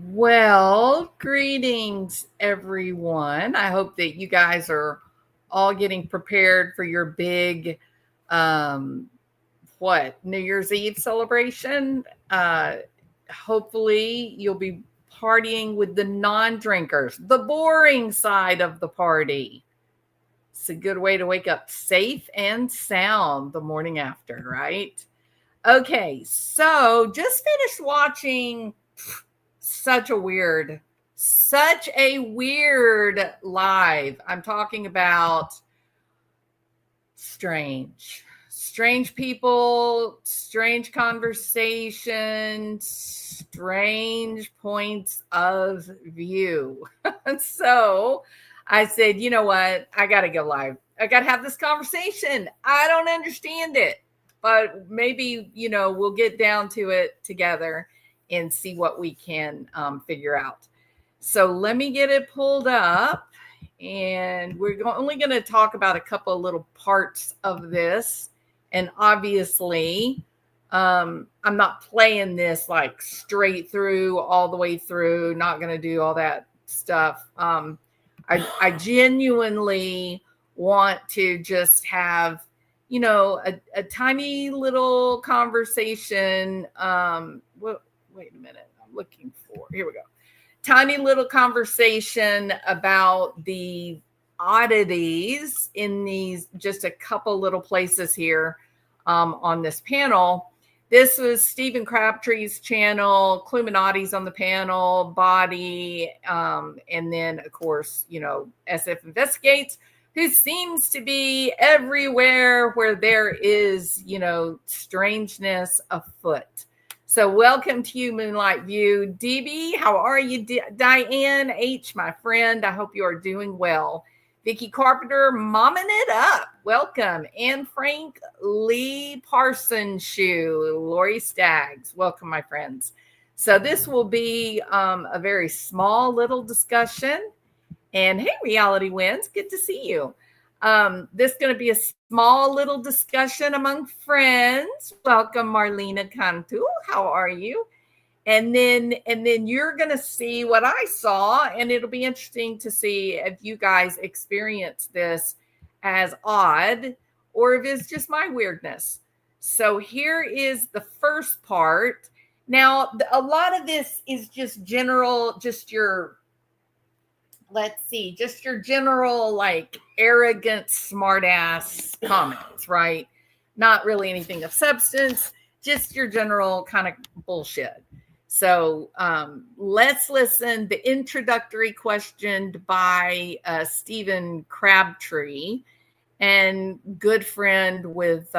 Well, greetings, everyone. I hope that you guys are all getting prepared for your big, um, New Year's Eve celebration. Hopefully, you'll be partying with the non drinkers, the boring side of the party. It's a good way to wake up safe and sound the morning after, right? Okay, so just finished watching such a weird, such a weird live. I'm talking about strange people, strange conversations, strange points of view. So I said, you know what? I got to go live. I got to have this conversation. I don't understand it, but maybe, we'll get down to it together and see what we can figure out. So let me get it pulled up, and we're only going to talk about a couple of little parts of this. And obviously, I'm not playing this like straight through, all the way through, not going to do all that stuff. I genuinely want to just have, a tiny little conversation. Wait a minute. I'm looking for, here we go. Tiny little conversation about the oddities in these, just a couple little places here on this panel. This was Stephen Crabtree's channel, Cluminati's on the panel, Body, and then, of course, SF Investigates, who seems to be everywhere where there is, strangeness afoot. So welcome to you, Moonlight View. DB, how are you? Diane H., my friend, I hope you are doing well. Vicky Carpenter, momming it up. Welcome. And Frank Lee Parsonshoe, Lori Staggs. Welcome, my friends. So this will be a very small little discussion. And hey, Reality Wins, good to see you. This is going to be a small little discussion among friends. Welcome, Marlena Cantu. How are you? And then you're going to see what I saw, and it'll be interesting to see if you guys experience this as odd or if it's just my weirdness. So here is the first part. Now, a lot of this is just general, just your general, like, arrogant, smartass comments, right? Not really anything of substance, just your general kind of bullshit. So let's listen. The introductory question by Stephen Crabtree, and good friend with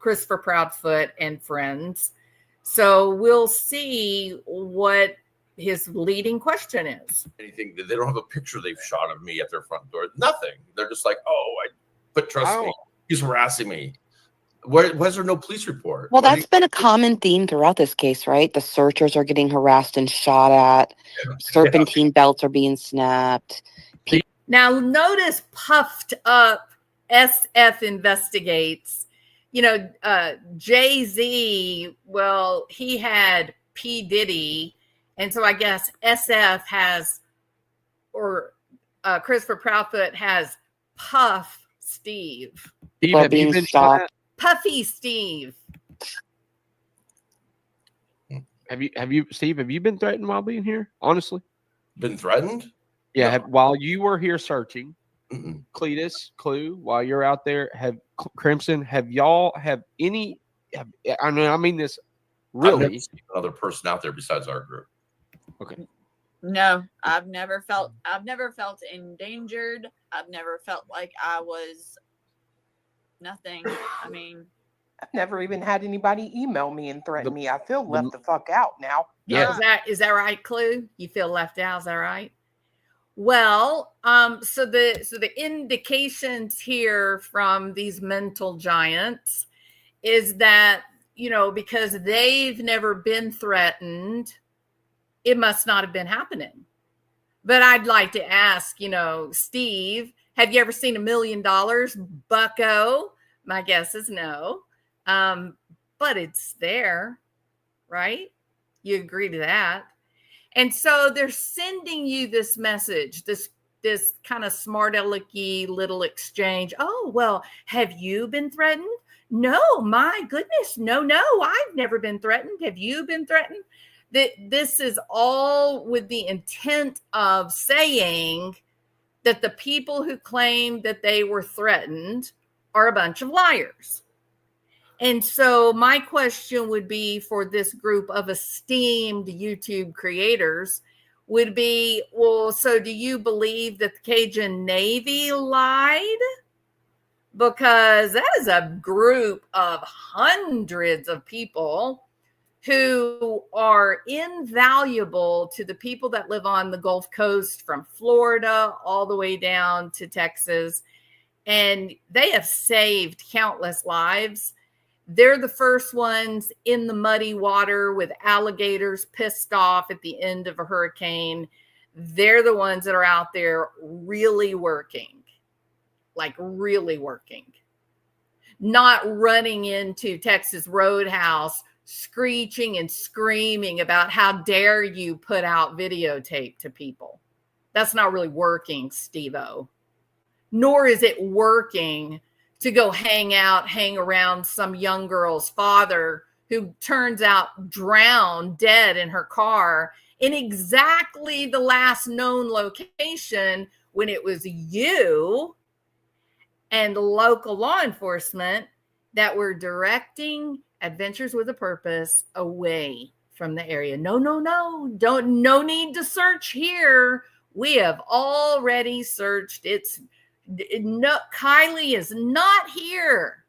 Christopher Proudfoot and friends. So we'll see what his leading question is. Anything, they don't have a picture they've shot of me at their front door. Nothing. They're just like, but trust me, he's harassing me. Why is there no police report? Well, that's been a common theme throughout this case, right? The searchers are getting harassed and shot at. Serpentine belts are being snapped. Now, notice puffed up SF Investigates. Jay-Z, well, he had P. Diddy. And so I guess SF has, or Christopher Proudfoot has Puff Steve. Steve, have you been shot? Puffy Steve. Steve, have you been threatened while being here? Honestly? Been threatened? Yeah, no. While you were here searching, Cletus, Clue, while you're out there, Crimson, have y'all I mean this really? I've never seen another person out there besides our group. Okay. No, I've never felt endangered. I've never felt like I was nothing. I mean, I've never even had anybody email me and threaten me. I feel left the fuck out now. Yeah. Is that right, Clue? You feel left out, is that right? Well, so the indications here from these mental giants is that, because they've never been threatened, it must not have been happening. But I'd like to ask, Steve, have you ever seen $1 million, bucko? My guess is no. But it's there, right? You agree to that. And so they're sending you this message, this kind of smart alecky little exchange. Oh, well, have you been threatened? No, my goodness. No, I've never been threatened. Have you been threatened? This is all with the intent of saying that the people who claim that they were threatened are a bunch of liars. And so my question would be for this group of esteemed YouTube creators would be, well, so do you believe that the Cajun Navy lied? Because that is a group of hundreds of people who are invaluable to the people that live on the Gulf Coast from Florida all the way down to Texas. And they have saved countless lives. They're the first ones in the muddy water with alligators pissed off at the end of a hurricane. They're the ones that are out there really working, like really working, not running into Texas Roadhouse, screeching and screaming about how dare you put out videotape to people. That's not really working, Steve-O. Nor is it working to go hang around some young girl's father who turns out drowned dead in her car in exactly the last known location when it was you and local law enforcement that were directing Adventures with a Purpose away from the area. No need to search here. We have already searched. Kylie is not here.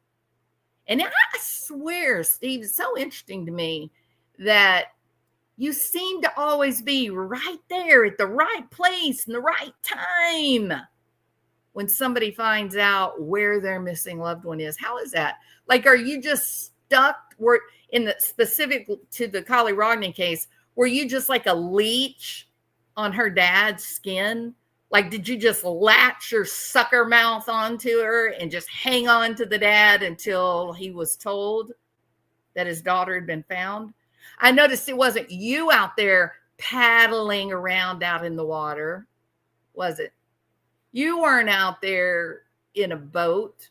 And I swear, Steve, it's so interesting to me that you seem to always be right there at the right place in the right time when somebody finds out where their missing loved one is. How is that? Like, are you just stuck in the specific to the Kylie Rognan case? Were you just like a leech on her dad's skin? Like, did you just latch your sucker mouth onto her and just hang on to the dad until he was told that his daughter had been found? I noticed it wasn't you out there paddling around out in the water, was it? You weren't out there in a boat,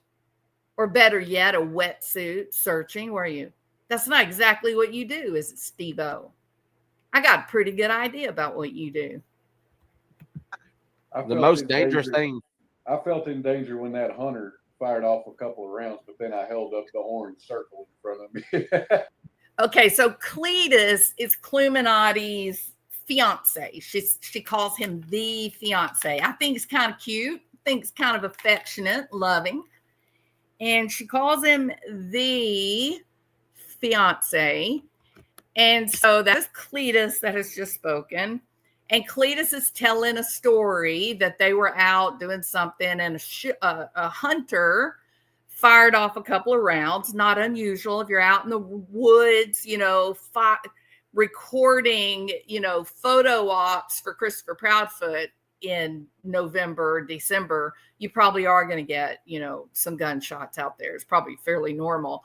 or better yet, a wetsuit searching, were you? That's not exactly what you do, is it, Steve-O? I got a pretty good idea about what you do. The most dangerous thing. I felt in danger when that hunter fired off a couple of rounds, but then I held up the orange circle in front of me. Okay, so Cletus is Cluminati's fiance. She calls him the fiance. I think it's kind of cute. I think it's kind of affectionate, loving. And she calls him the fiance. And so that's Cletus that has just spoken. And Cletus is telling a story that they were out doing something and a hunter fired off a couple of rounds. Not unusual if you're out in the woods, recording, photo ops for Christopher Proudfoot in November, December. You probably are going to get, some gunshots out there. It's probably fairly normal.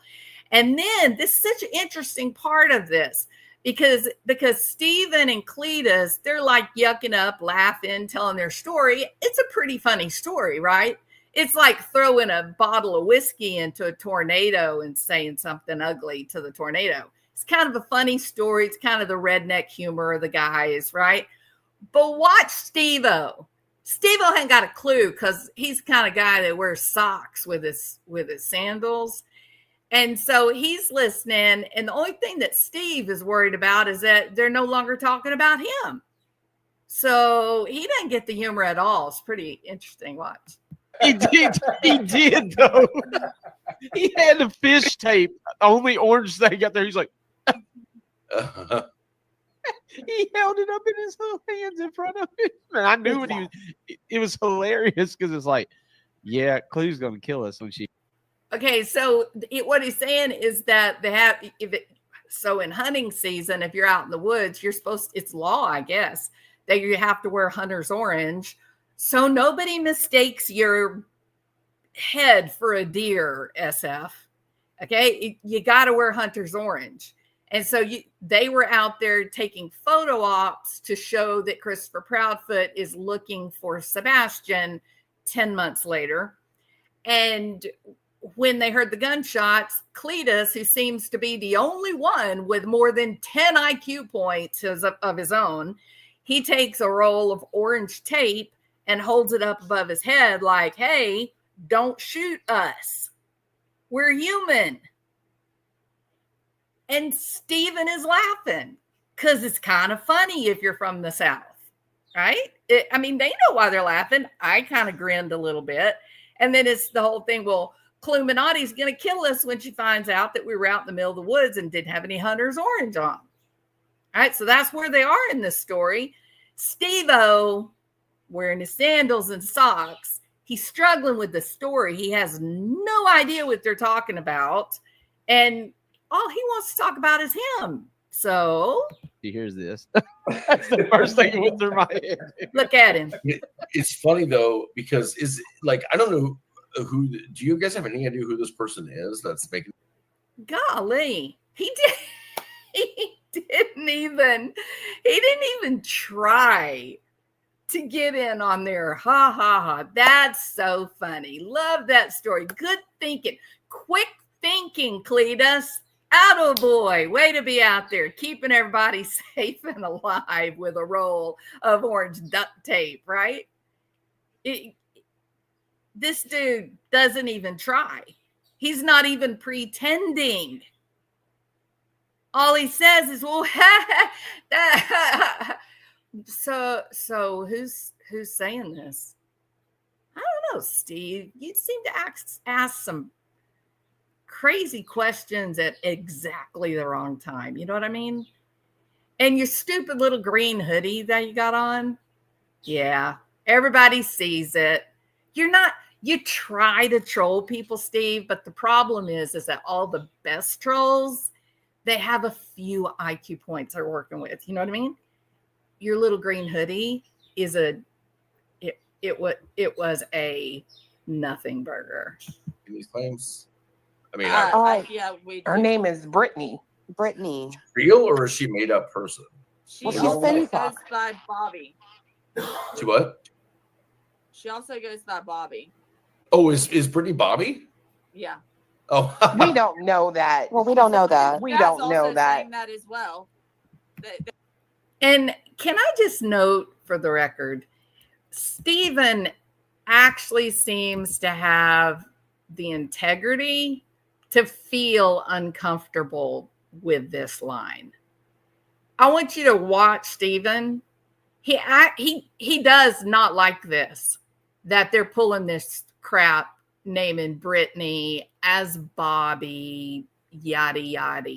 And then this is such an interesting part of this. Because Stephen and Cletus, they're like yucking up, laughing, telling their story. It's a pretty funny story, right? It's like throwing a bottle of whiskey into a tornado and saying something ugly to the tornado. It's kind of a funny story. It's kind of the redneck humor of the guys, right? But watch Steve-O. Steve-O ain't got a clue because he's the kind of guy that wears socks with his sandals. And so he's listening, and the only thing that Steve is worried about is that they're no longer talking about him. So he doesn't get the humor at all. It's pretty interesting. Watch. He did though. He had the fish tape, only orange thing out there. He's like, he held it up in his little hands in front of him. And I knew it was hilarious because it's like, yeah, Clue's going to kill us when she. Okay, so what he's saying is that they have, so in hunting season, if you're out in the woods, it's law, I guess, that you have to wear hunter's orange. So nobody mistakes your head for a deer, SF. Okay, you got to wear hunter's orange. And so they were out there taking photo ops to show that Christopher Proudfoot is looking for Sebastian 10 months later. And when they heard the gunshots, Cletus, who seems to be the only one with more than 10 IQ points of his own, he takes a roll of orange tape and holds it up above his head like, hey, don't shoot us. We're human. And Stephen is laughing because it's kind of funny if you're from the South, right? They know why they're laughing. I kind of grinned a little bit. And then it's the whole thing, well, Cluminati's going to kill us when she finds out that we were out in the middle of the woods and didn't have any Hunter's orange on. All right, so that's where they are in this story. Steve-O, wearing his sandals and socks, he's struggling with the story. He has no idea what they're talking about. And all he wants to talk about is him. So He hears this. That's the first thing that went through my head. look at him. It's funny though, because I don't know who. Do you guys have any idea who this person is that's making? Golly, he didn't even try to get in on there. Ha ha ha. That's so funny. Love that story. Good thinking. Quick thinking, Cletus. Attaboy. Way to be out there keeping everybody safe and alive with a roll of orange duct tape, right? This dude doesn't even try. He's not even pretending. All he says is, well, so who's saying this? I don't know, Steve. You seem to ask some crazy questions at exactly the wrong time. You know what I mean? And your stupid little green hoodie that you got on. Yeah, everybody sees it. You try to troll people, Steve, but the problem is that all the best trolls, they have a few IQ points they're working with. You know what I mean? Your little green hoodie is it was a nothing burger. These claims. I mean, Yeah, we Her do. name is Brittany. Brittany. real or is she made up person? She Well, she's also been- goes by Bobby. She what? She also goes by Bobby. Oh, is Brittany Bobby? Yeah. Oh, We don't know that. Well, we don't know that. We Dad's don't also know that. saying that as well. And can I just note for the record, Stephen actually seems to have the integrity to feel uncomfortable with this line. I want you to watch Stephen. He does not like this, that they're pulling this crap naming Brittany as Bobby, yada yada.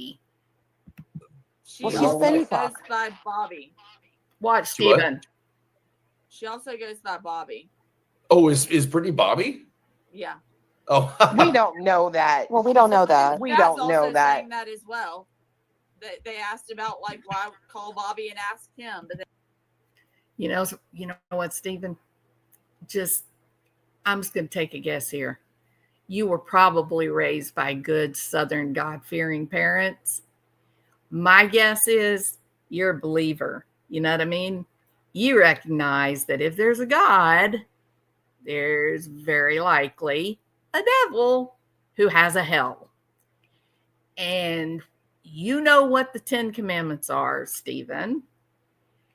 She Well, she's also been- goes by Bobby. Watch She what? Stephen. She also goes by Bobby. oh, is Brittany Bobby? Yeah. Oh, We don't know that. Well, we don't know that. We Dad's don't know also that. saying that as well. They asked about like why call Bobby and ask him, but You know what, Stephen? I'm just going to take a guess here. You were probably raised by good Southern God-fearing parents. My guess is you're a believer. You know what I mean? You recognize that if there's a God, there's very likely a devil who has a hell. And you know what the 10 Commandments are, Stephen.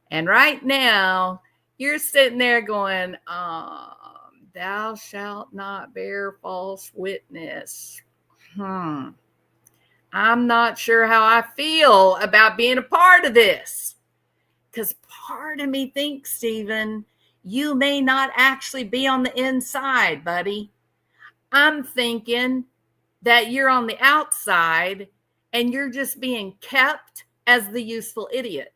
And right now, you're sitting there going, thou shalt not bear false witness. I'm not sure how I feel about being a part of this. Because part of me thinks, Stephen, you may not actually be on the inside, buddy. I'm thinking that you're on the outside and you're just being kept as the useful idiot.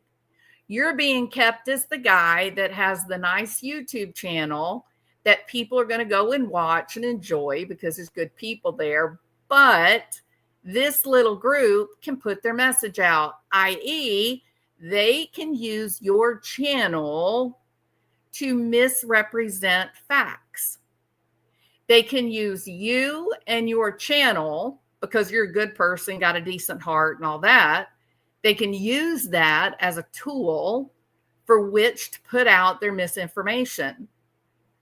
You're being kept as the guy that has the nice YouTube channel that people are going to go and watch and enjoy because there's good people there. But this little group can put their message out, i.e., they can use your channel to misrepresent facts. They can use you and your channel because you're a good person, got a decent heart and all that. They can use that as a tool for which to put out their misinformation.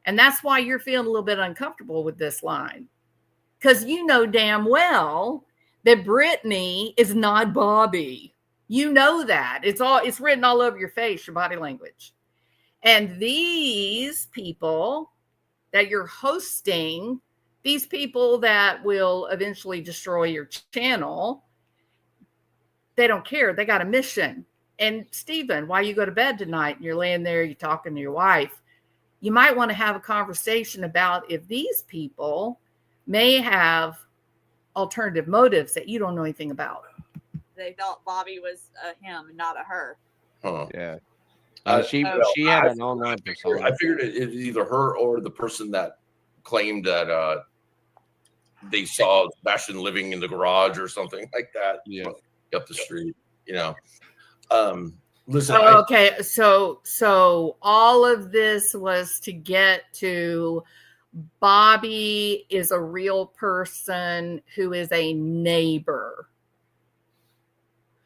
And that's why you're feeling a little bit uncomfortable with this line. Because you know damn well that Brittany is not Bobby. You know that. It's written all over your face, your body language. And these people that you're hosting, these people that will eventually destroy your channel, they don't care. They got a mission. And Stephen, while you go to bed tonight and you're laying there, you're talking to your wife, you might want to have a conversation about if these people may have alternative motives that you don't know anything about. They thought Bobby was a him and not a her. Huh. Yeah. She had an online persona. I figured it's either her or the person that claimed that they saw Sebastian living in the garage or something like that. Yeah. Up the street, you know. Listen. Okay, so all of this was to get to Bobby is a real person who is a neighbor.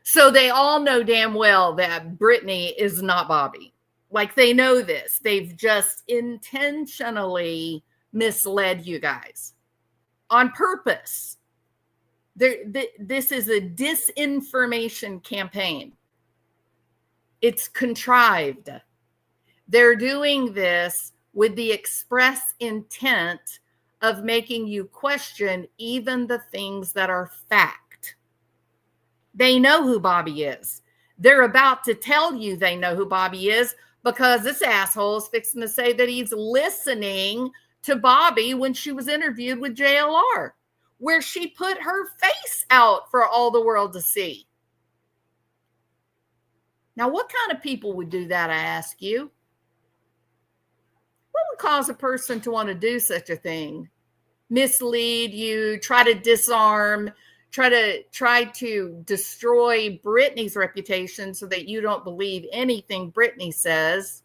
So they all know damn well that Brittany is not Bobby. Like they know this. They've just intentionally misled you guys on purpose. This is a disinformation campaign. It's contrived. They're doing this with the express intent of making you question even the things that are fact. They know who Bobby is. They're about to tell you they know who Bobby is because this asshole is fixing to say that he's listening to Bobby when she was interviewed with JLR, where she put her face out for all the world to see. Now, what kind of people would do that, I ask you? What would cause a person to want to do such a thing? Mislead you, try to disarm, try to destroy Brittany's reputation so that you don't believe anything Brittany says,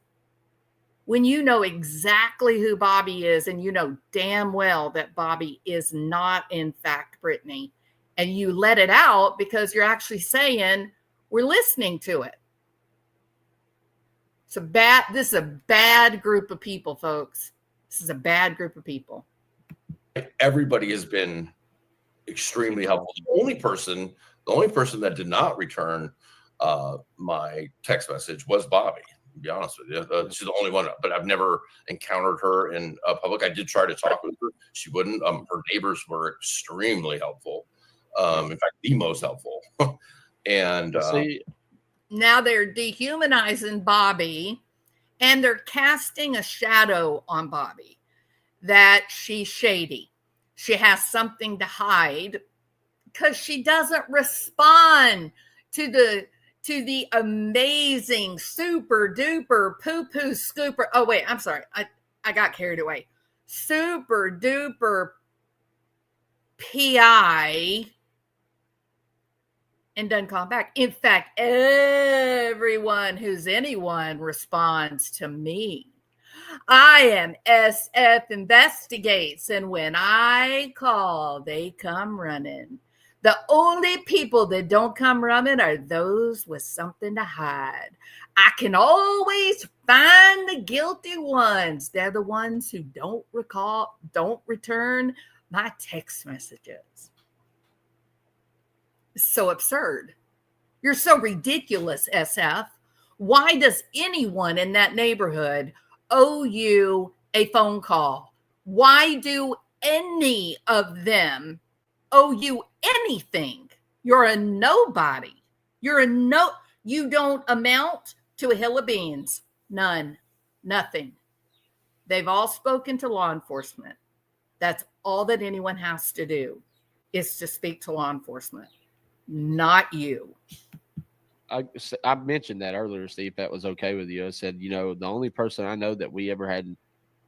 when you know exactly who Bobby is and you know damn well that Bobby is not, in fact, Brittany, and you let it out because you're actually saying, we're listening to it. This is a bad group of people, folks. This is a bad group of people. Everybody has been extremely helpful. The only person that did not return my text message was Bobby. To be honest with you, she's the only one. But I've never encountered her in public. I did try to talk with her. She wouldn't. Her neighbors were extremely helpful. In fact, the most helpful. And now they're dehumanizing Bobby, and they're casting a shadow on Bobby that she's shady. She has something to hide because she doesn't respond to the amazing super duper poo poo scooper. Oh wait, I'm sorry. I got carried away. Super duper PI and doesn't call back. In fact, everyone who's anyone responds to me. I am SF Investigates, and when I call, they come running. The only people that don't come running are those with something to hide. I can always find the guilty ones. They're the ones who don't return my text messages. It's so absurd. You're so ridiculous, SF. Why does anyone in that neighborhood owe you a phone call? Why do any of them owe you anything? You're a nobody. You don't amount to a hill of beans. None. Nothing. They've all spoken to law enforcement. That's all that anyone has to do is to speak to law enforcement. Not you. I mentioned that earlier, Steve, if that was okay with you. I said, the only person I know that we ever had,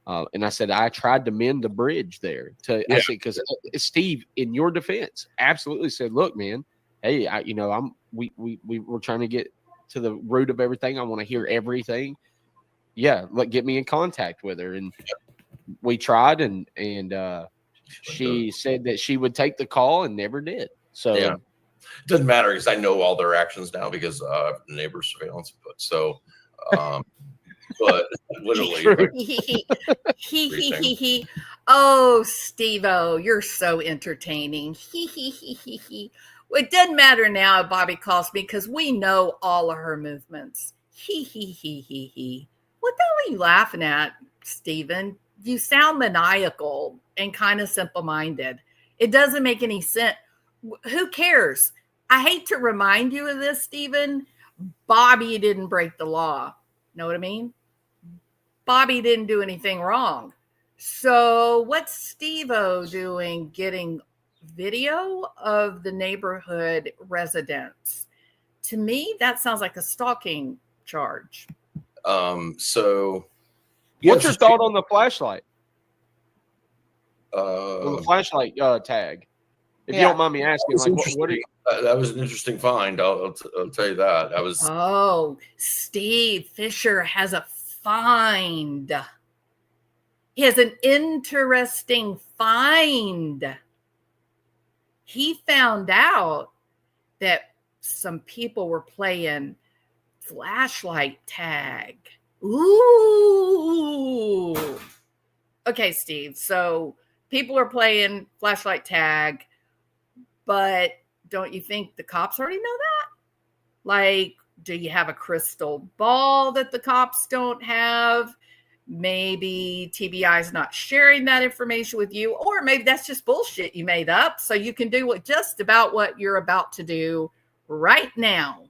and I said, I tried to mend the bridge there. I said, because Steve, in your defense, absolutely said, look, man, hey, we're trying to get to the root of everything. I want to hear everything. Yeah, get me in contact with her. And we tried, and she said that she would take the call and never did. So It doesn't matter because I know all their actions now because the neighbor surveillance input. So, but literally, like, Oh, Steve-O, you're so entertaining. Well, it doesn't matter now if Bobby calls me because we know all of her movements. What the hell are you laughing at, Steven? You sound maniacal and kind of simple-minded. It doesn't make any sense. Who cares? I hate to remind you of this, Steven. Bobby didn't break the law. Know what I mean? Bobby didn't do anything wrong. So what's Steve-O doing getting video of the neighborhood residents? To me, that sounds like a stalking charge. So What's your thought on the flashlight? Uh, On the flashlight tag? If you Yeah. don't mind me asking, like, what are you? that was an interesting find. I'll tell you that. That was Oh, Steve Fisher has a find. He has an interesting find. He found out that some people were playing flashlight tag. Ooh. Okay, Steve. So people are playing flashlight tag, but don't you think the cops already know that? Like, do you have a crystal ball that the cops don't have? Maybe TBI is not sharing that information with you, or maybe that's just bullshit you made up so you can do just about what you're about to do right now.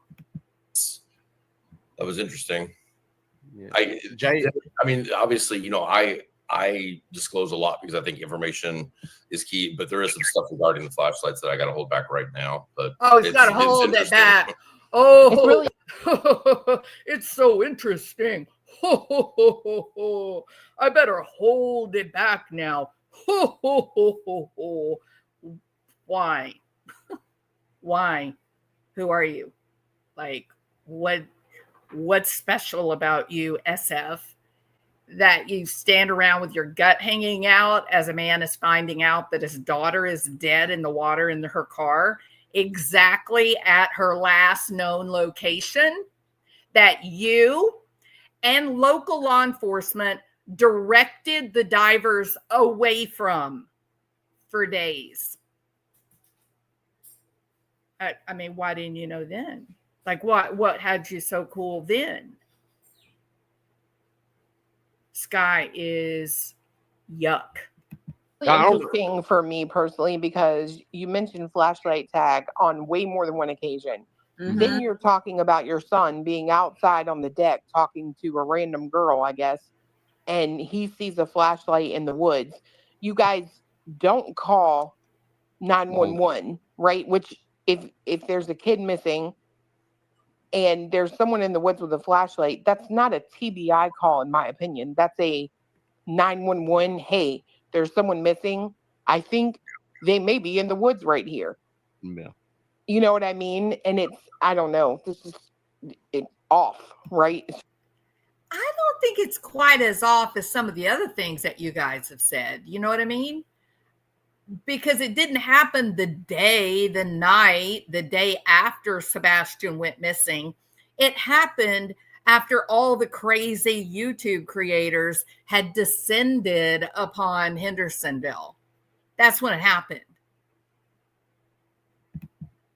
that was interesting. Yeah. Jay, I mean, obviously, I disclose a lot because I think information is key, but there is some stuff regarding the flashlights that I got to hold back right now. But Oh, he's got to hold it interesting. back. Oh, It's really it's so interesting. I better hold it back now. Why? Why? Who are you? Like, what's special about you, SF, that you stand around with your gut hanging out as a man is finding out that his daughter is dead in the water in her car, exactly at her last known location, that you and local law enforcement directed the divers away from for days? I mean, why didn't you know then? Like, what had you so cool then? Sky is yuck. interesting for me personally because you mentioned flashlight tag on way more than one occasion. Mhm. Then you're talking about your son being outside on the deck talking to a random girl, I guess, and he sees a flashlight in the woods. You guys don't call 911, right? Which if there's a kid missing and there's someone in the woods with a flashlight, that's not a TBI call in my opinion. That's a 911. Hey, there's someone missing. I think they may be in the woods right here. yeah. You know what I mean? And I don't know. This is it's off, right? I don't think it's quite as off as some of the other things that you guys have said. You know what I mean? Because it didn't happen the day after Sebastian went missing. It happened after all the crazy YouTube creators had descended upon Hendersonville. That's when it happened.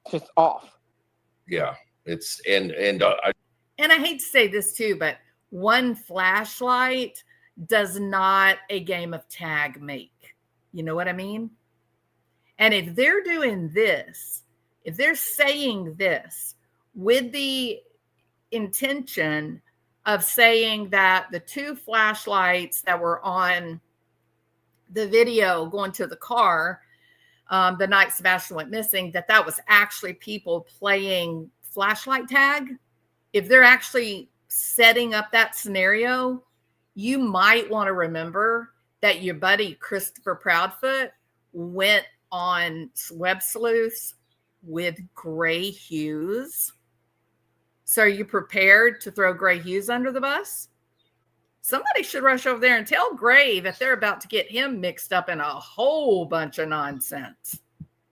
Just off. Yeah, it's and And I hate to say this too, but one flashlight does not a game of tag make. You know what I mean? And if they're doing this, if they're saying this with the intention of saying that the two flashlights that were on the video going to the car the night Sebastian went missing, that was actually people playing flashlight tag. If they're actually setting up that scenario, you might want to remember that your buddy Christopher Proudfoot went on Web Sleuths with Gray Hughes. So are you prepared to throw Gray Hughes under the bus? Somebody should rush over there and tell Gray that they're about to get him mixed up in a whole bunch of nonsense.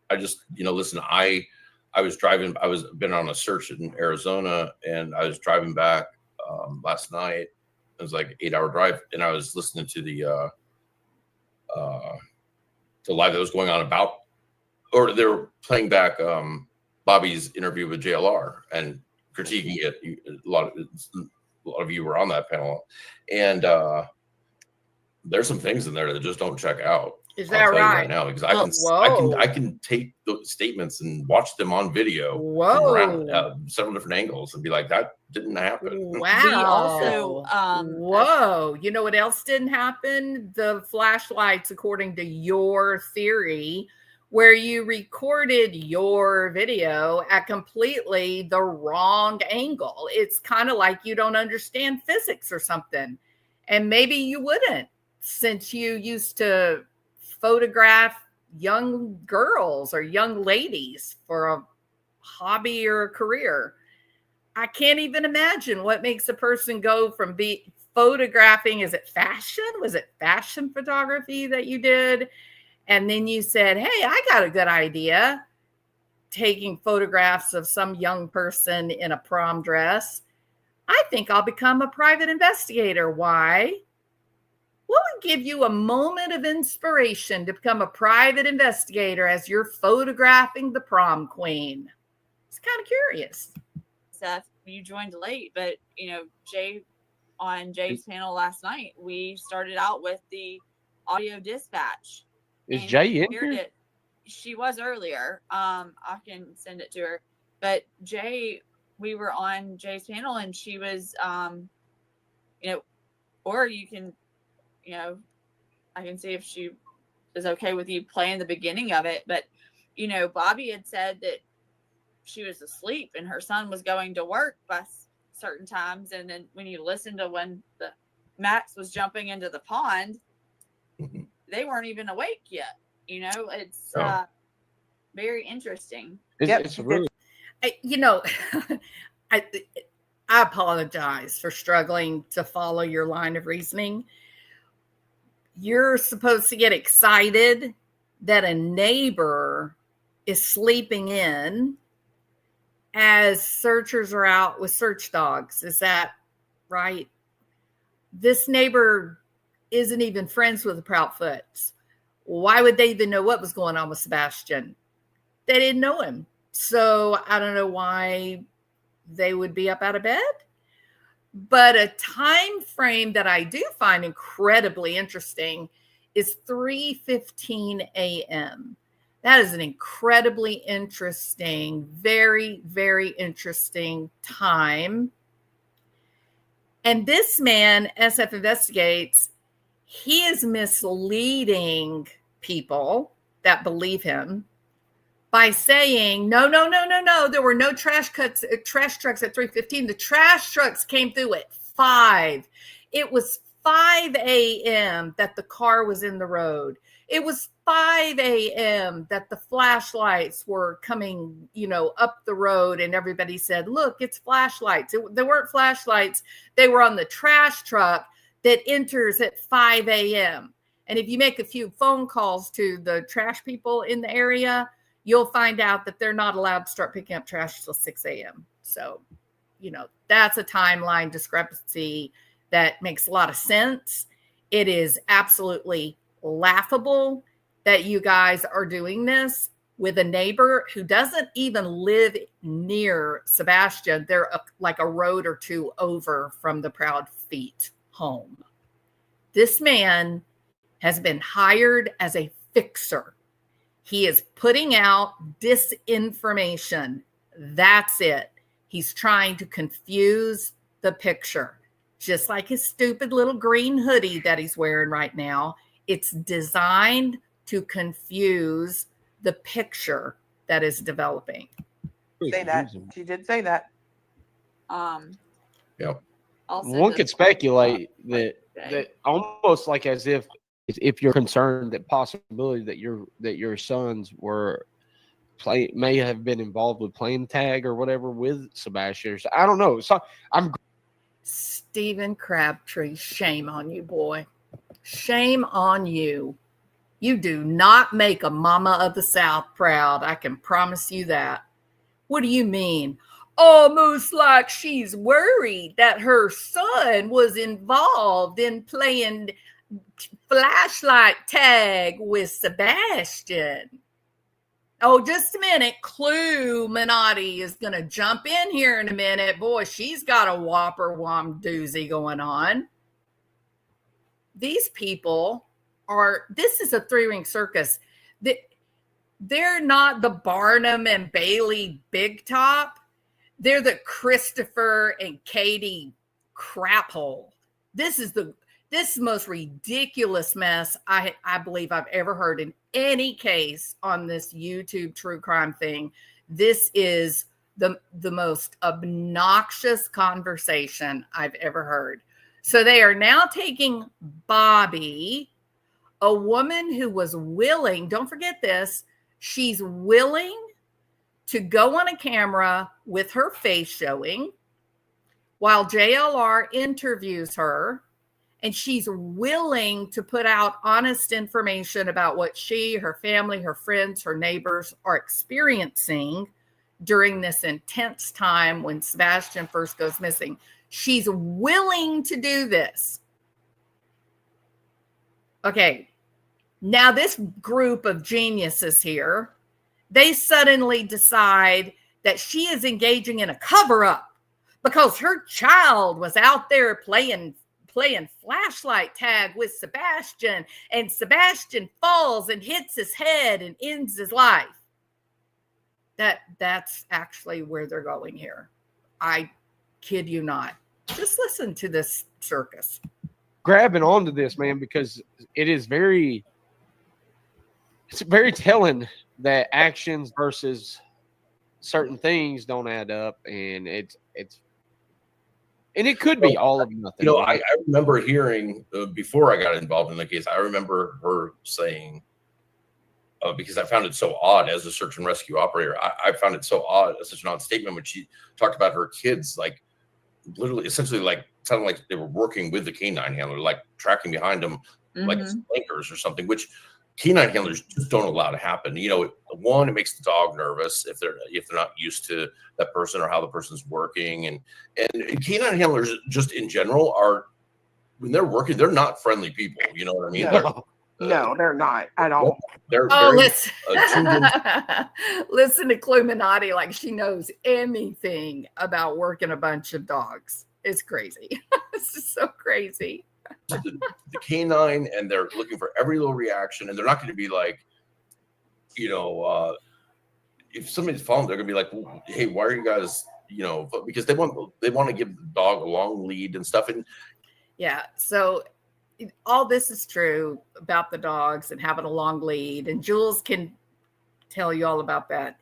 I just, listen, I I was driving. Been on a search in Arizona, and I was driving back last night. It was like an 8-hour drive, and I was listening to the live that was going on about, or they were playing back Bobby's interview with JLR and critiquing it. A lot of you were on that panel, and there's some things in there that just don't check out. Is I'll that tell you right? now, because Whoa. I can take those statements and watch them on video Whoa. from around several different angles and be like, that didn't happen. Wow. We also, whoa. You know what else didn't happen? The flashlights, according to your theory, where you recorded your video at completely the wrong angle. It's kind of like you don't understand physics or something. And maybe you wouldn't, since you used to photograph young girls or young ladies for a hobby or a career. I can't even imagine what makes a person go from photographing. Is it fashion? Was it fashion photography that you did? And then you said, hey, I got a good idea. Taking photographs of some young person in a prom dress. I think I'll become a private investigator. Why? What would give you a moment of inspiration to become a private investigator as you're photographing the prom queen? It's kind of curious. Seth, you joined late, but Jay, on Jay's panel last night, we started out with the audio dispatch. Is and Jay in compared here? it- She was earlier. I can send it to her. But Jay, we were on Jay's panel, and she was, or you can, I can see if she is okay with you playing the beginning of it. But, Bobby had said that she was asleep and her son was going to work by certain times. And then when you listen to when the Max was jumping into the pond, they weren't even awake yet. It's very interesting. It's really I apologize for struggling to follow your line of reasoning. You're supposed to get excited that a neighbor is sleeping in as searchers are out with search dogs. Is that right? This neighbor isn't even friends with the Proudfoots. Why would they even know what was going on with Sebastian? They didn't know him. So I don't know why they would be up out of bed. But a time frame that I do find incredibly interesting is 3:15 a.m. That is an incredibly interesting, very, very interesting time. And this man, SF Investigates, he is misleading people that believe him by saying, no, there were no trash trucks at 3:15. The trash trucks came through at 5. It was 5 a.m. that the car was in the road. It was 5 a.m. that the flashlights were coming, up the road, and everybody said, look, it's flashlights. They weren't flashlights. They were on the trash truck that enters at 5 a.m. And if you make a few phone calls to the trash people in the area, you'll find out that they're not allowed to start picking up trash till 6 a.m. So, that's a timeline discrepancy that makes a lot of sense. It is absolutely laughable that you guys are doing this with a neighbor who doesn't even live near Sebastian. They're like a road or two over from the Proud Feet home. This man has been hired as a fixer. He is putting out disinformation. That's it. He's trying to confuse the picture. Just like his stupid little green hoodie that he's wearing right now. It's designed to confuse the picture that is developing. Say that. She did say that. Yep. One could speculate that almost like as if you're concerned that possibility that your sons may have been involved with playing tag or whatever with Sebastian. So I don't know. So Stephen Crabtree, shame on you, boy. Shame on you. You do not make a mama of the South proud. I can promise you that. What do you mean? Almost like she's worried that her son was involved in playing flashlight tag with Sebastian. Oh, just a minute. Clue Minotti is going to jump in here in a minute. Boy, she's got a whopper wham doozy going on. These people this is a three-ring circus. They're not the Barnum and Bailey Big Top. They're the Christopher and Katie crap hole. This is the most ridiculous mess I believe I've ever heard in any case on this YouTube true crime thing. This is the most obnoxious conversation I've ever heard. So they are now taking Bobby, a woman who was willing, don't forget this, she's willing to go on a camera with her face showing while JLR interviews her, and she's willing to put out honest information about what she, her family, her friends, her neighbors are experiencing during this intense time when Sebastian first goes missing. She's willing to do this. Okay, now this group of geniuses here, they suddenly decide that she is engaging in a cover-up because her child was out there playing flashlight tag with Sebastian, and Sebastian falls and hits his head and ends his life. That's actually where they're going here. I kid you not. Just listen to this circus. Grabbing onto this, man, because it's very telling that actions versus certain things don't add up, and it could be all of nothing. I remember hearing before I got involved in the case, I remember her saying, because I found it so odd as a search and rescue operator, I found it so odd, such an odd statement when she talked about her kids, like literally, essentially, like sounded like they were working with the canine handler, like tracking behind them, like blinkers or something, which canine handlers just don't allow to happen. One, it makes the dog nervous if they're not used to that person or how the person's working, and canine handlers just in general are, when they're working, they're not friendly people. You know what I mean? No, they're not at all. They're very, listen. Listen to Clue Minotti like she knows anything about working a bunch of dogs. It's crazy. It's just so crazy. the canine, and they're looking for every little reaction, and they're not going to be like, if somebody's following, they're going to be like, hey, why are you guys, because they want to give the dog a long lead and stuff. And yeah, so all this is true about the dogs and having a long lead, and Jules can tell you all about that.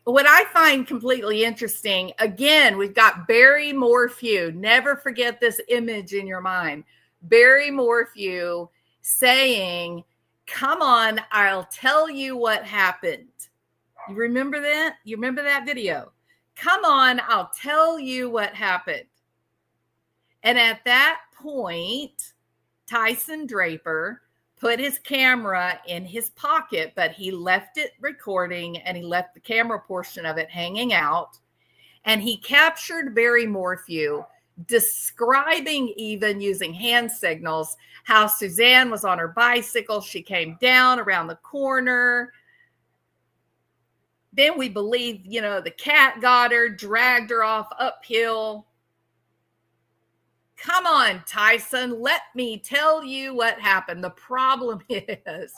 What I find completely interesting, again, we've got Barry Morphew. Never forget this image in your mind. Barry Morphew saying, come on, I'll tell you what happened. You remember that? You remember that video? Come on, I'll tell you what happened. And at that point, Tyson Draper put his camera in his pocket, but he left it recording and he left the camera portion of it hanging out. And he captured Barry Morphew describing, even using hand signals, how Suzanne was on her bicycle. She came down around the corner. Then we believe, the cat got her, dragged her off uphill. Come on, Tyson, let me tell you what happened. The problem is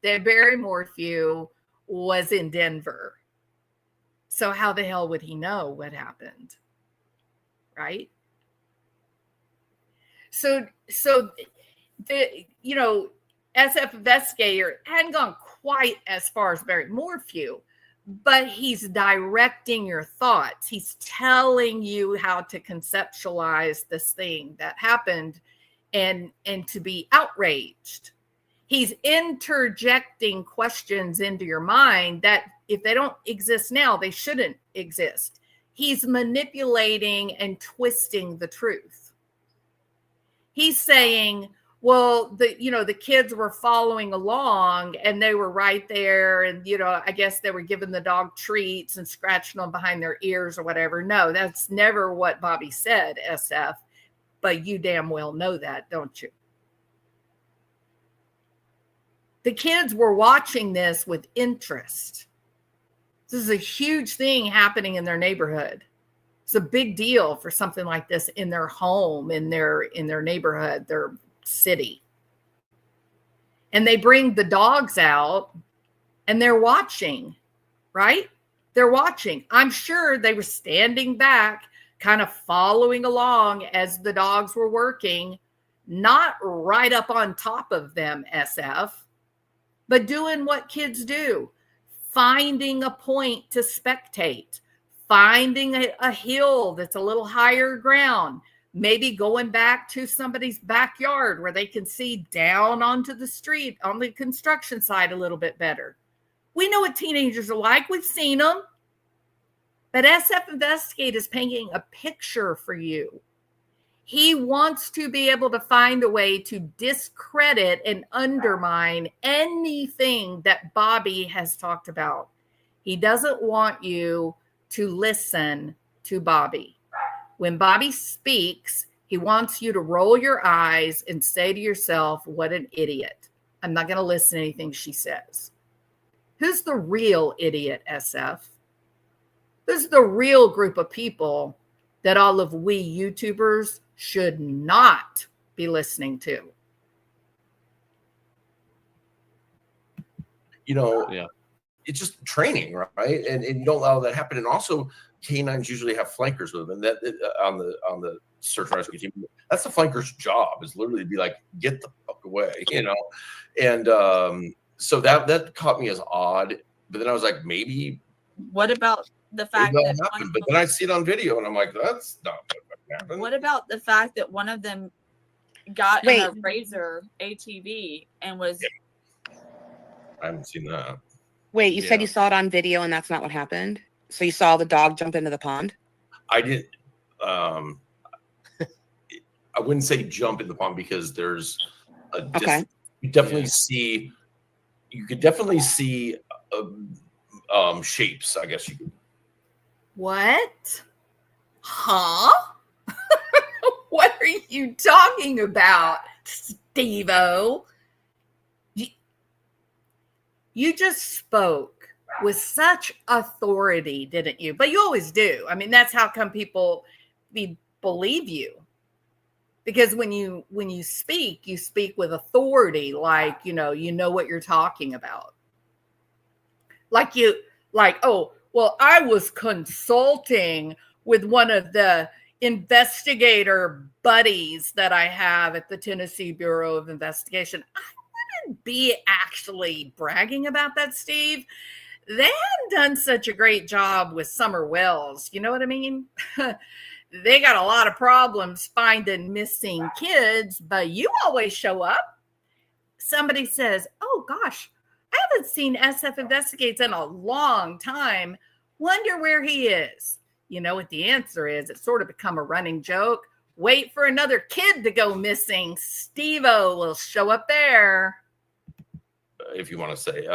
that Barry Morphew was in Denver. So how the hell would he know what happened? Right? So the, SF investigator hadn't gone quite as far as Barry Morphew, but he's directing your thoughts. He's telling you how to conceptualize this thing that happened and to be outraged. He's interjecting questions into your mind that if they don't exist now, they shouldn't exist. He's manipulating and twisting the truth. He's saying, Well, the kids were following along and they were right there. And, I guess they were giving the dog treats and scratching them behind their ears or whatever. No, that's never what Bobby said, SF. But you damn well know that, don't you? The kids were watching this with interest. This is a huge thing happening in their neighborhood. It's a big deal for something like this in their home, in their neighborhood, their city. And they bring the dogs out and they're watching, right? They're watching. I'm sure they were standing back, kind of following along as the dogs were working, not right up on top of them, SF, but doing what kids do, finding a point to spectate, finding a hill that's a little higher ground, maybe going back to somebody's backyard where they can see down onto the street on the construction site a little bit better. We know what teenagers are like. We've seen them. But SF Investigate is painting a picture for you. He wants to be able to find a way to discredit and undermine anything that Bobby has talked about. He doesn't want you to listen to Bobby. When Bobby speaks, he wants you to roll your eyes and say to yourself, what an idiot. I'm not going to listen to anything she says. Who's the real idiot, SF? Who's the real group of people that all of we YouTubers should not be listening to? Yeah. It's just training, right? And you don't allow that to happen. And also, canines usually have flankers with them, and that on the search and rescue team, that's the flanker's job, is literally to be like, get the fuck away, And so that caught me as odd. But then I was like, maybe. What about the fact that happen? But then I see it on video, and I'm like, that's not what happened. what about the fact that one of them got in a Razor ATV and was? I haven't seen that. Wait, you said you saw it on video and that's not what happened? So you saw the dog jump into the pond? I did. I wouldn't say jump in the pond because there's a distance. You could definitely see shapes, I guess you could. What? Huh? What are you talking about, Steve-O? You just spoke with such authority, didn't you? But you always do. I mean, that's how come people believe you. Because when you speak, you speak with authority, like, you know what you're talking about. Oh, well, I was consulting with one of the investigator buddies that I have at the Tennessee Bureau of Investigation. I wouldn't be actually bragging about that, Steve. They hadn't done such a great job with Summer Wells. You know what I mean? They got a lot of problems finding missing kids, but you always show up. Somebody says, oh gosh, I haven't seen SF Investigates in a long time. Wonder where he is. You know what the answer is? It's sort of become a running joke. Wait for another kid to go missing. Steve-O will show up there. If you want to say.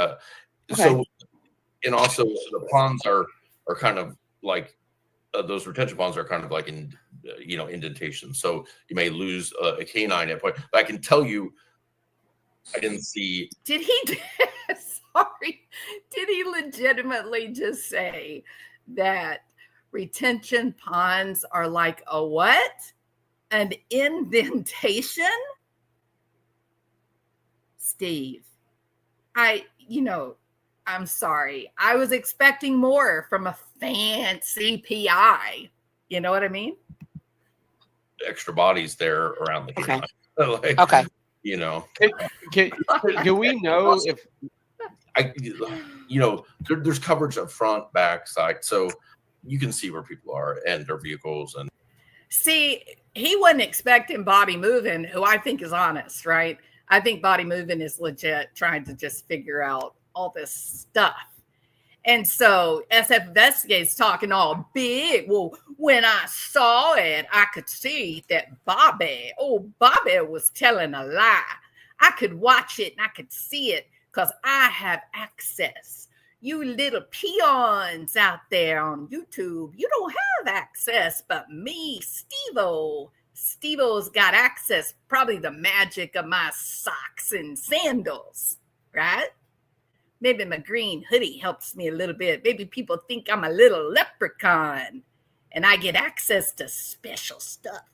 So, and also the ponds are kind of like, those retention ponds are kind of like in, indentation. So you may lose a canine at point. But I can tell you, I didn't see. Did he? Sorry. Did he legitimately just say that retention ponds are like a what? An indentation? Steve, I'm sorry. I was expecting more from a fancy PI. You know what I mean? Extra bodies there around the canine. Okay. Can we know if there's coverage up front, back, side, so you can see where people are and their vehicles. And see, he wasn't expecting Bobby Movin', who I think is honest, right? I think Bobby Movin' is legit trying to just figure out all this stuff. And so SF Investigates talking all big. Well, when I saw it, I could see that Bobby was telling a lie. I could watch it and I could see it because I have access. You little peons out there on YouTube, you don't have access, but me, Steve-O. Steve-O's got access, probably the magic of my socks and sandals, right? Maybe my green hoodie helps me a little bit. Maybe people think I'm a little leprechaun and I get access to special stuff.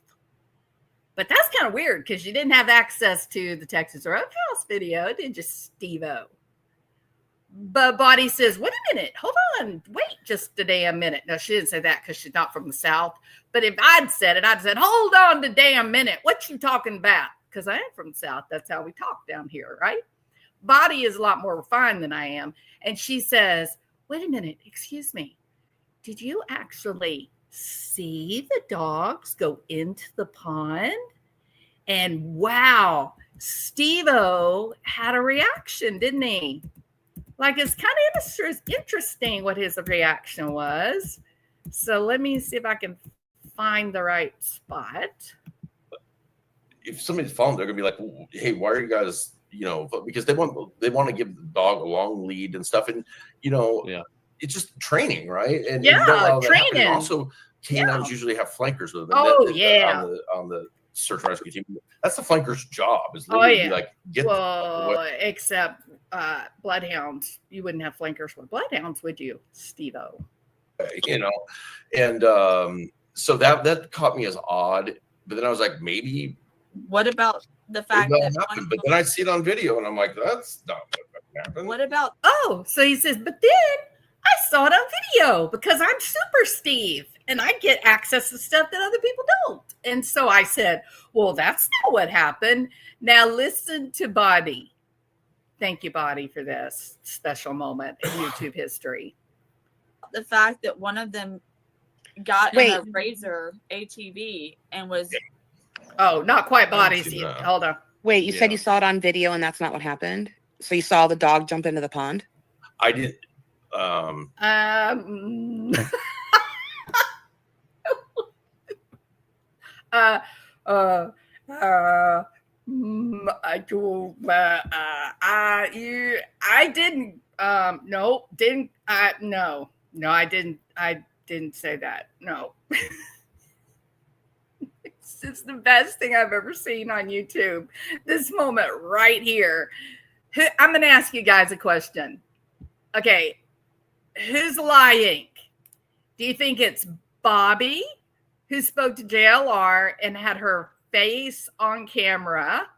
But that's kind of weird because you didn't have access to the Texas Roadhouse video, did you, Steve-O? But Body says, wait a minute, hold on, wait just a damn minute. No, she didn't say that because she's not from the South. But if I'd said it, I'd said, hold on the damn minute. What you talking about? Because I am from the South. That's how we talk down here, right? Body is a lot more refined than I am. And she says, wait a minute, excuse me. Did you actually see the dogs go into the pond? And wow, Steve-O had a reaction, didn't he? Like, it's kind of interesting what his reaction was. So let me see if I can find the right spot. If somebody's following, they're gonna be like, hey, why are you guys, because they want to give the dog a long lead and stuff. And, it's just training, right? And training. Also, canines usually have flankers with them. On the search and rescue team, that's the flanker's job. Is literally like get except bloodhounds. You wouldn't have flankers with bloodhounds, would you, Steve-O? And so that caught me as odd. But then I was like, maybe. What about the fact that happened? But then I see it on video, and I'm like, that's not what happened. What about? Oh, so he says, but then I saw it on video because I'm Super Steve and I get access to stuff that other people don't. And so I said, well, that's not what happened. Now listen to Body. Thank you, Body, for this special moment in YouTube history. The fact that one of them got in a Razor ATV and was. Oh, not quite Body's. Hold on. Wait, you said you saw it on video and that's not what happened? So you saw the dog jump into the pond? I didn't. I didn't. No, I didn't. I didn't say that. No. It's the best thing I've ever seen on YouTube. This moment right here. I'm going to ask you guys a question. Okay. Who's lying? Do you think it's Bobby, who spoke to JLR and had her face on camera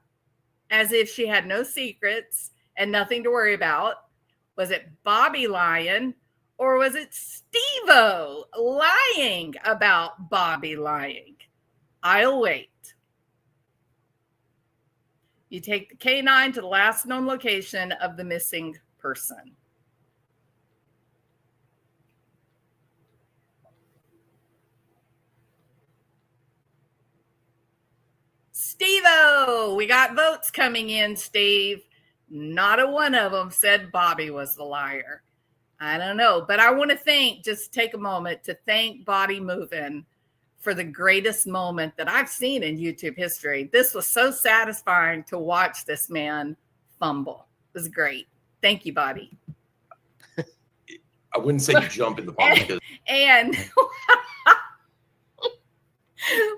as if she had no secrets and nothing to worry about? Was it Bobby lying, or was it Steve-O lying about Bobby lying? I'll wait. You take the K9 to the last known location of the missing person. Steve-O, we got votes coming in, Steve. Not a one of them said Bobby was the liar. I don't know, but I want to just take a moment to thank Body Movin' for the greatest moment that I've seen in YouTube history. This was so satisfying to watch this man fumble. It was great. Thank you, Body. I wouldn't say you jump in the pond because. And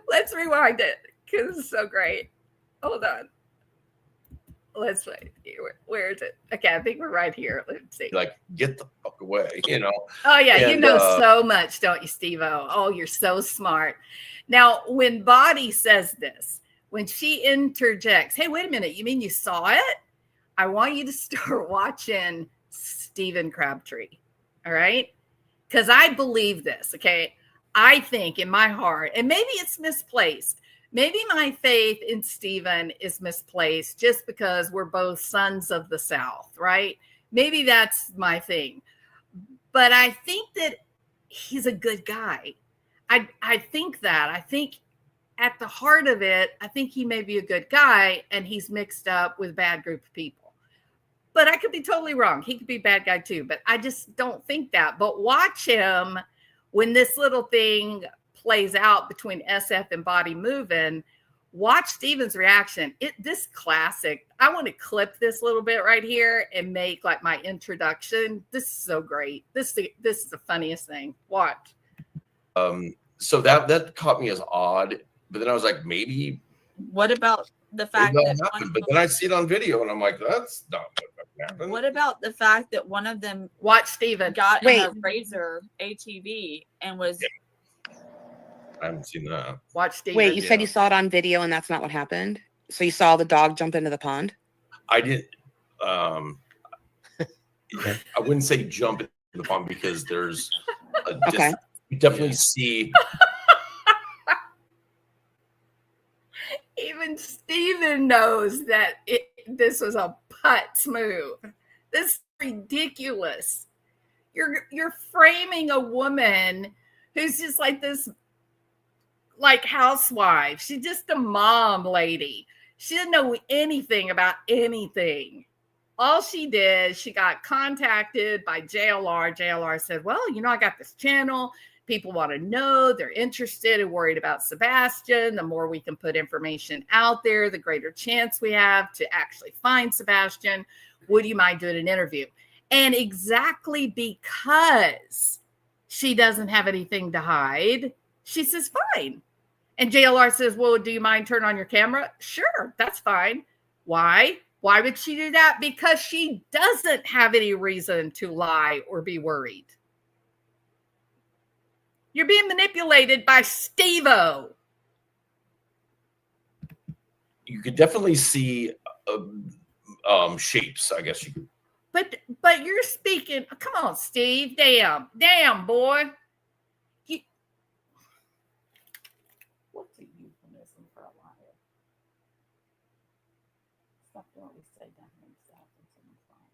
let's rewind it because it's so great. Hold on. Let's wait. Where is it? Okay, I think we're right here. Let's see. Like, get the fuck away, Oh, yeah. And, you know so much, don't you, Steve-O? Oh, you're so smart. Now, when Body says this, when she interjects, hey, wait a minute. You mean you saw it? I want you to start watching Stephen Crabtree. All right? Because I believe this, okay? I think in my heart, and maybe it's misplaced. Maybe my faith in Stephen is misplaced just because we're both sons of the South, right? Maybe that's my thing. But I think that he's a good guy. I think that. I think at the heart of it, I think he may be a good guy and he's mixed up with a bad group of people. but I could be totally wrong. He could be a bad guy too, but I just don't think that. But watch him when this little thing plays out between SF and Body Moving. Watch Steven's reaction. This classic. I want to clip this little bit right here and make like my introduction. This is so great. This is the funniest thing. Watch. So that caught me as odd, but then I was like, maybe What about the fact that'll that happen. But then I see it on video, and I'm like, that's not what happened. what about the fact that one of them Watch Steven. got Wait. in a Razor ATV and was I haven't seen that. Watch Steven. Wait, you said Yeah. you saw it on video and that's not what happened? So you saw the dog jump into the pond? I didn't. I wouldn't say jump in the pond because there's Okay. you definitely see. Even Steven knows that this was a putz move. This is ridiculous. You're framing a woman who's just like this, like housewife. She's just a mom lady. She didn't know anything about anything. All she did, she got contacted by JLR. JLR said, well, I got this channel. People want to know, they're interested and worried about Sebastian. The more we can put information out there, the greater chance we have to actually find Sebastian. Would you mind doing an interview? And exactly because she doesn't have anything to hide, she says, fine. And JLR says, well, do you mind turning on your camera? Sure, that's fine. Why? Why would she do that? Because she doesn't have any reason to lie or be worried. You're being manipulated by Steve-O. You could definitely see shapes. I guess you could. But you're speaking. Come on, Steve. Damn, boy. What's a euphemism for a liar? Stuff don't always say down in the South when someone's lying.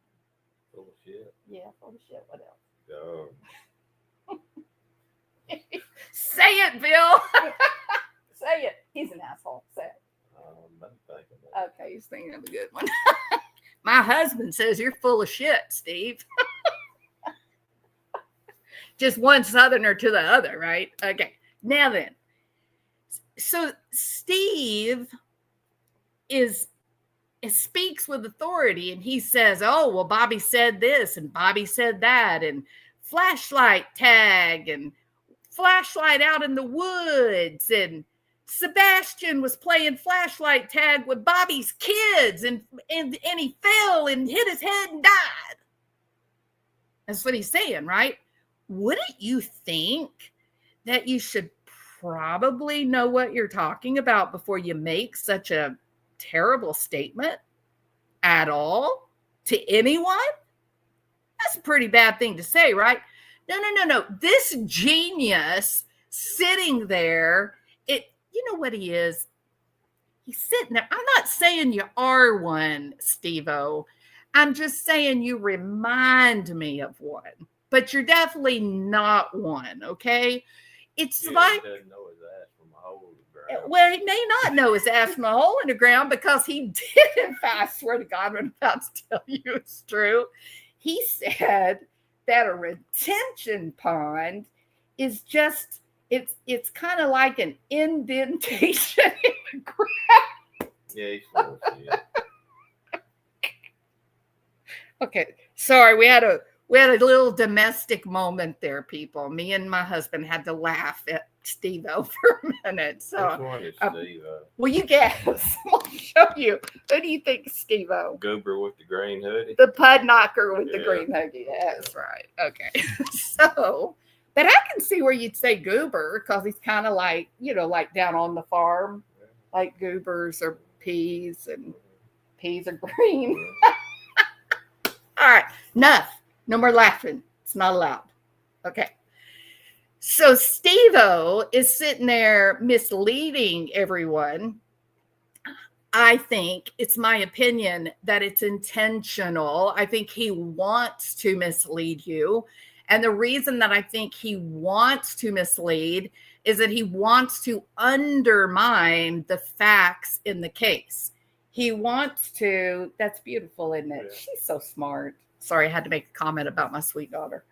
Full of shit. Yeah, full of shit. What else? Oh, Say it, Bill. Say it. He's an asshole. Say it. I'm thinking that. Okay, he's thinking of a good one. My husband says you're full of shit, Steve. Just one southerner to the other, right? Okay. Now then. So Steve speaks with authority and he says, oh, well, Bobby said this and Bobby said that and flashlight tag and flashlight out in the woods, and Sebastian was playing flashlight tag with Bobby's kids, and he fell and hit his head and died. That's what he's saying, right? Wouldn't you think that you should probably know what you're talking about before you make such a terrible statement at all to anyone? That's a pretty bad thing to say, right? No. This genius sitting there, you know what he is? He's sitting there. I'm not saying you are one, Steve-O. I'm just saying you remind me of one, but you're definitely not one, okay? It's like, He doesn't know his ass from a hole in the ground. well, he may not know his ass from a hole in the ground because he did, in fact, I swear to God, what I'm about to tell you it's true. He said that a retention pond is just, it's kind of like an indentation in the ground. Yeah, he's full of shit. Okay, sorry, we had a little domestic moment there, people. Me and my husband had to laugh at Steve-O for a minute. So, Which one is Steve? well, you guess. I'll show you. Who do you think, Steve-O? Goober with the green hoodie. The pud knocker with the Yeah. green hoodie. That's right. Okay. So, but I can see where you'd say Goober because he's kind of like, like down on the farm, like goobers or peas, and peas are green. All right. Enough. No more laughing. It's not allowed. Okay. So Steve-O is sitting there misleading everyone. I think it's my opinion that it's intentional. I think he wants to mislead you. And the reason that I think he wants to mislead is that he wants to undermine the facts in the case. he wants to. That's beautiful, isn't it? Yeah. She's so smart. Sorry, I had to make a comment about my sweet daughter.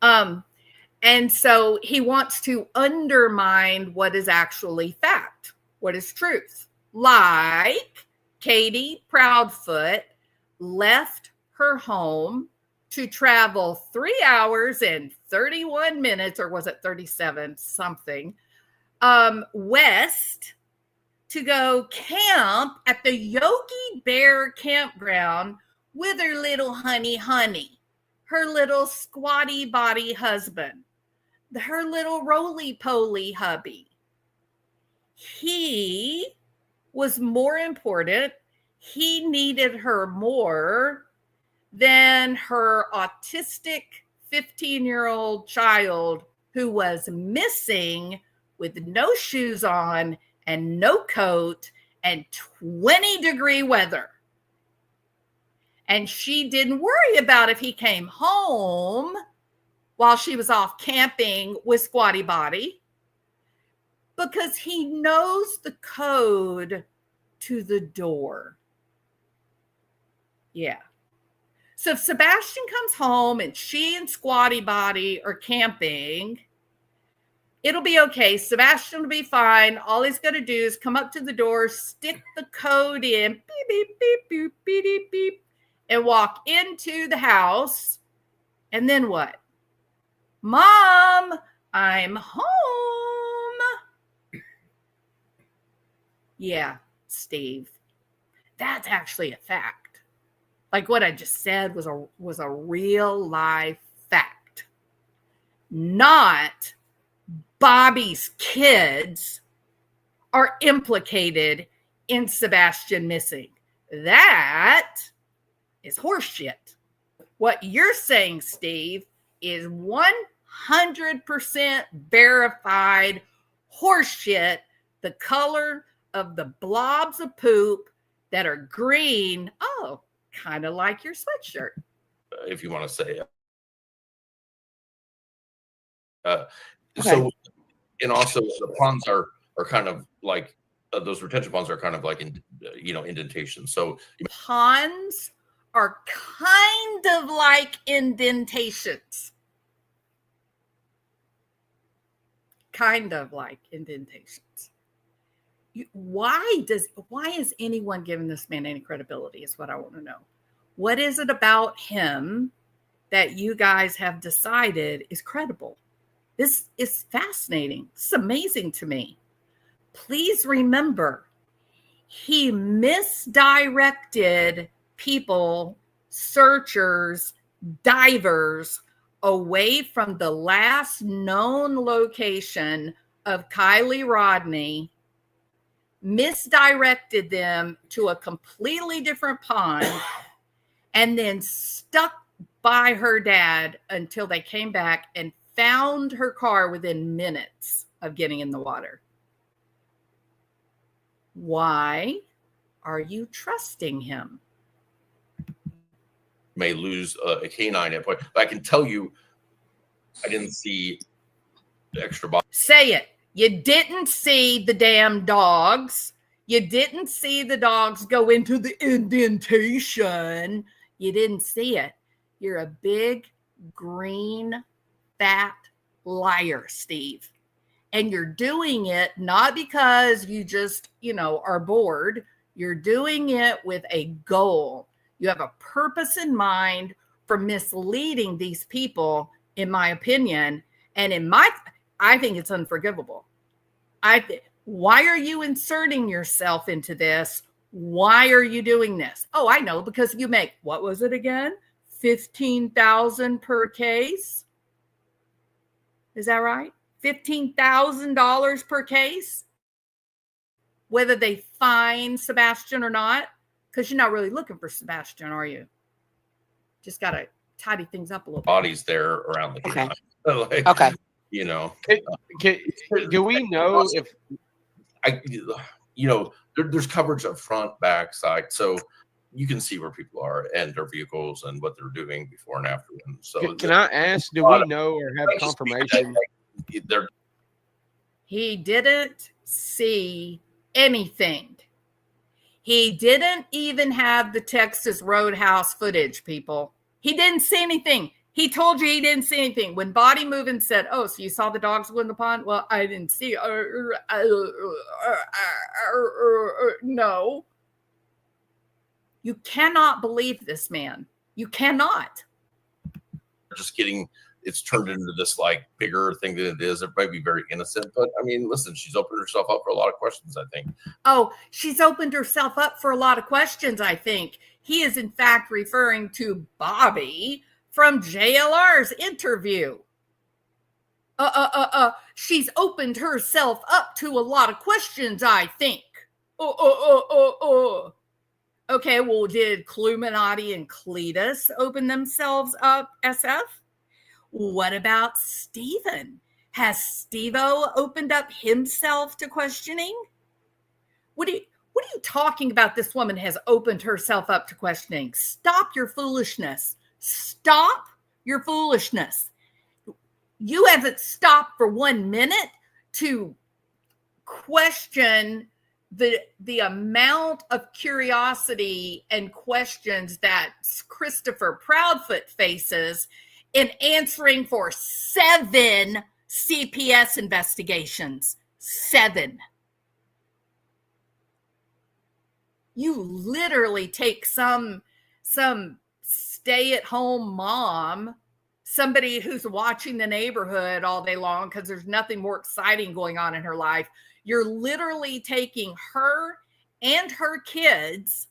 And so he wants to undermine what is actually fact, what is truth. Like Katie Proudfoot left her home to travel 3 hours and 31 minutes, or was it 37 something, west to go camp at the Yogi Bear campground with her little honey, her little squatty body husband, her little roly-poly hubby. He was more important. He needed her more than her autistic 15-year-old child who was missing with no shoes on and no coat and 20-degree weather. And she didn't worry about if he came home while she was off camping with Squatty Body, because he knows the code to the door. Yeah. So if Sebastian comes home and she and Squatty Body are camping, it'll be okay. Sebastian will be fine. All he's going to do is come up to the door, stick the code in, beep, beep, beep, beep, beep, beep, beep, and walk into the house. And then what? Mom, I'm home. Yeah, Steve, that's actually a fact. Like what I just said was a real life fact. Not Bobby's kids are implicated in Sebastian missing. That is horseshit. What you're saying, Steve, is 100% verified horseshit. The color of the blobs of poop that are green. Oh, kind of like your sweatshirt. If you want to say it. Okay. So, and also the ponds are kind of like those retention ponds are kind of like indentations. So Ponds are kind of like indentations. Kind of like indentations. Why is anyone giving this man any credibility is what I want to know. What is it about him that you guys have decided is credible? This is fascinating. It's amazing to me. Please remember, he misdirected people, searchers, divers away from the last known location of Kylie Rodney, misdirected them to a completely different pond, and then stuck by her dad until they came back and found her car within minutes of getting in the water. Why are you trusting him? may lose a canine at point. But I can tell you, I didn't see the extra body. Say it. You didn't see the damn dogs. You didn't see the dogs go into the indentation. You didn't see it. You're a big, green, fat liar, Steve. And you're doing it not because you just, are bored. You're doing it with a goal. You have a purpose in mind for misleading these people, in my opinion. And I think it's unforgivable. Why are you inserting yourself into this? Why are you doing this? Oh, I know, because you make, what was it again? $15,000 per case. Is that right? $15,000 per case, whether they find Sebastian or not, because you're not really looking for Sebastian, are you? Just got to tidy things up a little bit. Bodies there around the Okay. like, Okay. Do we know if there's coverage up front, back, side, so you can see where people are and their vehicles and what they're doing before and after them. So can I ask, do we know or have confirmation? He didn't see anything. He didn't even have the Texas Roadhouse footage, people. He didn't see anything. He told you he didn't see anything. When Body Moving said, oh, so you saw the dogs go in the pond? Well, I didn't see. No. You cannot believe this man. You cannot. Just getting, it's turned into this like bigger thing than it is. It might be very innocent, but I mean, listen, she's opened herself up for a lot of questions, I think. Oh, she's opened herself up for a lot of questions, I think. He is, in fact, referring to Bobby from JLR's interview. She's opened herself up to a lot of questions, I think. Okay, well, did Cluminati and Cletus open themselves up, SF? What about Steven? Has Steve-O opened up himself to questioning? What are you talking about? This woman has opened herself up to questioning. Stop your foolishness. Stop your foolishness. You haven't stopped for 1 minute to question the amount of curiosity and questions that Christopher Proudfoot faces in answering for 7 CPS investigations. 7. You literally take some stay-at-home mom, somebody who's watching the neighborhood all day long because there's nothing more exciting going on in her life. You're literally taking her and her kids,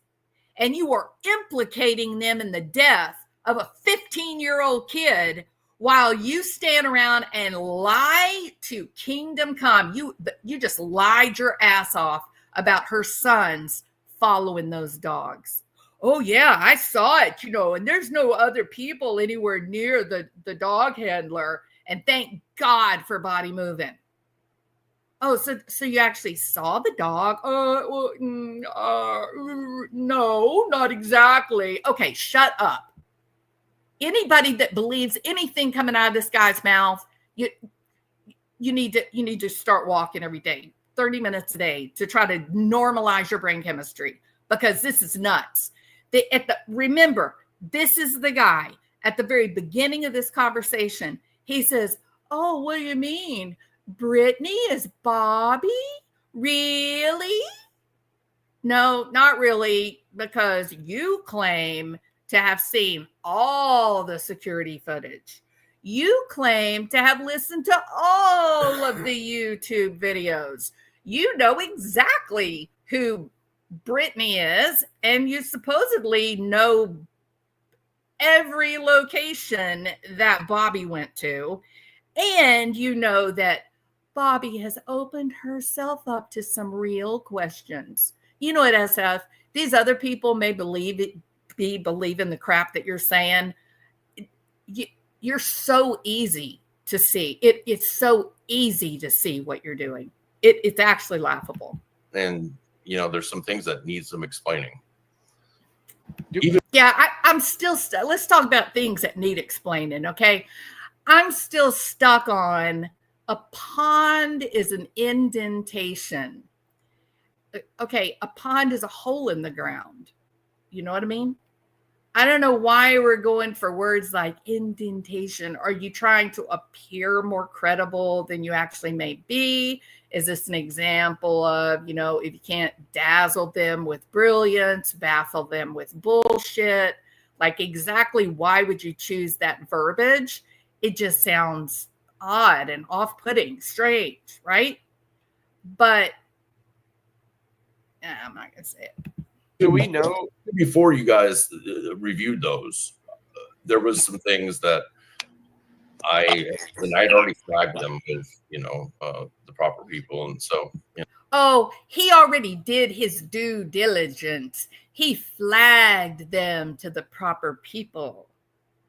and you are implicating them in the death of a 15-year-old kid while you stand around and lie to Kingdom Come. You just lied your ass off about her sons following those dogs. Oh, yeah, I saw it, and there's no other people anywhere near the dog handler. And thank God for Body Moving. Oh, so you actually saw the dog? No, not exactly. Okay, shut up. Anybody that believes anything coming out of this guy's mouth, you need to start walking every day, 30 minutes a day, to try to normalize your brain chemistry, because this is nuts. Remember, this is the guy at the very beginning of this conversation. He says, oh, what do you mean? Brittany is Bobby? Really? No, not really, because you claim to have seen all the security footage. You claim to have listened to all of the YouTube videos. You know exactly who Brittany is, and you supposedly know every location that Bobby went to, and you know that Bobby has opened herself up to some real questions. You know what, SF? These other people may believing the crap that you're saying. You're so easy to see. It's so easy to see what you're doing. It's actually laughable. And there's some things that need some explaining. I'm still let's talk about things that need explaining, okay? I'm still stuck on a pond is an indentation. Okay, a pond is a hole in the ground. You know what I mean? I don't know why we're going for words like indentation. Are you trying to appear more credible than you actually may be? Is this an example of, if you can't dazzle them with brilliance, baffle them with bullshit? Like, exactly why would you choose that verbiage? It just sounds odd and off-putting, strange, right? But I'm not going to say it. Do we know? Before you guys reviewed those, there was some things that I'd already flagged them with, the proper people. And so, Oh, he already did his due diligence. He flagged them to the proper people.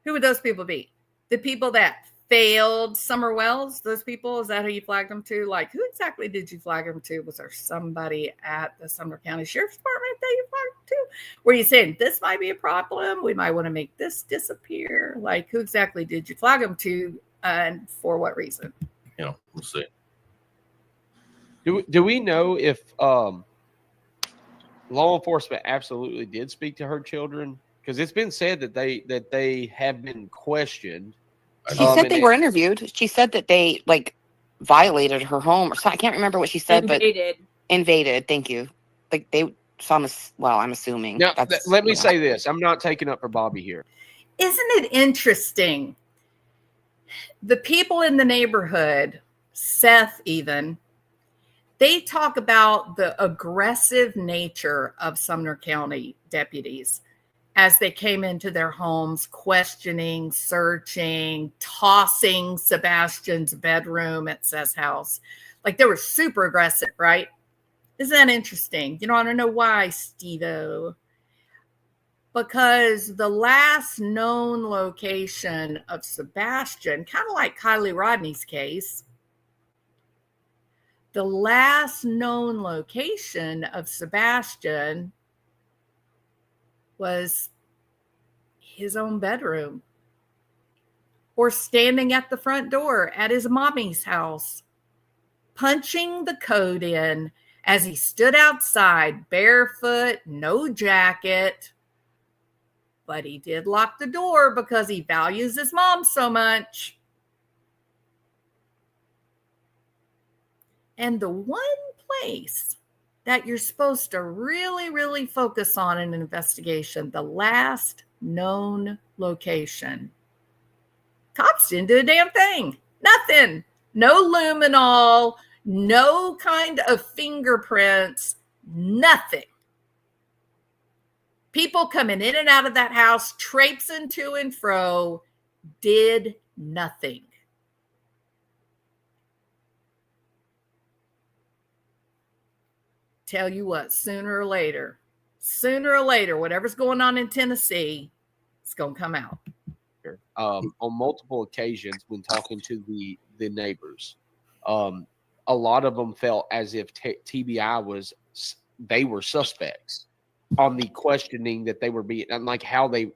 Who would those people be? The people that failed Summer Wells? Those people? Is that who you flagged them to? Like, who exactly did you flag them to? Was there somebody at the Sumner County Sheriff's Department that you flagged to? Were you saying this might be a problem? We might want to make this disappear? Like, who exactly did you flag them to, and for what reason? we'll see. Do we know if law enforcement absolutely did speak to her children, because it's been said that they have been questioned. She said they were interviewed. She said that they like violated her home or something. I can't remember what she said, Invaded. but invaded. Thank you. Like they. So I'm assuming. Now, let me say this. I'm not taking up for Bobby here. Isn't it interesting? The people in the neighborhood, Seth even, they talk about the aggressive nature of Sumner County deputies as they came into their homes, questioning, searching, tossing Sebastian's bedroom at Seth's house. Like they were super aggressive, right? Isn't that interesting? You don't want to know why, Steve-O. Because the last known location of Sebastian, kind of like Kylie Rodney's case, the last known location of Sebastian was his own bedroom or standing at the front door at his mommy's house, punching the code in as he stood outside barefoot, no jacket. But he did lock the door because he values his mom so much. And the one place that you're supposed to really, really focus on in an investigation, the last known location. Cops didn't do a damn thing. Nothing. No luminol, no kind of fingerprints, nothing. People coming in and out of that house, traipsing to and fro, did nothing. Tell you what, sooner or later, whatever's going on in Tennessee, it's going to come out. On multiple occasions when talking to the neighbors, a lot of them felt as if TBI they were suspects on the questioning that they were being, and like how they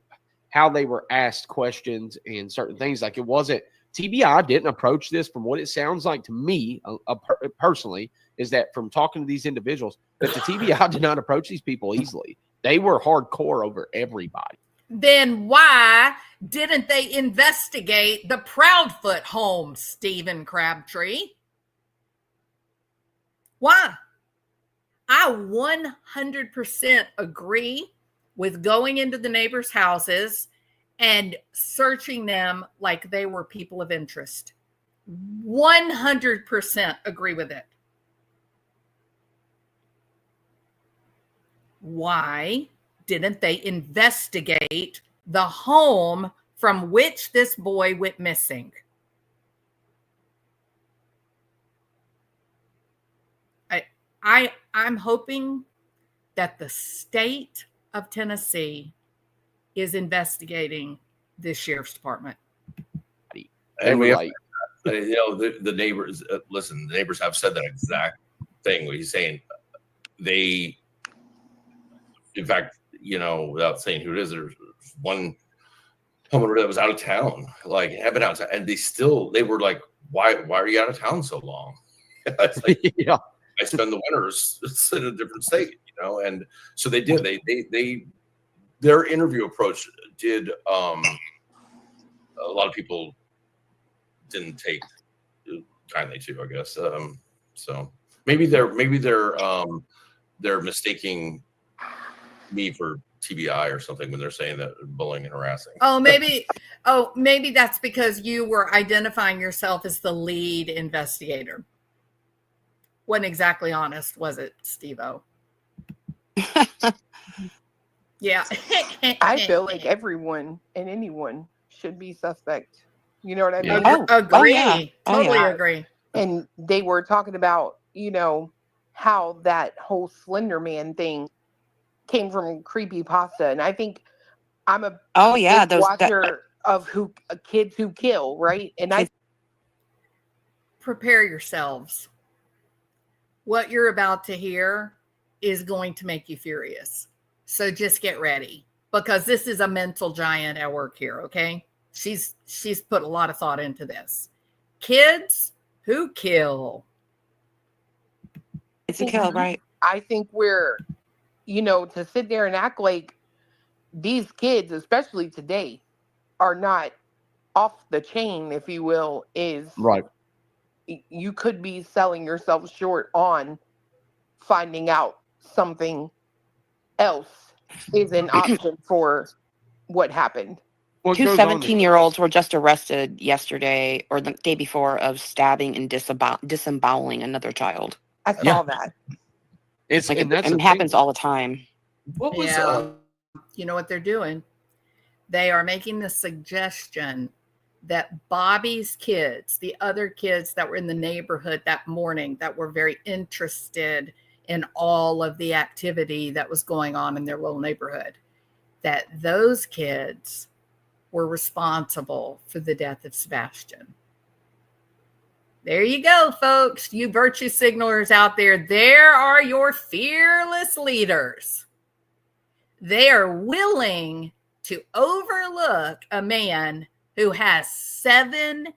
were asked questions and certain things. Like it wasn't TBI didn't approach this, from what it sounds like to me personally, is that from talking to these individuals, that the TBI did not approach these people easily. They were hardcore over everybody. Then why didn't they investigate the Proudfoot home, Stephen Crabtree? Why? I 100% agree with going into the neighbors' houses and searching them like they were people of interest. 100% agree with it. Why didn't they investigate the home from which this boy went missing? I'm hoping that the state of Tennessee is investigating this sheriff's department. And we have, the neighbors, listen, the neighbors have said that exact thing. What he's saying, in fact, without saying who it is, there's one homeowner that was out of town, like had been outside, and they were like, why are you out of town so long? It's like, yeah. I spend the winters in a different state, and so they did. Their interview approach did. A lot of people didn't take kindly to, I guess. So maybe they're mistaking me for TBI or something when they're saying that bullying and harassing. Maybe that's because you were identifying yourself as the lead investigator. Wasn't exactly honest, was it, Steve-O? Yeah. I feel like everyone and anyone should be suspect. You know what I mean? Agree. Yeah. Totally agree. And they were talking about, how that whole Slender Man thing came from creepypasta. And I think I'm a big watcher of kids who kill, right? And I prepare yourselves. What you're about to hear is going to make you furious. So just get ready, because this is a mental giant at work here, okay? She's put a lot of thought into this. Kids who kill. It's a kill, right? I think we're, to sit there and act like these kids, especially today, are not off the chain, if you will, is Right. you could be selling yourself short on finding out something else is an option for what happened. What Two goes on? 17-year-olds were just arrested yesterday or the day before of stabbing and disemboweling another child. I saw Yeah. that. It's Like and it, that's it the happens thing. all the time. What was Yeah. You know what they're doing? They are making the suggestion that Bobby's kids, the other kids that were in the neighborhood that morning that were very interested in all of the activity that was going on in their little neighborhood, that those kids were responsible for the death of Sebastian. There you go, folks. You virtue signalers out there. There are your fearless leaders. They are willing to overlook a man who has 7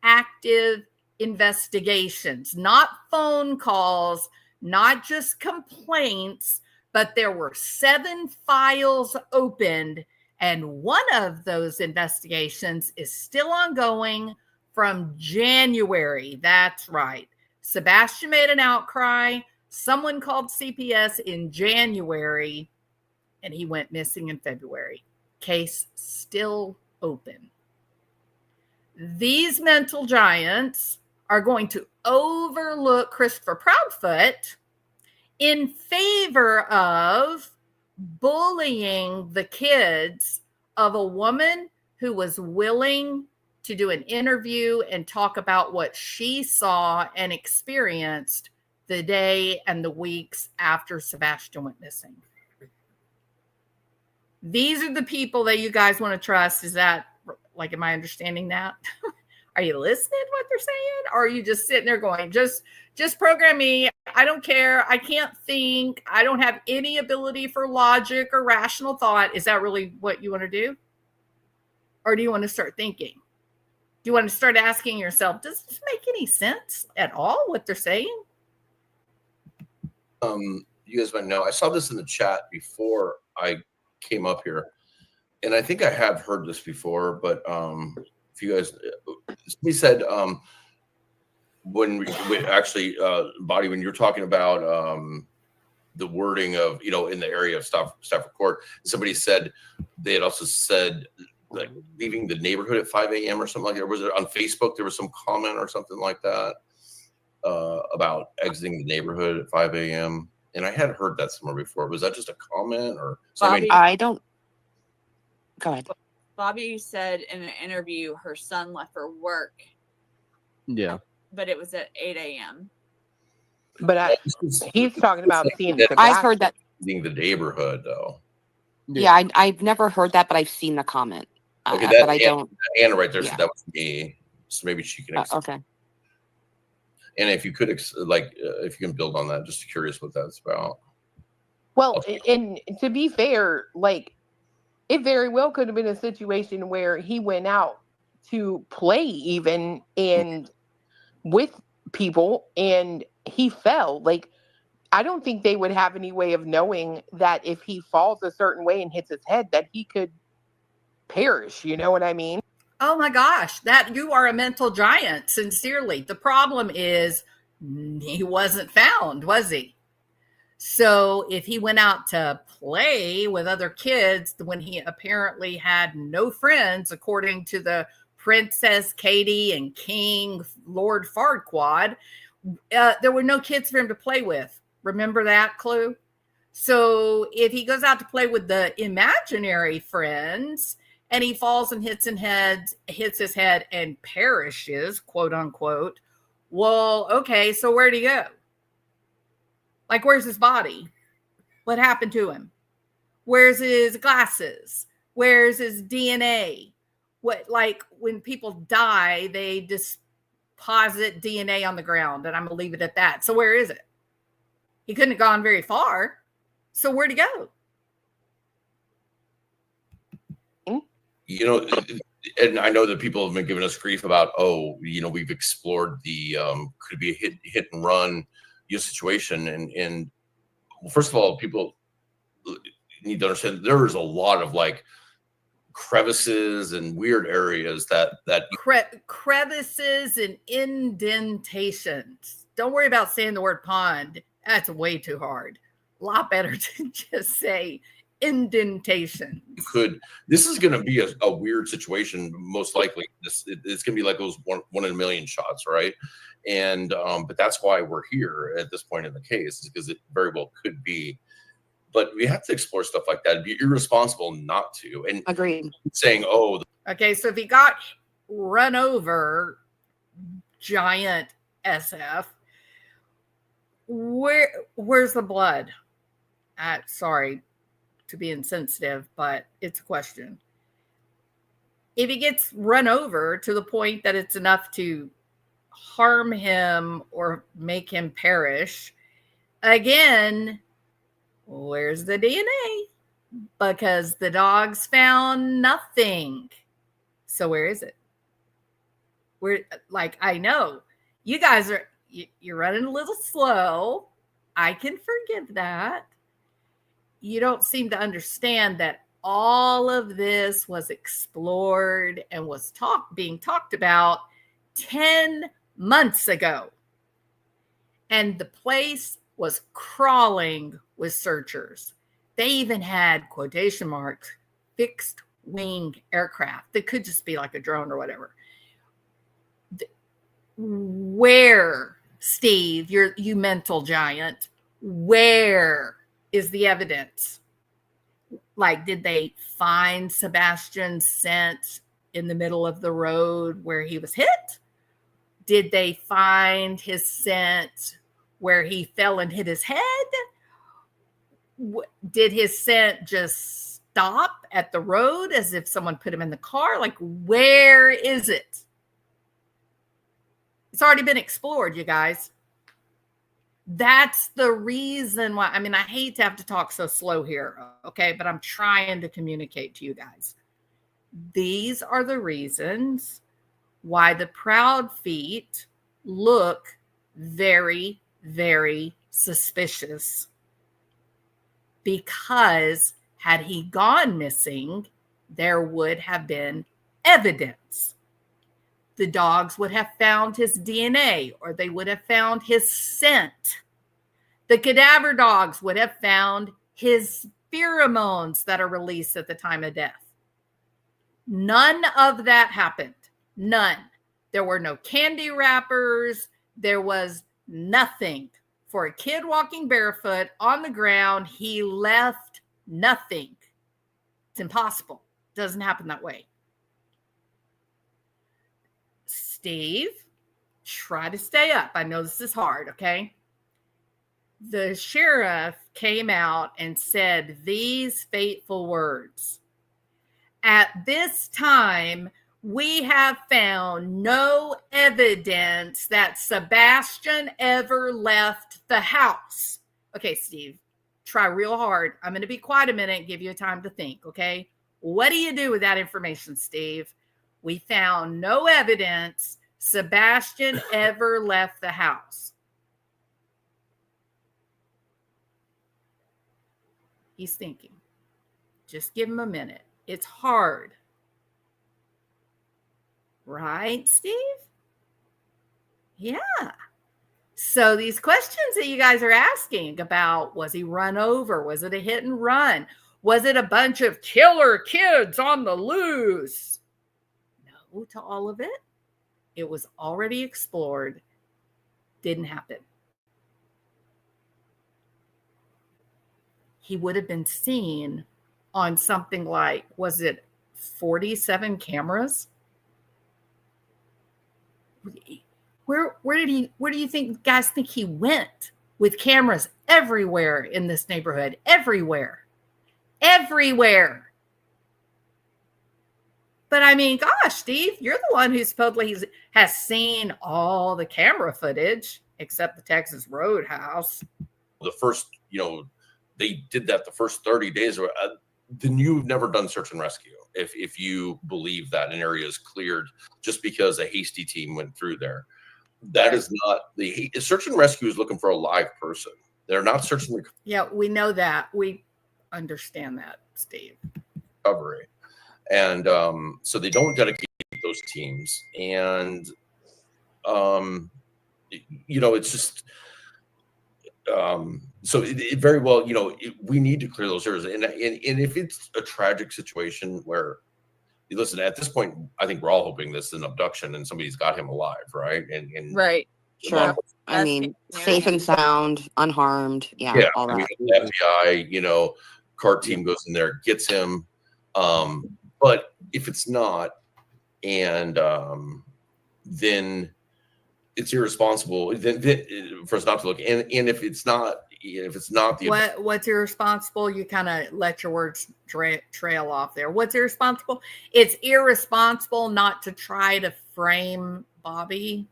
active investigations, not phone calls, not just complaints, but there were 7 files opened, and one of those investigations is still ongoing from January. That's right. Sebastian made an outcry. Someone called CPS in January, and he went missing in February. Case still open. These mental giants are going to overlook Christopher Proudfoot in favor of bullying the kids of a woman who was willing to do an interview and talk about what she saw and experienced the day and the weeks after Sebastian went missing. These are the people that you guys want to trust. Is that like, am I understanding that? Are you listening to what they're saying? Or are you just sitting there going, just program me. I don't care. I can't think. I don't have any ability for logic or rational thought. Is that really what you want to do? Or do you want to start thinking? Do you want to start asking yourself, does this make any sense at all, what they're saying? You guys might know, I saw this in the chat before I came up here, and I think I have heard this before, but if you guys, somebody said when we actually, Bobby, when you're talking about the wording of, in the area of Stafford Court, somebody said they had also said like leaving the neighborhood at 5 a.m. or something like that. Was it on Facebook? There was some comment or something like that about exiting the neighborhood at 5 a.m. And I had heard that somewhere before. Was that just a comment or something? I don't. Go ahead. Bobby said in an interview her son left for work. Yeah. But it was at 8 a.m. But he's talking about seeing. I've heard that. Leaving the neighborhood, though. Yeah, I've never heard that, but I've seen the comment. Okay, but I don't. Anna right there said Yeah. that was me. So maybe she can. Okay. And if you could, if you can build on that, just curious what that's about. Well, and to be fair, like, it very well could have been a situation where he went out to play even and with people and he fell. Like, I don't think they would have any way of knowing that if he falls a certain way and hits his head that he could perish. You know what I mean? Oh my gosh, that you are a mental giant, sincerely. The problem is he wasn't found, was he? So if he went out to play with other kids when he apparently had no friends, according to the Princess Katie and King Lord Farquaad, there were no kids for him to play with. Remember that clue? So if he goes out to play with the imaginary friends and he falls and hits his head and perishes, quote unquote, well, okay, so where'd he go? Like, where's his body? What happened to him? Where's his glasses? Where's his DNA? What, like, when people die, they deposit DNA on the ground, and I'm gonna leave it at that. So where is it? He couldn't have gone very far. So where'd he go? And I know that people have been giving us grief about, we've explored the could be a hit and run situation. And well, first of all, people, you need to understand there is a lot of like crevices and weird areas that Crevices and indentations. Don't worry about saying the word pond. That's way too hard. A lot better to just say indentation. This is going to be a weird situation. Most likely it's going to be like those one in a million shots, right? And but that's why we're here at this point in the case, because it very well could be. But we have to explore stuff like that. It'd be irresponsible not to. And Agreed. saying, okay, so if he got run over, giant SF, where's the blood? Sorry to be insensitive, but it's a question. If he gets run over to the point that it's enough to harm him or make him perish, again, where's the DNA? Because the dogs found nothing. So where is it? I know you guys you're running a little slow. I can forgive that. You don't seem to understand that all of this was explored and was being talked about 10 months ago. And the place was crawling with searchers. They even had quotation marks, fixed wing aircraft that could just be like a drone or whatever. Where, Steve, you mental giant, where is the evidence? Like, did they find Sebastian's scent in the middle of the road where he was hit? Did they find his scent where he fell and hit his head? Did his scent just stop at the road as if someone put him in the car? Like, where is it? It's already been explored, you guys. That's the reason why. I mean, I hate to have to talk so slow here, okay? But I'm trying to communicate to you guys. These are the reasons why the Proud Feet look very, very suspicious. Because had he gone missing, there would have been evidence. The dogs would have found his DNA, or they would have found his scent. The cadaver dogs would have found his pheromones that are released at the time of death. None of that happened. None. There were no candy wrappers. There was nothing. For a kid walking barefoot on the ground, he left nothing. It's impossible. It doesn't happen that way. Steve, try to stay up. I know this is hard, okay? The sheriff came out and said these fateful words. At this time, we have found no evidence that Sebastian ever left the house. Okay, Steve, try real hard. I'm going to be quiet a minute and give you time to think, okay? What do you do with that information, Steve? We found no evidence Sebastian ever left the house. He's thinking. Just give him a minute. It's hard. Right, Steve? Yeah. So these questions that you guys are asking about, was he run over? Was it a hit and run? Was it a bunch of killer kids on the loose? No to all of it. It was already explored. Didn't happen. He would have been seen on something like, was it 47 cameras? Where do you think guys think he went with cameras everywhere in this neighborhood? Everywhere. But I mean, gosh, Steve, you're the one who supposedly has seen all the camera footage except the Texas Roadhouse. The first, they did that the first 30 days. Then you've never done search and rescue. If you believe that an area is cleared just because a hasty team went through there. That is not the search and rescue is looking for a live person. They're not searching. Yeah, we know that. understand that, Steve. recovery. And so they don't dedicate those teams. And, it's just, so it very well, we need to clear those areas. And if it's a tragic situation where, listen, at this point, I think we're all hoping this is an abduction and somebody's got him alive, right? And Right. Sure. I That's mean, the safe and sound, unharmed. Yeah, yeah, all I that. mean, the FBI, CART team goes in there, gets him. But if it's not, and then it's irresponsible then for us not to look. And if it's not the What's irresponsible? You kind of let your words trail off there. What's irresponsible? It's irresponsible not to try to frame Bobby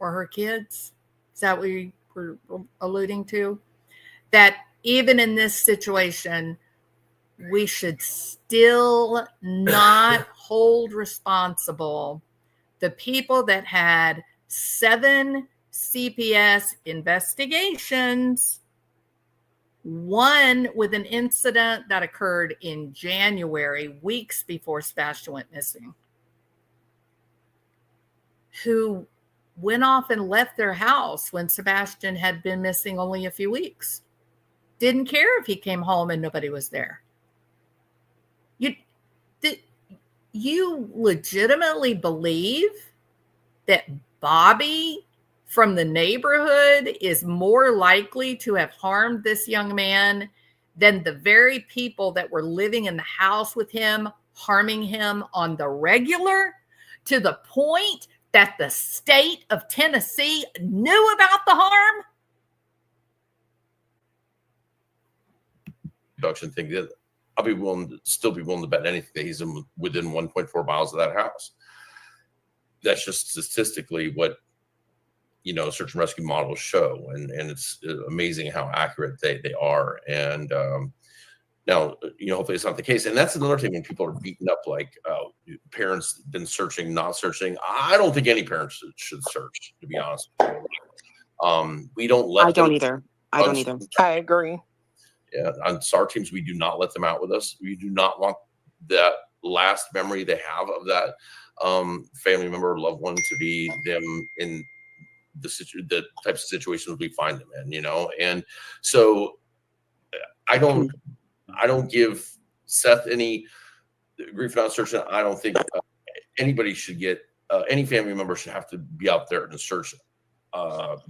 or her kids. Is that what you were alluding to? That even in this situation, we should still not hold responsible the people that had 7 CPS investigations, one with an incident that occurred in January, weeks before Sebastian went missing, who went off and left their house when Sebastian had been missing only a few weeks. Didn't care if he came home and nobody was there. You legitimately believe that Bobby from the neighborhood is more likely to have harmed this young man than the very people that were living in the house with him, harming him on the regular, to the point that the state of Tennessee knew about the harm? abduction thing, that I'll be still be willing to bet anything that he's within 1.4 miles of that house. That's just statistically what search and rescue models show, and it's amazing how accurate they are. And now hopefully it's not the case. And that's another thing, when people are beaten up like parents been searching, not searching. I don't think any parents should search, to be honest with you. We don't let I don't either. I agree. Yeah, on SAR teams, we do not let them out with us. We do not want that last memory they have of that family member or loved one to be them in the types of situations we find them in, And so I don't give Seth any grief not searching. I don't think anybody should get any family member should have to be out there and search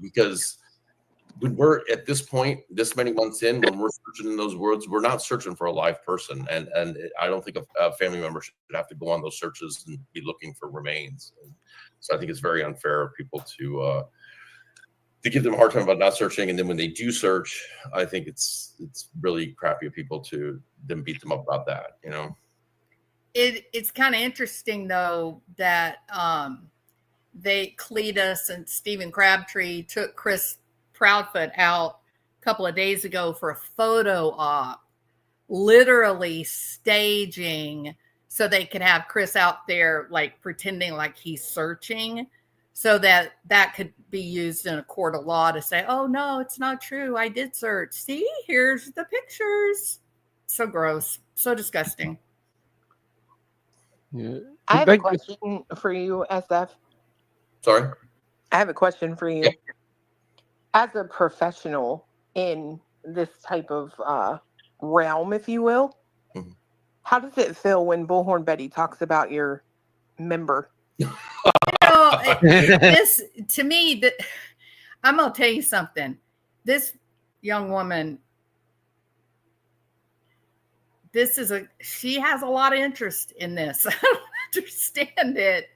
because when we're at this point, this many months in, when we're searching in those words, we're not searching for a live person. And I don't think a family member should have to go on those searches and be looking for remains. And so I think it's very unfair of people to give them a hard time about not searching. And then when they do search, I think it's really crappy of people to then beat them up about that, It's kind of interesting though that Cletus and Stephen Crabtree took Chris Proudfoot out a couple of days ago for a photo op, literally staging so they could have Chris out there like pretending like he's searching, so that could be used in a court of law to say, oh no, it's not true, I did search, see, here's the pictures. So gross, so disgusting. Yeah. I have a question for you, SF. Sorry? I have a question for you. As a professional in this type of realm, if you will, mm-hmm. How does it feel when Bullhorn Betty talks about your member? This, to me, I'm going to tell you something. This young woman, she has a lot of interest in this. I don't understand it.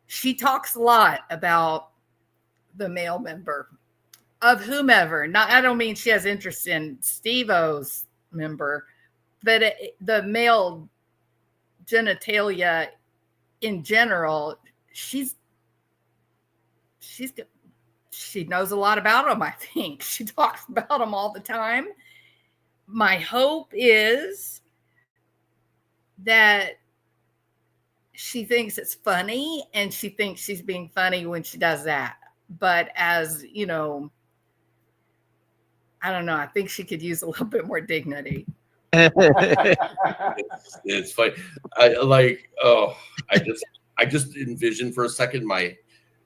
She talks a lot about the male member of whomever. I don't mean she has interest in Steve-O's member, but the male genitalia in general, she knows a lot about them, I think. She talks about them all the time. My hope is that she thinks it's funny, and she thinks she's being funny when she does that. But as I don't know, I think she could use a little bit more dignity. It's funny. I like. Oh, I just envisioned for a second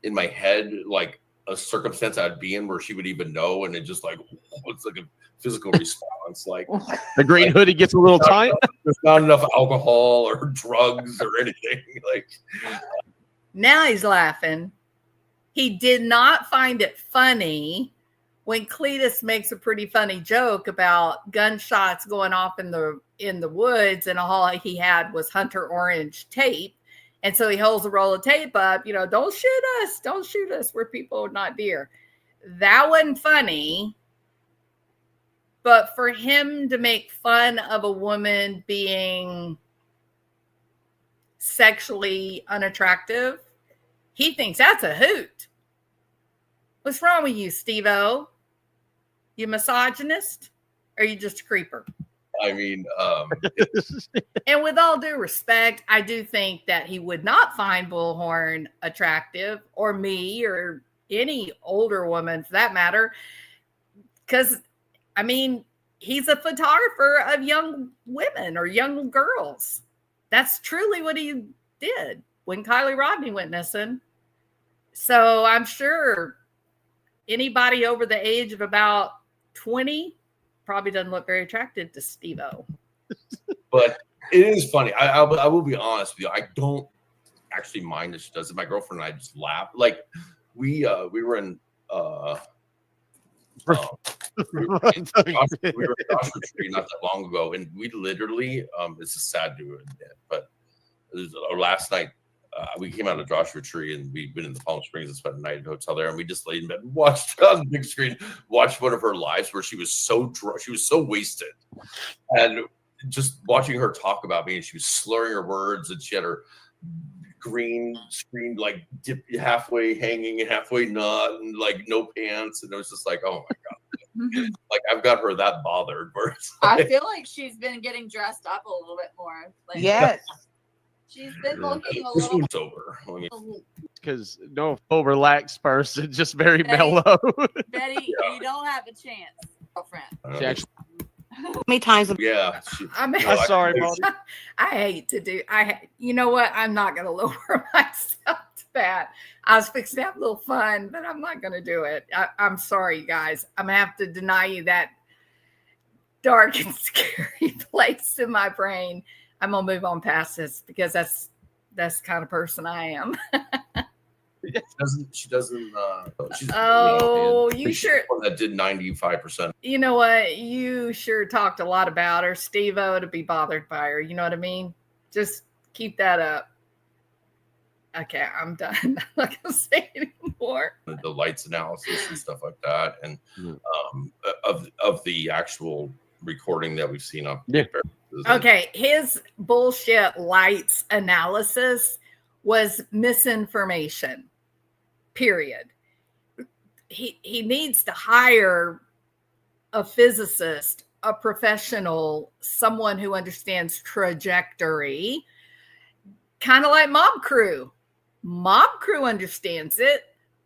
in my head like a circumstance I'd be in where she would even know, and it just like it's like a physical response. Like The green hoodie gets a little tight. there's not enough alcohol or drugs or anything. Like Now he's laughing. He did not find it funny when Cletus makes a pretty funny joke about gunshots going off in the woods, and all he had was Hunter Orange tape. And so he holds a roll of tape up, don't shoot us. We're people, not deer. That wasn't funny. But for him to make fun of a woman being sexually unattractive, he thinks that's a hoot. What's wrong with you, Steve-O? You misogynist? Or are you just a creeper? I mean, And with all due respect, I do think that he would not find Bullhorn attractive, or me, or any older woman for that matter. Because, I mean, he's a photographer of young women or young girls. That's truly what he did when Kylie Rodney went missing. So I'm sure anybody over the age of about 20 probably doesn't look very attractive to Steve-O. but it is funny. I will be honest with you. I don't actually mind that she does it. My girlfriend and I just laugh. Like we were in we were in Joshua Tree not that long ago, and we literally it's just sad to admit, but it was, last night we came out of Joshua Tree and we'd been in the Palm Springs and spent a night at a hotel there, and we just laid in bed and watched on the big screen, watched one of her lives where she was so drunk, she was so wasted, and just watching her talk about me, and she was slurring her words, and she had her green screen like halfway hanging and halfway not, and like no pants, and it was just like, oh my god, like I've got her that bothered. Where it's I like, feel like she's been getting dressed up a little bit more. Like, Yes. she's been looking a this little. one's over. I mean, Because no full relaxed person, just very Betty. mellow. Betty, Yeah. you don't have a chance, girlfriend. She actually, How many times have yeah, I'm sorry, Mom. I hate to do. You know what? I'm not going to lower myself to that. I was fixing to have a little fun, but I'm not going to do it. I'm sorry, you guys. I'm going to have to deny you that dark and scary place in my brain. I'm going to move on past this because that's the kind of person I am. she doesn't. She's Oh, you she's sure? the one that did 95%. You know what? You sure talked a lot about her, Steve-O, to be bothered by her. You know what I mean? Just keep that up. Okay, I'm done. I'm not gonna say anymore. The lights analysis and stuff like that, and of the actual recording that we've seen up. Yeah. Okay, his bullshit lights analysis was misinformation. Period. He needs to hire a physicist, a professional, someone who understands trajectory, kind of like Mob Crew. Mob Crew understands it.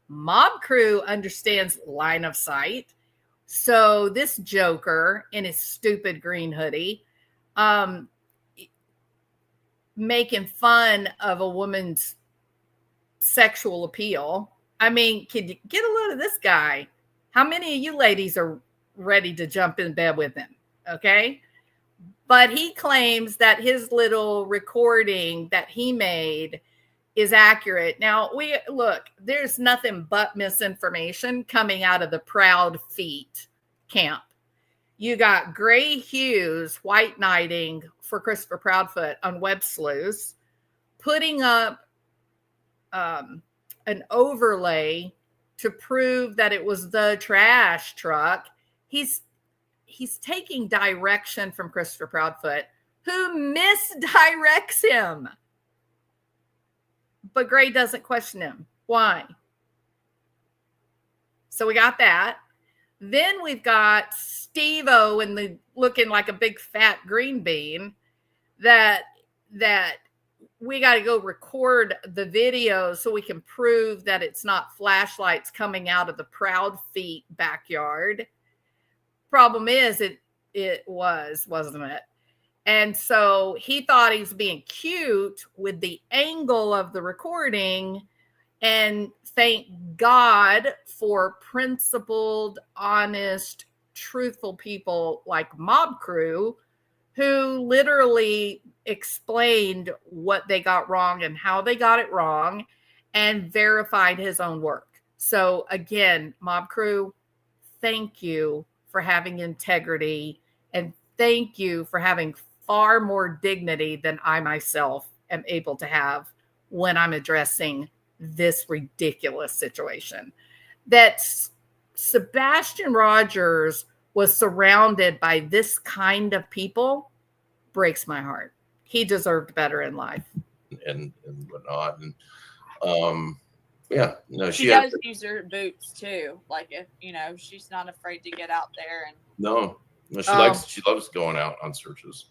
Mob Crew understands line of sight. So this joker in his stupid green hoodie, making fun of a woman's sexual appeal. I mean, can you get a load of this guy? How many of you ladies are ready to jump in bed with him? Okay. But he claims that his little recording that he made is accurate. Now, there's nothing but misinformation coming out of the Proud Feet camp. You got Gray Hughes white knighting for Christopher Proudfoot on Web Sleuths, putting up an overlay to prove that it was the trash truck. He's taking direction from Christopher Proudfoot, who misdirects him. But Gray doesn't question him. Why? So we got that. Then we've got Steve-O looking like a big fat green bean that we got to go record the video so we can prove that it's not flashlights coming out of the Proud Feet backyard. Problem is, it it was, wasn't it? And so he thought he was being cute with the angle of the recording. And thank God for principled, honest, truthful people like Mob Crew, who literally explained what they got wrong and how they got it wrong and verified his own work. So again, Mob Crew, thank you for having integrity, and thank you for having far more dignity than I myself am able to have when I'm addressing this ridiculous situation. That Sebastian Rogers was surrounded by this kind of people breaks my heart. He deserved better in life. And whatnot. And yeah, no, She does use her boots too. Like, if she's not afraid to get out there and no, she loves going out on searches.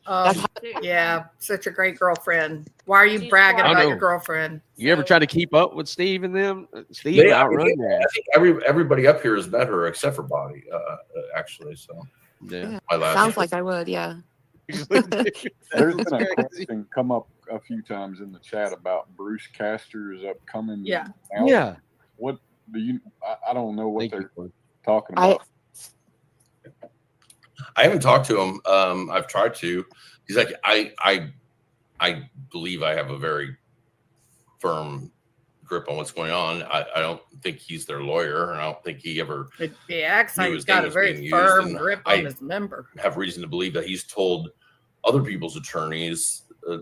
Yeah, such a great girlfriend. Why are you She's bragging quiet. about your girlfriend? You ever try to keep up with Steve and them? Steve They- outrun I their ass. think everybody up here has met her except for Bobby, actually. So Yeah. my last Sounds like I would, yeah. There's been a Crazy. question come up a few times in the chat about Bruce Castor's upcoming. Yeah. album. Yeah. What do you? I don't know what Thank they're you, Corey. talking I- about. I haven't talked to him. I've tried to. He's like, I believe I have a very firm grip on what's going on. I don't think he's their lawyer, and I don't think he ever He acts like knew he's his got name a was very being used, firm and grip I- on his member. have reason to believe that he's told other people's attorneys He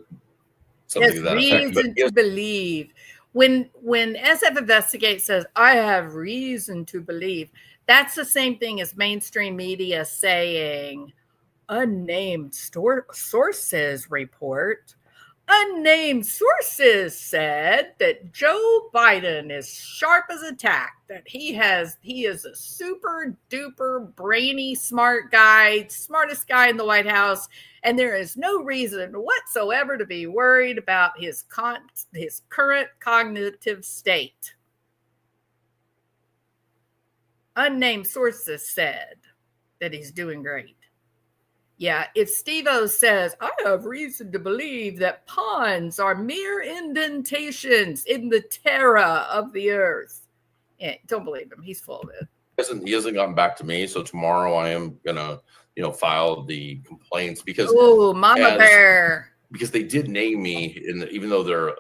something has to that effect. But reason to believe. When SF Investigate says, I have reason to believe, that's the same thing as mainstream media saying, unnamed sources report. Unnamed sources said that Joe Biden is sharp as a tack, that he is a super duper brainy, smart guy, smartest guy in the White House, and there is no reason whatsoever to be worried about his current cognitive state. Unnamed sources said that he's doing great. Yeah, if Steve-O says, I have reason to believe that ponds are mere indentations in the terra of the earth. Yeah, don't believe him. He's full of it. he hasn't gotten back to me. So tomorrow I am gonna, file the complaints because Oh, Mama as- Bear. because they did name me even though their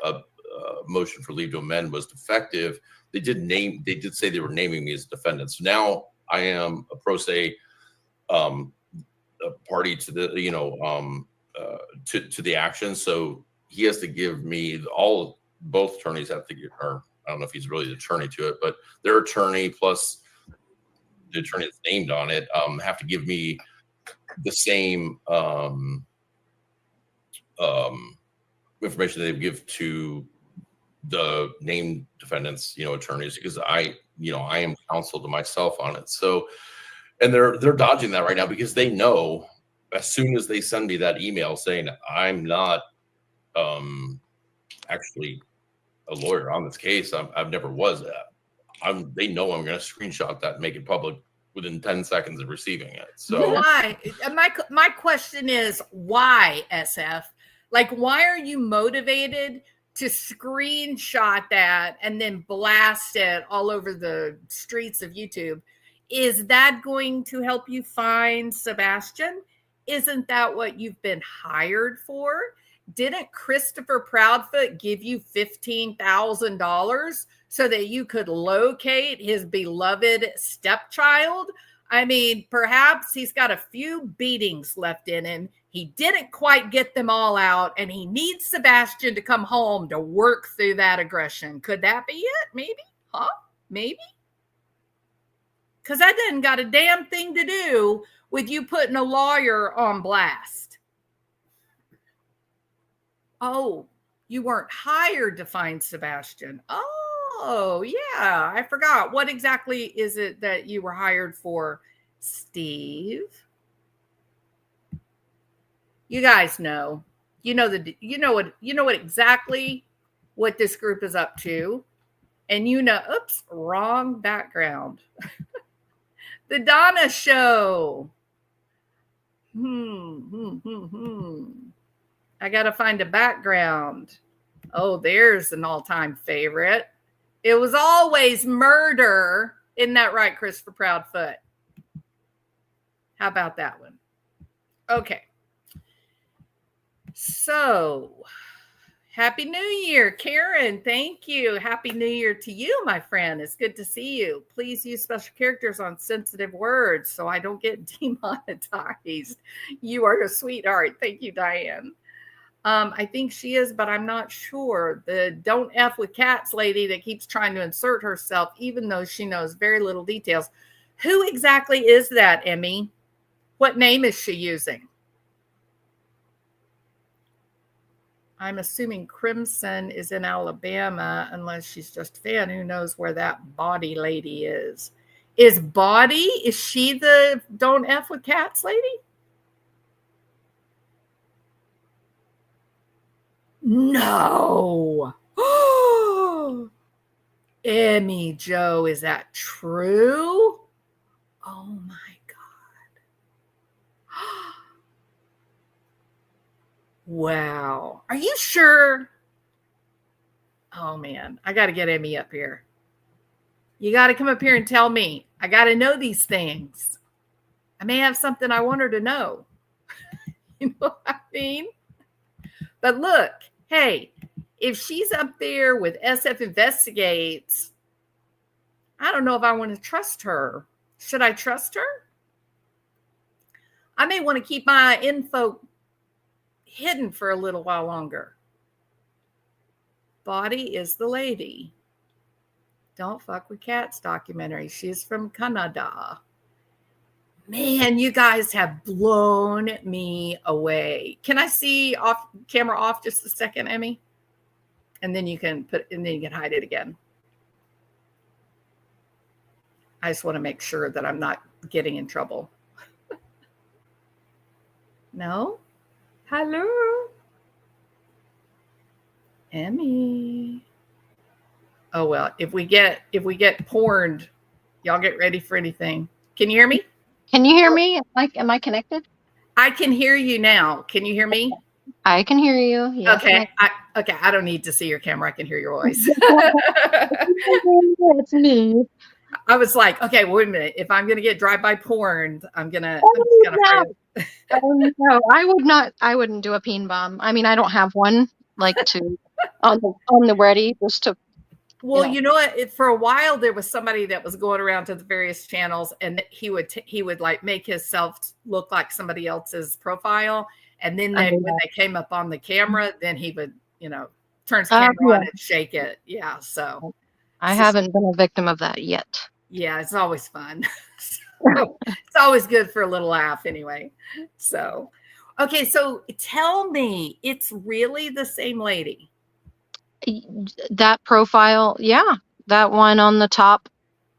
motion for leave to amend was defective, they did say they were naming me as a defendant. So now I am a pro se a party to the to the action. So he has to give me both attorneys have to give, or I don't know if he's really the attorney to it, but their attorney plus the attorney that's named on it have to give me the same information they give to the named defendants, attorneys, because I am counsel to myself on it. So, and they're dodging that right now because they know as soon as they send me that email saying I'm not actually a lawyer on this case, I've never was that. They know I'm going to screenshot that and make it public within 10 seconds of receiving it. So Why? My question is why, SF? Like, why are you motivated to screenshot that and then blast it all over the streets of YouTube? Is that going to help you find Sebastian? Isn't that what you've been hired for? Didn't Christopher Proudfoot give you $15,000 so that you could locate his beloved stepchild? I mean, perhaps he's got a few beatings left in him. He didn't quite get them all out, and he needs Sebastian to come home to work through that aggression. Could that be it? Maybe? Huh? Maybe? Because that doesn't got a damn thing to do with you putting a lawyer on blast. Oh, you weren't hired to find Sebastian. Oh, yeah. I forgot. What exactly is it that you were hired for, Steve? You guys know. You know what exactly what this group is up to. And oops, wrong background. The Donna Show. I got to find a background. Oh, there's an all-time favorite. It was always murder. Isn't that right, Christopher Proudfoot? How about that one? Okay. So, Happy New Year, Karen. Thank you. Happy New Year to you, my friend. It's good to see you. Please use special characters on sensitive words so I don't get demonetized. You are a sweetheart. Thank you, Diane. I think she is, but I'm not sure. The don't F with cats lady that keeps trying to insert herself, even though she knows very little details. Who exactly is that, Emmy? What name is she using? I'm assuming Crimson is in Alabama, unless she's just a fan. Who knows where that body lady is? Is she the don't F with cats lady? No. Emmy Joe, is that true? Oh my God. Wow. Are you sure? Oh man, I got to get Emmy up here. You got to come up here and tell me. I got to know these things. I may have something I want her to know. You know what I mean? But look, hey, if she's up there with SF Investigates, I don't know if I want to trust her. Should I trust her? I may want to keep my info hidden for a little while longer. Body is the lady. Don't Fuck with Cats documentary. She's from Canada. Man, you guys have blown me away. Can I see camera off just a second, Emmy? And then you can hide it again. I just want to make sure that I'm not getting in trouble. No? Hello? Emmy. Oh well, if we get porned, y'all get ready for anything. Can you hear me? Can you hear me? Am I connected? I can hear you now. Can you hear me? I can hear you. Yes, okay. I don't need to see your camera. I can hear your voice. It's me. I was like, okay, wait a minute. If I'm gonna get drive-by porn, I'm just gonna no, I wouldn't do a peen bomb. I mean, I don't have one like to on the ready just to. Well, you know what? For a while, there was somebody that was going around to the various channels, and he would like make himself look like somebody else's profile, and then when they came up on the camera, then he would, turn his camera on and shake it. Yeah, so I haven't been a victim of that yet. Yeah, it's always fun. It's always good for a little laugh, anyway. So, okay, so tell me, it's really the same lady. That profile, yeah, that one on the top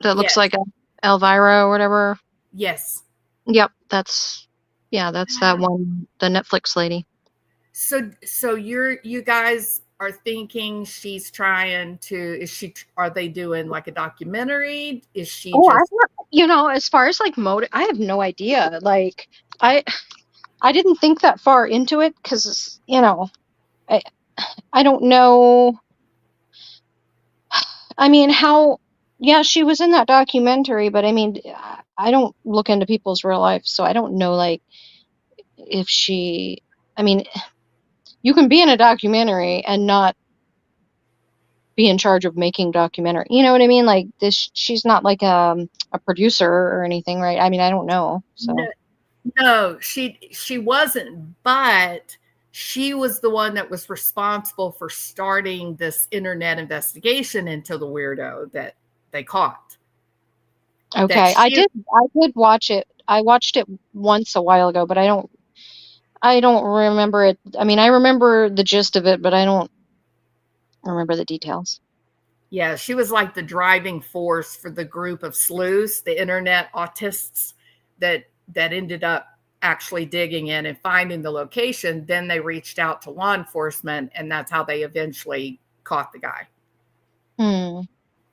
that looks like Elvira or whatever. Yes. Yep, that's that one, the Netflix lady. So you guys are thinking she's trying to? Are they doing like a documentary? Is she? As far as like motive, I have no idea. Like I didn't think that far into it because I don't know. I mean, she was in that documentary, but I mean, I don't look into people's real life, so I don't know, like, if you can be in a documentary and not be in charge of making documentary. You know what I mean? Like she's not like a producer or anything, right? I mean, I don't know. So no, she wasn't, but she was the one that was responsible for starting this internet investigation into the weirdo that they caught. Okay. I did watch it. I watched it once a while ago, but I don't remember it. I mean, I remember the gist of it, but I don't remember the details. Yeah, she was like the driving force for the group of sleuths, the internet autists that ended up actually digging in and finding the location. Then they reached out to law enforcement, and that's how they eventually caught the guy.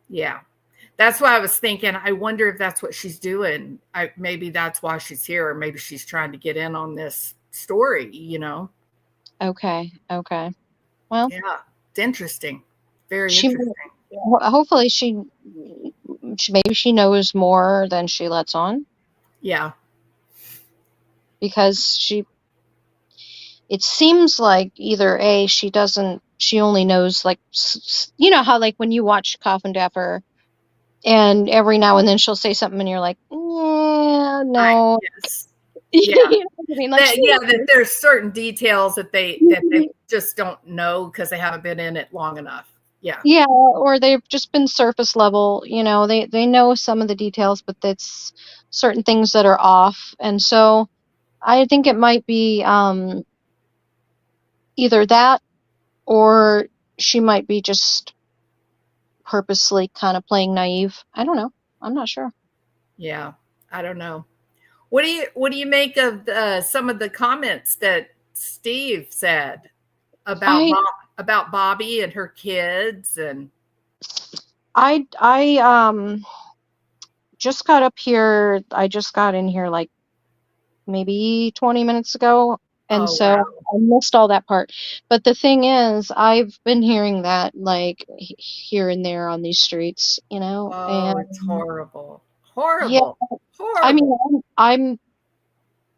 Yeah. That's why I was thinking, I wonder if that's what she's doing. Maybe that's why she's here, or maybe she's trying to get in on this story, you know? Okay. Okay. Well, Yeah. It's interesting. Very she interesting. hopefully maybe she knows more than she lets on, Yeah. because it seems like either A, she only knows like, you know how like when you watch Coffin Dapper and every now and then she'll say something and you're like, yeah, no. Yes. You Yeah. know what I mean? Like, That there's certain details that they just don't know because they haven't been in it long enough. Yeah. yeah, or they've just been surface level, you know, they know some of the details, but it's certain things that are off. And so I think it might be either that, or she might be just purposely kind of playing naive. I don't know. I'm not sure. Yeah. I don't know. What do you make of some of the comments that Steve said about about Bobby and her kids? And I just got up here. I just got in here like maybe 20 minutes ago, and so I missed all that part. But the thing is, I've been hearing that like here and there on these streets, you know. Oh, and it's horrible. yeah, Horrible. I mean, I'm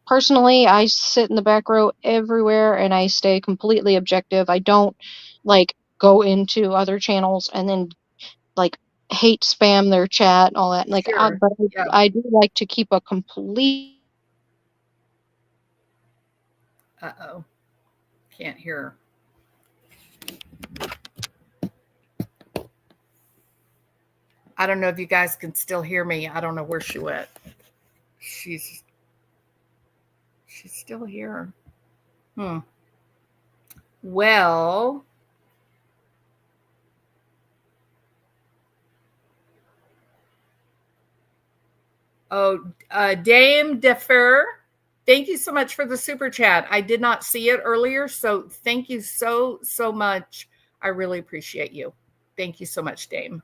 personally, I sit in the back row everywhere and I stay completely objective. I don't like go into other channels and then like hate spam their chat and all that. Like, Sure. but Yeah. I do like to keep a complete. Uh-oh. Can't hear her. I don't know if you guys can still hear me. I don't know where she went. She's still here. Well, Dame Defer, thank you so much for the super chat. I did not see it earlier, so thank you so much. I really appreciate you. Thank you so much, Dame.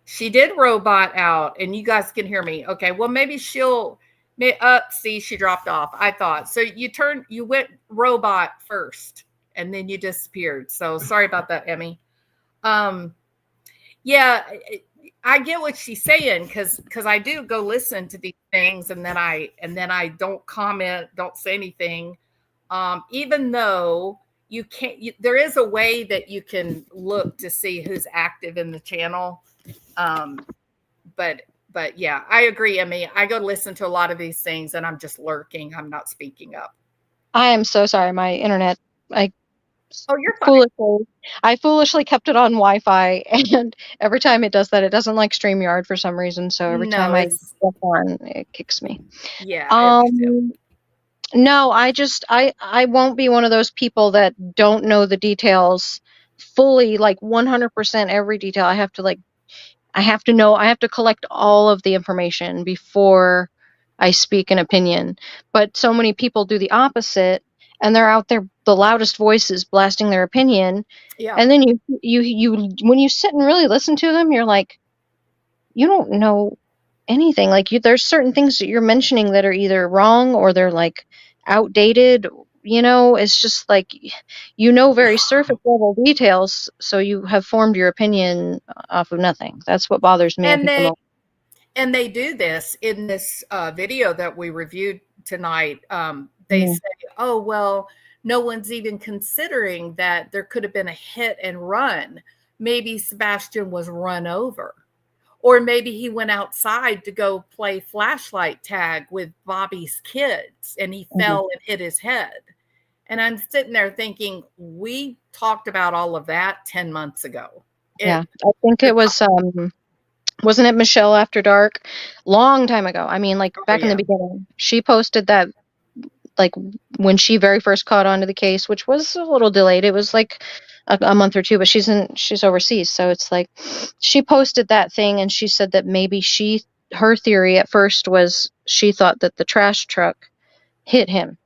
She did robot out, and you guys can hear me. Okay, well, maybe she'll see, she dropped off. I thought so. You went robot first, and then you disappeared. So sorry about that, Emmy. Yeah, I get what she's saying because I do go listen to these things, and then I don't comment, don't say anything, even though you can't. There is a way that you can look to see who's active in the channel. But yeah, I agree, Emmy. I go listen to a lot of these things and I'm just lurking. I'm not speaking up. I am so sorry. My internet, you're fine. I foolishly kept it on Wi-Fi, and every time it does that, it doesn't like StreamYard for some reason. So every time I click on, it kicks me. Yeah. No, I won't be one of those people that don't know the details fully, like 100% every detail. I have to collect all of the information before I speak an opinion. But so many people do the opposite, and they're out there, the loudest voices blasting their opinion. Yeah. And then you when you sit and really listen to them, you're like, you don't know anything. Like there's certain things that you're mentioning that are either wrong or they're like outdated. You know, it's just like, very surface level details, so you have formed your opinion off of nothing. That's what bothers me. And they do this in this video that we reviewed tonight. They say, oh, well, no one's even considering that there could have been a hit and run. Maybe Sebastian was run over. Or maybe he went outside to go play flashlight tag with Bobby's kids and he fell and hit his head. And I'm sitting there thinking, we talked about all of that 10 months ago. Yeah, I think it was, wasn't it Michelle After Dark? Long time ago. I mean, like back in the beginning. She posted that, like when she very first caught on to the case, which was a little delayed. It was like a month or two, but she's overseas. So it's like, she posted that thing and she said that maybe her theory at first was she thought that the trash truck hit him.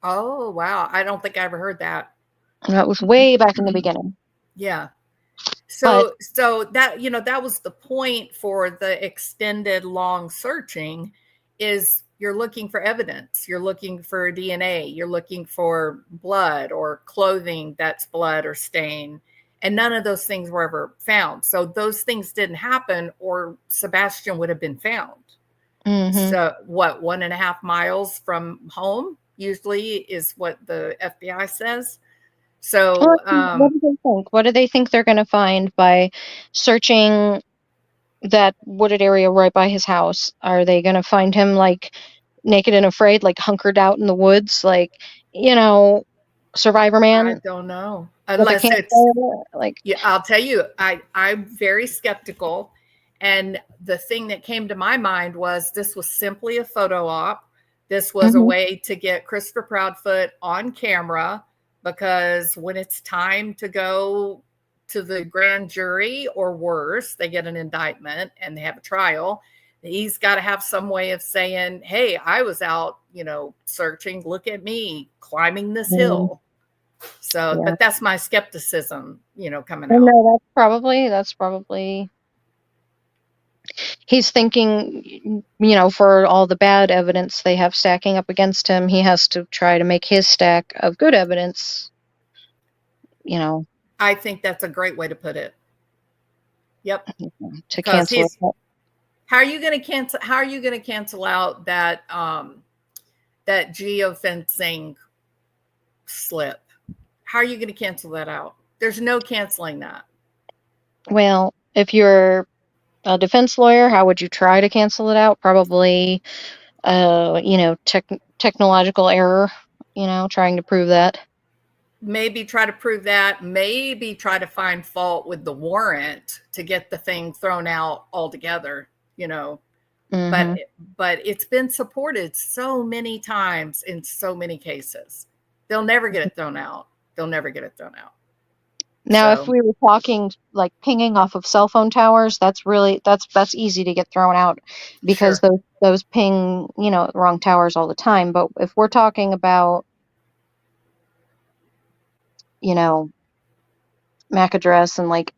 Oh, wow. I don't think I ever heard that. That was way back in the beginning. Yeah. So that, that was the point for the extended long searching, is you're looking for evidence. You're looking for DNA. You're looking for blood or clothing that's blood or stain. And none of those things were ever found. So those things didn't happen, or Sebastian would have been found. Mhm. So what, 1.5 miles from home usually is what the FBI says. So What do they think? What do they think they're going to find by searching that wooded area right by his house? Are they going to find him like naked and afraid, like hunkered out in the woods, like, Survivor I Man don't know, with a unless it's, campfire? Like, yeah, I'll tell you, I'm very skeptical. And the thing that came to my mind was this was simply a photo op. This was a Mhm. way to get Christopher Proudfoot on camera, because when it's time to go to the grand jury, or worse, they get an indictment and they have a trial, he's got to have some way of saying, hey, I was out, searching, look at me climbing this Mhm. hill. So, Yeah. but that's my skepticism, coming I out. know that's probably he's thinking, for all the bad evidence they have stacking up against him, he has to try to make his stack of good evidence, I think that's a great way to put it. Yep. to Because cancel it. how are you going to cancel out that that geofencing slip? How are you going to cancel that out? There's no canceling that. Well, if you're a defense lawyer, how would you try to cancel it out? Probably, technological error, trying to prove that. Maybe try to prove that, maybe try to find fault with the warrant to get the thing thrown out altogether, Mhm. but it's been supported so many times in so many cases. They'll never get it thrown out. Now, if So, we were talking like pinging off of cell phone towers, that's easy to get thrown out because sure. those ping, wrong towers all the time. But if we're talking about, MAC address and like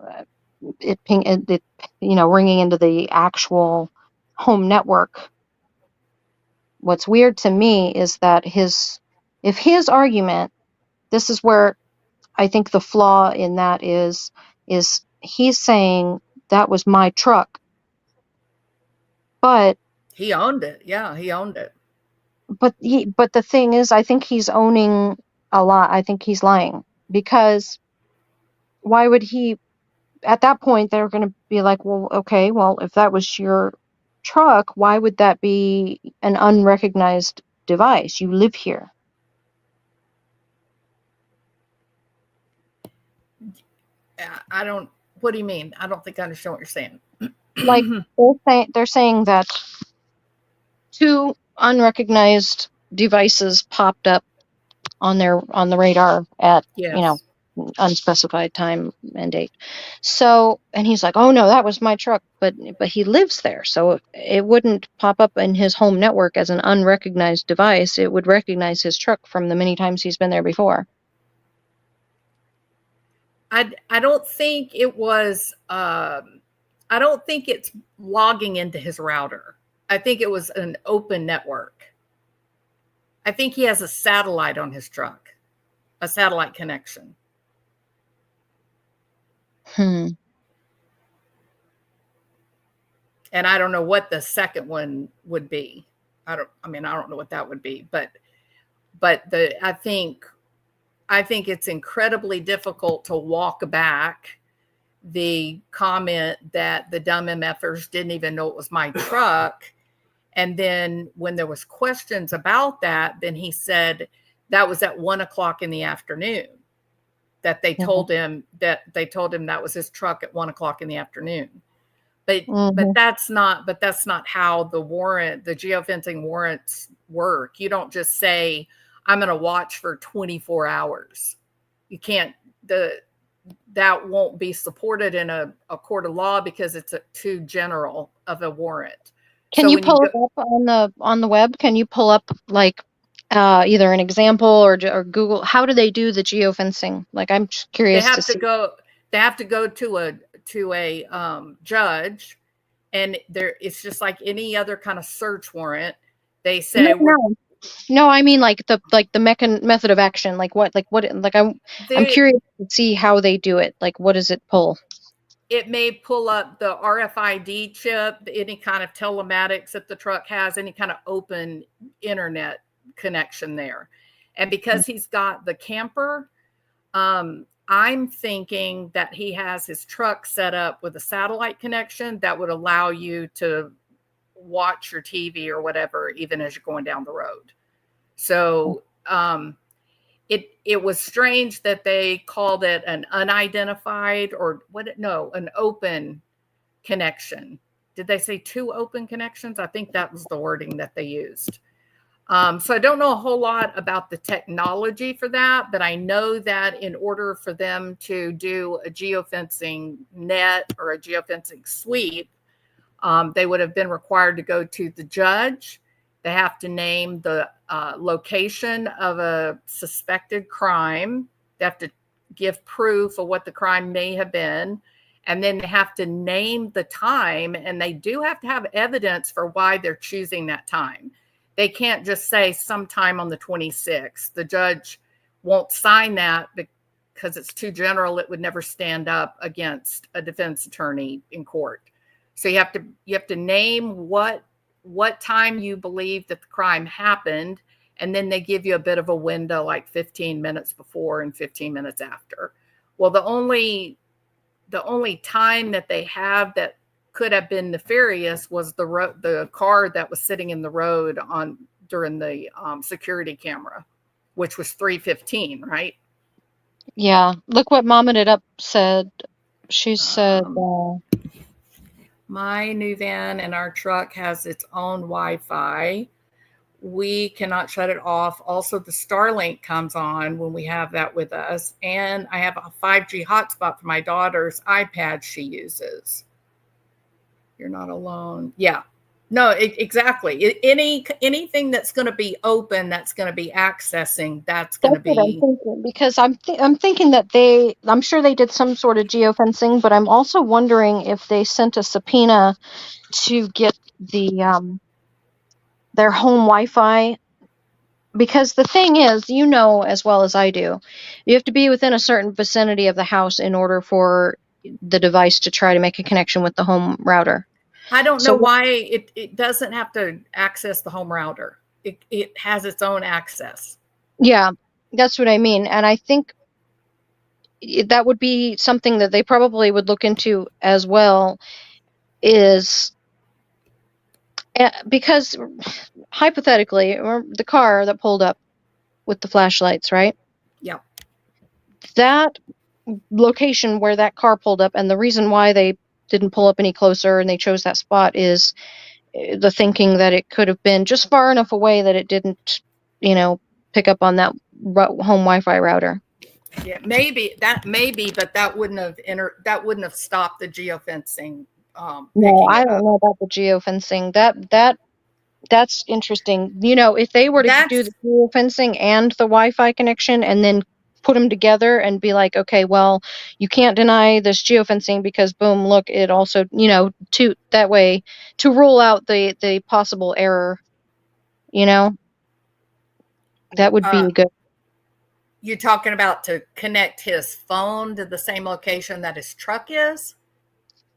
ringing into the actual home network, what's weird to me is that if his argument, this is where I think the flaw in that is he's saying that was my truck, but He owned it. Yeah, he owned it. but the thing is, I think he's owning a lot. I think he's lying, because why would he? At that point, they're going to be like, well, okay, well, if that was your truck, why would that be an unrecognized device? You live here. I don't. What do you mean? I don't think I understand what you're saying. Like they're saying that 2 unrecognized devices popped up on the radar at Yes. unspecified time and date. So, and he's like, oh no, that was my truck, but he lives there, so it wouldn't pop up in his home network as an unrecognized device. It would recognize his truck from the many times he's been there before. I don't think it was. I don't think it's logging into his router. I think it was an open network. I think he has a satellite on his truck, a satellite connection. Hmm. And I don't know what the second one would be. I don't know what that would be, but I think it's incredibly difficult to walk back the comment that the dumb MFers didn't even know it was my truck. And then when there was questions about that, then he said that was at 1:00 in the afternoon that they told him that was his truck at 1:00 in the afternoon. But that's not how the geofencing warrants work. You don't just say, I'm going to watch for 24 hours. You can't, that won't be supported in a court of law because it's too general of a warrant. Can you pull it up on the web? Can you pull up like either an example or Google? How do they do the geofencing? Like, I'm just curious They have to go. they have to go to a judge, and it's just like any other kind of search warrant. They say No, I mean like the method of action. Like what I'm curious to see how they do it. Like what does it pull? It may pull up the RFID chip, any kind of telematics that the truck has, any kind of open internet connection there. And because he's got the camper, I'm thinking that he has his truck set up with a satellite connection that would allow you to watch your TV or whatever, even as you're going down the road. So it was strange that they called it an unidentified an open connection. Did they say 2 open connections? I think that was the wording that they used. So I don't know a whole lot about the technology for that, but I know that in order for them to do a geofencing net or a geofencing sweep, they would have been required to go to the judge. They have to name the location of a suspected crime. They have to give proof of what the crime may have been. And then they have to name the time. And they do have to have evidence for why they're choosing that time. They can't just say sometime on the 26th. The judge won't sign that because it's too general. It would never stand up against a defense attorney in court. So you have to name what time you believe that the crime happened, and then they give you a bit of a window, like 15 minutes before and 15 minutes after. Well, the only time that they have that could have been nefarious was the car that was sitting in the road during the security camera, which was 3:15, right? Yeah. Look what Mom It Up said. She said, my new van and our truck has its own Wi-Fi. We cannot shut it off. Also, the Starlink comes on when we have that with us. And I have a 5G hotspot for my daughter's iPad she uses. You're not alone. Yeah. No, exactly. Anything that's going to be open, that's going to be accessing, that's going to be. What I'm thinking, because I'm thinking that I'm sure they did some sort of geofencing, but I'm also wondering if they sent a subpoena to get their home Wi-Fi. Because the thing is, you know as well as I do, you have to be within a certain vicinity of the house in order for the device to try to make a connection with the home router. I don't know why it doesn't have to access the home router. It has its own access. Yeah, that's what I mean. And I think that would be something that they probably would look into as well, is because hypothetically, the car that pulled up with the flashlights, right? Yeah. That location where that car pulled up, and the reason why they didn't pull up any closer and they chose that spot is the thinking that it could have been just far enough away that it didn't, pick up on that home Wi-Fi router. Yeah, maybe, but that wouldn't have stopped the geofencing. No, I don't know about the geofencing. That's interesting. If they were to do the geofencing and the Wi-Fi connection and then put them together and be like, okay, well, you can't deny this geofencing because boom, look, it also, to that way to rule out the possible error, that would be good. You're talking about to connect his phone to the same location that his truck is?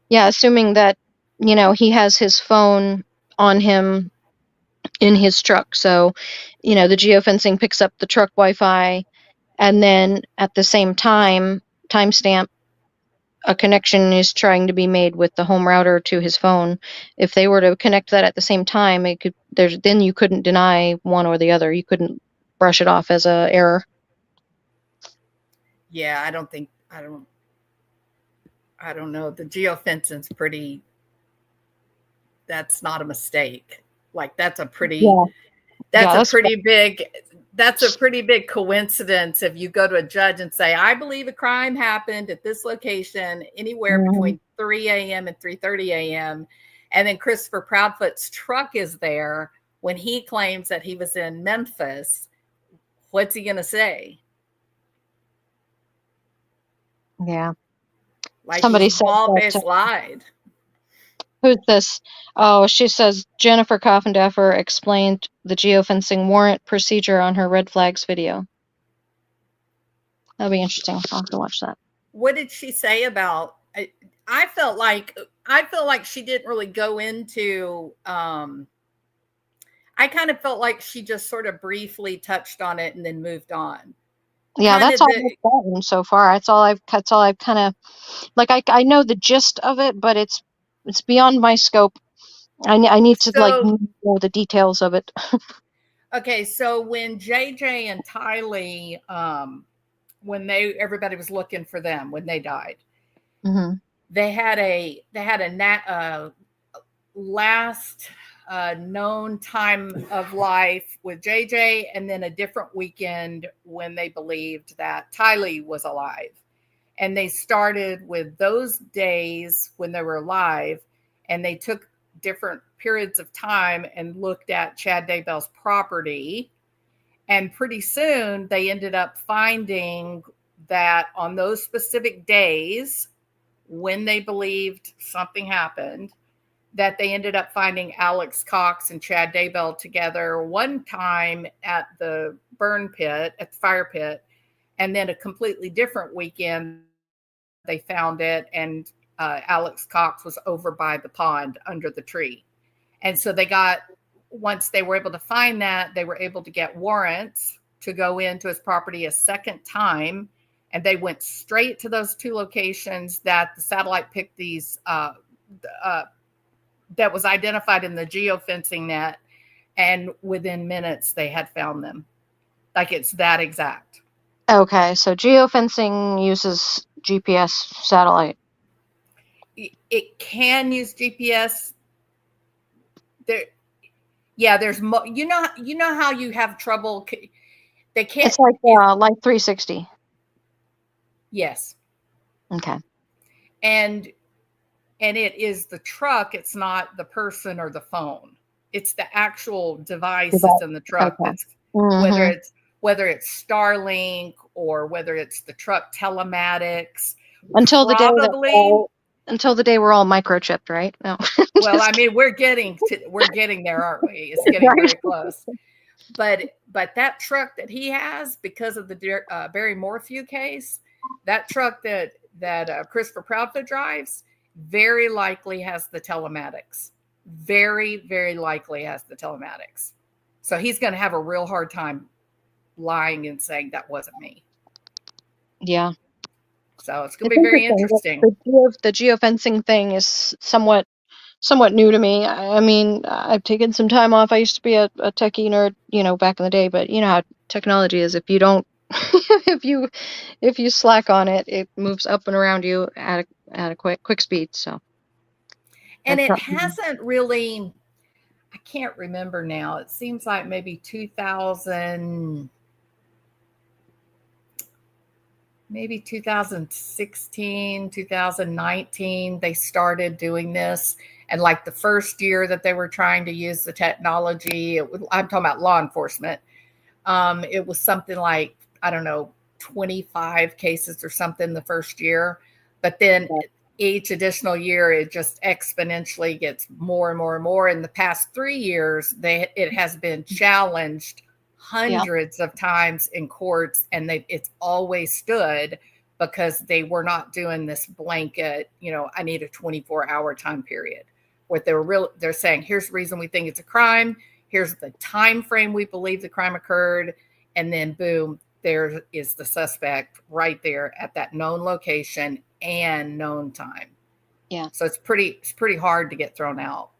Yeah, assuming that, he has his phone on him in his truck. So, the geofencing picks up the truck Wi-Fi, and then at the same timestamp, a connection is trying to be made with the home router to his phone. If they were to connect that at the same time, then you couldn't deny one or the other. You couldn't brush it off as a error. Yeah, I don't know. The geofencing's that's not a mistake. Like that's a pretty big coincidence if you go to a judge and say, I believe a crime happened at this location anywhere between 3 a.m. and 3:30 a.m. And then Christopher Proudfoot's truck is there when he claims that he was in Memphis. What's he going to say? Yeah. Like Somebody he's said bald that. faced lied. Who's this? Oh, she says Jennifer Coffindeffer explained the geofencing warrant procedure on her red flags video. That'll be interesting. I'll have to watch that. What did she say about? I felt like she didn't really go into. I kind of felt like she just sort of briefly touched on it and then moved on. Yeah, Kind that's of all I've gotten so far. That's all I've kind of like. I know the gist of it, but it's beyond my scope. I need to like So know the details of it. okay, so when JJ and Tylee, when everybody was looking for them when they died, hmm they had a last known time of life with JJ, and then a different weekend when they believed that Tylee was alive. And they started with those days when they were alive, and they took different periods of time and looked at Chad Daybell's property. And pretty soon they ended up finding that on those specific days when they believed something happened, that they ended up finding Alex Cox and Chad Daybell together one time at the burn pit, at the fire pit, and then a completely different weekend they found it, and Alex Cox was over by the pond under the tree. And so once they were able to find that, they were able to get warrants to go into his property a second time, and they went straight to those two locations that the satellite picked these that was identified in the geofencing net, and within minutes they had found them. Like it's that exact. Okay, so geofencing uses GPS satellite. It can use GPS. There's you know how you have trouble. They can't. It's like 360. Yes. Okay. And it is the truck. It's not the person or the phone. It's the actual device that's in the truck. Okay. That's whether it's Starlink or whether it's the truck telematics. Until the day we're all microchipped, right? No. Well, I mean, we're getting there, aren't we? It's getting very close. But that truck that he has, because of the Barry Morphew case, that truck that Christopher Proudfoot drives, very likely has the telematics. Very, very likely has the telematics. So he's going to have a real hard time lying and saying that wasn't me. Yeah. So it's going to be very interesting. The geofencing thing is somewhat new to me. I mean, I've taken some time off. I used to be a techie nerd, back in the day, but you know how technology is. If you don't, if you slack on it, it moves up and around you at a quick speed. So. And it hasn't really, I can't remember now. It seems like maybe 2016, 2019, they started doing this. And like the first year that they were trying to use the technology, I'm talking about law enforcement. It was something like, I don't know, 25 cases or something the first year. But then each additional year, it just exponentially gets more and more and more. In the past 3 years, it has been challenged hundreds of times in courts, and it's always stood because they were not doing this blanket, I need a 24-hour time period. What they're saying, here's the reason we think it's a crime, here's the time frame we believe the crime occurred, and then boom, there is the suspect right there at that known location and known time. Yeah. So it's pretty hard to get thrown out,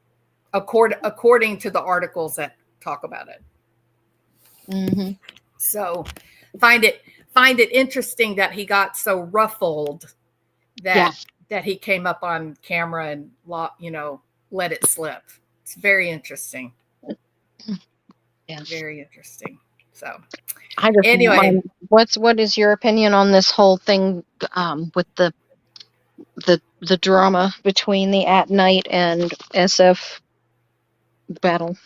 according to the articles that talk about it. Mm-hmm. So find it interesting that he got so ruffled that he came up on camera and let it slip. It's very interesting. Yeah. Very interesting. So anyway, what is your opinion on this whole thing with the drama between the At Night and SF battle?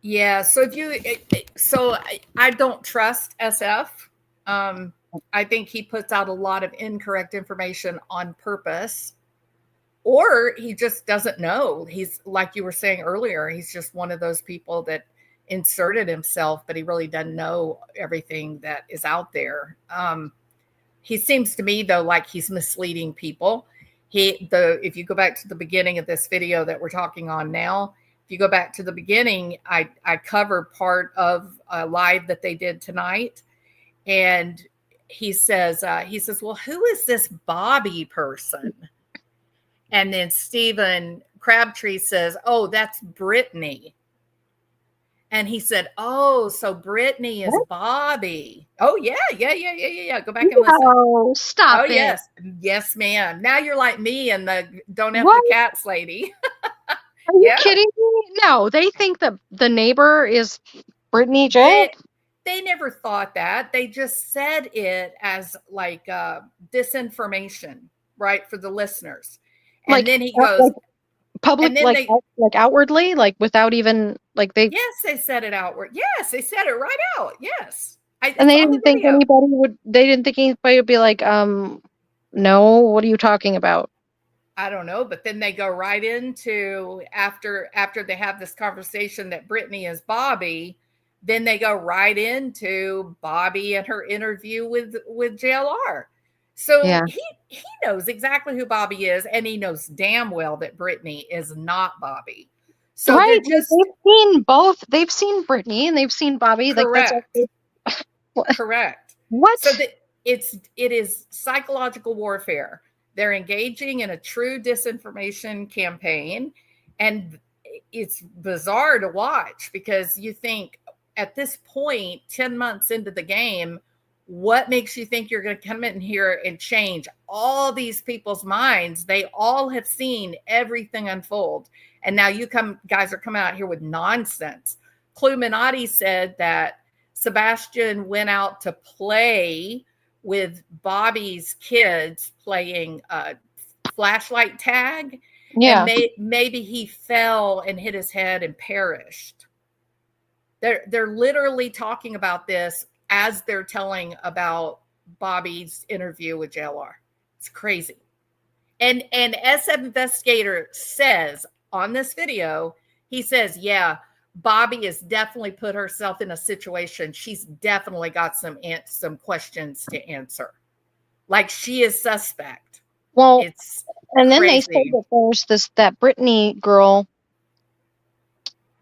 Yeah, so I don't trust SF. I think he puts out a lot of incorrect information on purpose, or he just doesn't know. He's, like you were saying earlier, he's just one of those people that inserted himself, but he really doesn't know everything that is out there. He seems to me, though, like he's misleading people. If you go back to the beginning of this video that we're talking on now, if you go back to the beginning, I cover part of a live that they did tonight, and he says, well, who is this Bobby person? And then Stephen Crabtree says, oh, that's Brittany. And he said, oh, so Brittany is Bobby. Oh, yeah. Go back and listen. Oh, stop it. Yes. Yes, ma'am. Now you're like me and the don't F What? the cats lady. Are you Yeah. kidding me? No, they think that the neighbor is Brittany J. They never thought that. They just said it as like disinformation, right, for the listeners. And Like, then he goes, like public, and then like outwardly, like without even like they. yes, they said it outward. Yes, they said it right out. Yes. And they didn't think anybody would. They didn't think anybody would be like, no. What are you talking about? I don't know, but then they go right into after they have this conversation that Brittany is Bobby. Then they go right into Bobby and her interview with JLR. So Yeah. he knows exactly who Bobby is, and he knows damn well that Brittany is not Bobby. So right. they're just They've seen both. They've seen Brittany and they've seen Bobby. correct. Like that's Correct. what? So it is psychological warfare. They're engaging in a true disinformation campaign, and it's bizarre to watch because you think at this point, 10 months into the game, what makes you think you're going to come in here and change all these people's minds? They all have seen everything unfold. And now guys are coming out here with nonsense. Cluminati said that Sebastian went out to play with Bobby's kids playing flashlight tag. Yeah. And maybe he fell and hit his head and perished. They're literally talking about this as they're telling about Bobby's interview with JLR. It's crazy. And SF Investigator says on this video, he says, yeah, Bobby has definitely put herself in a situation. She's definitely got some questions to answer. Like she is suspect. Well, It's and then crazy. they said that there's that Brittany girl.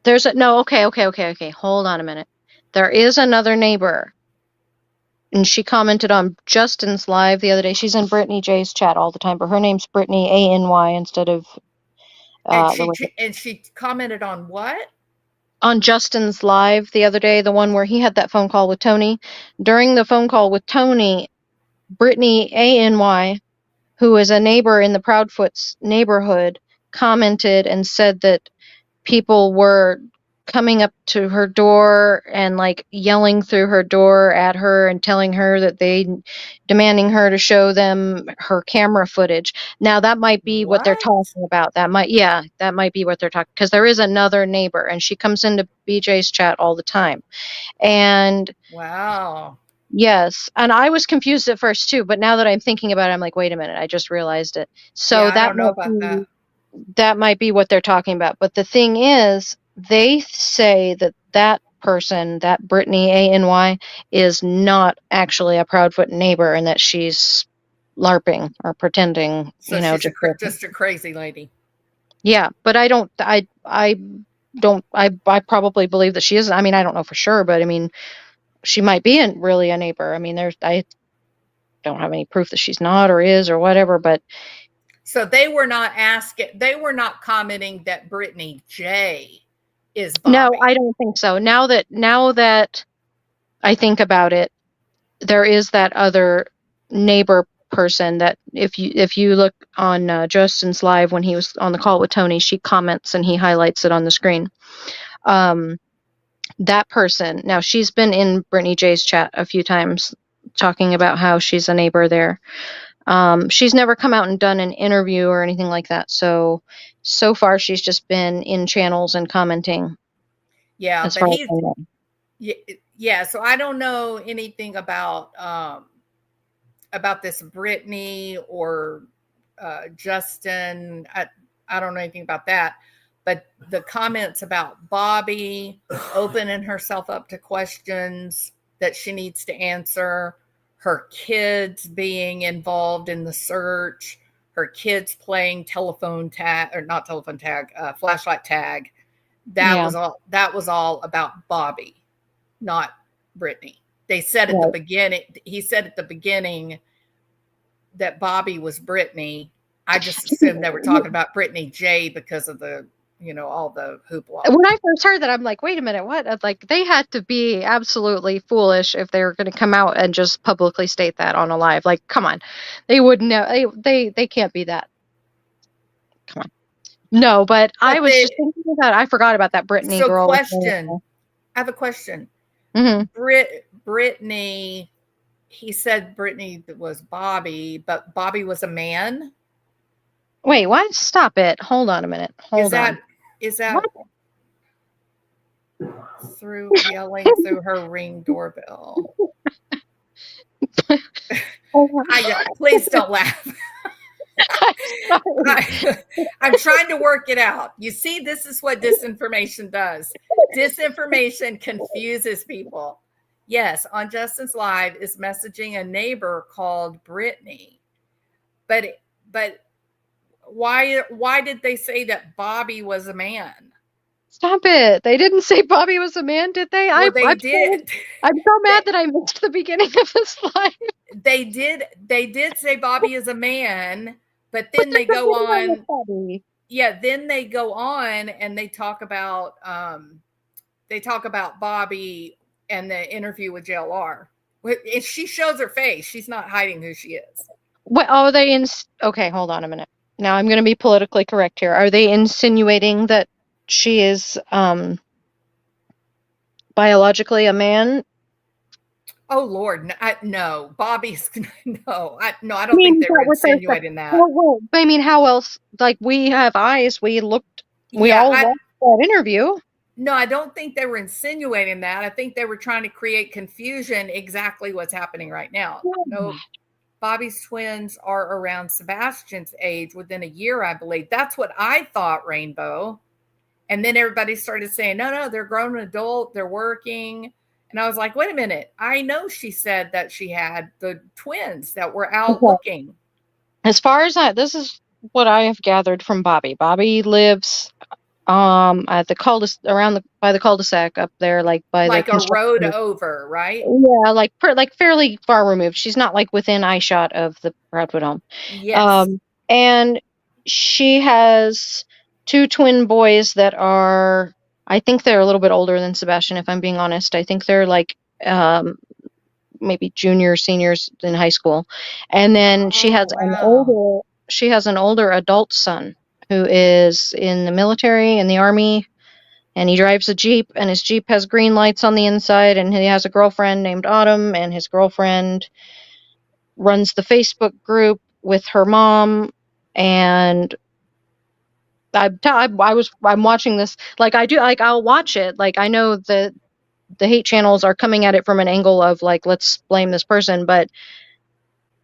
Okay. Hold on a minute. There is another neighbor. And she commented on Justin's live the other day. She's in Brittany J's chat all the time, but her name's Brittany ANY instead of and she commented on what? On Justin's live the other day, the one where he had that phone call with Tony. During the phone call with Tony, Brittany ANY, who is a neighbor in the Proudfoots neighborhood, commented and said that people were coming up to her door and like yelling through her door at her and telling her that demanding her to show them her camera footage. Now that might be what they're talking about. That might be what they're talking, because there is another neighbor and she comes into BJ's chat all the time. And wow. Yes. And I was confused at first too, but now that I'm thinking about it, I'm like, wait a minute, I just realized it. So yeah, I don't know about that might be what they're talking about. But the thing is, they say that person, that Brittany ANY, is not actually a Proudfoot neighbor and that she's LARPing or pretending, so she's just a crazy lady. Yeah, but I probably believe that she is. I mean, I don't know for sure, but I mean, she might be really a neighbor. I mean, I don't have any proof that she's not or is or whatever, but. So they were not commenting that Brittany J is Bobby. No, I don't think so. Now that I think about it, there is that other neighbor person that if you look on Justin's live when he was on the call with Tony, she comments and he highlights it on the screen. That person, now she's been in Brittany J's chat a few times talking about how she's a neighbor there. She's never come out and done an interview or anything like that. So far she's just been in channels and commenting. Yeah, but yeah. So I don't know anything about about this Brittany or Justin. I don't know anything about that. But the comments about Bobby opening herself up to questions that she needs to answer, her kids being involved in the search, her kids playing telephone tag, or not telephone tag, flashlight tag. That was all about Bobby, not Brittany. They said at the beginning, he said at the beginning that Bobby was Brittany. I just assumed they were talking about Brittany J because of the, all the hoopla. When I first heard that, I'm like, wait a minute, what? Like, they had to be absolutely foolish if they were going to come out and just publicly state that on a live. Like, come on. They wouldn't know. They can't be that. Come on. No, but I was just thinking that I forgot about that Brittany girl. Question. I have a question. Brittany, he said Brittany was Bobby, but Bobby was a man. Wait, what? Stop it. Hold on a minute. Is that through yelling through her Ring doorbell? Please don't laugh. I'm trying to work it out. You see, this is what disinformation does. Disinformation confuses people. Yes, on Justin's Live is messaging a neighbor called Brittany. But why did they say that Bobby was a man? Stop it. They didn't say Bobby was a man, did they? Well, they did. I'm so mad that I missed the beginning of this live. They did say Bobby is a man, but then they go on. Yeah, then they go on and they talk about Bobby and the interview with JLR. If she shows her face, she's not hiding who she is. What? Oh, okay, hold on a minute. Now I'm going to be politically correct here. Are they insinuating that she is biologically a man? Oh Lord, no. Bobby's no. I don't think they were insinuating that. Well, I mean, how else? Like, we have eyes. We all watched that interview. No, I don't think they were insinuating that. I think they were trying to create confusion. Exactly what's happening right now. No. Bobby's twins are around Sebastian's age within a year, I believe. That's what I thought, Rainbow. And then everybody started saying, no, they're grown adult, they're working. And I was like, wait a minute. I know she said that she had the twins that were out looking. As far as this is what I have gathered from Bobby. Bobby lives at the by the cul-de-sac up there, like a road over, right? Yeah, like fairly far removed. She's not like within eyeshot of the Proudfoot home. Yes. And she has 2 twin boys that are, I think they're a little bit older than Sebastian, if I'm being honest. I think they're like maybe seniors in high school. And then she has an older adult son who is in the military, in the Army, and he drives a Jeep, and his Jeep has green lights on the inside, and he has a girlfriend named Autumn, and his girlfriend runs the Facebook group with her mom. And I'm watching this, like I do, like I'll watch it. Like, I know that the hate channels are coming at it from an angle of like, let's blame this person, but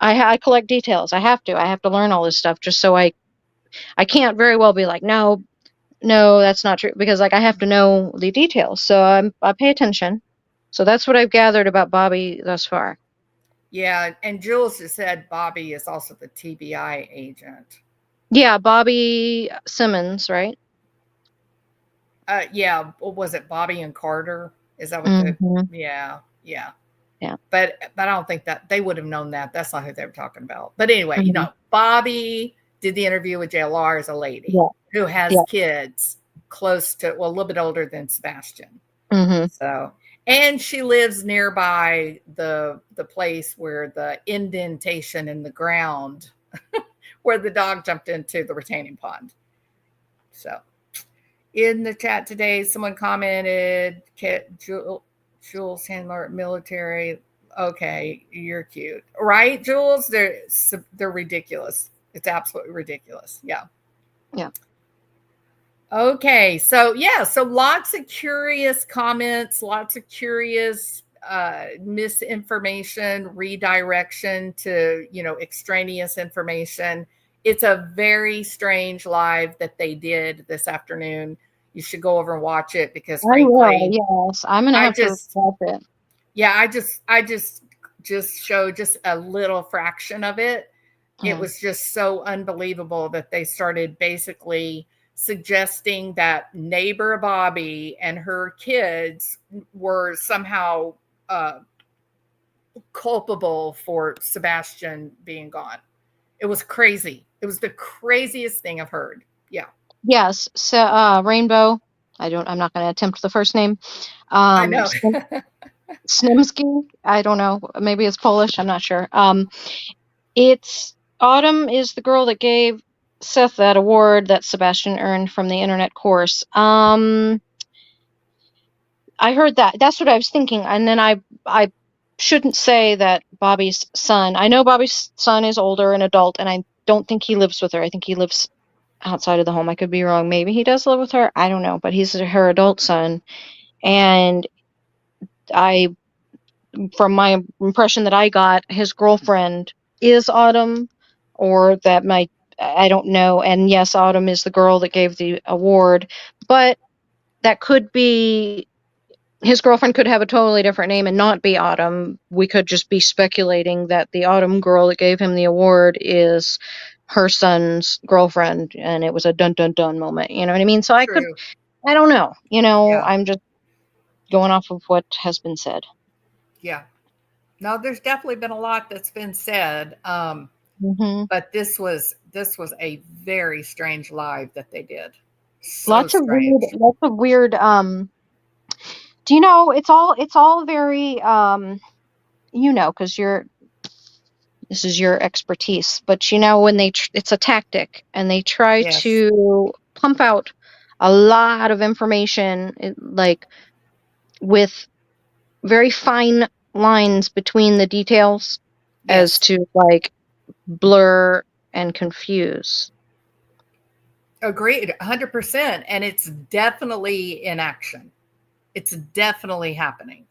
I collect details. I have to learn all this stuff just so I can't very well be like, no, that's not true, because like I have to know the details. So I pay attention. So that's what I've gathered about Bobby thus far. Yeah, and Jules has said Bobby is also the TBI agent. Yeah, Bobby Simmons, right? Yeah, was it Bobby and Carter? Is that what yeah. But I don't think that they would have known that. That's not who they were talking about. But anyway, Bobby did the interview with JLR as a lady who has kids close to, a little bit older than Sebastian. So, and she lives nearby the place where the indentation in the ground where the dog jumped into the retaining pond. So, in the chat today, someone commented, Jules Handler, military. Okay, you're cute, right, Jules? They're ridiculous. It's absolutely ridiculous. Yeah. Okay, so lots of curious comments, lots of curious misinformation, redirection to, extraneous information. It's a very strange live that they did this afternoon. You should go over and watch it because I will. frankly, Yes, I'm gonna I have to just, watch it. yeah, I just showed just a little fraction of it. It Mm. was just so unbelievable that they started basically suggesting that neighbor Bobby and her kids were somehow culpable for Sebastian being gone. It was crazy. It was the craziest thing I've heard. Yeah. Yes. So, Rainbow. I'm not going to attempt the first name. I know. Snimsky. I don't know. Maybe it's Polish. I'm not sure. It's Autumn is the girl that gave Seth that award that Sebastian earned from the internet course. I heard that. That's what I was thinking. And then I shouldn't say that Bobby's son. I know Bobby's son is older and adult, and I don't think he lives with her. I think he lives outside of the home. I could be wrong. Maybe he does live with her. I don't know. But he's her adult son. And from my impression that I got, his girlfriend is Autumn, or that I don't know. And yes, Autumn is the girl that gave the award, but that could be his girlfriend could have a totally different name and not be Autumn. We could just be speculating that the Autumn girl that gave him the award is her son's girlfriend, and it was a dun dun dun moment. You know what I mean? So I don't know. Yeah. I'm just going off of what has been said. Yeah. No, there's definitely been a lot that's been said. Mm-hmm. But this was a very strange live that they did. So Lots of weird. Do you know? It's all very. Because this is your expertise. But when it's a tactic, and they try to pump out a lot of information, like with very fine lines between the details, as to like blur and confuse. Agreed, 100%. And it's definitely in action. It's definitely happening.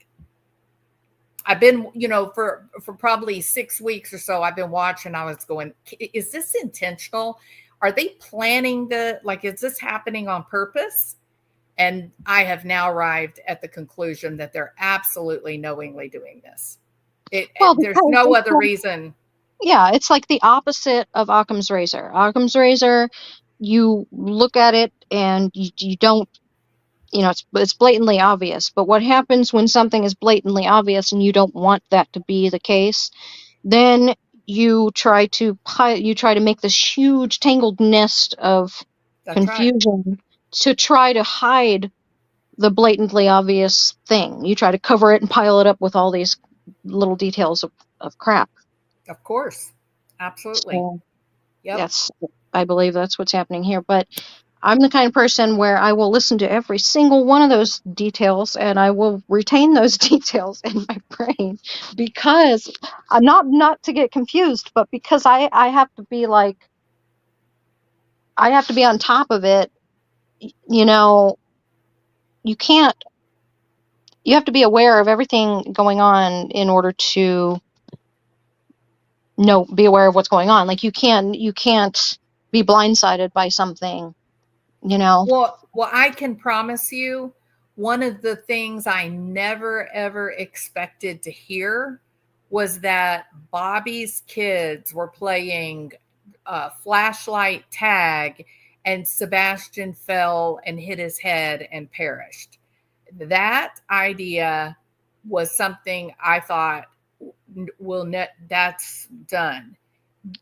I've been, for probably 6 weeks or so, I've been watching. I was going, is this intentional? Are they planning is this happening on purpose? And I have now arrived at the conclusion that they're absolutely knowingly doing this. There's no other reason. Yeah, it's like the opposite of Occam's razor. Occam's razor, you look at it and you don't, it's blatantly obvious. But what happens when something is blatantly obvious and you don't want that to be the case? Then you try to make this huge tangled nest of confusion to try to hide the blatantly obvious thing. You try to cover it and pile it up with all these little details of crap. Of course. Absolutely. So, yep. I believe that's what's happening here. But I'm the kind of person where I will listen to every single one of those details, and I will retain those details in my brain, because I'm not to get confused, but because I have to be on top of it. You have to be aware of everything going on in order to be aware of what's going on. Like you can't be blindsided by something, Well, I can promise you, one of the things I never ever expected to hear was that Bobby's kids were playing flashlight tag, and Sebastian fell and hit his head and perished. That idea was something I thought that's done.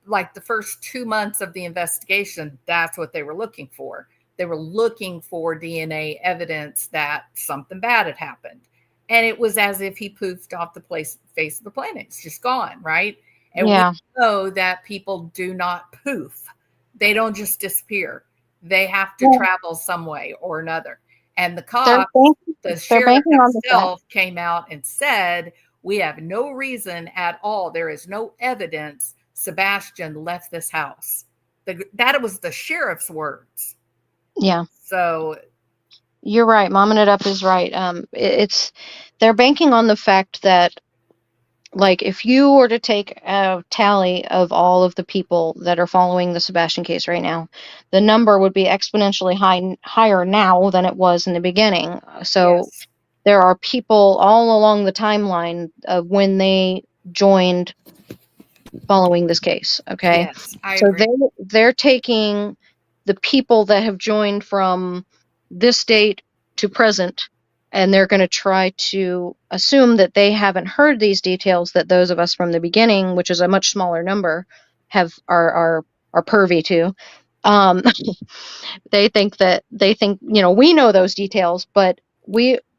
Like the first 2 months of the investigation, that's what they were looking for. They were looking for DNA evidence that something bad had happened. And it was as if he poofed off the face of the planet. It's just gone, right? And we know that people do not poof. They don't just disappear. They have to travel some way or another. And the cop, the sheriff himself, came out and said, we have no reason at all. There is no evidence Sebastian left this house. That was the sheriff's words. Yeah. So you're right. Momming it up is right. they're banking on the fact that, like, if you were to take a tally of all of the people that are following the Sebastian case right now, the number would be exponentially higher now than it was in the beginning. So Yes. there are people all along the timeline of when they joined following this case. Okay. Yes, I So agree. they're taking the people that have joined from this date to present, and they're going to try to assume that they haven't heard these details that those of us from the beginning, which is a much smaller number, are pervy to. They think, we know those details, but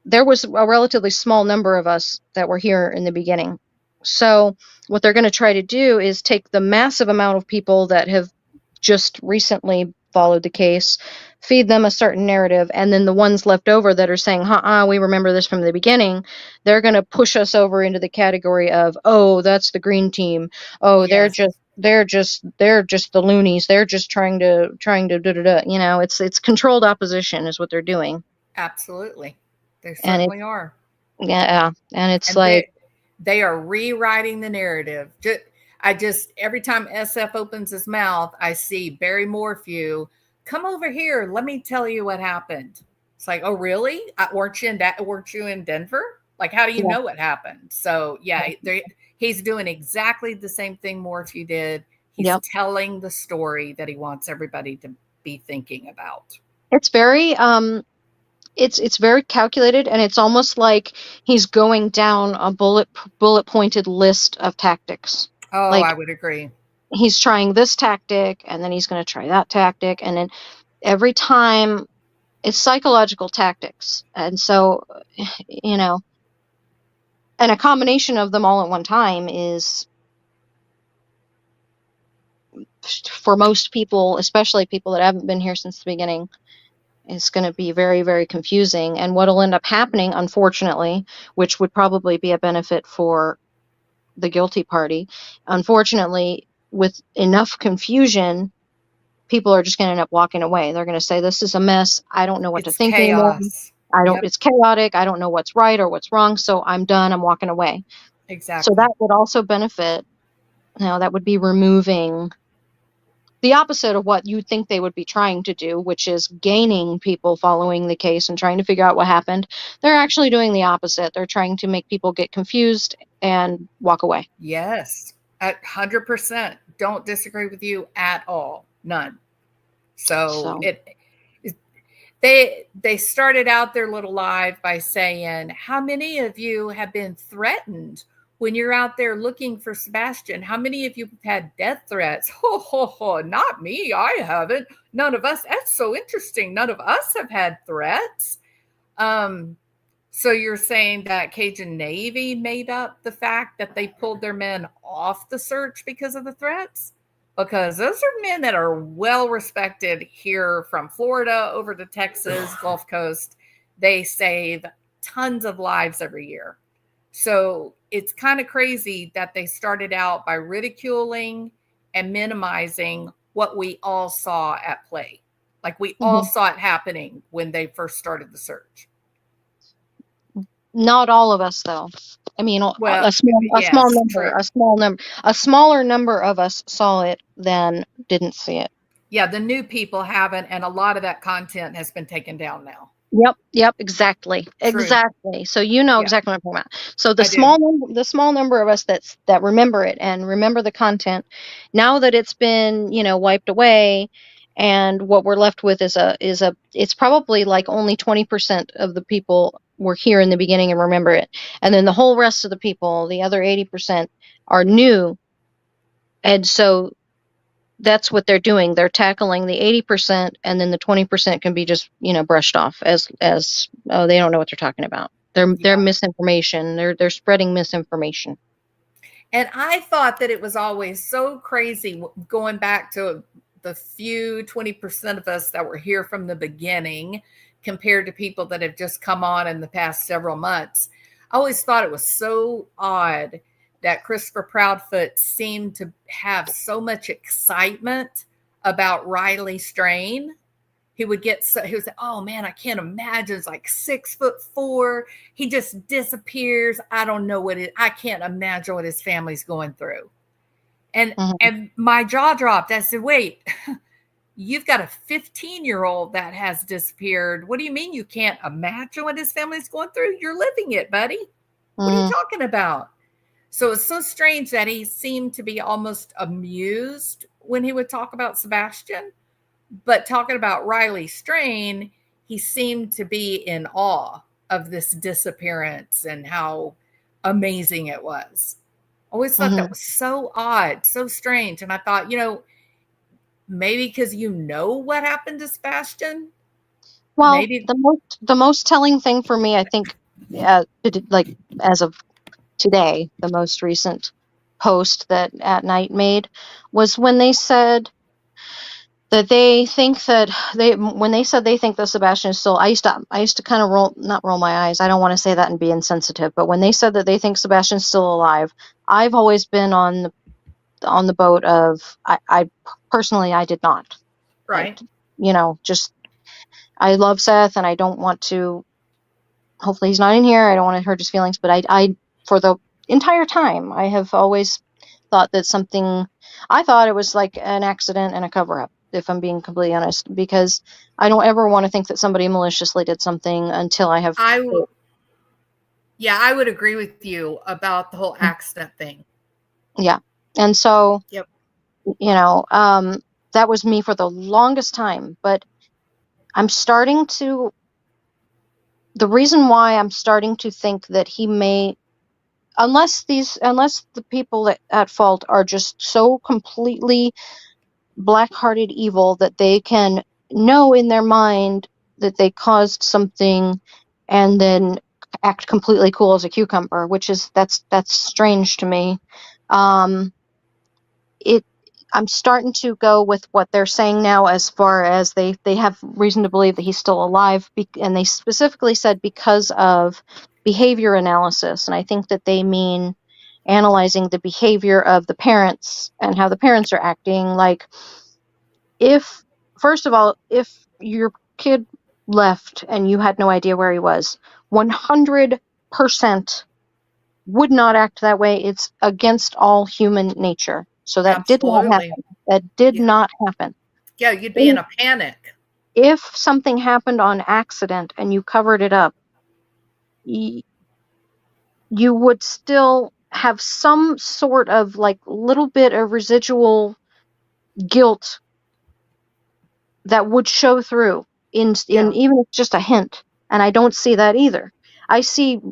there was a relatively small number of us that were here in the beginning. So what they're going to try to do is take the massive amount of people that have just recently followed the case, feed them a certain narrative, and then the ones left over that are saying, we remember this from the beginning, they're going to push us over into the category of, oh, that's the green team. Oh, Yes. they're just the loonies. They're just trying to it's controlled opposition is what they're doing. Absolutely. They And certainly are. Yeah, and it's And like, they are rewriting the narrative. Every time SF opens his mouth, I see Barry Morphew, come over here. Let me tell you what happened. It's like, oh, really? Weren't you in Denver? Like, how do you Yeah. know what happened? So yeah, he's doing exactly the same thing Morphew did. He's Yep. telling the story that he wants everybody to be thinking about. it's very it's very calculated, and it's almost like he's going down a bullet pointed list of tactics. Oh, Like, I would agree. he's trying this tactic, and then he's going to try that tactic, and then every time it's psychological tactics. And so, and a combination of them all at one time is, for most people, especially people that haven't been here since the beginning, is going to be very, very confusing. And what'll end up happening, unfortunately, which would probably be a benefit for the guilty party, unfortunately, with enough confusion, people are just going to end up walking away. They're going to say, this is a mess. I don't know what to It's think anymore. chaos. Yep. It's chaotic. I don't know what's right or what's wrong. So I'm done. I'm walking away. Exactly. So that would also benefit. That would be removing the opposite of what you'd think they would be trying to do, which is gaining people following the case and trying to figure out what happened. They're actually doing the opposite. They're trying to make people get confused and walk away. Yes, 100%. Don't disagree with you at all. None. So they started out their little live by saying, how many of you have been threatened when you're out there looking for Sebastian? How many of you have had death threats? Not me. I haven't. None of us. That's so interesting. None of us have had threats. So you're saying that Cajun Navy made up the fact that they pulled their men off the search because of the threats? Because those are men that are well respected here from Florida over to Texas, Gulf Coast. They save tons of lives every year. So it's kind of crazy that they started out by ridiculing and minimizing what we all saw at play. Like, we all saw it happening when they first started the search. Not all of us, though. I mean, Well, a small number. A smaller number of us saw it than didn't see it. Yeah, the new people haven't, and a lot of that content has been taken down now. Yep, exactly. True. Exactly. So exactly what I'm talking about. So the small number of us that remember it and remember the content, now that it's been, wiped away, and what we're left with is it's probably like only 20% of the people were here in the beginning and remember it. And then the whole rest of the people, the other 80%, are new. And so that's what they're doing. They're tackling the 80%, and then the 20% can be just, brushed off as they don't know what they're talking about. They're misinformation. They're spreading misinformation. And I thought that it was always so crazy going back to the few 20% of us that were here from the beginning compared to people that have just come on in the past several months. I always thought it was so odd that Christopher Proudfoot seemed to have so much excitement about Riley Strain. he would get, so he would say, oh man, I can't imagine. It's like 6'4". He just disappears. I don't know I can't imagine what his family's going through. And my jaw dropped. I said, wait, you've got a 15-year-old that has disappeared. What do you mean you can't imagine what his family's going through? You're living it, buddy. What are you talking about? So it's so strange that he seemed to be almost amused when he would talk about Sebastian, but talking about Riley Strain, he seemed to be in awe of this disappearance and how amazing it was. I always thought that was so odd, so strange. And I thought, maybe because what happened to Sebastian. Well, maybe the most telling thing for me, I think, like as of today, the most recent post that At Night made was when they said that they think that when they said they think that Sebastian is still, I used to kind of not roll my eyes. I don't want to say that and be insensitive, but when they said that they think Sebastian's still alive, I've always been on the boat of, I personally, I did not. right. Just, I love Seth and I don't want to, hopefully he's not in here. I don't want to hurt his feelings, but I for the entire time, I have always thought that I thought it was like an accident and a cover-up, if I'm being completely honest, because I don't ever want to think that somebody maliciously did something until I have. I would agree with you about the whole accident thing. Yeah. And so, Yep. That was me for the longest time, but the reason why I'm starting to think that he may, unless the people at fault are just so completely black-hearted evil that they can know in their mind that they caused something and then act completely cool as a cucumber, which is that's strange to me. I'm starting to go with what they're saying now, as far as they have reason to believe that he's still alive, and they specifically said because of behavior analysis, and I think that they mean analyzing the behavior of the parents and how the parents are acting. Like, first of all, if your kid left and you had no idea where he was, 100% would not act that way. It's against all human nature. So that did not happen. That did not happen. Yeah, you'd be in a panic. If something happened on accident and you covered it up, you would still have some sort of like little bit of residual guilt that would show through in even if it's just a hint. And I don't see that either. I see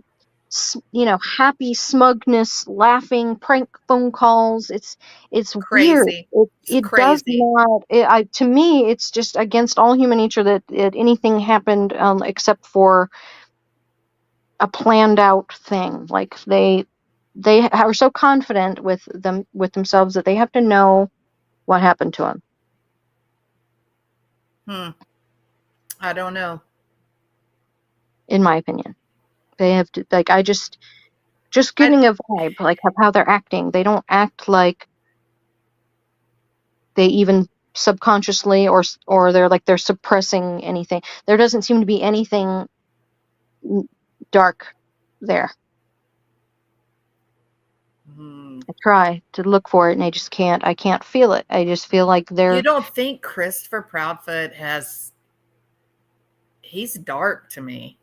happy smugness, laughing, prank phone calls. It's crazy. Weird. It does not. To me, it's just against all human nature that anything happened except for a planned out thing. Like they are so confident with themselves that they have to know what happened to him. I don't know. In my opinion. They have to, like, I just getting a vibe, like, of how they're acting. They don't act like they even subconsciously or they're suppressing anything. There doesn't seem to be anything dark there. I try to look for it and I just can't. I can't feel it. I just feel like You don't think Christopher Proudfoot he's dark to me.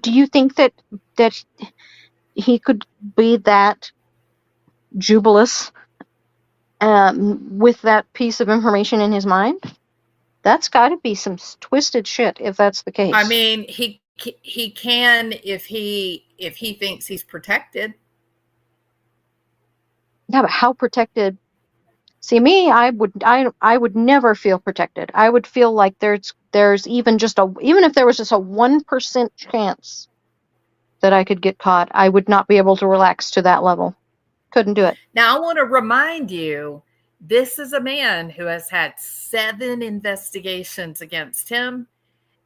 Do you think that he could be that jubilous with that piece of information in his mind? That's got to be some twisted shit if that's the case. I mean, he can if he thinks he's protected. Yeah, but how protected? See, me, I would never feel protected. I would feel like there's even if there was just a 1% chance that I could get caught, I would not be able to relax to that level. Couldn't do it. Now, I want to remind you, this is a man who has had 7 investigations against him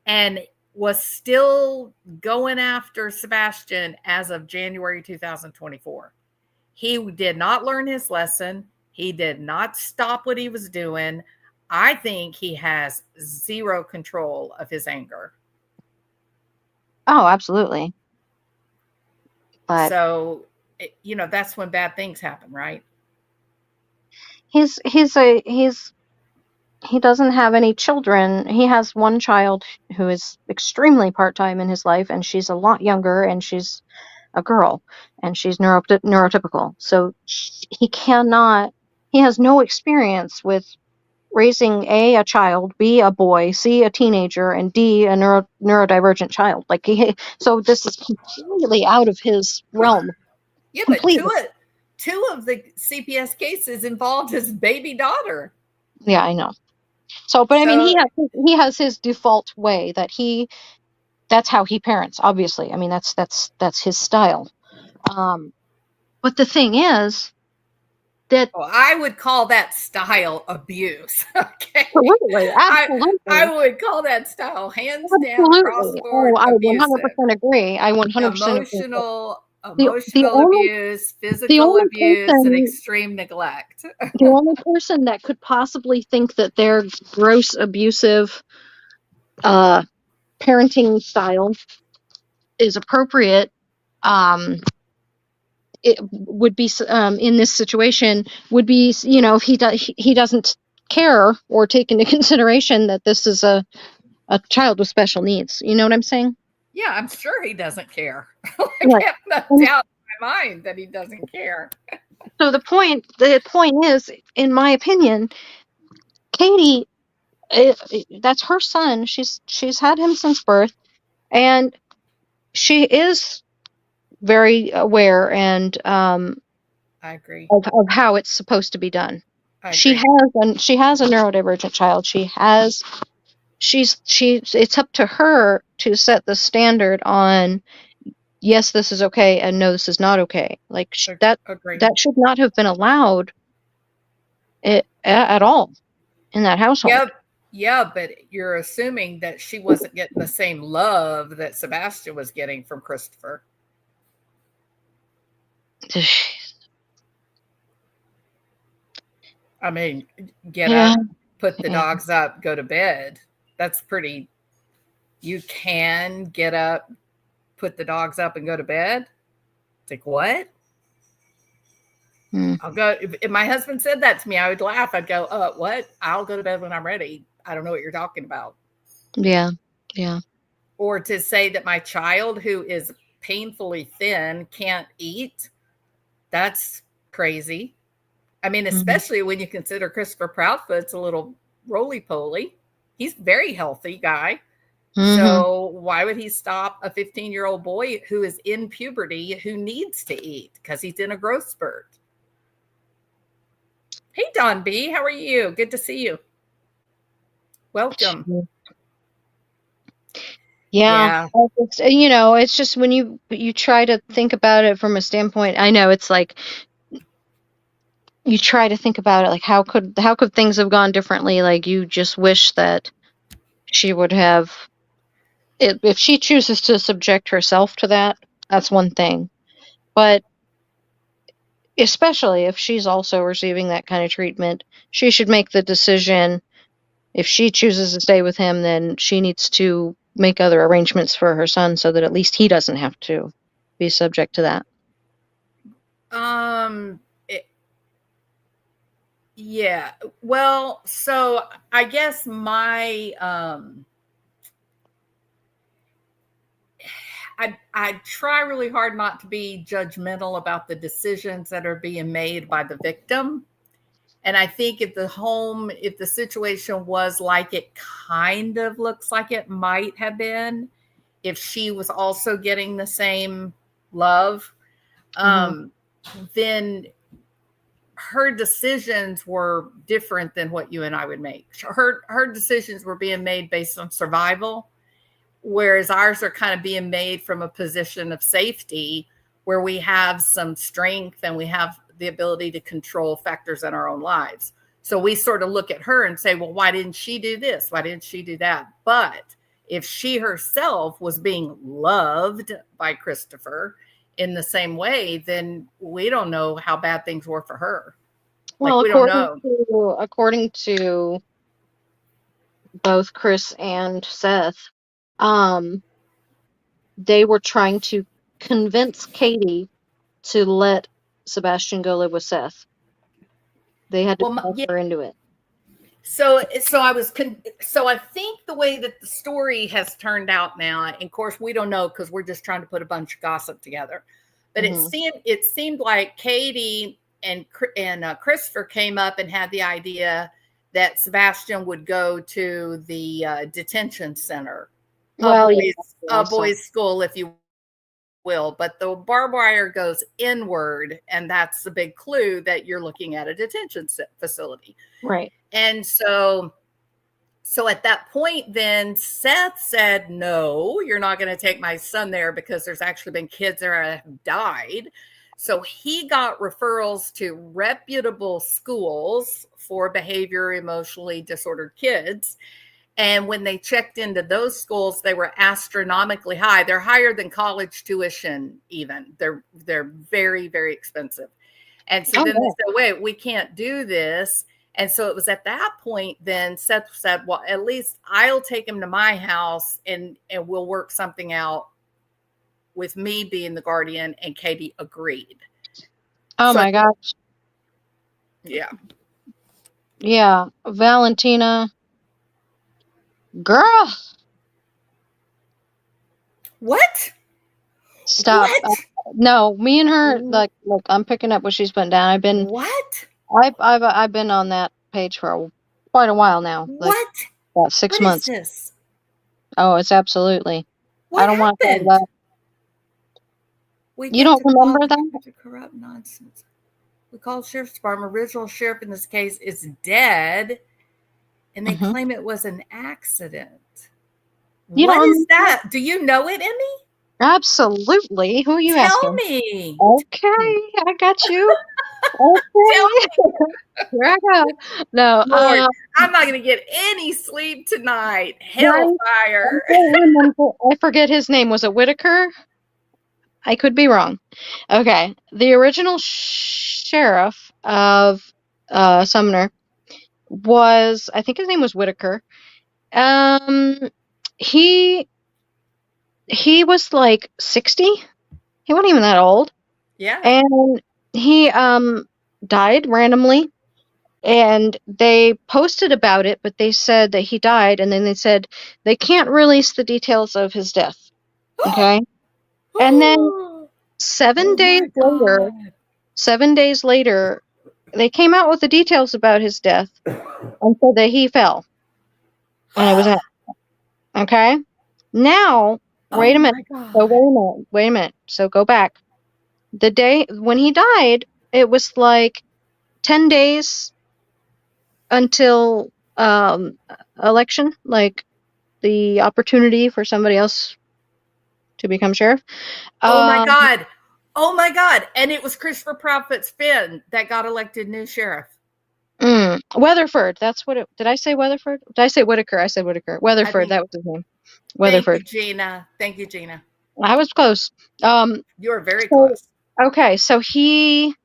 and was still going after Sebastian as of January 2024. He did not learn his lesson. He did not stop what he was doing. I think he has zero control of his anger. Oh, absolutely. But So, that's when bad things happen, right? he doesn't have any children. He has one child who is extremely part-time in his life, and she's a lot younger, and she's a girl, and she's neurotypical. So he has no experience with raising a child, B, a boy, C, a teenager, and D, a neurodivergent child. So this is completely out of his realm. Yeah, but Completely. two of the CPS cases involved his baby daughter. Yeah, I know. So, but I mean, he has his default way that's how he parents, obviously. I mean, that's his style. But the thing is that I would call that style abuse. Okay. absolutely, absolutely. I would call that style hands down Absolutely. across the board. I abusive. 100% agree. I 100% agree. Emotional abuse, physical abuse, and extreme neglect. The only person that could possibly think that their gross abusive parenting style is appropriate, it would be in this situation would be, if he doesn't care or take into consideration that this is a child with special needs. You know what I'm saying? Yeah, I'm sure he doesn't care. Right. I have no doubt in my mind that he doesn't care. So the point is, in my opinion, Katie, that's her son. She's had him since birth, and she is very aware and I agree of how it's supposed to be done. She has a neurodivergent child. It's up to her to set the standard on, yes, this is okay, and no, this is not okay. That should not have been allowed at all in that household. Yeah, but you're assuming that she wasn't getting the same love that Sebastian was getting from Christopher. I mean, get up, put the dogs up, go to bed. That's pretty. You can get up, put the dogs up, and go to bed. It's like, what? I'll go. If my husband said that to me, I would laugh. I'd go, what? I'll go to bed when I'm ready. I don't know what you're talking about. Yeah. Or to say that my child, who is painfully thin, can't eat. That's crazy. I mean, especially when you consider Christopher Proudfoot's a little roly-poly. He's a very healthy guy. So why would he stop a 15-year-old boy who is in puberty who needs to eat because he's in a growth spurt? Hey, Don B, how are you? Good to see you. Welcome. Yeah. It's just when you try to think about it from a standpoint, I know it's like you try to think about it like how could things have gone differently? Like you just wish that she would have, if she chooses to subject herself to that, that's one thing. But especially if she's also receiving that kind of treatment, she should make the decision. If she chooses to stay with him, then she needs to make other arrangements for her son so that at least he doesn't have to be subject to that. Yeah. Well, so I guess I try really hard not to be judgmental about the decisions that are being made by the victim. And I think if the situation was like it kind of looks like it might have been, if she was also getting the same love, then her decisions were different than what you and I would make. Her decisions were being made based on survival, whereas ours are kind of being made from a position of safety where we have some strength and we have the ability to control factors in our own lives. So we sort of look at her and say, well, why didn't she do this? Why didn't she do that? But if she herself was being loved by Christopher in the same way, then we don't know how bad things were for her. Well, we don't know. According to both Chris and Seth, they were trying to convince Katie to let Sebastian go live with Seth. They had to talk her into it. So I think the way that the story has turned out now, and of course we don't know because we're just trying to put a bunch of gossip together, but it seemed like Katie and Christopher came up and had the idea that Sebastian would go to the detention center, a boys' school, if you will, but the barbed wire goes inward, and that's the big clue that you're looking at a detention facility. Right. And so at that point, then Seth said, no, you're not going to take my son there because there's actually been kids there that have died. So he got referrals to reputable schools for behavior emotionally disordered kids. And when they checked into those schools, they were astronomically high. They're higher than college tuition even. They're very, very expensive. And so then they said, wait, we can't do this. And so it was at that point, then Seth said, well, at least I'll take him to my house and we'll work something out with me being the guardian. And Katie agreed. Oh, my gosh. Yeah. Yeah. Valentina. Girl. What? Stop. What? No, me and her, look, I'm picking up what she's putting down. I've been on that page for quite a while now. What? About 6 months. What is this? Oh, it's absolutely. What I don't want to talk happened? about. You don't remember that? Corrupt nonsense. We called sheriff's department. Original sheriff in this case is dead, and they claim it was an accident. What is that? Do you know it, Emmy? Absolutely. Who are you asking? Tell me. Okay, I got you. Okay. Here I go. No, Lord, I'm not going to get any sleep tonight. Hellfire. I forget his name. Was it Whitaker? I could be wrong. Okay. The original sheriff of Sumner was, I think his name was Whitaker. He was like 60. He wasn't even that old. Yeah. And he died randomly. And they posted about it, but they said that he died, and then they said they can't release the details of his death. Okay? And then 7 days later, they came out with the details about his death and said that he fell. And it was okay? Now, wait a minute. So wait a minute. So go back. The day when he died, it was like 10 days until election, like the opportunity for somebody else to become sheriff. Oh my God. And it was Christopher Prophet's Finn that got elected new sheriff. Weatherford. That's what it. Did I say Weatherford? Did I say Whitaker? I said Whitaker. Weatherford. That was his name. Weatherford. Thank you, Gina. I was close. You were very close. Okay. So he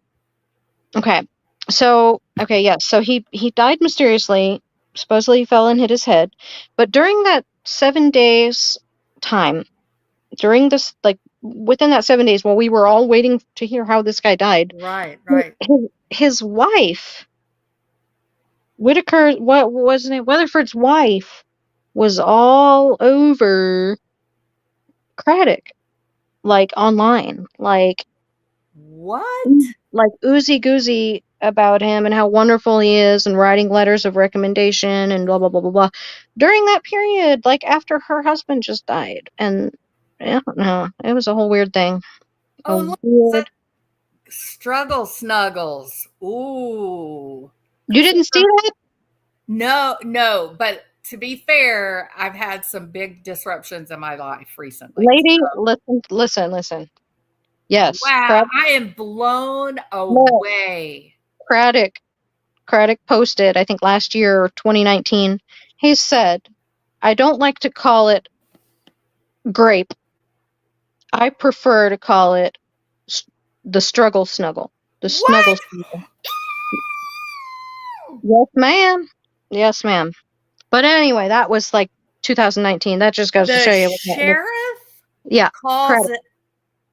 died mysteriously. Supposedly he fell and hit his head. But during that 7 days time, during this, like within that 7 days, while we were all waiting to hear how this guy died. Right. His wife, Whitaker, what wasn't it? Weatherford's wife was all over Craddock, like online, like what? Like oozy goozy about him and how wonderful he is, and writing letters of recommendation and blah blah blah blah blah. During that period, like after her husband just died, and I don't know, it was a whole weird thing. Struggle snuggles. Ooh. You didn't see that? No, but to be fair, I've had some big disruptions in my life recently. Lady, listen. Yes. Wow, I am blown away. Craddock posted, I think last year or 2019, he said, I don't like to call it grape. I prefer to call it the struggle snuggle. The snuggle snuggle. Yes, ma'am. But anyway, that was like 2019. That just goes to show The you. sheriff Yeah, calls credit.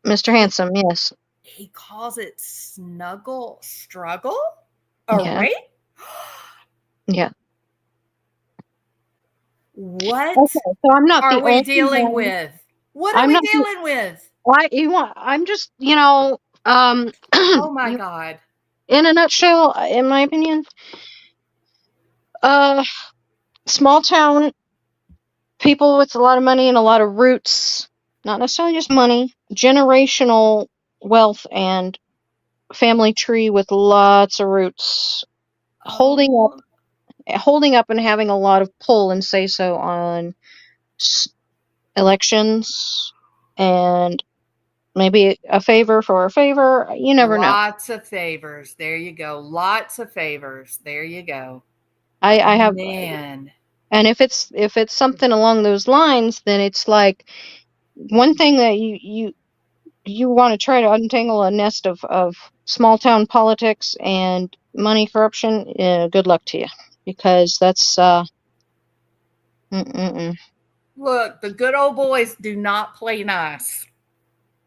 it, Mr. Handsome, yes. he calls it struggle? Yeah. Rape? Yeah. What Okay, so I'm not the are we only dealing one. with? What are I'm we not the, dealing with? I'm just, Oh my you- God. in a nutshell, in my opinion, small town people with a lot of money and a lot of roots, not necessarily just money, generational wealth and family tree with lots of roots, holding Oh, up and having a lot of pull and say so on elections and maybe a favor for a favor. You never know. lots of favors. There you go. Lots of favors. There you go. I have, Man. and if it's something along those lines, then it's like one thing that you want to try to untangle a nest of small town politics and money corruption. Good luck to you, because that's mm-mm, Look, the good old boys do not play nice.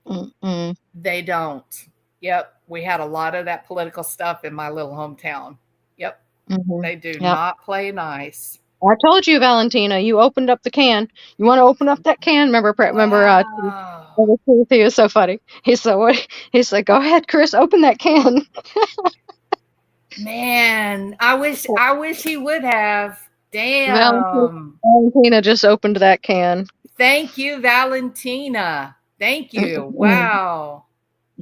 mm-mm. They don't. Yep. We had a lot of that political stuff in my little hometown. Yep. Mhm. They do Yep. not play nice. I told you, Valentina. You opened up the can. You want to open up that can? Remember? Wow. He was so funny. He said, "What?" He said, "Go ahead, Chris. Open that can." Man, I wish he would have. Damn. Valentina just opened that can. Thank you, Valentina. Thank you. Mm-mm. Wow.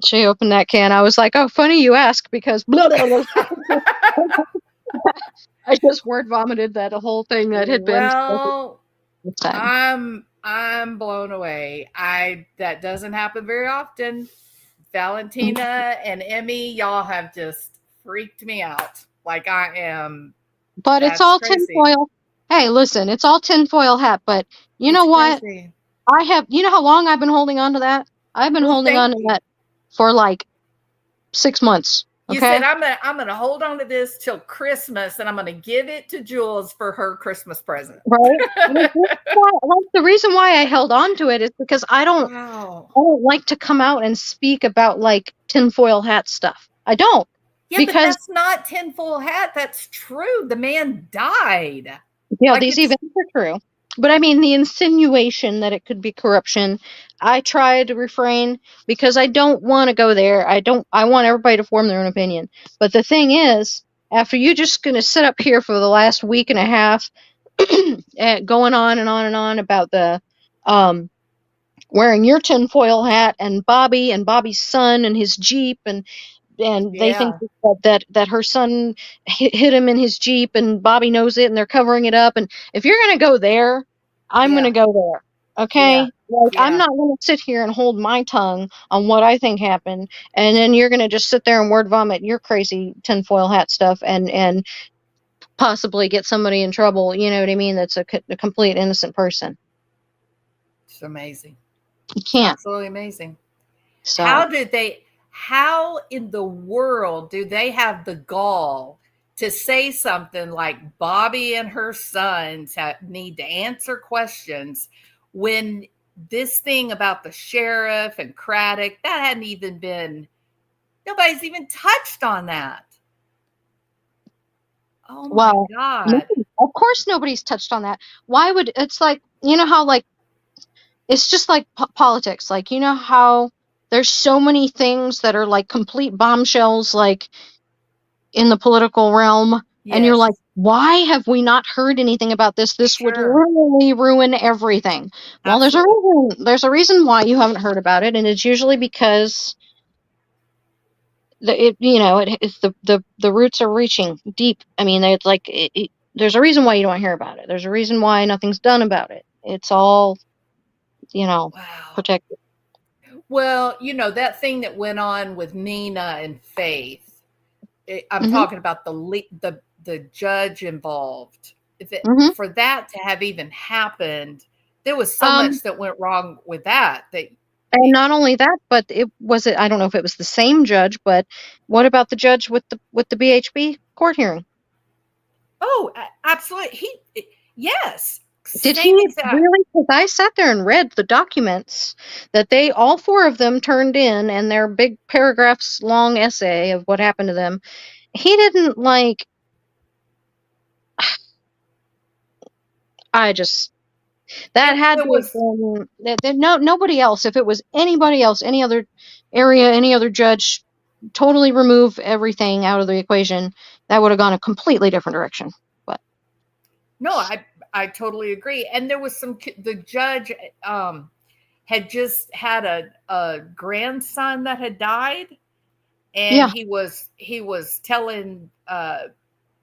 She opened that can. I was like, "Oh, funny you ask," because blah, blah, blah. I just word vomited that whole thing that had been. Well, I'm blown away. That doesn't happen very often. Valentina and Emmy, y'all have just freaked me out. Like I am. But it's That's all crazy. tinfoil. Hey, listen, it's all tinfoil hat. But you know It's what? crazy. You know how long I've been holding on to that? I've been Well, holding thank on to you. that for like 6 months. You Okay. said I'm gonna hold on to this till Christmas, and I'm gonna give it to Jules for her Christmas present. Right. Like, the reason why I held on to it is because I don't Wow. like to come out and speak about like tinfoil hat stuff. I don't. Yeah, but Because that's not tinfoil hat. That's true. The man died. yeah, Like, these it's- events are true. But I mean, the insinuation that it could be corruption, I try to refrain because I don't want to go there. I want everybody to form their own opinion. But the thing is, after you just going to sit up here for the last week and a half, going on and on and on about the wearing your tinfoil hat and Bobby's son and his Jeep and they think that her son hit him in his Jeep and Bobby knows it and they're covering it up. And if you're going to go there, I'm going to go there. Okay. Yeah. Like, Yeah. I'm not going to sit here and hold my tongue on what I think happened. And then you're going to just sit there and word vomit your crazy tinfoil hat stuff and possibly get somebody in trouble. You know what I mean? That's a complete innocent person. It's amazing. You can't. Absolutely amazing. So How in the world do they have the gall to say something like Bobby and her sons need to answer questions when this thing about the sheriff and Craddock, that hadn't even been, nobody's even touched on that. Oh my God. Of course nobody's touched on that. Why would, it's like, you know how like, it's just like politics. Like, you know how there's so many things that are like complete bombshells, like in the political realm. And you're like, why have we not heard anything about this? This would really ruin everything. Well, there's a reason why you haven't heard about it. And it's usually because it's the roots are reaching deep. I mean, it's like, there's a reason why you don't hear about it. There's a reason why nothing's done about it. It's all, protected. Well, that thing that went on with Nina and Faith, I'm Mhm. talking about the judge involved. Mhm. For that to have even happened, there was so much that went wrong with that. And not only that, but I don't know if it was the same judge, but what about the judge with the BHP court hearing? Oh, absolutely. Yes. Did Same he exact. really? Because I sat there and read the documents that they, all four of them, turned in, and their big paragraphs long essay of what happened to them. He didn't like. I just that had It to was have been nobody else. If it was anybody else, any other area, any other judge, totally remove everything out of the equation, that would have gone a completely different direction. But no, I totally agree. And there was the judge had just had a grandson that had died, and yeah, he was telling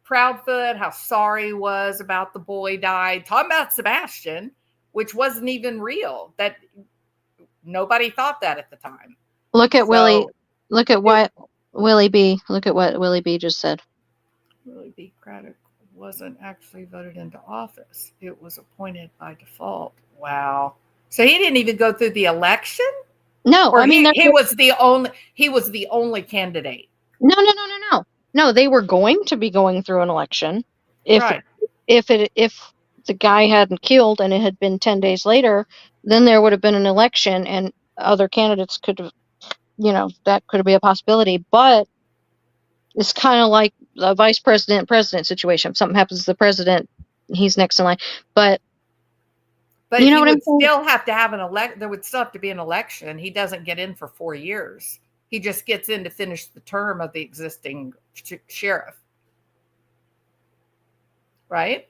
Proudfoot how sorry he was about the boy died, talking about Sebastian, which wasn't even real. That nobody thought that at the time. look at Willie. So Look at what Willie B. Look at what Willie B. just said. Willie B. Craddock wasn't actually voted into office. It was appointed by default. Wow. So he didn't even go through the election? No, Or I mean he was the only candidate. No, they were going to be going through an election. Right. If the guy hadn't killed and it had been 10 days later, then there would have been an election and other candidates could have, that could be a possibility. But it's kind of like a vice president situation. If something happens to the president, he's next in line. But you know what I'm saying? Still have to have there would still have to be an election. He doesn't get in for 4 years. He just gets in to finish the term of the existing sheriff. Right?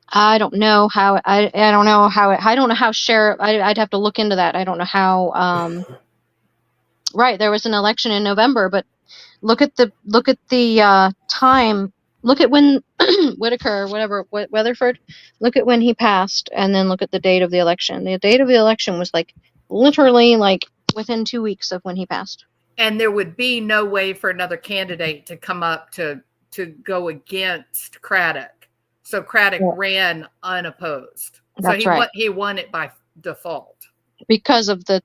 I don't know how. I don't know how. I don't know how sheriff. I'd have to look into that. I don't know how. Right, there was an election in November, but look at the time. Look at when Whitaker, Weatherford. Look at when he passed, and then look at the date of the election. The date of the election was literally within 2 weeks of when he passed. And there would be no way for another candidate to come up to go against Craddock. So Craddock ran unopposed. That's so right. He won it by default Because of the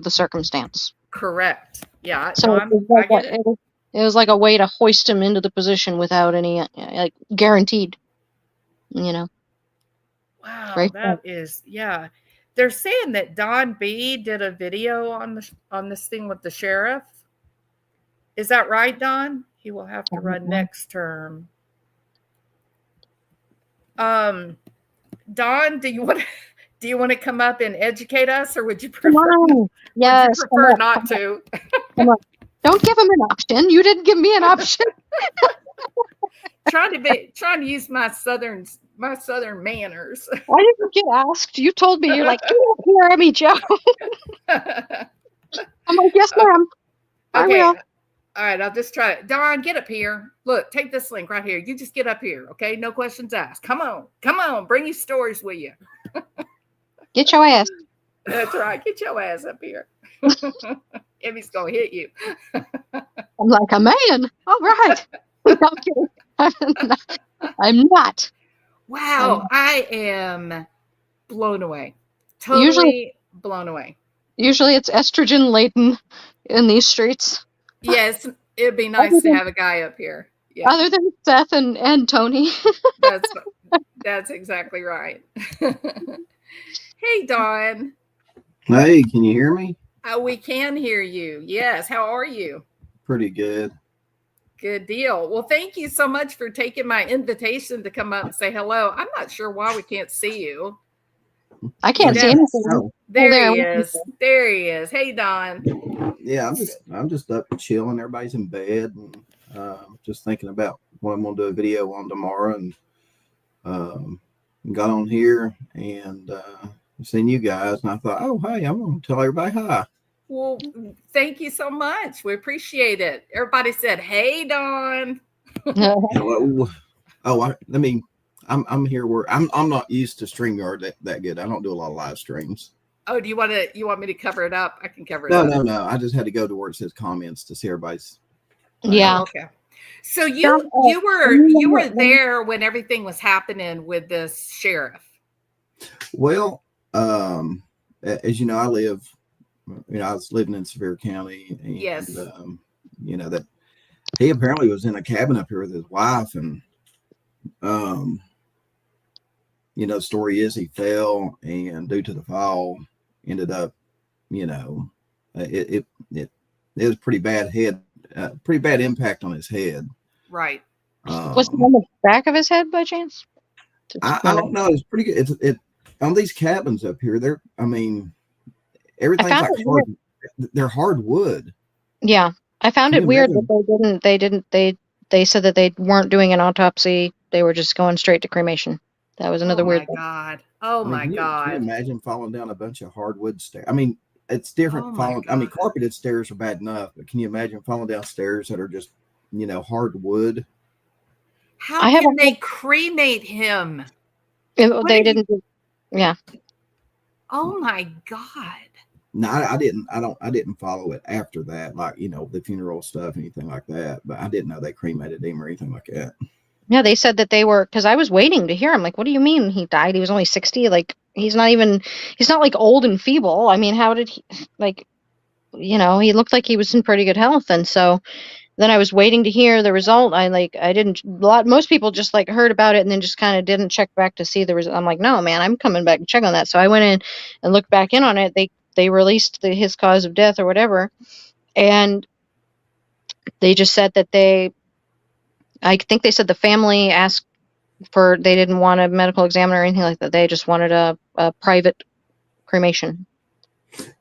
circumstance. Correct. Yeah. So it was like a way to hoist him into the position without any guaranteed. Wow, right? That is, yeah. They're saying that Don B did a video on this thing with the sheriff. Is that right, Don? He will have to run next term. Don, do you want to come up and educate us, or would you prefer? Yes, would you prefer not to? Don't give him an option. You didn't give me an option. trying to use my southern manners. I didn't get asked. You told me. You're like, get up here, Emmy Joe. I'm like, yes, ma'am. I will. All right, I'll just try it. Don, get up here. Look, take this link right here. You just get up here, okay? No questions asked. Come on. Bring your stories with you. Get your ass. That's right. Get your ass up here. Emmy's gonna hit you. I'm like, a man. All right. I'm not. Wow, I am blown away. Totally blown away. Usually it's estrogen laden in these streets. Yes, it'd be nice to have a guy up here. Yeah. Other than Seth and Tony. That's exactly right. Hey, Dawn. Hey, can you hear me? We can hear you. Yes. How are you? Pretty good. Good deal. Well, thank you so much for taking my invitation to come up and say hello. I'm not sure why we can't see you. I can't see anything. Oh. There he is. There he is. Hey, Don. Yeah, I'm just up chilling. Everybody's in bed, and just thinking about what I'm gonna do a video on tomorrow. And got on here and seen you guys, and I thought, oh hey, I'm gonna tell everybody hi. Well, thank you so much. We appreciate it. Everybody said, "Hey, Don." Hello. Oh, I'm here where I'm not used to StreamYard that good. I don't do a lot of live streams. Oh, do you want me to cover it up? I can cover it up. No. I just had to go to where it says comments to see everybody's. Yeah. Okay. So you were there when everything was happening with this sheriff. Well, as you know, I was living in Sevier County, and yes, that he apparently was in a cabin up here with his wife, and the story is he fell, and due to the fall, ended up, it was pretty bad impact on his head. Right. Was it on the back of his head by chance? I don't know. It's pretty good. It on these cabins up here. Everything's like hard. They're hardwood. Yeah, I found it weird that they said that they weren't doing an autopsy. They were just going straight to cremation. That was another weird thing. God. Oh my God. Can you imagine falling down a bunch of hardwood stairs? I mean, it's different falling. I mean, carpeted stairs are bad enough, but can you imagine falling down stairs that are just, hardwood? How can they cremate him? They didn't. Yeah. Oh my God. No, I didn't follow it after that, like, the funeral stuff, anything like that. But I didn't know they cremated him or anything like that. Yeah, they said that they were, because I was waiting to hear. I'm like, what do you mean he died? He was only 60. Like, he's not like old and feeble. I mean, how did he, like, he looked like he was in pretty good health. And so then I was waiting to hear the result. Most people just like heard about it and then just kind of didn't check back to see the result. I'm like, no, man, I'm coming back to check on that. So I went in and looked back in on it. They released his cause of death or whatever. And they just said that I think they said the family asked they didn't want a medical examiner or anything like that. They just wanted a private cremation.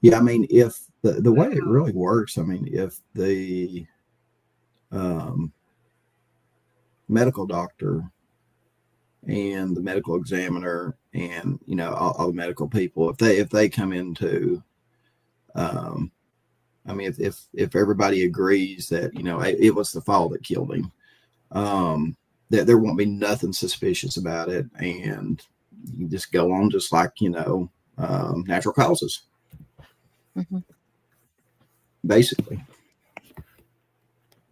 Yeah, I mean, if the way it really works, I mean, if the medical doctor and the medical examiner and all the medical people, if they come into, I mean, if everybody agrees that it was the fall that killed him, that there won't be nothing suspicious about it, and you just go on just like natural causes, basically.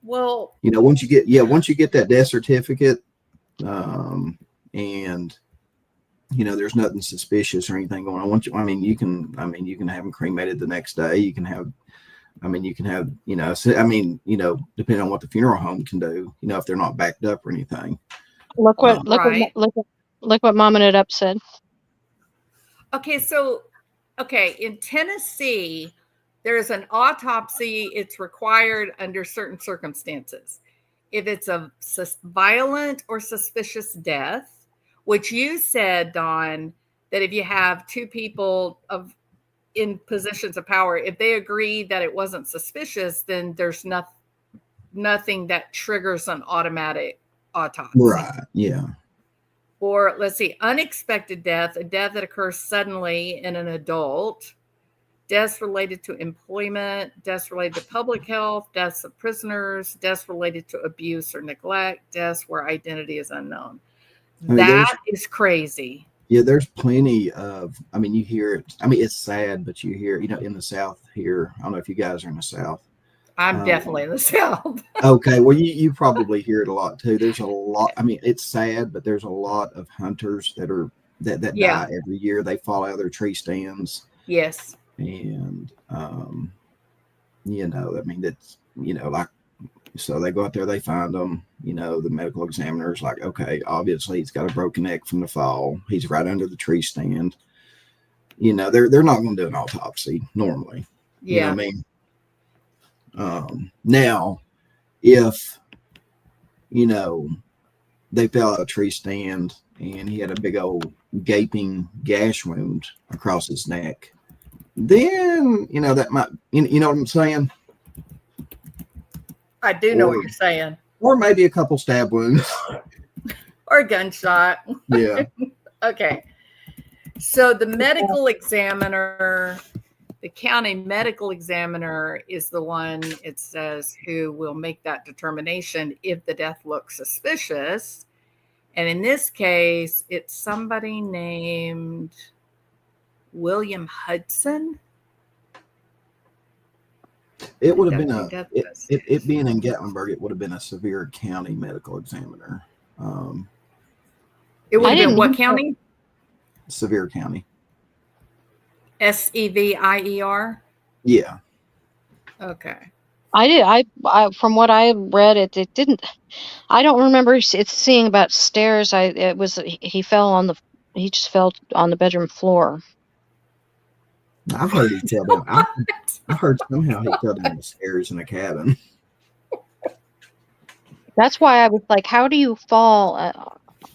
Well, once you get that death certificate, and there's nothing suspicious or anything going on. You can have them cremated the next day. You can have, depending on what the funeral home can do, if they're not backed up or anything. Look what Mom and It Up said. Okay, so in Tennessee, there's an autopsy. It's required under certain circumstances. If it's a violent or suspicious death, which you said, Dawn, that if you have two people in positions of power, if they agree that it wasn't suspicious, then there's nothing that triggers an automatic autopsy. Right. Yeah. Or let's see, unexpected death, a death that occurs suddenly in an adult, deaths related to employment, deaths related to public health, deaths of prisoners, deaths related to abuse or neglect, deaths where identity is unknown. That is crazy. Yeah, there's plenty of, you hear it. It's sad, but you hear, in the South here. I don't know if you guys are in the South. I'm definitely in the South. Okay. Well, you probably hear it a lot too. There's a lot. It's sad, but there's a lot of hunters that die every year. They fall out of their tree stands. Yes. And, that's, like, so they go out there, they find them, the medical examiner's like, okay, obviously he's got a broken neck from the fall. He's right under the tree stand. They're not going to do an autopsy normally. Yeah. Now, if, they fell out of a tree stand and he had a big old gaping gash wound across his neck, then, that might, you know what I'm saying? I do know what you're saying. Or maybe a couple stab wounds. Or a gunshot. Yeah. Okay. So the medical examiner, the county medical examiner is the one, it says, who will make that determination if the death looks suspicious. And in this case, it's somebody named William Hudson. It would have been it being in Gatlinburg, it would have been a Sevier County medical examiner. It would have been what county? Sevier County. Sevier? Yeah. Okay. I from what I read, it didn't. I don't remember it seeing about stairs. He fell on He just fell on the bedroom floor. I've heard he fell down. I heard somehow he fell down the stairs in a cabin. That's why I was like, how do you fall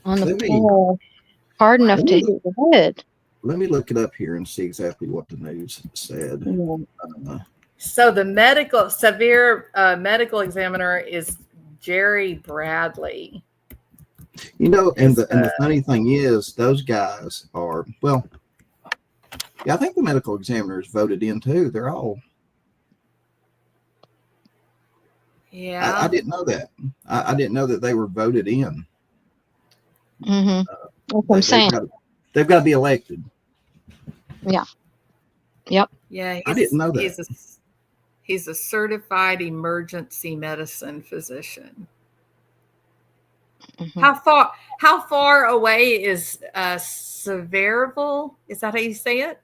on the Let me- floor hard enough let to me- hit your head? Let me look it up here and see exactly what the news said. Yeah. So the severe medical examiner is Jerry Bradley. You know, and the funny thing is, those guys are, well, yeah, I think the medical examiners voted in too. They're all, Yeah. I didn't know that. I didn't know that they were voted in. Mm-hmm. That's what I'm saying. They've got to be elected. Yeah, I didn't know that. He's a certified emergency medicine physician. Mhm. How far away is Sevierville? Is that how you say it?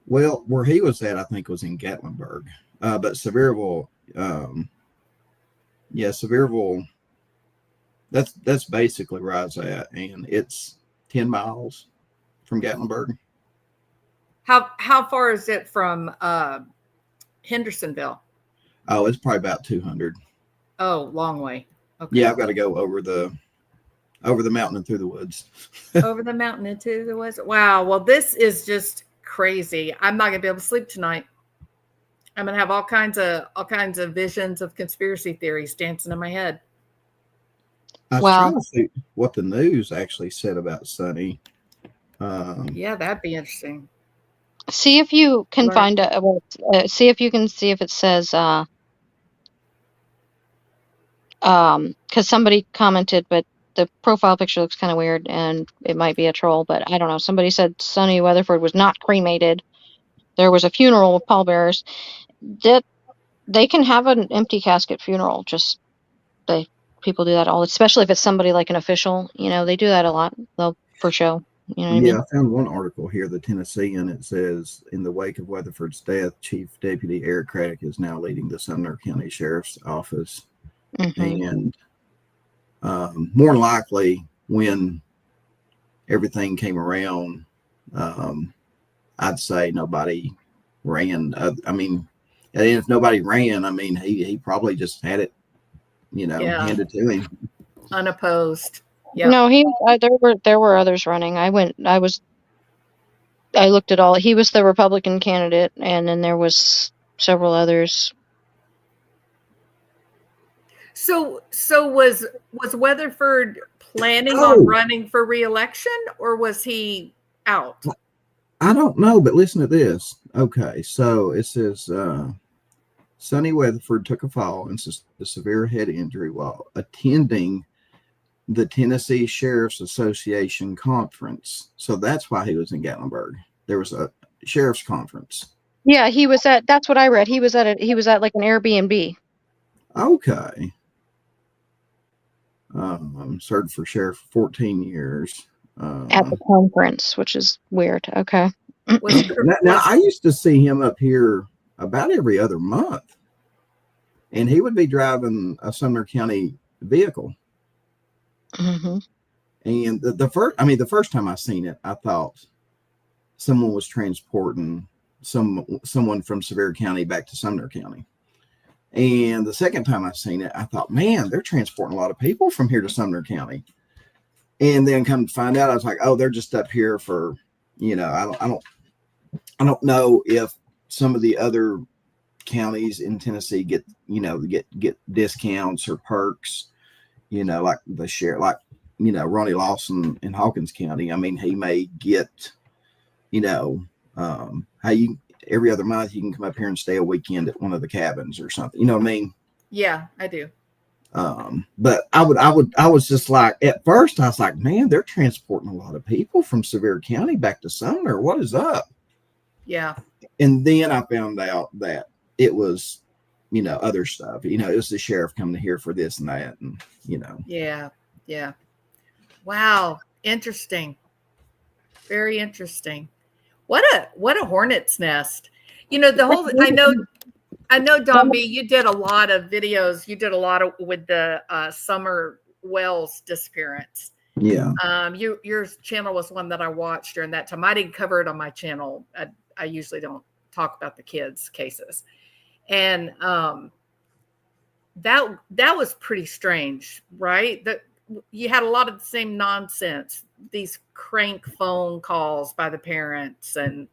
Well, where he was at, I think, was in Gatlinburg. But Sevierville, Sevierville, that's basically where I was at, and it's 10 miles from Gatlinburg. How far is it from Hendersonville? Oh, it's probably about 200. Oh, long way. Okay. Yeah, I've got to go over the mountain and through the woods. Over the mountain into the west. Wow. Well, this is just crazy. I'm not gonna be able to sleep tonight. I'm gonna have all kinds of visions of conspiracy theories dancing in my head. I was Well- trying to see what the news actually said about Sonny. Yeah, that'd be interesting. See if you can Learn. find see if you can see if it says because somebody commented, but the profile picture looks kind of weird and it might be a troll, but I don't know. Somebody said Sonny Weatherford was not cremated. There was a funeral with pallbearers. That they can have an empty casket funeral. Just people do that all, especially if it's somebody like an official. You know, they do that a lot. They'll for show. You know what I mean? I found one article here, the Tennessean. It says, in the wake of Weatherford's death, Chief Deputy Eric Craddock is now leading the Sumner County Sheriff's Office. Mhm. And more than likely, when everything came around, I'd say nobody ran. I mean, and if nobody ran, I mean, he probably just had it, Yeah. handed to him. Unopposed. Yeah. No, there were others running. I looked at all. He was the Republican candidate, and then there was several others. So was Weatherford planning Oh. on running for re-election, or was he out? I don't know, but listen to this. Okay, so it says Sonny Weatherford took a fall and a severe head injury while attending the Tennessee Sheriff's Association conference. So that's why he was in Gatlinburg. There was a sheriff's conference. Yeah, he was at. That's what I read. He was at like an Airbnb. Okay. Served for sheriff for 14 years. At the conference, which is weird. Okay. Now, I used to see him up here about every other month, and he would be driving a Sumner County vehicle. Mm-hmm. And the first time I seen it, I thought someone was transporting someone from Sevier County back to Sumner County. And the second time I seen it, I thought, man, they're transporting a lot of people from here to Sumner County. And then come to find out, I was like, oh, they're just up here for, I don't know if some of the other counties in Tennessee get discounts or perks, like the share, like, Ronnie Lawson in Hawkins County. I mean, he may get, how you every other month you can come up here and stay a weekend at one of the cabins or something. You know what I mean? Yeah, I do. But I was just like, at first I was like, man, they're transporting a lot of people from Sevier County back to Sumner. What is up? Yeah. And then I found out that it was, other stuff. It was the sheriff coming here for this and that, and Yeah. Yeah. Wow. Interesting. Very interesting. What a hornet's nest. The whole I know Don B, you did a lot of videos. You did a lot with the Summer Wells disappearance. Yeah. Your channel was one that I watched during that time. I didn't cover it on my channel. I usually don't talk about the kids' cases, and that was pretty strange, right? That you had a lot of the same nonsense, these crank phone calls by the parents, and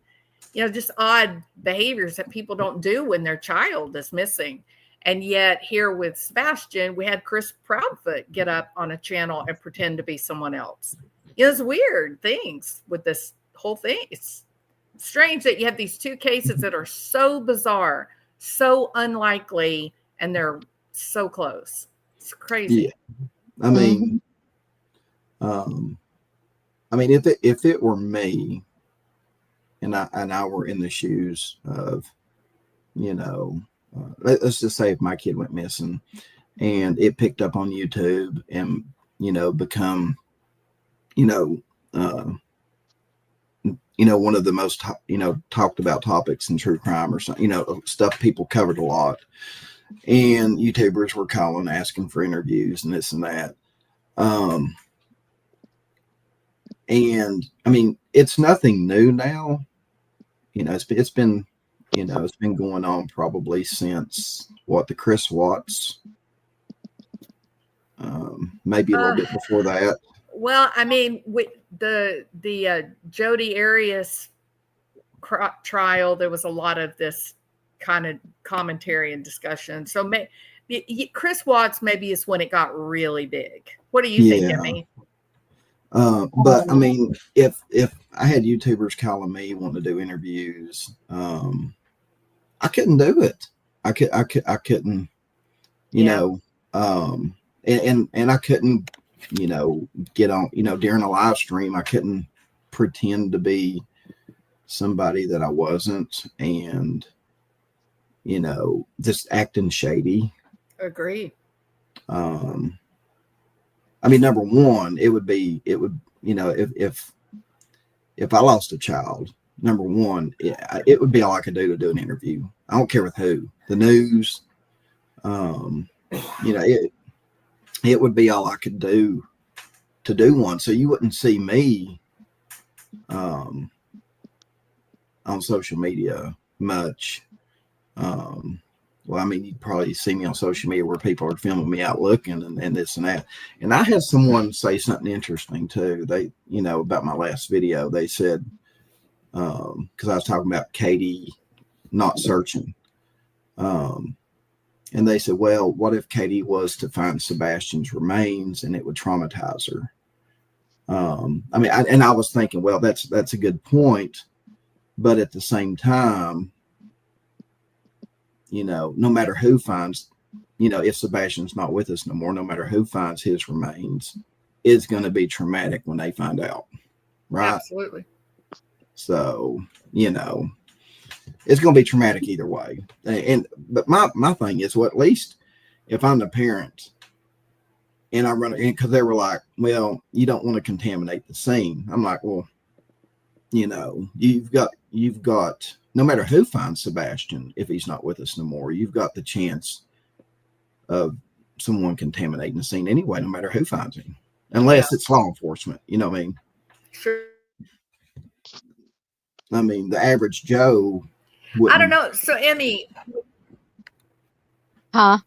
just odd behaviors that people don't do when their child is missing. And yet here with Sebastian, we had Chris Proudfoot get up on a channel and pretend to be someone else. It's weird things with this whole thing. It's strange that you have these two cases that are so bizarre, so unlikely, and they're so close. It's crazy. Yeah. I mean, if it were me and I were in the shoes of, let's just say if my kid went missing and it picked up on YouTube and, become, one of the most, talked about topics in true crime or something, stuff people covered a lot. And YouTubers were calling, asking for interviews and this and that. And I mean, it's nothing new now. It's been going on probably since the Chris Watts, maybe a little bit before that. Well, I mean, with the Jodi Arias trial, there was a lot of this kind of commentary and discussion. So Chris Watts maybe is when it got really big. What do you think, Emmy? But I mean, if I had YouTubers calling me wanting to do interviews, I couldn't do it. I couldn't, and I couldn't, get on, during a live stream, I couldn't pretend to be somebody that I wasn't, and just acting shady. Agree. I mean, number one, it would, if I lost a child, number one, it would be all I could do to do an interview. I don't care with who, the news, it would be all I could do to do one. So you wouldn't see me, on social media much. Well, I mean, you'd probably see me on social media where people are filming me out looking and this and that. And I had someone say something interesting too. They, about my last video, they said, because I was talking about Katie not searching. And they said, well, what if Katie was to find Sebastian's remains and it would traumatize her? I mean, I was thinking, well, that's a good point. But at the same time, no matter who finds, if Sebastian's not with us no more, no matter who finds his remains, it's going to be traumatic when they find out. Right. Absolutely. So, it's going to be traumatic either way. But my thing is, well, at least if I'm the parent and I run it, because they were like, well, you don't want to contaminate the scene. I'm like, well, you've got, no matter who finds Sebastian, if he's not with us no more, you've got the chance of someone contaminating the scene anyway, no matter who finds him, unless it's law enforcement. You know what I mean? Sure. I mean, the average Joe wouldn't. I don't know. So, Emmy. Huh?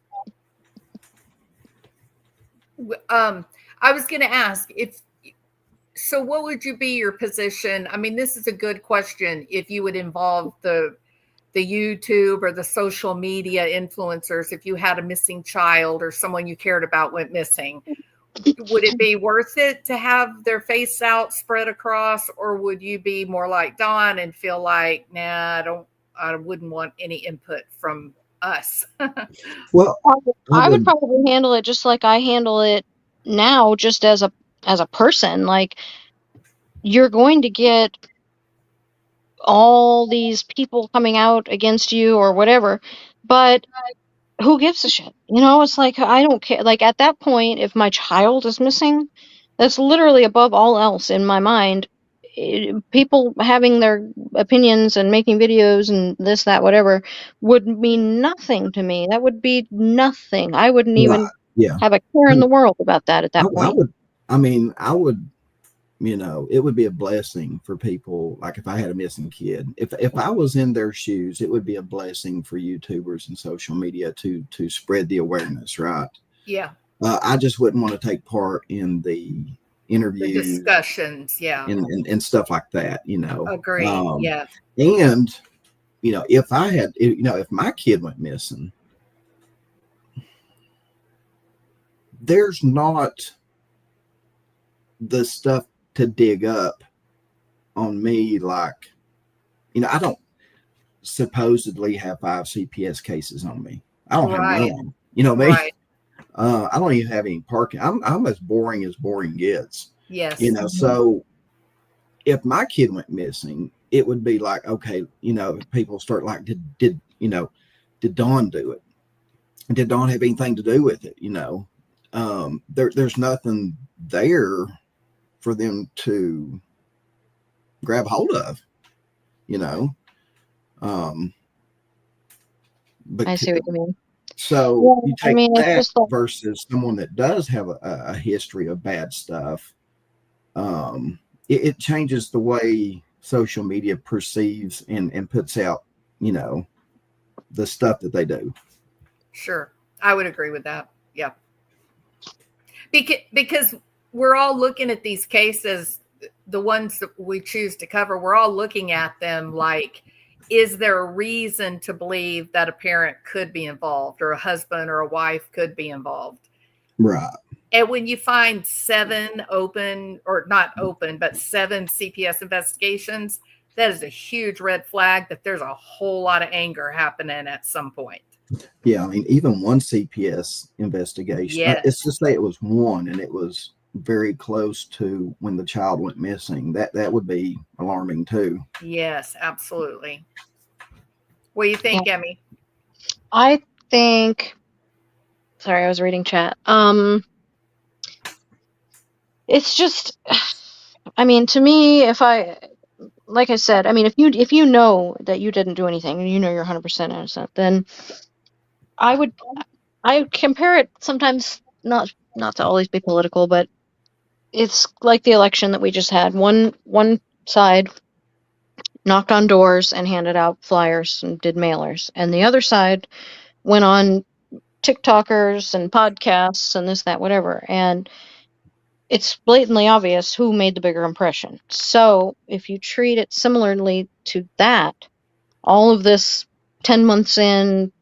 I was going to ask so what would you be your position? I mean, this is a good question. If you would involve the YouTube or the social media influencers, if you had a missing child or someone you cared about went missing, would it be worth it to have their face out spread across, or would you be more like Dawn and feel like, nah, I wouldn't want any input from us? Well, I would probably handle it just like I handle it now, just as a person. Like, you're going to get all these people coming out against you or whatever, but who gives a shit? It's like, I don't care. Like, at that point, if my child is missing, that's literally above all else in my mind. People having their opinions and making videos and this, that, whatever would mean nothing to me. That would be nothing. I wouldn't even have a care in the world about that at that point. I mean, I would, it would be a blessing for people. Like if I had a missing kid, if I was in their shoes, it would be a blessing for YouTubers and social media to spread the awareness, right? Yeah. I just wouldn't want to take part in the The interviews discussions. Yeah. and stuff like that, Agree. Yeah. And if I had, if my kid went missing, there's not the stuff to dig up on me. Like, I don't supposedly have 5 CPS cases on me. I don't have none. You know what I mean? Right. I don't even have any parking. I'm as boring gets. Yes. So if my kid went missing, it would be like, okay, people start like, did Dawn do it? Did Dawn have anything to do with it? There's nothing there for them to grab hold of, but I see what you mean. so you take it's that just like, versus someone that does have a history of bad stuff. It changes the way social media perceives and puts out, the stuff that they do. Sure. I would agree with that. Yeah. Because we're all looking at these cases, the ones that we choose to cover, we're all looking at them like, is there a reason to believe that a parent could be involved or a husband or a wife could be involved? Right. And when you find 7 open, or not open, but 7 CPS investigations, that is a huge red flag that there's a whole lot of anger happening at some point. Yeah, I mean, even one CPS investigation, Yes. let's just say it was one and it was very close to when the child went missing, that would be alarming too. Yes, absolutely. What do you think, Emmy? I think, sorry, I was reading chat. It's just, I mean, to me, like I said, I mean, if you know that you didn't do anything and you're 100% innocent, then I would compare it sometimes, not to always be political, but it's like the election that we just had. One side knocked on doors and handed out flyers and did mailers, and the other side went on TikTokers and podcasts and this, that, whatever. And it's blatantly obvious who made the bigger impression. So if you treat it similarly to that, all of this 10 months in,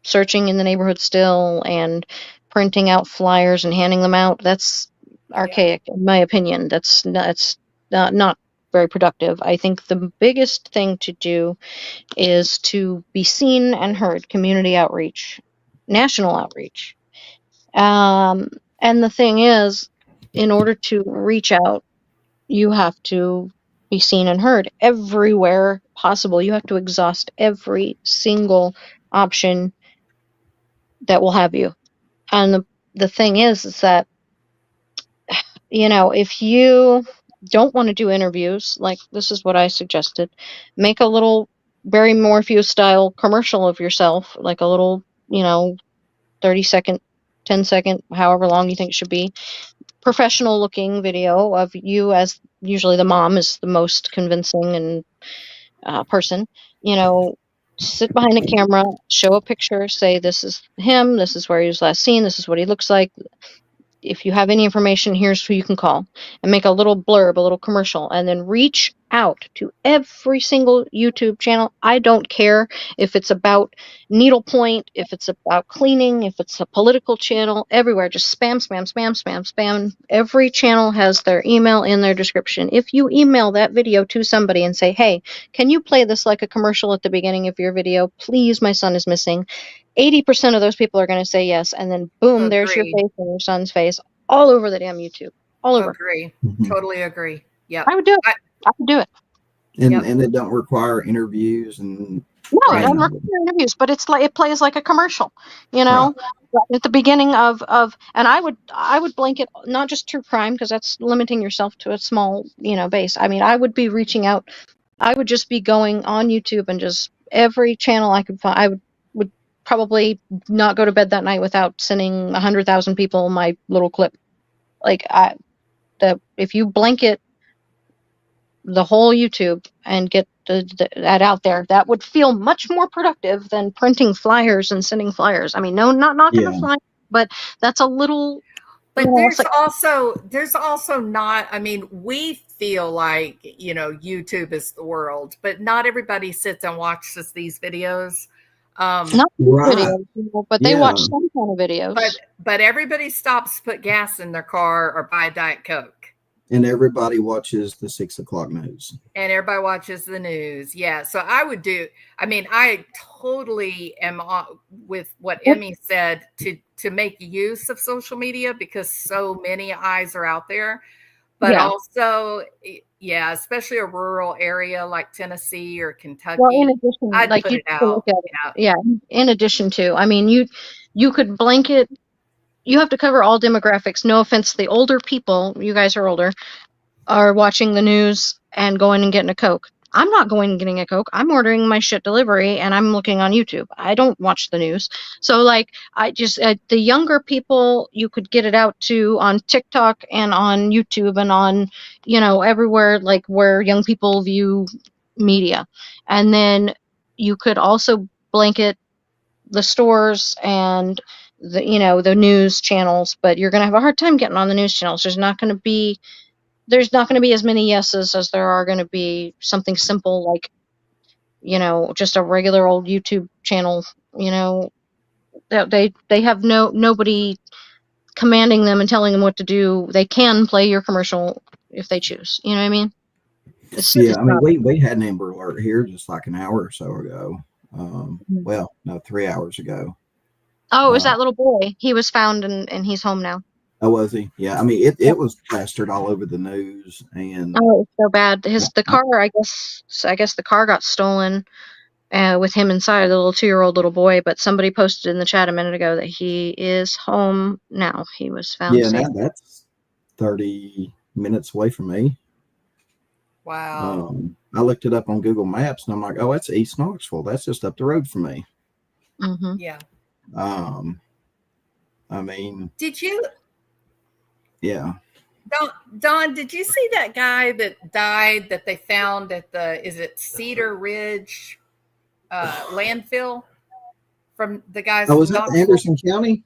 searching in the neighborhood still and printing out flyers and handing them out, that's archaic, in my opinion. That's not very productive. I think the biggest thing to do is to be seen and heard, community outreach, national outreach. And the thing is, in order to reach out, you have to be seen and heard everywhere possible. You have to exhaust every single option that will have you. And the thing is that, if you don't want to do interviews, like this is what I suggested, make a little Barry Morpheus style commercial of yourself, like a little, 30-second, 10-second, however long you think it should be, professional looking video of you, as usually the mom is the most convincing and person, sit behind a camera, show a picture, say this is him, this is where he was last seen, this is what he looks like. If you have any information, here's who you can call, and make a little blurb, a little commercial, and then reach out to every single YouTube channel. I don't care if it's about needlepoint, if it's about cleaning, if it's a political channel, everywhere. Just spam, spam, spam, spam, spam. Every channel has their email in their description. If you email that video to somebody and say, hey, can you play this like a commercial at the beginning of your video? Please, my son is missing. 80% of those people are going to say yes, and then boom, there's your face and your son's face all over the damn YouTube. All over. Agree. Mhm. Totally agree. Yeah. I would do it. I would do it. And it don't require interviews and No, it doesn't require interviews, but it's like it plays like a commercial, at the beginning of and I would blanket not just true crime, because that's limiting yourself to a small, base. I mean, I would be reaching out. I would just be going on YouTube and just every channel I could find. I would probably not go to bed that night without sending 100,000 people my little clip. Like that if you blanket the whole YouTube and get that out there, that would feel much more productive than printing flyers and sending flyers. I mean, no, not knocking the Yeah. flyers, but that's a little. But you know, it's there's also not, I mean, we feel like, YouTube is the world, but not everybody sits and watches these videos. not Right. videos, but they watch some kind of videos. But everybody stops to put gas in their car or buy a Diet Coke. And everybody watches the 6 o'clock news. And everybody watches the news. Yeah. So I totally am with what Emmy said to make use of social media, because so many eyes are out there. But also, especially a rural area like Tennessee or Kentucky. Well, in addition, I'd like put you it have to look out. at it. Yeah. In addition to, I mean, you could blanket. You have to cover all demographics. No offense to the older people. You guys are older. Are watching the news and going and getting a Coke. I'm not going and getting a Coke. I'm ordering my shit delivery and I'm looking on YouTube. I don't watch the news. So like, I just, the younger people, you could get it out to on TikTok and on YouTube and on, everywhere, like where young people view media. And then you could also blanket the stores and the news channels, but you're going to have a hard time getting on the news channels. There's not going to be as many yeses as there are going to be something simple like, just a regular old YouTube channel. They have nobody commanding them and telling them what to do. They can play your commercial if they choose. You know what I mean? I mean, we had an Amber Alert here just like an hour or so ago. Well, no, 3 hours ago. Oh, it was that little boy. He was found and he's home now. Oh, was he? Yeah. I mean, it was plastered all over the news, and oh, it's so bad. The car, I guess the car got stolen with him inside, the little 2-year-old little boy. But somebody posted in the chat a minute ago that he is home now. He was found. Yeah, safe. now that's 30 minutes away from me. Wow. I looked it up on Google Maps, and I'm like, oh, that's East Knoxville. That's just up the road from me. Mm-hmm. Yeah. I mean, did you? Yeah. Don, did you see that guy that died that they found at is it Cedar Ridge landfill? From the guys. Oh, was that Anderson County?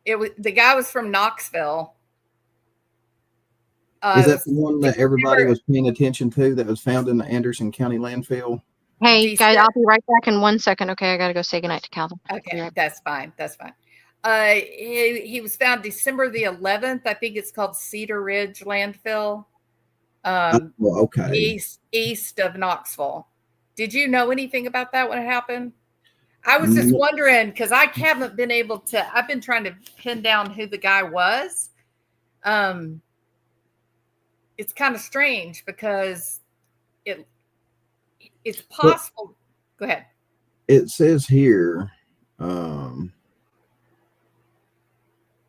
The guy was from Knoxville. Is that the one that everybody was paying attention to that was found in the Anderson County landfill? Hey, guys, I'll be right back in 1 second. Okay, I got to go say goodnight to Calvin. Okay, that's fine. That's fine. He was found December the 11th. I think it's called Cedar Ridge landfill. Okay. East of Knoxville. Did you know anything about that when it happened? I was just wondering, because I haven't been able to, I've been trying to pin down who the guy was. It's kind of strange because it's possible. Go ahead. It says here,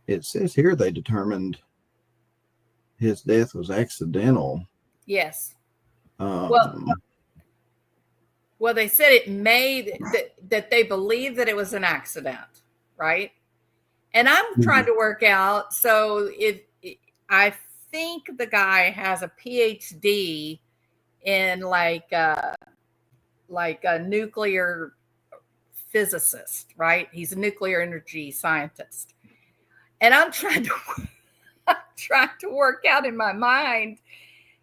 they determined his death was accidental. Yes. Well, they said it that they believe that it was an accident, right? And I'm trying to work out. So I think the guy has a PhD in like a nuclear physicist, right? He's a nuclear energy scientist. And I'm trying to work out in my mind,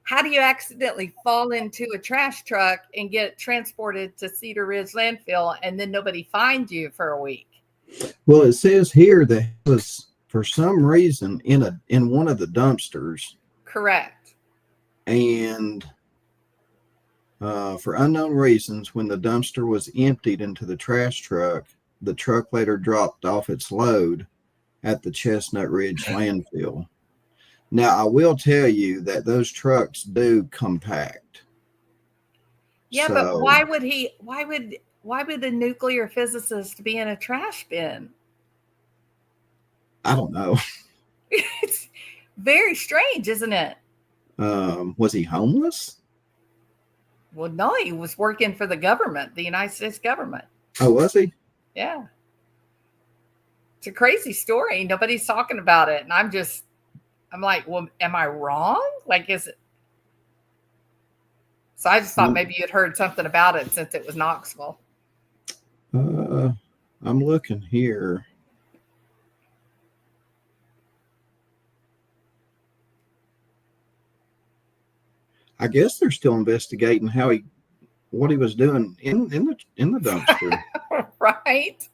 how do you accidentally fall into a trash truck and get transported to Cedar Ridge landfill and then nobody finds you for a week? Well, it says here that it was for some reason in one of the dumpsters. Correct. And for unknown reasons, when the dumpster was emptied into the trash truck, the truck later dropped off its load at the Chestnut Ridge landfill. Now, I will tell you that those trucks do compact. Yeah, but why would a nuclear physicist be in a trash bin? I don't know. It's very strange, isn't it? Was he homeless? Well, no, he was working for the government, the United States government. Oh, was he? Yeah. It's a crazy story. Nobody's talking about it. And I'm like, well, am I wrong? Like, is it? So I just thought maybe you'd heard something about it since it was Knoxville. I'm looking here. I guess they're still investigating what he was doing in the dumpster. Right.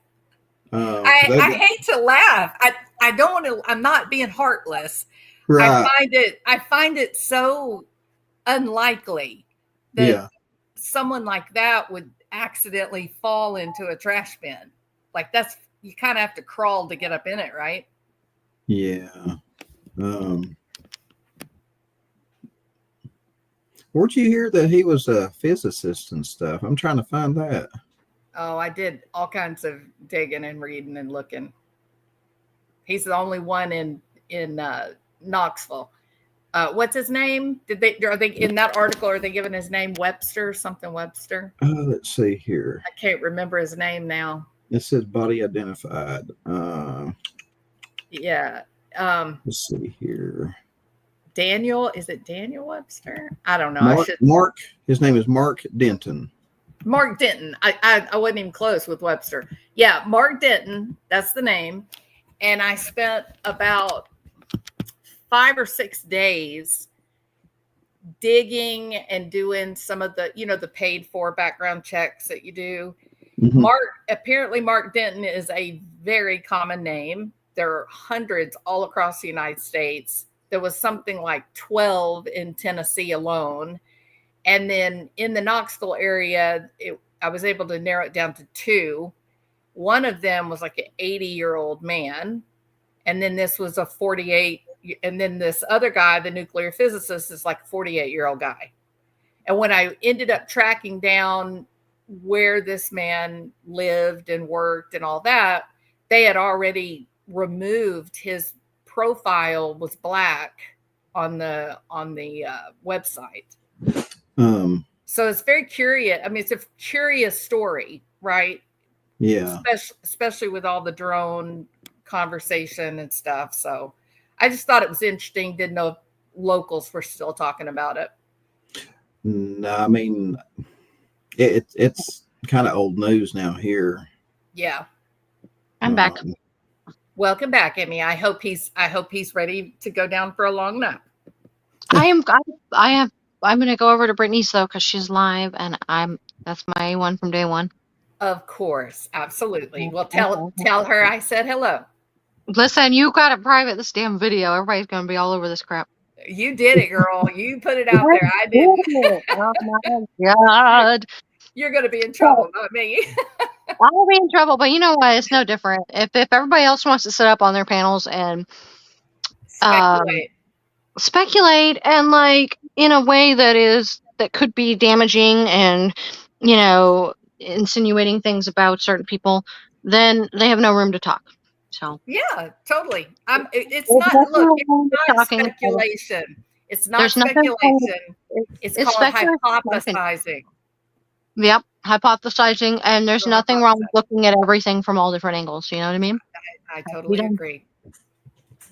They- I hate to laugh. I don't want to. I'm not being heartless. right. I find it so unlikely that Yeah. someone like that would accidentally fall into a trash bin. Like that's you kind of have to crawl to get up in it, right? Yeah. Where'd you hear that he was a physicist and stuff? I'm trying to find that. Oh, I did all kinds of digging and reading and looking. He's the only one in Knoxville. What's his name? Are they in that article? Are they giving his name Webster? Something Webster? Let's see here. I can't remember his name now. It says body identified. Yeah. Let's see here. Daniel, is it Daniel Webster? I don't know. Mark. His name is Mark Denton. Mark Denton. I wasn't even close with Webster. Yeah, Mark Denton. That's the name. And I spent about 5 or 6 days digging and doing some of the, the paid for background checks that you do. Mhm. Apparently Mark Denton is a very common name. There are hundreds all across the United States. There was something like 12 in Tennessee alone. And then in the Knoxville area, I was able to narrow it down to 2. One of them was like an 80-year-old man. And then this was a 48. And then this other guy, the nuclear physicist, is like a 48-year-old guy. And when I ended up tracking down where this man lived and worked and all that, they had already removed his profile was black on the website. So it's very curious. I mean, it's a curious story, right? Yeah. Especially with all the drone conversation and stuff. So I just thought it was interesting. Didn't know if locals were still talking about it. No, I mean, it's kind of old news now here. Yeah. I'm back. Welcome back, Emmy. I hope he's ready to go down for a long nap. I'm gonna go over to Brittany's though because she's live and that's my one from day one. Of course, absolutely. Well, tell her I said hello. Listen, you got it private. This damn video. Everybody's gonna be all over this crap. You did it, girl. You put it out there. I didn't. Oh my god. You're gonna be in trouble, not me. I'll be in trouble, but you know what? It's no different. If everybody else wants to sit up on their panels and speculate and like in a way that could be damaging and insinuating things about certain people, then they have no room to talk. So yeah, totally. It's not speculation. It's not speculation. It's called hypothesizing. Yep, hypothesizing, and there's nothing wrong with looking at everything from all different angles. You know what I mean? I totally agree.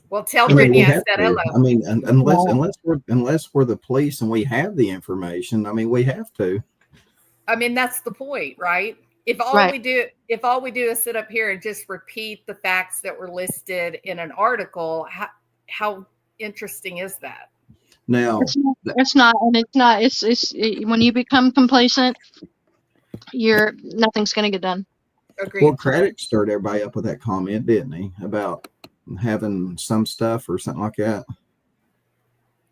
Well, tell Brittany I said hello. I mean, unless we're the police and we have the information, I mean, we have to. I mean, that's the point, right? If all we do is sit up here and just repeat the facts that were listed in an article, how interesting is that? Now, it's not, it's when you become complacent, nothing's going to get done. Agreed. Well, Craddock stirred everybody up with that comment, didn't he? About having some stuff or something like that.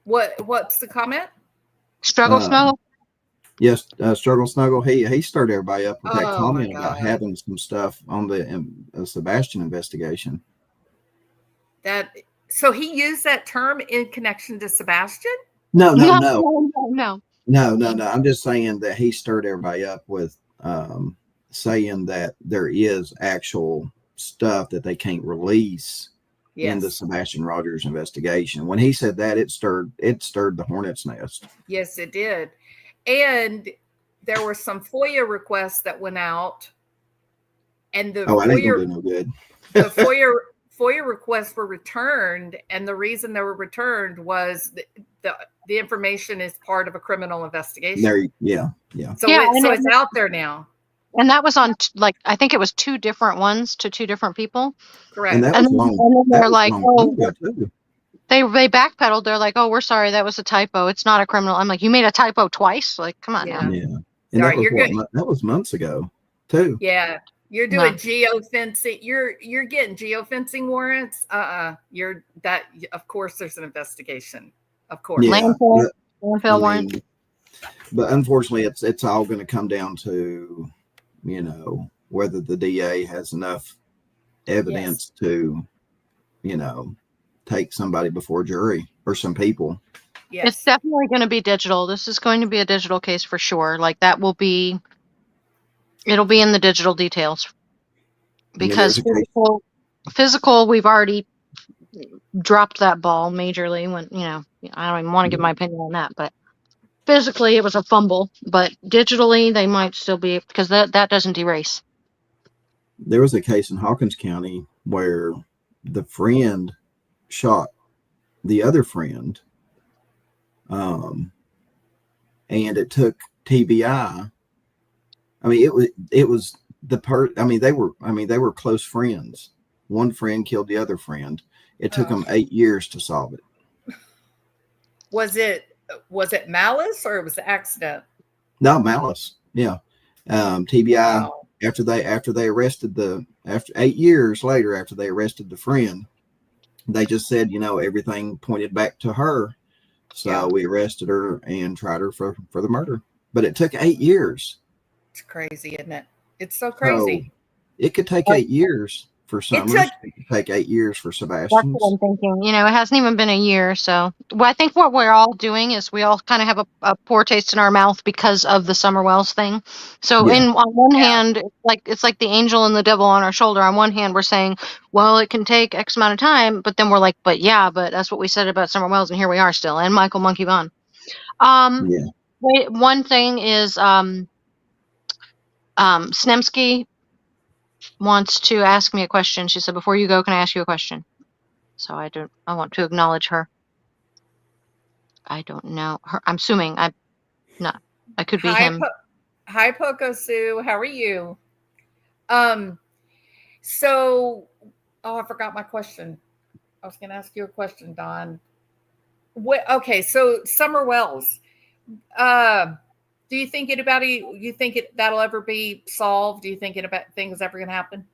What's the comment? Struggle Snuggle? Yes, Struggle Snuggle. He stirred everybody up with that comment about God. having some stuff on the Sebastian investigation. So he used that term in connection to Sebastian? No. No. I'm just saying that he stirred everybody up with saying that there is actual stuff that they can't release in the Sebastian Rogers investigation. When he said that, it stirred the hornet's nest. Yes, it did. And there were some FOIA requests that went out, and the I ain't gonna do no good. the FOIA requests were returned, and the reason they were returned was the information is part of a criminal investigation. Yeah. So it's out there now. And that was on I think it was 2 different ones to 2 different people. Correct. And that And was long. then that they're was like, long oh, ago, too. they backpedaled. They're like, oh, we're sorry, that was a typo. It's not a criminal. I'm like, you made a typo twice? Like, come on Yeah. now. Yeah. And All that right, was you're good. that was months ago, too. Yeah. You're No. doing geofencing. You're getting geofencing warrants. Of course there's an investigation. Of course. Yeah. Landfill I warrant. mean, but unfortunately, it's all going to come down to, whether the DA has enough evidence to, take somebody before jury or some people. Yes. It's definitely going to be digital. This is going to be a digital case for sure. Like it'll be in the digital details. mean, Because there's a case- physical, we've already dropped that ball majorly when, I don't even want to give my opinion on that, but physically it was a fumble, but digitally they might still be, because that doesn't erase. There was a case in Hawkins County where the friend shot the other friend, and it took TBI. I mean, it was they were close friends. One friend killed the other friend. It took them 8 years to solve it. Was it malice or it was an accident? No, malice. Yeah. TBI. Wow. After they arrested after 8 years later, after they arrested the friend, they just said, everything pointed back to her. So we arrested her and tried her for the murder. But it took 8 years. It's crazy, isn't it? It's so crazy. So it could take 8 years for Summers. It could take 8 years for That's Sebastian. what I'm thinking. It hasn't even been a year. So I think what we're all doing is we all kind of have a poor taste in our mouth because of the Summer Wells thing. So on one hand, it's like the angel and the devil on our shoulder. On one hand, we're saying, well, it can take X amount of time. But then we're like, but that's what we said about Summer Wells. And here we are still. And Michael Monkey Vaughn. One thing is Snemski wants to ask me a question. She said, before you go, can I ask you a question? So I want to acknowledge her. I don't know her. I'm assuming I could be him. Hi, Poco Sue. How are you? So, I forgot my question. I was going to ask you a question, Don. Okay. So Summer Wells, do you think that'll ever be solved? Do you think things ever going to happen?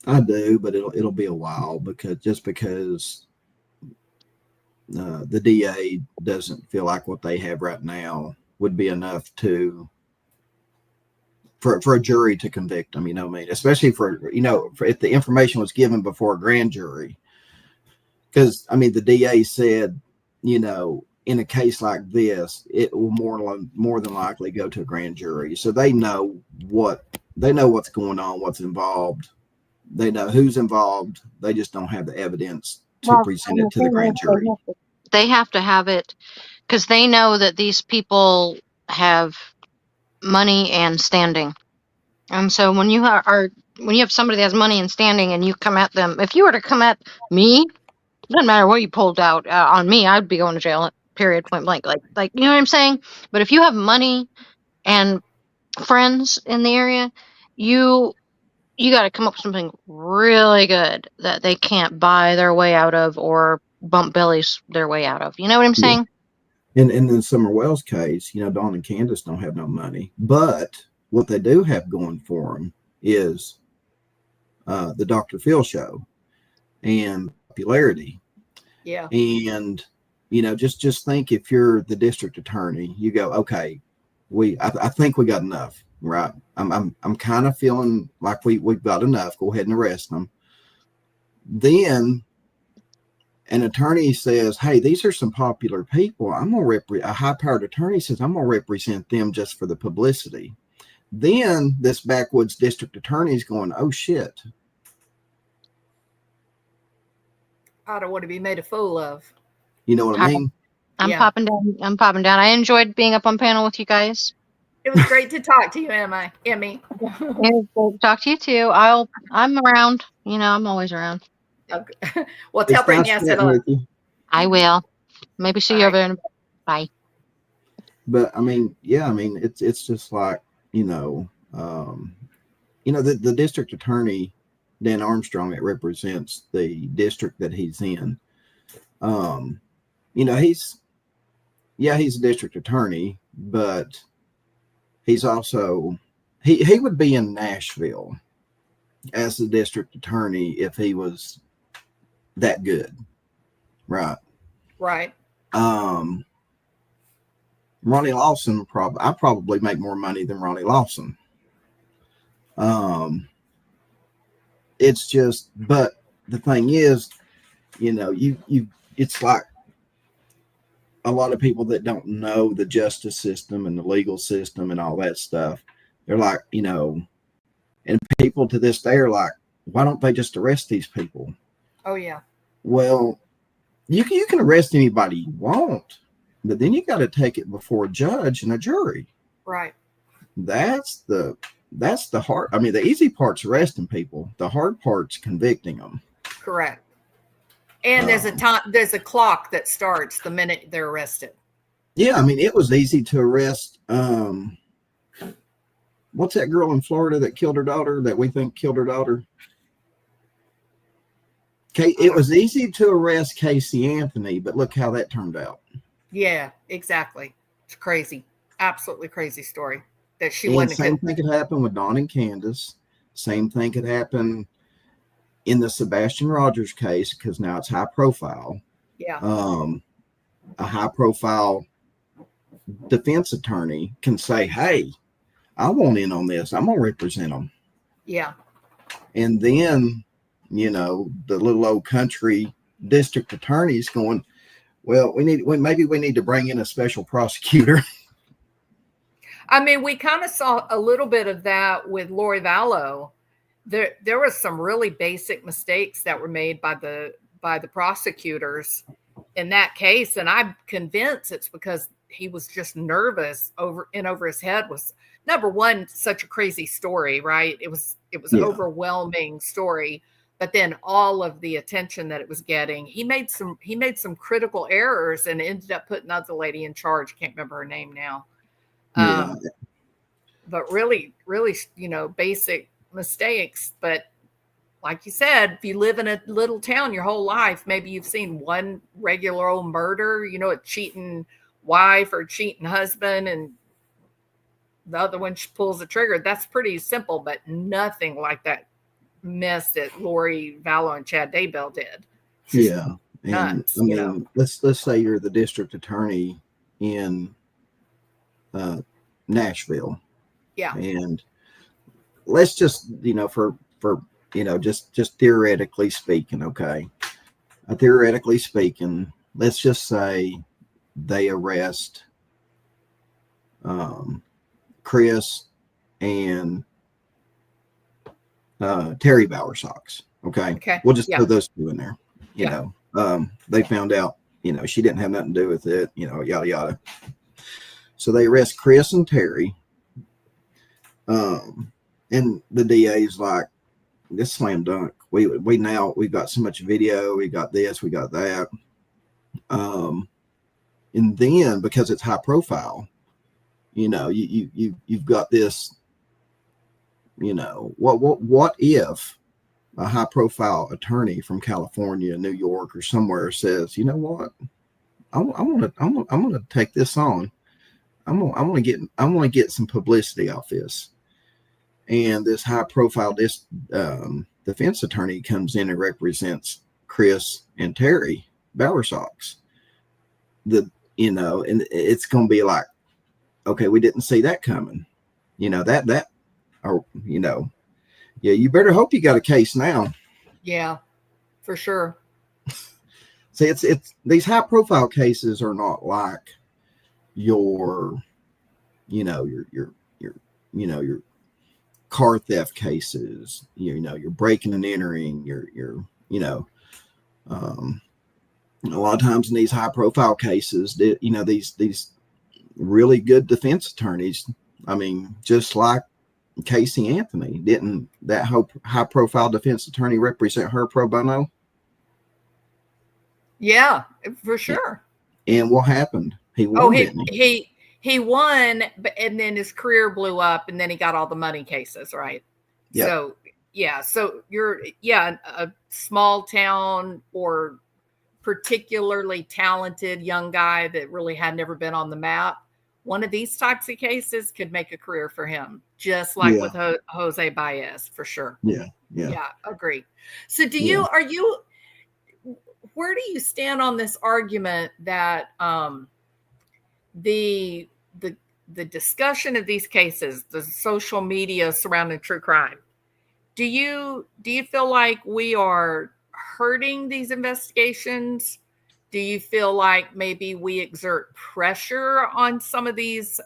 I do, but it'll be a while because the DA doesn't feel like what they have right now would be enough for a jury to convict them. Especially for if the information was given before a grand jury, because the DA said, in a case like this, it will more than likely go to a grand jury. So they know what's going on, what's involved. They know who's involved. They just don't have the evidence to present it to the grand jury. They have to have it because they know that these people have money and standing. And so when you have somebody that has money and standing and you come at them, if you were to come at me, it doesn't matter what you pulled out on me, I'd be going to jail. Period, point blank. Like you know what I'm saying? But if you have money and friends in the area, you got to come up with something really good that they can't buy their way out of or bump bellies their way out of. You know what I'm saying? And in the Summer Wells case, Dawn and Candace don't have no money, but what they do have going for them is the Dr. Phil show and popularity. Yeah. And just think, if you're the district attorney, you go, okay, I think we got enough, right? I'm kind of feeling like we've got enough. Go ahead and arrest them. Then an attorney says, hey, these are some popular people. A high-powered attorney says, I'm going to represent them just for the publicity. Then this backwoods district attorney is going, oh, shit. I don't want to be made a fool of. You know what I mean? I'm popping down. I enjoyed being up on panel with you guys. It was great to talk to you, Emmy. It was great to talk to you too. I'm around. I'm always around. Okay. Well, It's tell Brittany I nice said chatting hello. with you. I will. Maybe see you Bye. over there. Bye. But I mean, yeah, I mean, it's just like, the district attorney, Dan Armstrong, that represents the district that he's in. He's a district attorney, but he's also he would be in Nashville as the district attorney if he was that good, right? Right. Ronnie Lawson, I probably make more money than Ronnie Lawson. It's just, but the thing is, it's like a lot of people that don't know the justice system and the legal system and all that stuff. They're like, and people to this day are like, why don't they just arrest these people? Oh yeah. Well, you can arrest anybody you want, but then you got to take it before a judge and a jury. Right. That's the hard. I mean, the easy part's arresting people. The hard part's convicting them. Correct. And there's a clock that starts the minute they're arrested. Yeah, I mean, it was easy to arrest. What's that girl in Florida that killed her daughter? That we think killed her daughter. It was easy to arrest Casey Anthony, but look how that turned out. Yeah, exactly. It's crazy. Absolutely crazy story that she And wasn't. same thing could happen with Dawn and Candace. Same thing could happen in the Sebastian Rogers case, because now it's high profile. Yeah. A high profile defense attorney can say, hey, I want in on this. I'm going to represent them. Yeah. And then, the little old country district attorney's going, well, maybe we need to bring in a special prosecutor. I mean, we kind of saw a little bit of that with Lori Vallow. There was some really basic mistakes that were made by the prosecutors in that case, and I'm convinced it's because he was just nervous over his head. Was number one, such a crazy story, right? It was an overwhelming story, but then all of the attention that it was getting, he made some critical errors and ended up putting the lady in charge. Can't remember her name now. But really, really, basic mistakes. But like you said, if you live in a little town your whole life, maybe you've seen one regular old murder, a cheating wife or cheating husband, and the other one pulls the trigger. That's pretty simple, but nothing like that mess that Lori Vallow and Chad Daybell did. Yeah. Nuts, and I mean, let's say you're the district attorney in Nashville. Yeah. And let's just, for just theoretically speaking, okay. Theoretically speaking, let's just say they arrest Chris and Terry Bowersox. Okay. We'll just put those two in there. You know, they found out, she didn't have nothing to do with it, yada, yada. So they arrest Chris and Terry. And the DA is like, this slam dunk. We've got so much video. We got this, we got that. And then because it's high profile, you've got this, what if a high profile attorney from California, New York, or somewhere says, you know what, I'm gonna take this on. I'm gonna get some publicity off this. And this high profile defense attorney comes in and represents Chris and Terry Bowersox. And it's going to be like, okay, we didn't see that coming. You better hope you got a case now. Yeah, for sure. See, it's these high profile cases are not like your car theft cases, you're breaking and entering, a lot of times in these high profile cases, these really good defense attorneys, I mean, just like Casey Anthony, didn't that high profile defense attorney represent her pro bono? Yeah, for sure. And what happened? He won. Oh, didn't he? he won, and then his career blew up, and then he got all the money cases, right? Yep. So yeah, so you're a small town or particularly talented young guy that really had never been on the map. One of these types of cases could make a career for him, just like with Jose Baez, for sure. Yeah. Agree. So where do you stand on this argument that the discussion of these cases, the social media surrounding true crime, do you feel like we are hurting these investigations? Do you feel like maybe we exert pressure on some of these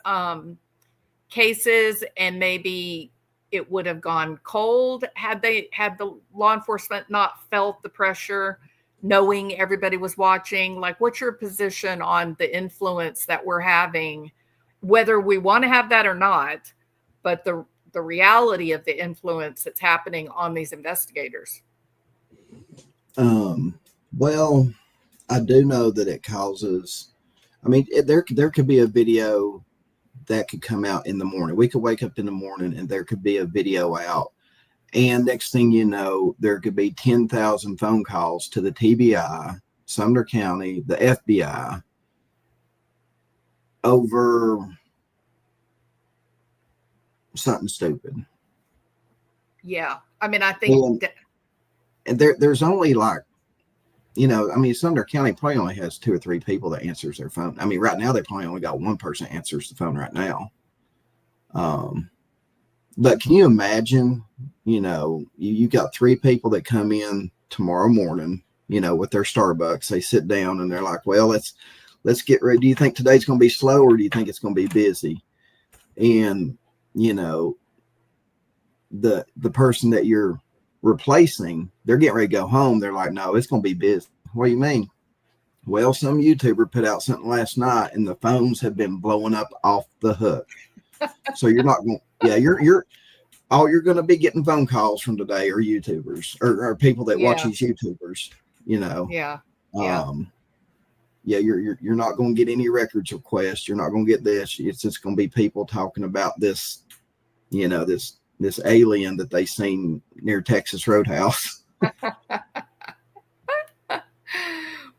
cases and maybe it would have gone cold had the law enforcement not felt the pressure, knowing everybody was watching? Like, what's your position on the influence that we're having, whether we want to have that or not, but the reality of the influence that's happening on these investigators? Well, I do know that it causes, I mean, there could be a video that could come out in the morning. We could wake up in the morning and there could be a video out. And next thing you know, there could be 10,000 phone calls to the TBI, Sumner County, the FBI over something stupid. Yeah. I mean, I think and there's only like, Sumner County probably only has 2 or 3 people that answers their phone. I mean, right now they probably only got one person answers the phone right now. But can you imagine, you got 3 people that come in tomorrow morning, with their Starbucks. They sit down and they're like, well, let's get ready. Do you think today's going to be slow or do you think it's going to be busy? And, the person that you're replacing, they're getting ready to go home. They're like, no, it's going to be busy. What do you mean? Well, some YouTuber put out something last night and the phones have been blowing up off the hook. So you're not going, you're going to be getting phone calls from today are YouTubers or people that watch these YouTubers, Yeah. You're not going to get any records requests. You're not going to get this. It's just going to be people talking about this, this alien that they seen near Texas Roadhouse.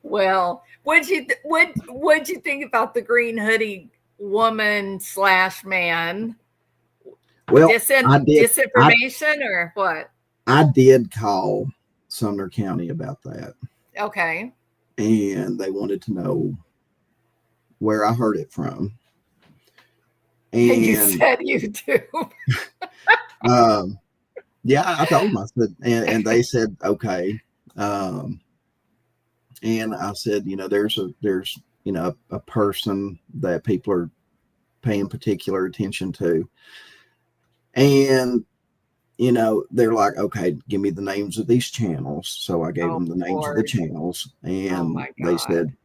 Well, what'd you think about the green hoodie woman / man? Well, disinformation or what? I did call Sumner County about that. Okay. And they wanted to know where I heard it from. And you said YouTube. I told them, I said, and they said, okay. And I said, there's a person that people are paying particular attention to. And, they're like, okay, give me the names of these channels. So I gave them the names of the channels. And they said,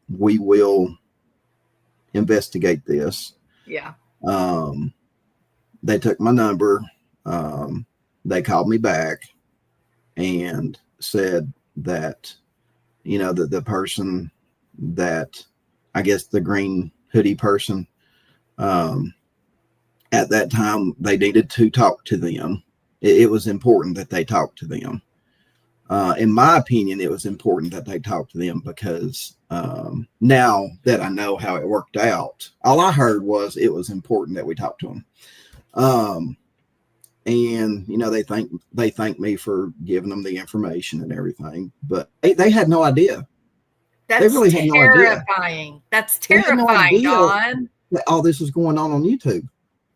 we will investigate this. Yeah. They took my number. They called me back and said that, the person that, I guess the green hoodie person, at that time they needed to talk to them. It was important that they talk to them. In my opinion, it was important that they talk to them because now that I know how it worked out, all I heard was it was important that we talk to them. And they thank me for giving them the information and everything, but they had no idea. That's they really had terrifying. No idea. That's terrifying, Don. That all this was going on YouTube.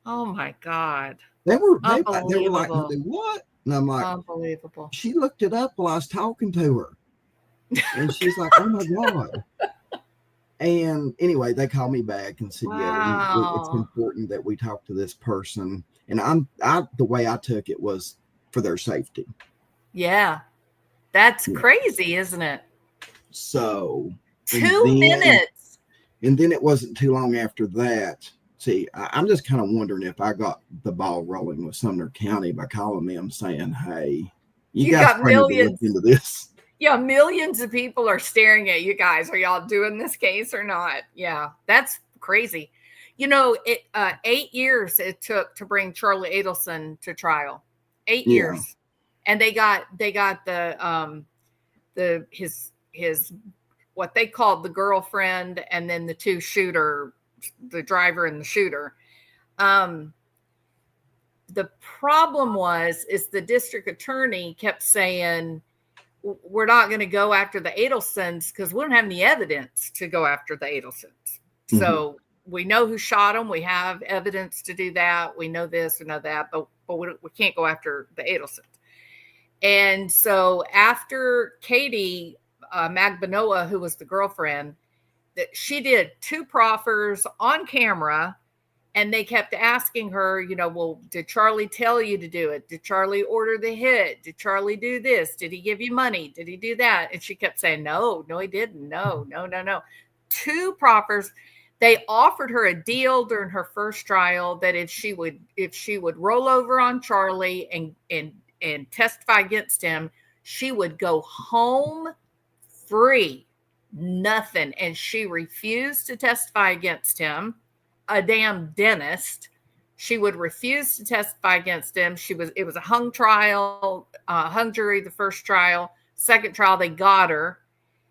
Oh my God. They were like, what? And I'm like, unbelievable. She looked it up while I was talking to her. And she's like, oh my God. And anyway, they called me back and said, it's important that we talk to this person. And the way I took it was for their safety. Yeah. That's crazy, isn't it? So 2 minutes. And then it wasn't too long after that. See, I'm just kind of wondering if I got the ball rolling with Sumner County by calling them saying, hey, you guys got millions into this. Yeah, millions of people are staring at you guys. Are y'all doing this case or not? Yeah, that's crazy. You know, it 8 years it took to bring Charlie Adelson to trial. 8 Yeah. years. And they got his what they called the girlfriend and then the two shooter, the driver and the shooter. The problem is the district attorney kept saying, we're not going to go after the Adelsons because we don't have any evidence to go after the Adelsons. Mhm. So we know who shot them. We have evidence to do that. We know this, we know that, but we can't go after the Adelsons. And so after Katie Magbanoa, who was the girlfriend, that she did 2 proffers on camera, and they kept asking her, you know, well, did Charlie tell you to do it? Did Charlie order the hit? Did Charlie do this? Did he give you money? Did he do that? And she kept saying, no, he didn't. No. 2 proffers. They offered her a deal during her first trial that if she would roll over on Charlie and testify against him, she would go home free, nothing. And she refused to testify against him. A damn dentist. She would refuse to testify against him. It was a hung trial, hung jury, the first trial. Second trial, they got her.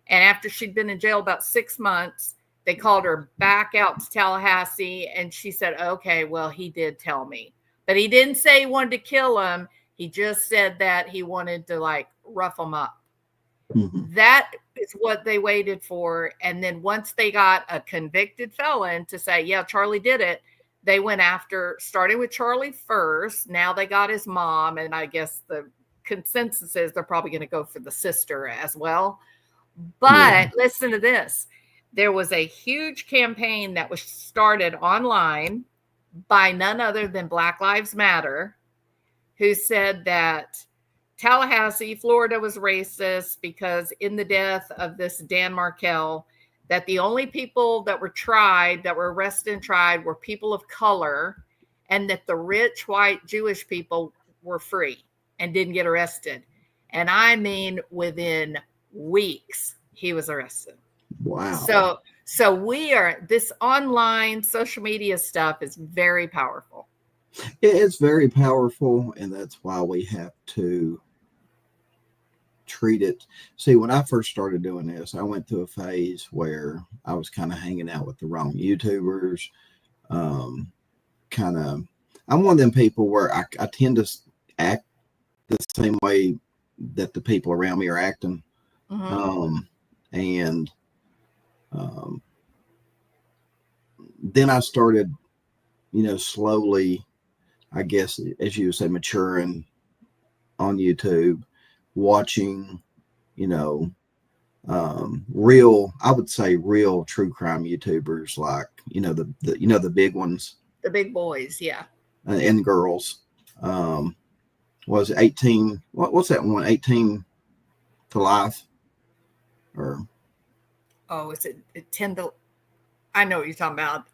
And after she'd been in jail about 6 months, they called her back out to Tallahassee. And she said, okay, well, he did tell me. But he didn't say he wanted to kill him. He just said that he wanted to like rough him up. Mhm. That is what they waited for. And then once they got a convicted felon to say, yeah, Charlie did it, they went after, starting with Charlie first. Now they got his mom. And I guess the consensus is they're probably going to go for the sister as well. But listen to this. There was a huge campaign that was started online by none other than Black Lives Matter, who said that Tallahassee, Florida was racist because in the death of this Dan Markel, that the only people that were arrested and tried were people of color, and that the rich white Jewish people were free and didn't get arrested. And I mean, within weeks, he was arrested. Wow. So this online social media stuff is very powerful. It's very powerful, and that's why we have to treat it. See, when I first started doing this, I went through a phase where I was kind of hanging out with the wrong YouTubers. I'm one of them people where I tend to act the same way that the people around me are acting. Mhm. Then I started, slowly, I guess, as you would say, maturing on YouTube, watching, real, I would say real true crime YouTubers, like, the big ones. The big boys, yeah. And girls. Was 18, what's that one? 18 to Life? Or is it 10 to, I know what you're talking about.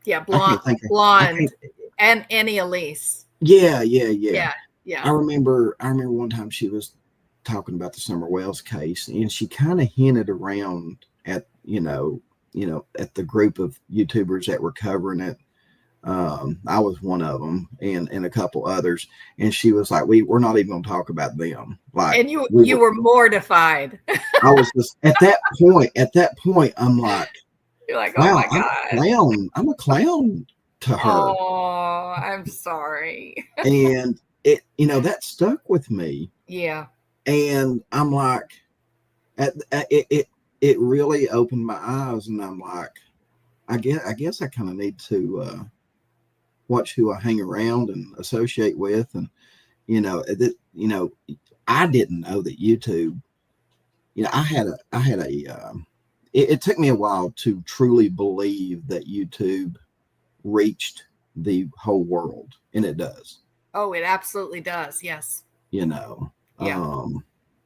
Yeah, blonde and Annie Elise. Yeah. I remember one time she was talking about the Summer Wells case, and she kind of hinted around at at the group of YouTubers that were covering it. I was one of them, and a couple others, and she was like, we're not even going to talk about them. Like, and you were mortified. I was just at that point I'm like, you're like, wow, oh my God, I'm a clown to her. Oh, I'm sorry. And it, that stuck with me. Yeah. And I'm like, it really opened my eyes, and I'm like, I guess I kind of need to watch who I hang around and associate with, and I didn't know that YouTube. It took me a while to truly believe that YouTube reached the whole world, and it does. Oh, it absolutely does. Yes. Yeah.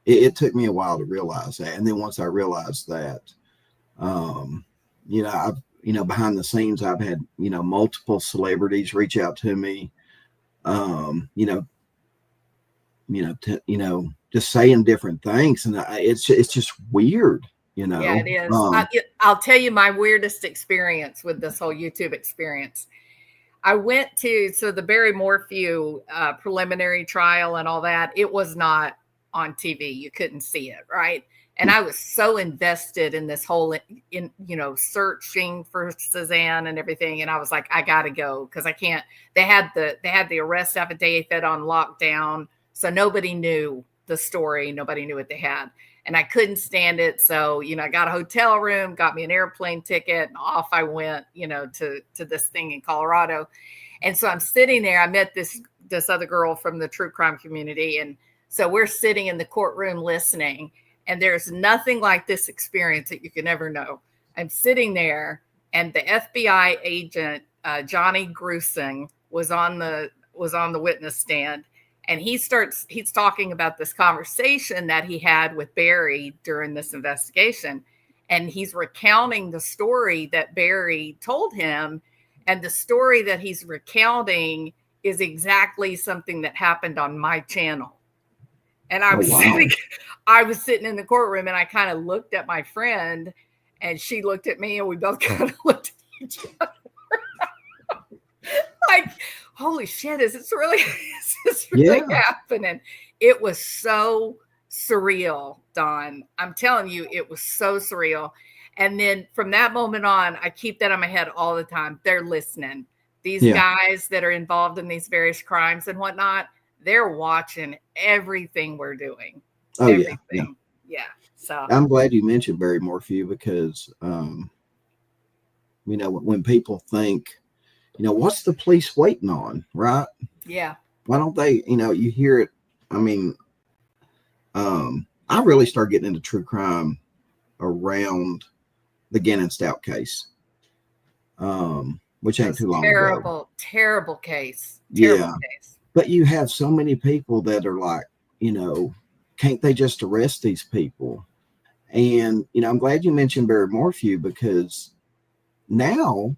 It took me a while to realize that, and then once I realized that, I've behind the scenes, I've had multiple celebrities reach out to me, just saying different things, and it's just weird, you know. Yeah, it is. I'll tell you my weirdest experience with this whole YouTube experience. I went to the Barry Morphew preliminary trial and all that. It was not on TV. You couldn't see it, right? And I was so invested in this whole, searching for Suzanne and everything. And I was like, I got to go because I can't. They had the arrest affidavit on lockdown, so nobody knew the story. Nobody knew what they had, and I couldn't stand it. So I got a hotel room, got me an airplane ticket, and off I went. To this thing in Colorado, and so I'm sitting there. I met this other girl from the true crime community, and so we're sitting in the courtroom listening. And there's nothing like this experience that you can ever know. I'm sitting there, and the FBI agent Johnny Grusing was on the witness stand, and he's talking about this conversation that he had with Barry during this investigation, and he's recounting the story that Barry told him, and the story that he's recounting is exactly something that happened on my channel. And I was sitting in the courtroom, and I kind of looked at my friend, and she looked at me, and we both kind of looked at each other. Like, holy shit, is this really happening? It was so surreal, Don. I'm telling you, it was so surreal. And then from that moment on, I keep that in my head all the time. They're listening. These guys that are involved in these various crimes and whatnot, they're watching everything we're doing. Oh, everything. Yeah. So I'm glad you mentioned Barry Morphew because, when people think, what's the police waiting on, right? Yeah. Why don't they, you hear it. I mean, I really started getting into true crime around the Gannon Stout case, which ain't too long ago. Terrible case. Terrible case. But you have so many people that are like, can't they just arrest these people? And, I'm glad you mentioned Barry Morphew because now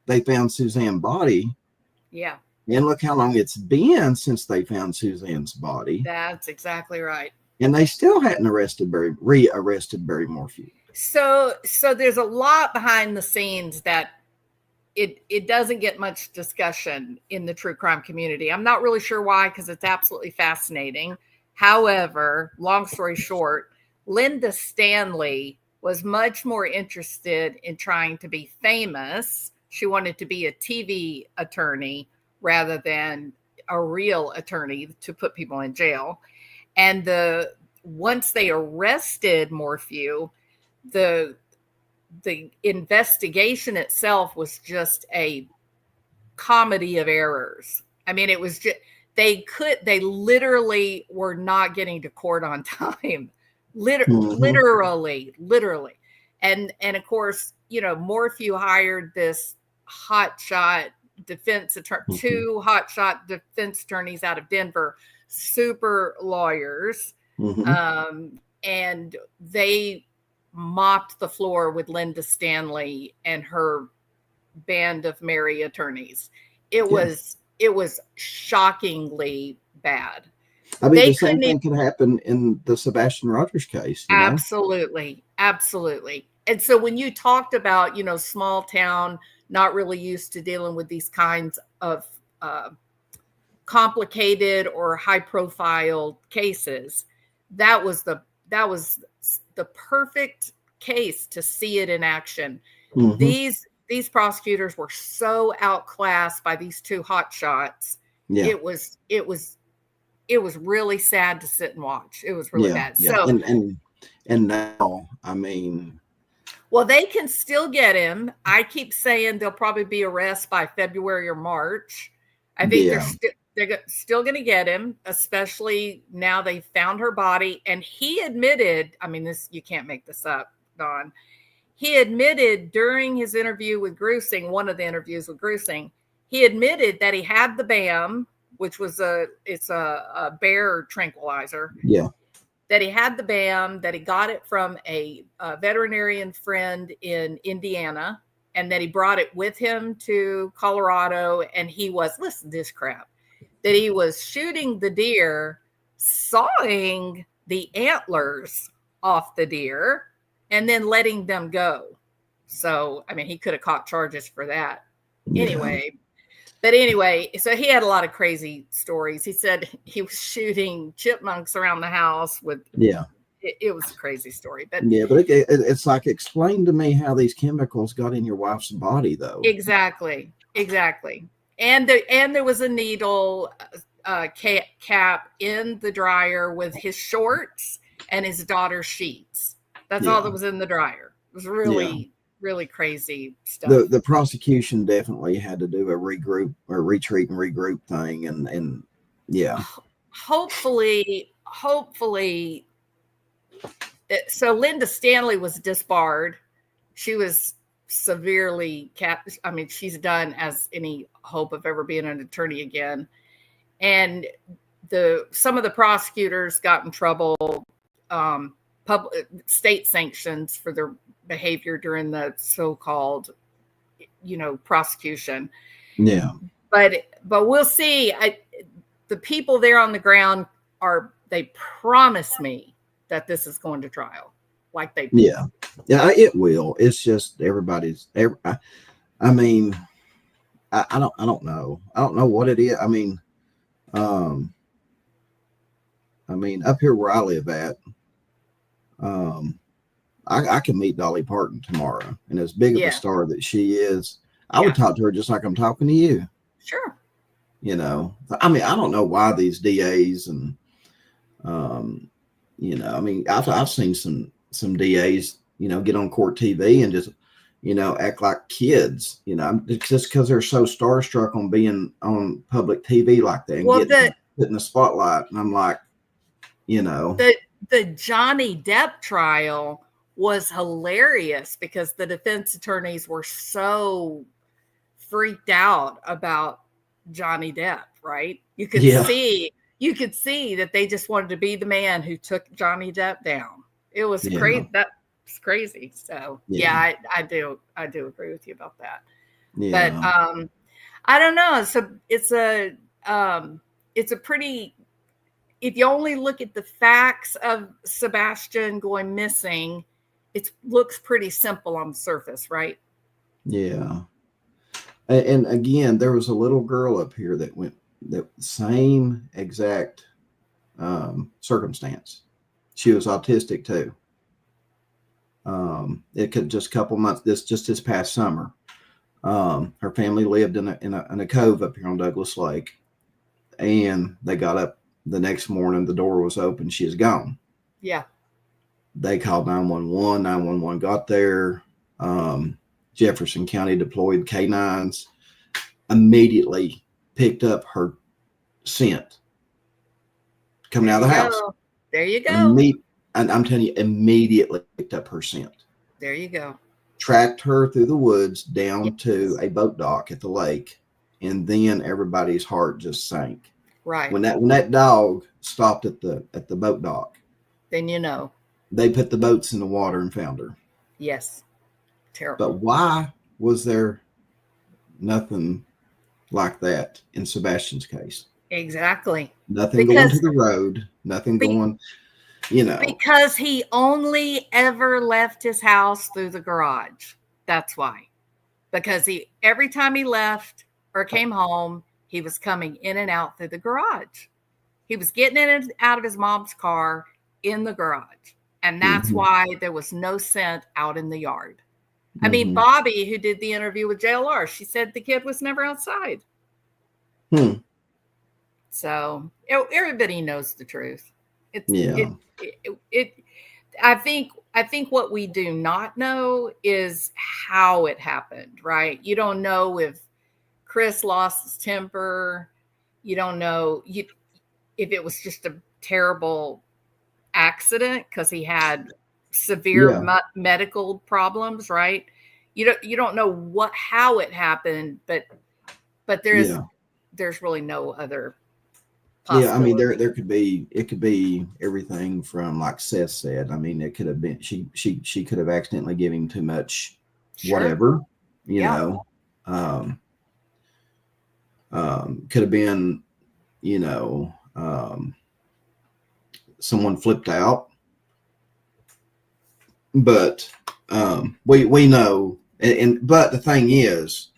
they found Suzanne's body. Yeah. And look how long it's been since they found Suzanne's body. That's exactly right. And they still hadn't rearrested Barry Morphew. So there's a lot behind the scenes that it doesn't get much discussion in the true crime community. I'm not really sure why, because it's absolutely fascinating. However, long story short, Linda Stanley was much more interested in trying to be famous. She wanted to be a TV attorney rather than a real attorney to put people in jail. And once they arrested Morphew, the investigation itself was just a comedy of errors. I mean, it was just, they literally were not getting to court on time. Literally. And of course, Morphew hired this hotshot defense attorney, two hotshot defense attorneys out of Denver, super lawyers. And they mopped the floor with Linda Stanley and her band of merry attorneys. It was shockingly bad. I mean, the same thing could happen in the Sebastian Rogers case. Absolutely. And so when you talked about, small town, not really used to dealing with these kinds of complicated or high profile cases, that was the perfect case to see it in action. These prosecutors were so outclassed by these two hotshots. It was really sad to sit and watch. It was really bad. Yeah. So and now, I mean, well, they can still get him. I keep saying they'll probably be arrested by February or March. I think they're still going to get him, especially now they found her body. And he admitted, I mean, you can't make this up, Don. He admitted during his interview with Grusing, one of the interviews with Grusing, he admitted that he had the BAM, which was a bear tranquilizer. Yeah. That he had the BAM, that he got it from a veterinarian friend in Indiana, and that he brought it with him to Colorado. And he was, listen to this crap, that he was shooting the deer, sawing the antlers off the deer and then letting them go. So, I mean, he could have caught charges for that. Yeah. Anyway, so he had a lot of crazy stories. He said he was shooting chipmunks around the house with, Yeah. It was a crazy story. But Yeah, but it's like, explain to me how these chemicals got in your wife's body, though. Exactly. And there was a needle cap in the dryer with his shorts and his daughter's sheets. That's all that was in the dryer. It was really, really crazy stuff. The prosecution definitely had to do a retreat and regroup thing, and yeah. Hopefully. So Linda Stanley was disbarred. She was severely she's done as any hope of ever being an attorney again. And some of the prosecutors got in trouble, public state sanctions for their behavior during the so-called, prosecution. Yeah. But we'll see. The people there on the ground they promise me that this is going to trial. Like they. Yeah, it will. It's just I mean, I don't know. I don't know what it is. I mean, up here where I live at, I can meet Dolly Parton tomorrow, and as big of a star that she is, I would talk to her just like I'm talking to you. Sure. I mean, I don't know why these DAs and, I mean, I've seen some DAs, get on court TV and just, act like kids, just because they're so starstruck on being on public TV like that and getting put in the spotlight. And I'm like, the Johnny Depp trial was hilarious because the defense attorneys were so freaked out about Johnny Depp, right? You could see that they just wanted to be the man who took Johnny Depp down. It was crazy. That's crazy. So I do agree with you about that. Yeah. But I don't know. So it's a pretty, if you only look at the facts of Sebastian going missing, it looks pretty simple on the surface, right? Yeah. And again, there was a little girl up here that went the same exact circumstance. She was autistic too. It could just a couple months, this past summer. Her family lived in a cove up here on Douglas Lake, and they got up the next morning. The door was open. She was gone. Yeah. They called 911. 911 got there. Jefferson County deployed canines, immediately picked up her scent coming out of the house. There you go. I'm telling you, immediately picked up her scent. There you go. Tracked her through the woods down to a boat dock at the lake, and then everybody's heart just sank. Right. When that dog stopped at the boat dock, then they put the boats in the water and found her. Yes. Terrible. But why was there nothing like that in Sebastian's case? Exactly. Nothing going to the road, nothing going, Because he only ever left his house through the garage. That's why. Because every time he left or came home, he was coming in and out through the garage. He was getting in and out of his mom's car in the garage. And that's why there was no scent out in the yard. I mean, Bobby, who did the interview with JLR, she said the kid was never outside. So everybody knows the truth. I think what we do not know is how it happened, right? You don't know if Chris lost his temper. You don't know if it was just a terrible accident because he had severe medical problems, right? You don't know how it happened, but there's really no other possibility. Yeah, I mean it could be everything from, like Seth said. I mean, it could have been she could have accidentally given him too much whatever, could have been, someone flipped out. But we know, but the thing is,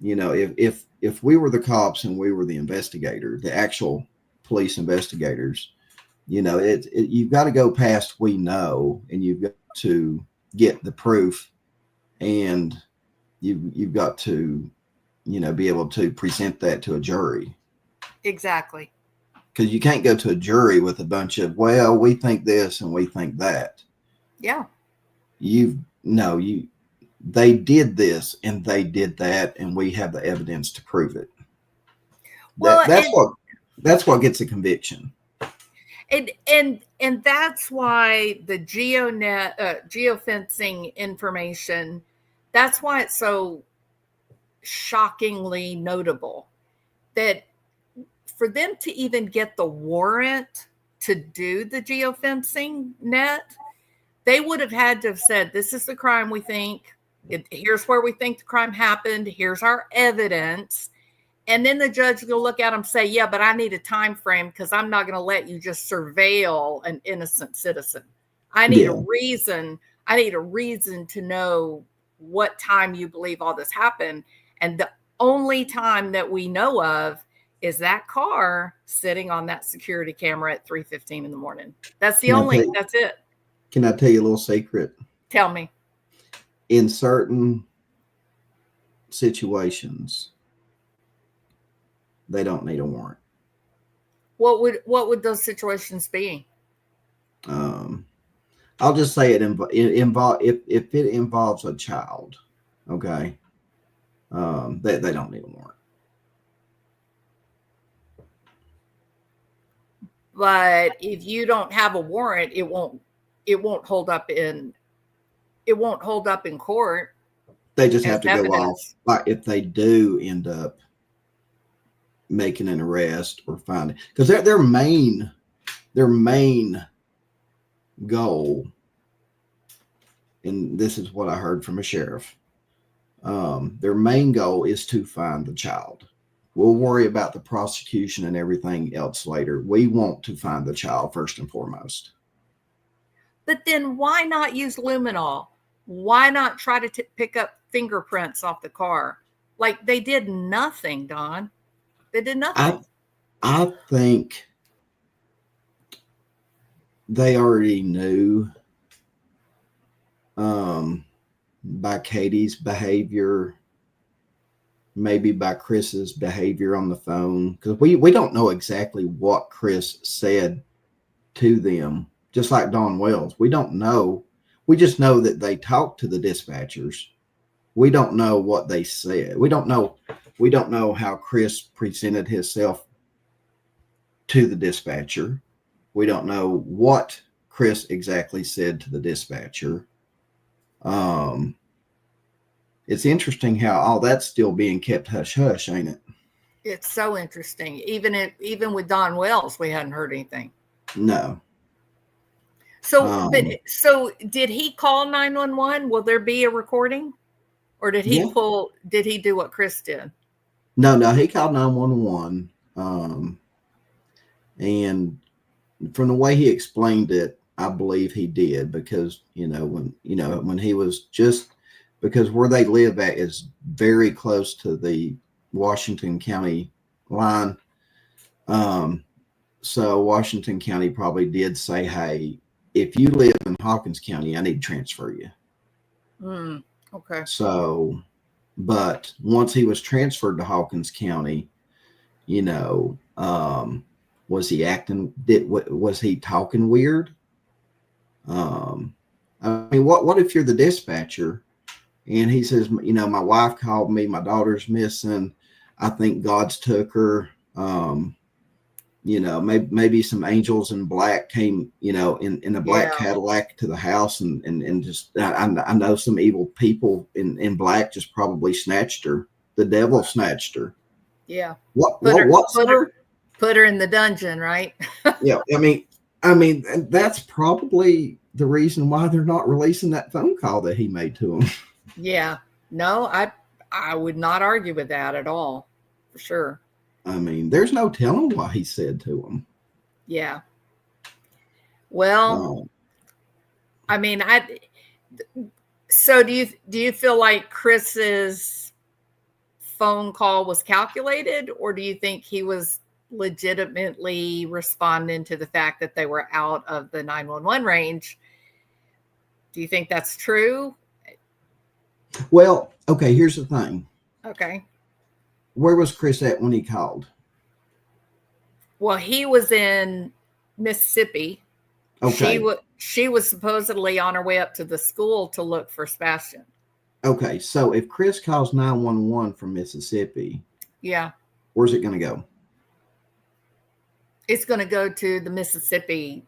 you know, if we were the cops and we were the investigator, the actual police investigators, you know, you've got to go past we know, and you've got to get the proof, and you've got to, you know, be able to present that to a jury. Exactly. Because you can't go to a jury with a bunch of, well, we think this and we think that. Yeah. They did this and they did that, and we have the evidence to prove it. Well, that's what gets a conviction. And that's why the geofencing information, that's why it's so shockingly notable that for them to even get the warrant to do the geofencing net, they would have had to have said, this is the crime we think. Here's where we think the crime happened. Here's our evidence. And then the judge will look at them and say, yeah, but I need a time frame because I'm not going to let you just surveil an innocent citizen. I need a reason. I need a reason to know what time you believe all this happened. And the only time that we know of is that car sitting on that security camera at 3:15 in the morning. That's the that's it. Can I tell you a little secret? Tell me. In certain situations, they don't need a warrant. What would those situations be? I'll just say if it involves a child, okay, they don't need a warrant. But if you don't have a warrant, it won't hold up in court. They just have to evidence. go off. Like if they do end up making an arrest or finding, because their main goal, and this is what I heard from a sheriff, their main goal is to find the child. We'll worry about the prosecution and everything else later. We want to find the child first and foremost. But then why not use luminol? Why not try to pick up fingerprints off the car? Like they did nothing, Don. They did nothing. I think they already knew by Katie's behavior, maybe by Chris's behavior on the phone, because we don't know exactly what Chris said to them, just like Dawn Wells. We don't know. We just know that they talked to the dispatchers. We don't know what they said. We don't know how Chris presented himself to the dispatcher. We don't know what Chris exactly said to the dispatcher. It's interesting how all that's still being kept hush hush, ain't it? It's so interesting. Even with Don Wells, we hadn't heard anything. No. So did he call 911? Will there be a recording? Or did he do what Chris did? No, he called 911. And from the way he explained it, I believe he did, because when he was just, because where they live at is very close to the Washington County line. So Washington County probably did say, hey, if you live in Hawkins County, I need to transfer you. Okay. So, but once he was transferred to Hawkins County, was he acting? Was he talking weird? I mean, what if you're the dispatcher and he says, my wife called me, my daughter's missing, I think God's took her. Maybe some angels in black came, in a black Cadillac to the house, and just I know some evil people in black just probably snatched her. The devil snatched her. Yeah. Put her in the dungeon, right? Yeah. I mean, that's probably the reason why they're not releasing that phone call that he made to him. Yeah. No, I would not argue with that at all, for sure. I mean, there's no telling what he said to him. Yeah. Well, Um, I mean, so do you feel like Chris's phone call was calculated, or do you think he was legitimately responding to the fact that they were out of the 911 range? Do you think that's true? well, okay, here's the thing. Okay. Where was Chris at when he called? Well, he was in Mississippi. Okay. She was supposedly on her way up to the school to look for Sebastian. Okay. So if Chris calls 911 from Mississippi, Yeah. where's it going to go? It's going to go to the Mississippi,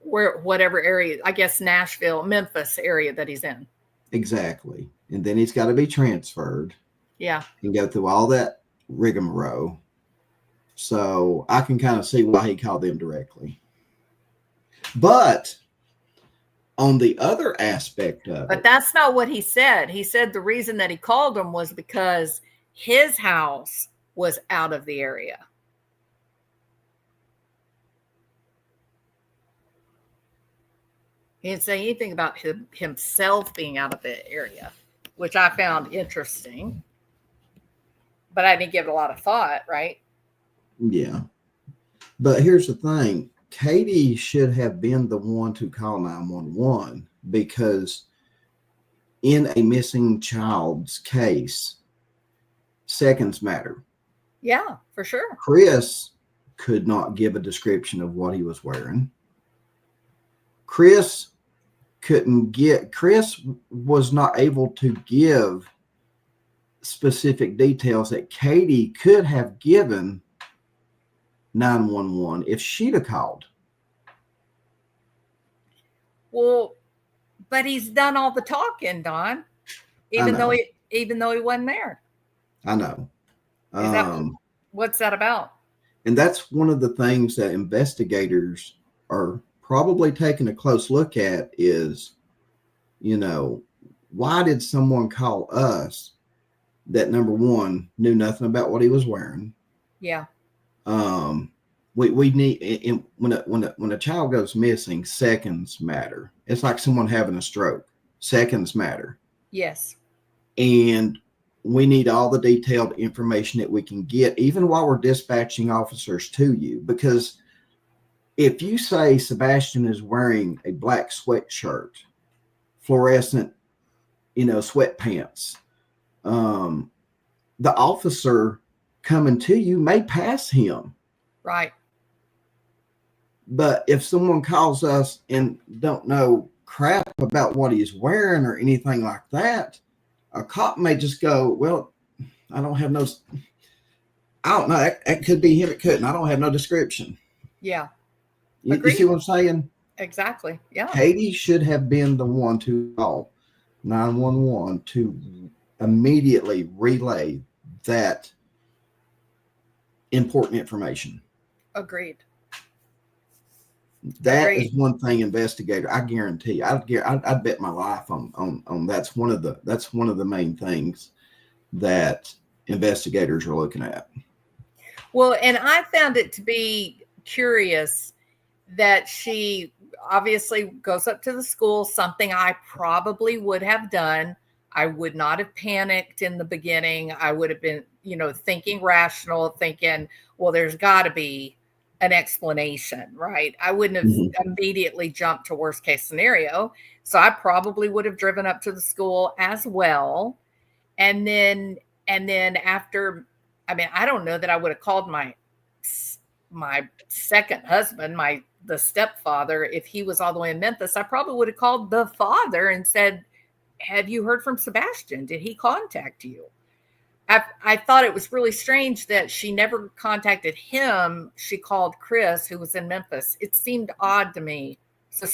whatever area, I guess Nashville, Memphis area that he's in. Exactly. And then he's got to be transferred Yeah. and go through all that rigmarole. So I can kind of see why he called them directly. But on the other aspect of But it, that's not what he said. He said the reason that he called him was because his house was out of the area. He didn't say anything about himself being out of the area, which I found interesting. But I didn't give it a lot of thought, right? yeah. But here's the thing. Katie should have been the one to call 911 because in a missing child's case, seconds matter. Yeah, for sure. Chris could not give a description of what he was wearing. Chris was not able to give specific details that Katie could have given 911 if she'd have called. Well, but he's done all the talking, Don, even though he wasn't there. I know. What's that about? And that's one of the things that investigators are probably taking a close look at is, why did someone call us that, number one, knew nothing about what he was wearing? Yeah. We need, when a child goes missing, seconds matter. It's like someone having a stroke. Seconds matter. Yes. And we need all the detailed information that we can get, even while we're dispatching officers to you. Because if you say Sebastian is wearing a black sweatshirt, fluorescent, sweatpants, the officer coming to you may pass him. Right. But if someone calls us and don't know crap about what he's wearing or anything like that, a cop may just go, well, I don't know. That could be him. It couldn't. I don't have no description. Yeah. You see what I'm saying? Exactly. Yeah. Katie should have been the one to call 911 to immediately relay that important information. Agreed. That is one thing investigator, I guarantee, I'd bet my life on that's one of the main things that investigators are looking at. Well, and I found it to be curious that she obviously goes up to the school, something I probably would have done. I would not have panicked in the beginning. I would have been, thinking rational, thinking, well, there's got to be an explanation, right? I wouldn't have immediately jumped to worst case scenario. So I probably would have driven up to the school as well. And then after, I don't know that I would have called my second husband, the stepfather, if he was all the way in Memphis. I probably would have called the father and said, have you heard from Sebastian? Did he contact you? I thought it was really strange that she never contacted him. She called Chris, who was in Memphis. It seemed odd to me. It's a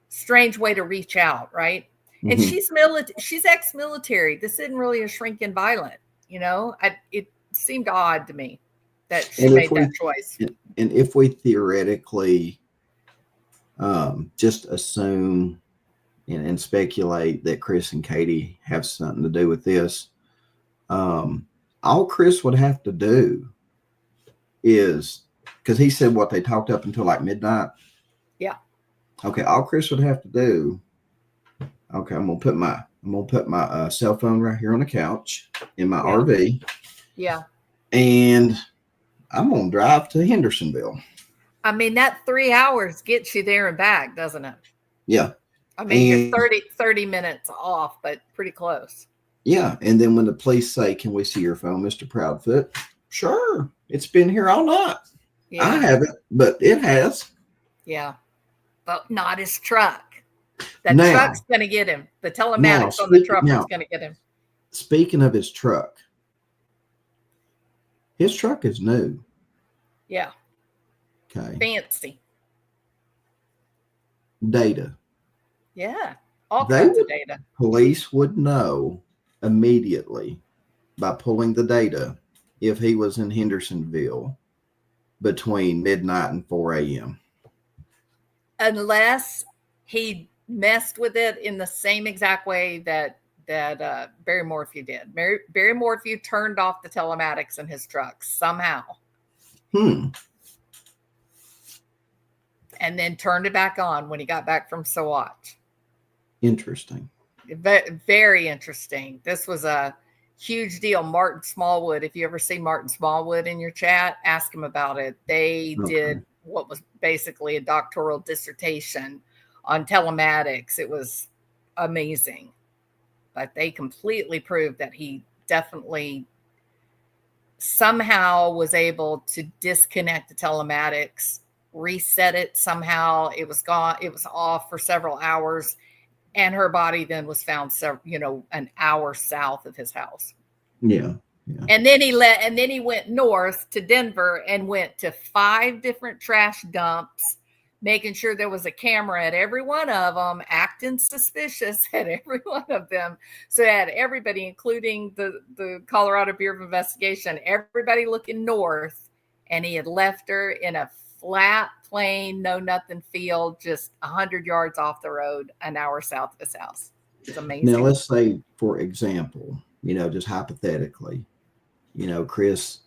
strange way to reach out, right? Mm-hmm. And she's ex-military. This isn't really a shrinking violent, it seemed odd to me that she made that choice. And if we theoretically just assume and speculate that Chris and Katie have something to do with this, all Chris would have to do is, because he said what they talked up until like midnight. Yeah. Okay, all Chris would have to do. Okay, I'm gonna put my cell phone right here on the couch in my Yeah. RV, Yeah. and I'm gonna drive to Hendersonville. I mean, that 3 hours gets you there and back, doesn't it? Yeah, I mean, And- you're 30 minutes off, but pretty close. yeah. And then when the police say, "Can we see your phone, Mr. Proudfoot?" Sure, it's been here all night. I Yeah. haven't, but it has. Yeah. But not his truck. That Now- truck's going to get him. The telematics on the speak- truck now- is going to get him. Speaking of his truck is new. Yeah. Okay, Fancy. data. Yeah. All They kinds of would- data. Police would know immediately by pulling the data if he was in Hendersonville between midnight and 4 a.m. Unless he messed with it in the same exact way that Barry Morphew did. Barry Morphew turned off the telematics in his truck somehow and then turned it back on when he got back from Saguache. Interesting. Very interesting. This was a huge deal. Martin Smallwood, if you ever see Martin Smallwood in your chat, ask him about it. They did what was basically a doctoral dissertation on telematics. It was amazing. But they completely proved that he definitely somehow was able to disconnect the telematics, reset it somehow. It was gone. It was off for several hours. And her body then was found, an hour south of his house. Yeah. And then he went north to Denver and went to 5 different trash dumps, making sure there was a camera at every one of them, acting suspicious at every one of them. So it had everybody, including the Colorado Bureau of Investigation, everybody looking north. And he had left her in a flat, plain, no nothing field, just 100 yards off the road, an hour south of his house. It's amazing. Now, let's say, for example, just hypothetically, Chris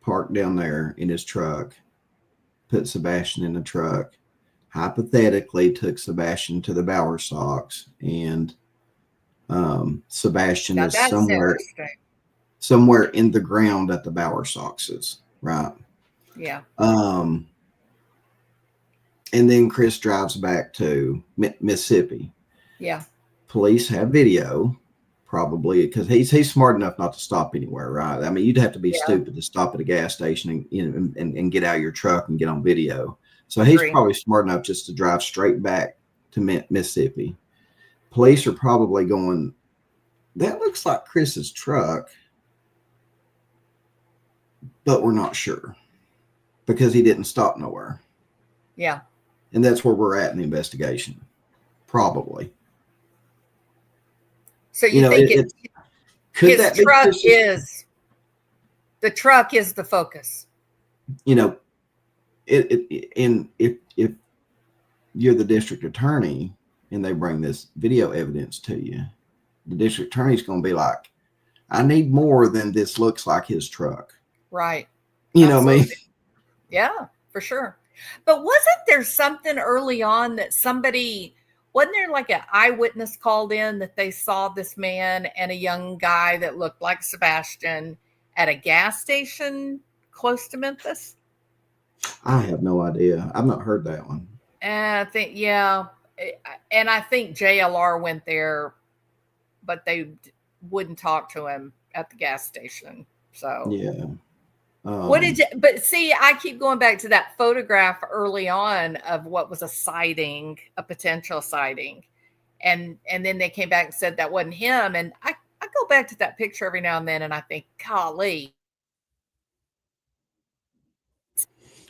parked down there in his truck, put Sebastian in the truck, hypothetically took Sebastian to the Bower Sox, and Sebastian Now is that's interesting. somewhere in the ground at the Bower Soxes, right? Yeah. And then Chris drives back to Mississippi. Yeah. Police have video, probably, because he's smart enough not to stop anywhere, right? I mean, you'd have to be stupid to stop at a gas station and get out of your truck and get on video. So he's probably smart enough just to drive straight back to Mississippi. Police are probably going, that looks like Chris's truck, but we're not sure because he didn't stop nowhere. Yeah. And that's where we're at in the investigation, probably. So you think could his that be truck Chris's- the truck is the focus. and if you're the district attorney and they bring this video evidence to you, the district attorney's going to be like, I need more than this looks like his truck. Right. You know what I mean? Yeah, for sure. But wasn't there something early on that wasn't there like an eyewitness called in that they saw this man and a young guy that looked like Sebastian at a gas station close to Memphis? I have no idea. I've not heard that one. And I think, yeah. And I think JLR went there, but they wouldn't talk to him at the gas station. So, yeah. But see, I keep going back to that photograph early on of what was a potential sighting. And then they came back and said that wasn't him. And I go back to that picture every now and then and I think, golly, it's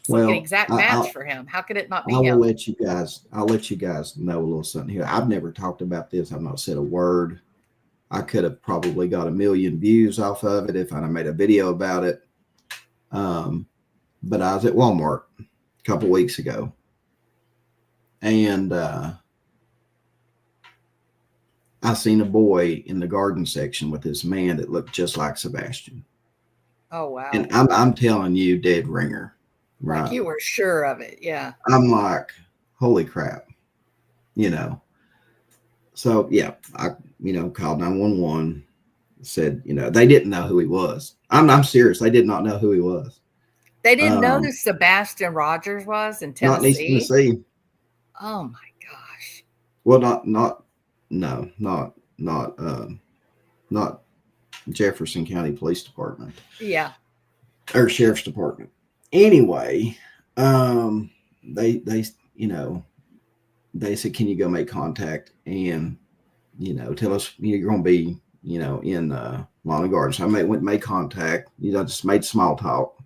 like an exact match for him. How could it not be him? I'll let you guys know a little something here. I've never talked about this. I've not said a word. I could have probably got 1 million views off of it if I'd have made a video about it. But I was at Walmart a couple weeks ago, and I seen a boy in the garden section with this man that looked just like Sebastian. Oh wow! And I'm telling you, dead ringer, right? Like you were sure of it, yeah. I'm like, holy crap, you know. So yeah, I called 911. Said they didn't know who he was. I'm serious. They did not know who he was. They didn't know who Sebastian Rogers was in Not in East Tennessee. Tennessee. Oh my gosh. Well, not Jefferson County Police Department. Yeah. Or Sheriff's Department. Anyway, they they said, can you go make contact and tell us you're going to be in Lawn and Garden. So I went and made contact. Just made small talk.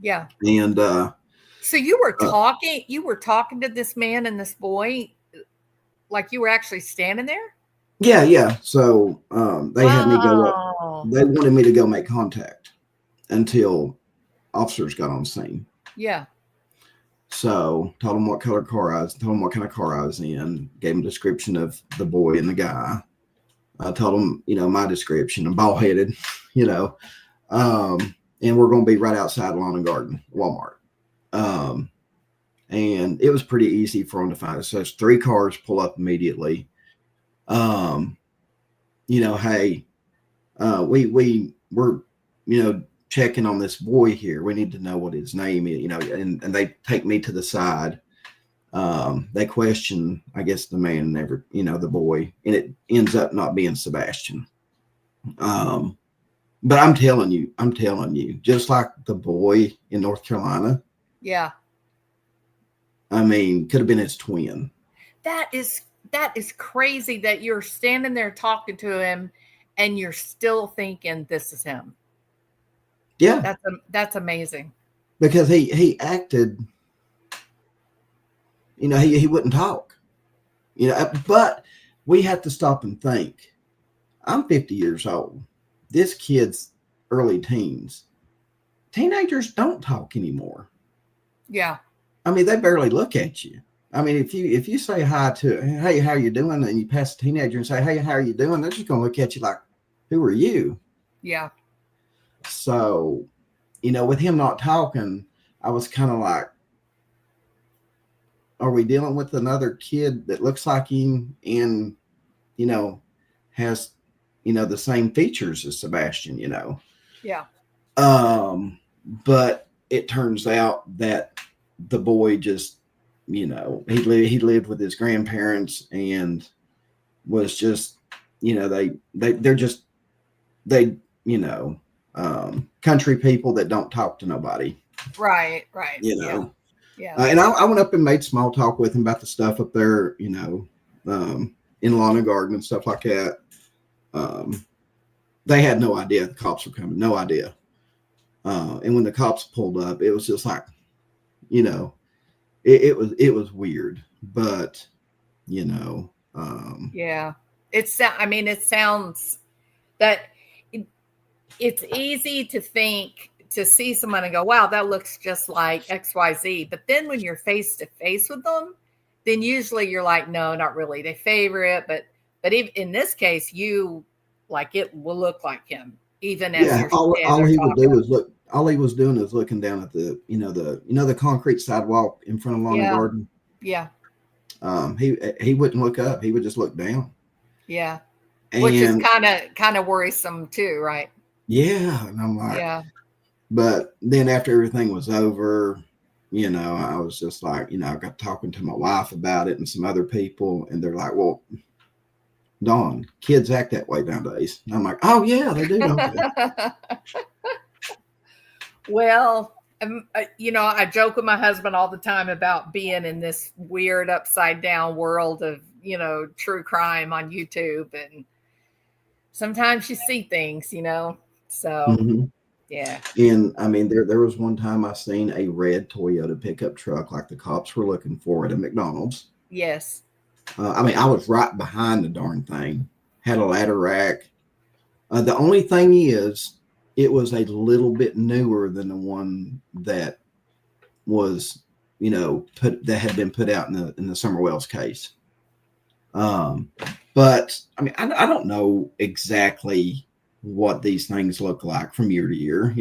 Yeah. And so you were talking to this man and this boy, like you were actually standing there? Yeah. So they had me go up. They wanted me to go make contact until officers got on scene. Yeah. So told them what color car I was, told them what kind of car I was in, gave them a description of the boy and the guy. I told them, my description, I'm bald headed, and we're going to be right outside Lawn and Garden, Walmart. And it was pretty easy for them to find us. So it's 3 cars pull up immediately. Hey, we're checking on this boy here. We need to know what his name is, and they take me to the side. They question, I guess, the man, the boy, and it ends up not being Sebastian. But I'm telling you, just like the boy in North Carolina. Yeah. I mean, could have been his twin. That is crazy that you're standing there talking to him and you're still thinking this is him. Yeah. That's amazing. Because he acted, he wouldn't talk, but we have to stop and think. I'm 50 years old. This kid's early teens. Teenagers don't talk anymore. Yeah. I mean, they barely look at you. I mean, if you say hi to, hey, how you doing? And you pass a teenager and say, hey, how are you doing? They're just going to look at you like, who are you? Yeah. So, with him not talking, I was kind of like, are we dealing with another kid that looks like him and, has, the same features as Sebastian, Yeah. But it turns out that the boy just, he lived with his grandparents and was just, they're just, country people that don't talk to nobody. Right. Yeah. Yeah. And I went up and made small talk with him about the stuff up there, in Lawn and Garden and stuff like that. They had no idea the cops were coming, no idea. And when the cops pulled up, it was just like, it was weird, but yeah, it sounds that it's easy to see someone and go, wow, that looks just like XYZ. But then when you're face to face with them, then usually you're like, no, not really. They favor it. But even in this case, you like it will look like him, even as you're all he would talking. do is look. All he was doing is looking down at the, the concrete sidewalk in front of Lawn and Garden. Yeah. He wouldn't look up. He would just look down. Yeah. Which is kind of worrisome too, right? Yeah. And I'm like, yeah. But then after everything was over, I was just like, I got talking to my wife about it and some other people, and they're like, well, Dawn, kids act that way nowadays. And I'm like, oh yeah, they do, don't they? Well, I joke with my husband all the time about being in this weird upside down world of, true crime on YouTube. And sometimes you see things, so Mm-hmm. yeah. And I mean, there was one time I seen a red Toyota pickup truck like the cops were looking for at a McDonald's. Yes. I was right behind the darn thing, had a ladder rack. The only thing is, it was a little bit newer than the one that was, that had been put out in the Summer Wells case. But I mean, I don't know exactly what these things look like from year to year,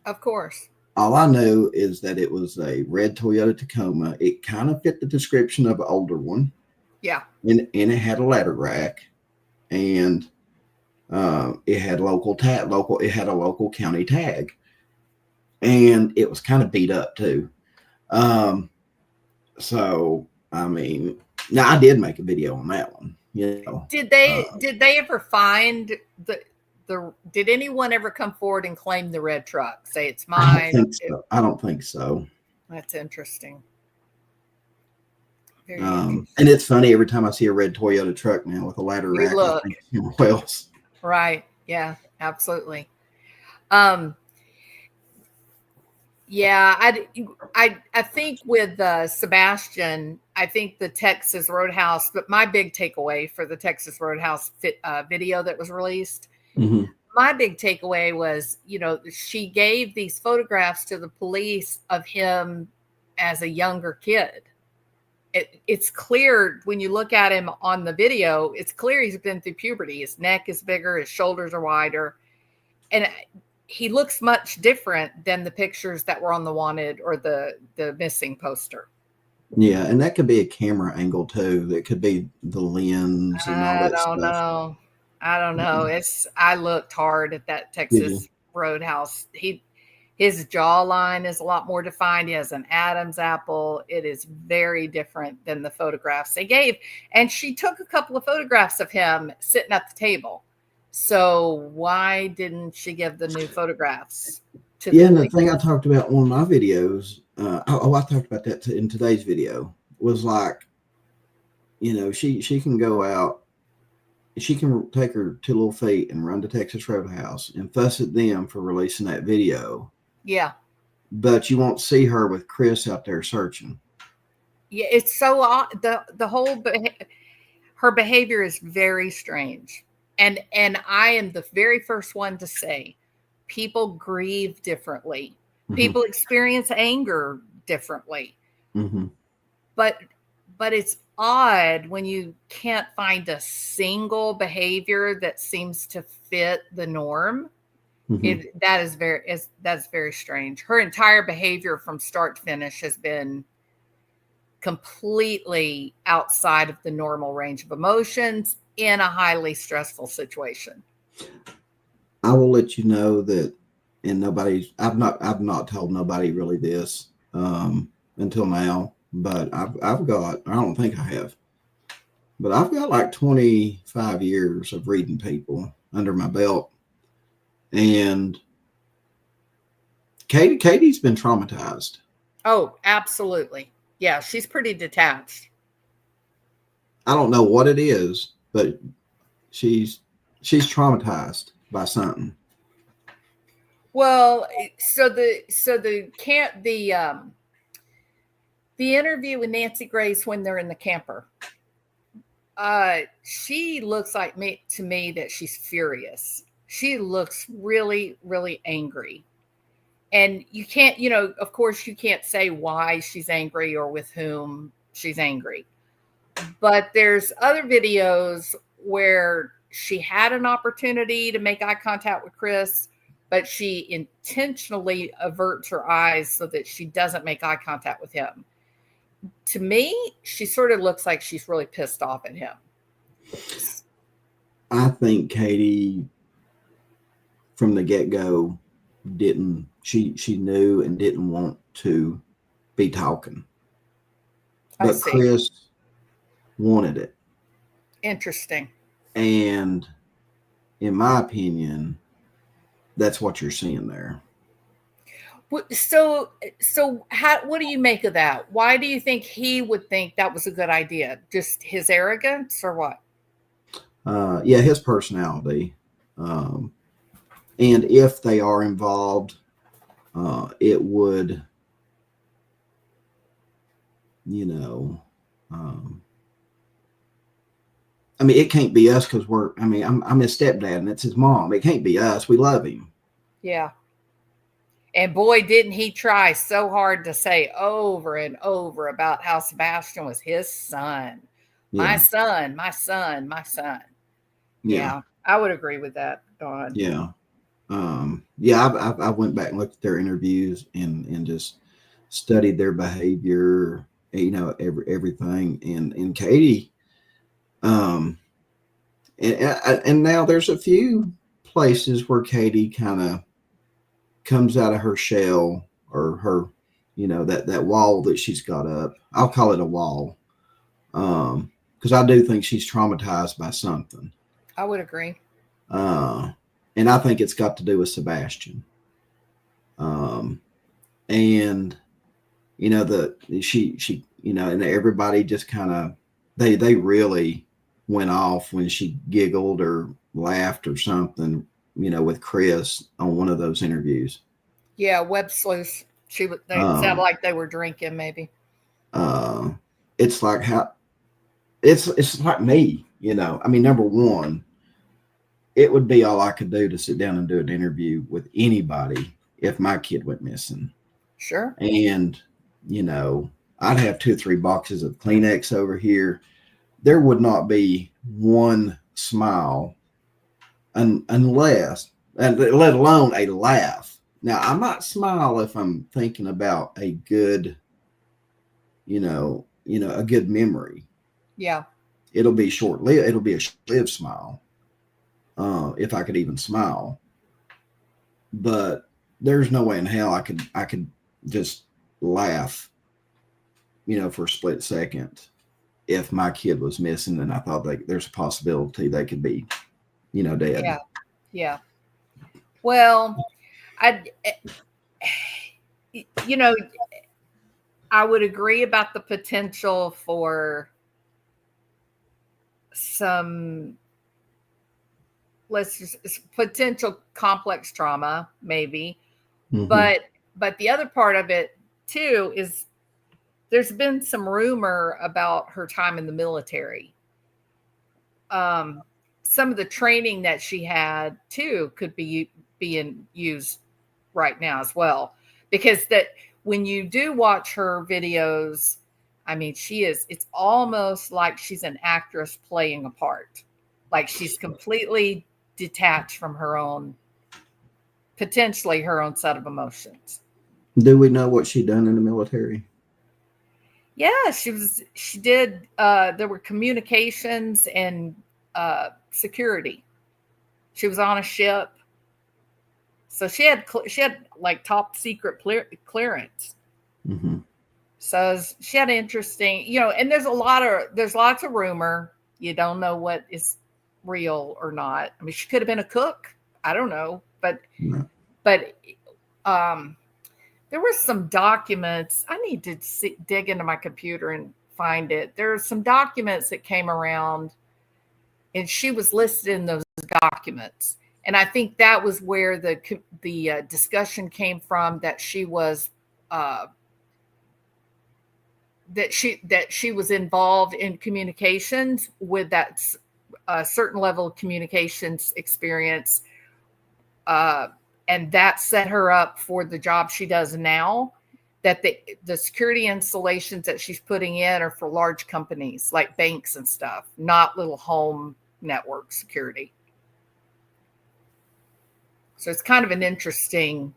Of course. All I know is that it was a red Toyota Tacoma. It kind of fit the description of an older one. Yeah. And it had a ladder rack, and it had it had a local county tag, and it was kind of beat up too. So I mean, now I did make a video on that one. You know, Did they ever find did anyone ever come forward and claim the red truck? Say it's mine? I don't think so. That's interesting. Very And it's funny every time I see a red Toyota truck now with a ladder You rack. look. I think it's somewhere else. Right. Yeah, absolutely. Yeah, I think with Sebastian, I think the Texas Roadhouse, but my big takeaway for the Texas Roadhouse video that was released, Mhm. my big takeaway was, you know, she gave these photographs to the police of him as a younger kid. It's clear when you look at him on the video, it's clear he's been through puberty. His neck is bigger, his shoulders are wider, and he looks much different than the pictures that were on the wanted or the missing poster. Yeah, and that could be a camera angle too. That could be the lens and all I that don't stuff. know. I don't know. I looked hard at that Texas Roadhouse. His jawline is a lot more defined. He has an Adam's apple. It is very different than the photographs they gave. And she took a couple of photographs of him sitting at the table. So why didn't she give the new photographs to the And the police? thing I talked about in one of my videos, I talked about that in today's video, was like, you know, she can go out, she can take her 2 little feet and run to Texas Roadhouse and fuss at them for releasing that video. Yeah. But you won't see her with Chris out there searching. Yeah, it's so odd. The whole her behavior is very strange. And I am the very first one to say people grieve differently. Mhm. People experience anger differently. Mm-hmm. But it's odd when you can't find a single behavior that seems to fit the norm. Mhm. That's very strange. Her entire behavior from start to finish has been completely outside of the normal range of emotions in a highly stressful situation. I will let you know that, and I've not told nobody really this until now, but I've got, I don't think I have, but I've got like 25 years of reading people under my belt. And Katie's been traumatized. Oh, absolutely. Yeah, she's pretty detached. I don't know what it is, but she's traumatized by something. Well, so the interview with Nancy Grace when they're in the camper, she looks like to me that she's furious. She looks really, really angry. And you can't, you know, of course you can't say why she's angry or with whom she's angry. But there's other videos where she had an opportunity to make eye contact with Chris, but she intentionally averts her eyes so that she doesn't make eye contact with him. To me, she sort of looks like she's really pissed off at him. I think Katie, from the get-go, she knew and didn't want to be talking. But Chris wanted it. Interesting. And in my opinion, that's what you're seeing there. So what do you make of that? Why do you think he would think that was a good idea? Just his arrogance or what? Yeah, his personality. And if they are involved, it would, you know, I mean, it can't be us because I'm his stepdad and it's his mom. It can't be us. We love him. Yeah. And boy, didn't he try so hard to say over and over about how Sebastian was his son. My son, my son, my son. Yeah, I would agree with that, Dawn. Yeah. yeah, I went back and looked at their interviews and just studied their behavior, you know, everything. And Katie, and now there's a few places where Katie kind of comes out of her shell, or her, you know, that wall that she's got up. I'll call it a wall, because I do think she's traumatized by something. I would agree. And I think it's got to do with Sebastian. And you know, she you know, and everybody just kind of they really went off when she giggled or laughed or something, you know, with Chris on one of those interviews. Yeah, web sleuth. They sounded like they were drinking, maybe. It's like it's like me, you know. I mean, number one, it would be all I could do to sit down and do an interview with anybody if my kid went missing. Sure. And, you know, I'd have 2 or 3 boxes of Kleenex over here. There would not be one smile unless, and let alone a laugh. Now, I might smile if I'm thinking about a good, you know, a good memory. Yeah. It'll be short-lived. It'll be a short-lived smile. If I could even smile. But there's no way in hell I could just laugh, you know, for a split second if my kid was missing and I thought there's a possibility they could be, you know, dead. Yeah. Yeah. Well, you know, I would agree about the potential for some potential complex trauma, maybe. Mhm. But the other part of it too is there's been some rumor about her time in the military. Some of the training that she had too could be being used right now as well, because that when you do watch her videos, I mean, it's almost like she's an actress playing a part. Like she's completely detached from potentially her own set of emotions. Do we know what she done in the military? Yeah, she did. There were communications and security. She was on a ship. So she had like top secret clearance. Mm-hmm. So she had interesting, you know, and there's lots of rumor. You don't know what is real or not. I mean, she could have been a cook. I don't know, but there were some documents. I need to dig into my computer and find it. There are some documents that came around, and she was listed in those documents. And I think that was where the discussion came from, that she was that she was involved in communications with that certain level of communications experience, and that set her up for the job she does now. That the security installations that she's putting in are for large companies like banks and stuff, not little home network security. So it's kind of an interesting,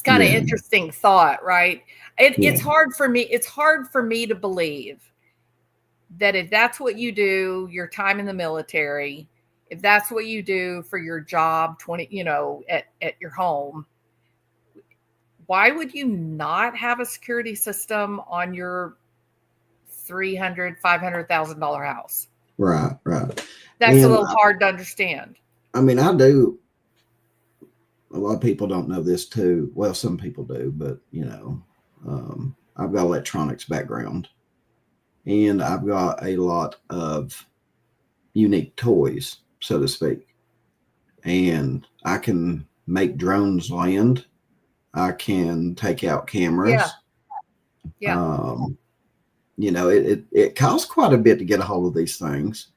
interesting thought, right? It's hard for me. It's hard for me to believe that if that's what you do, your time in the military, if that's what you do for your job, at your home, why would you not have a security system on your $300,000-$500,000 house? Right. That's a little hard to understand. I mean, I do. A lot of people don't know this too. Well, some people do, but you know, I've got electronics background, and I've got a lot of unique toys, so to speak. And I can make drones land. I can take out cameras. Yeah. You know, it costs quite a bit to get a hold of these things,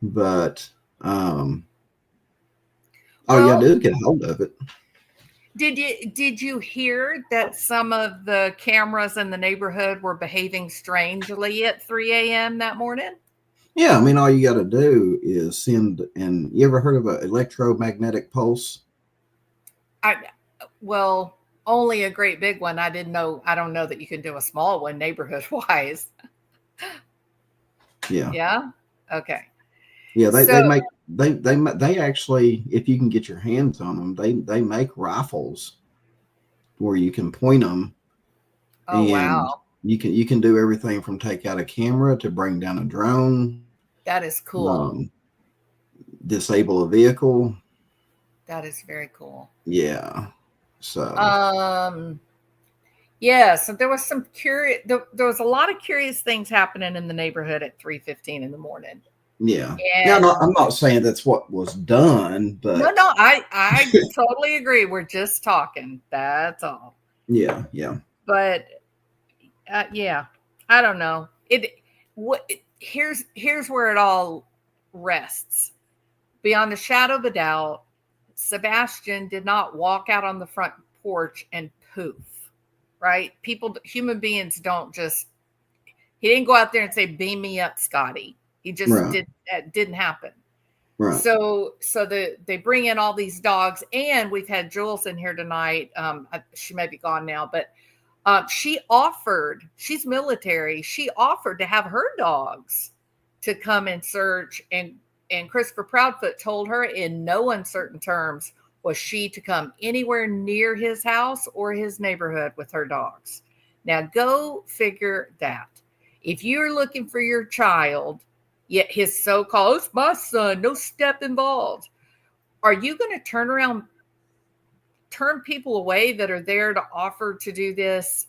but all you gotta do is get a hold of it. Did you hear that some of the cameras in the neighborhood were behaving strangely at 3 a.m. that morning? Yeah, I mean, all you got to do is send. And you ever heard of an electromagnetic pulse? Well, only a great big one. I don't know that you can do a small one neighborhood wise. Yeah. Yeah. Okay. Yeah, they So- make they actually, if you can get your hands on them, they make rifles where you can point them. Oh, and wow. You can do everything from take out a camera to bring down a drone, That is cool. disable a vehicle. That is very cool. Yeah. So yeah, so there was some there was a lot of curious things happening in the neighborhood at 3:15 in the morning. yeah. And Now, I'm not saying that's what was done, but no, I totally agree. We're just talking. That's all. yeah. But yeah, I don't know. Here's where it all rests. Beyond a shadow of a doubt, Sebastian did not walk out on the front porch and poof. Right? Human beings don't just. He didn't go out there and say, "Beam me up, Scotty." He just didn't happen. Right. So they bring in all these dogs, and we've had Jules in here tonight. She may be gone now, but she's military. She offered to have her dogs to come and search, and Christopher Proudfoot told her in no uncertain terms was she to come anywhere near his house or his neighborhood with her dogs. Now go figure that. If you're looking for your child, yet his so-called, it's my son, no step involved. Are you going to turn people away that are there to offer to do this,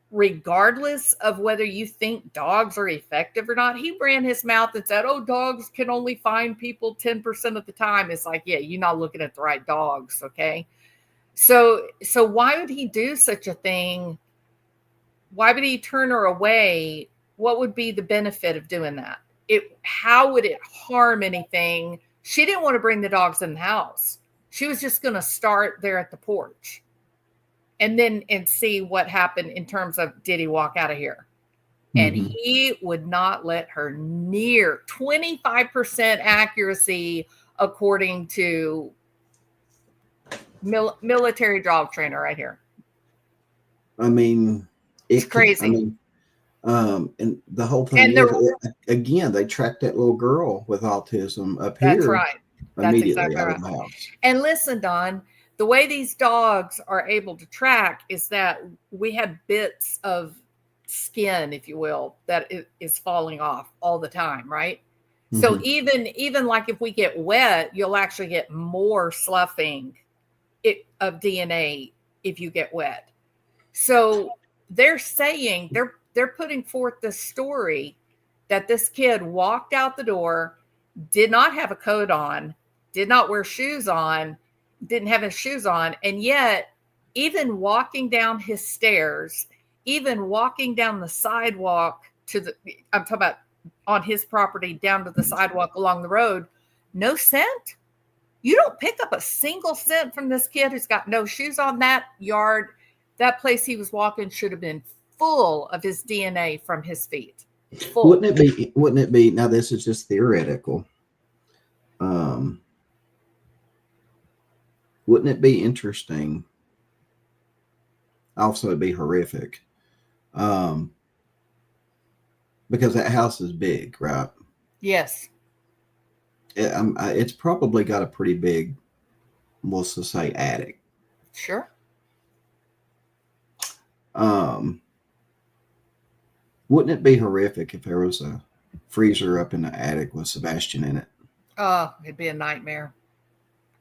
regardless of whether you think dogs are effective or not? He ran his mouth and said, "Oh, dogs can only find people 10% of the time." It's like, yeah, you're not looking at the right dogs. Okay. So why would he do such a thing? Why would he turn her away? What would be the benefit of doing that? How would it harm anything? She didn't want to bring the dogs in the house. She was just going to start there at the porch and see what happened in terms of, did he walk out of here? And he would not let her near 25% accuracy, according to military dog trainer right here. I mean, it's crazy. I mean, and the whole thing is, again, they tracked that little girl with autism up here. That's right. That's immediately exactly out right. of the house. And listen, Don, the way these dogs are able to track is that we have bits of skin, if you will, that is falling off all the time, right? Mm-hmm. So even like if we get wet, you'll actually get more sloughing of DNA if you get wet. So they're saying, they're putting forth the story that this kid walked out the door, did not have a coat on, did not wear shoes on, didn't have his shoes on. And yet, even walking down his stairs, even walking down the sidewalk I'm talking about on his property down to the sidewalk along the road, no scent. You don't pick up a single scent from this kid who's got no shoes on. That yard, that place he was walking should have been full of his DNA from his feet. Full. Wouldn't it be, now this is just theoretical. Wouldn't it be interesting? Also, it'd be horrific. Because that house is big, right? Yes. It's probably got a pretty big, we'll just say, attic. Sure. Wouldn't it be horrific if there was a freezer up in the attic with Sebastian in it? Oh, it'd be a nightmare.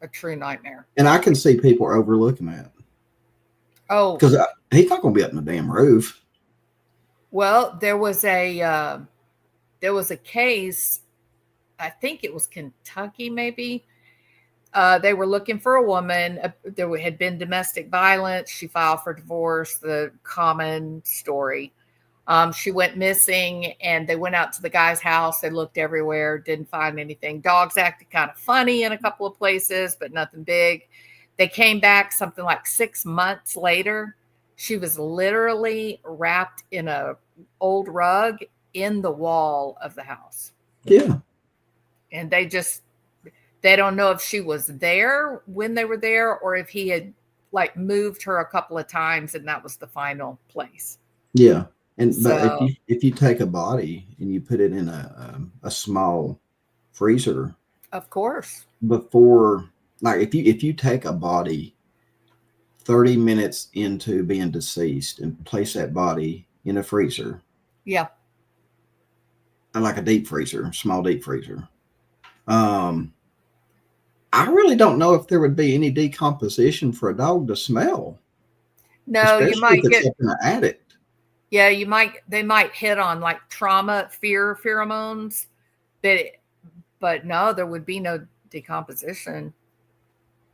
A true nightmare. And I can see people overlooking that. Oh. Because he's not going to be up in the damn roof. Well, there was a case, I think it was Kentucky, maybe. They were looking for a woman. There had been domestic violence. She filed for divorce, the common story. She went missing, and they went out to the guy's house. They looked everywhere, didn't find anything. Dogs acted kind of funny in a couple of places, but nothing big. They came back something like 6 months later. She was literally wrapped in a old rug in the wall of the house. Yeah. And they don't know if she was there when they were there or if he had like moved her a couple of times and that was the final place. Yeah. And but So, if you take a body and you put it in a small freezer of course. before, like if you take a body 30 minutes into being deceased and place that body in a freezer, Yeah. like a deep freezer, small deep freezer, I really don't know if there would be any decomposition for a dog to smell, No, you especially might if it's get, up in an attic. yeah, they might hit on like trauma, fear pheromones, but no, there would be no decomposition.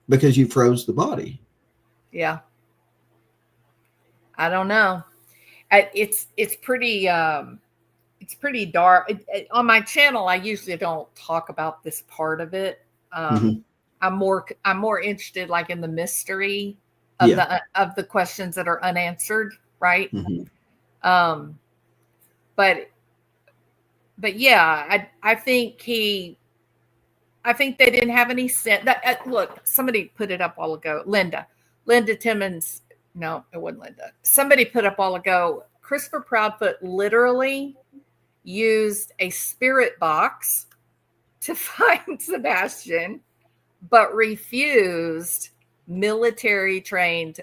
Because you froze the body. Yeah. I don't know. It's pretty dark. On my channel, I usually don't talk about this part of it. I'm more interested like in the mystery of Yeah. the questions that are unanswered, right? But yeah, I think they didn't have any sense. Look, somebody put it up a while ago. Linda Timmons. No, it wasn't Linda. Somebody put up a while ago. Christopher Proudfoot literally used a spirit box to find Sebastian, but refused military trained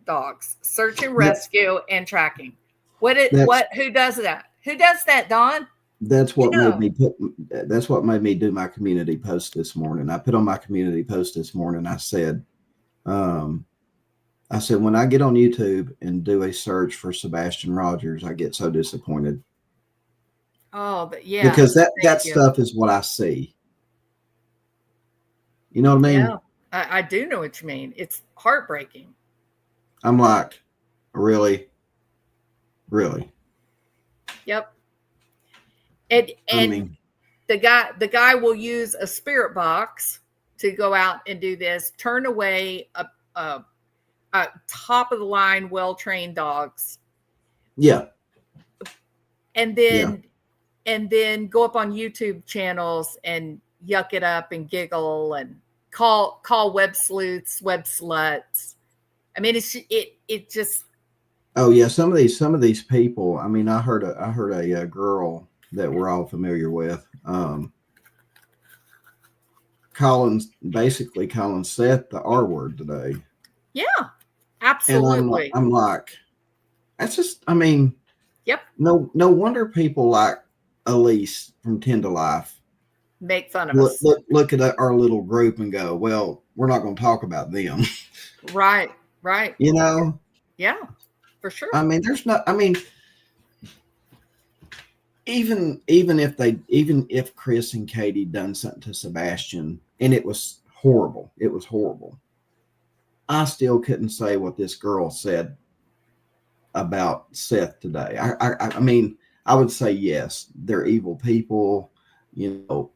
dogs, search and rescue and tracking. Who does that? Who does that, Don? That's what made me do my community post this morning. I put on my community post this morning. I said, when I get on YouTube and do a search for Sebastian Rogers, I get so disappointed. Oh, but yeah, because that stuff is what I see. You know what I mean? Yeah, I do know what you mean. It's heartbreaking. I'm like, really? Yep. And the guy will use a spirit box to go out and do this, turn away a top of the line, well-trained dogs. Yeah. And then go up on YouTube channels and yuck it up and giggle and call web sleuths, web sluts. I mean, it just. Oh yeah, some of these people. I mean, I heard a girl that we're all familiar with, calling Seth the R word today. Yeah, absolutely. And I'm like, that's just. I mean, yep. No wonder people like Elise from 10 to Life make fun of us. Look at our little group and go, well, we're not going to talk about them. Right. You know? Yeah, for sure. I mean, even if Chris and Katie done something to Sebastian and it was horrible, I still couldn't say what this girl said about Seth today. I mean, I would say yes, they're evil people. You know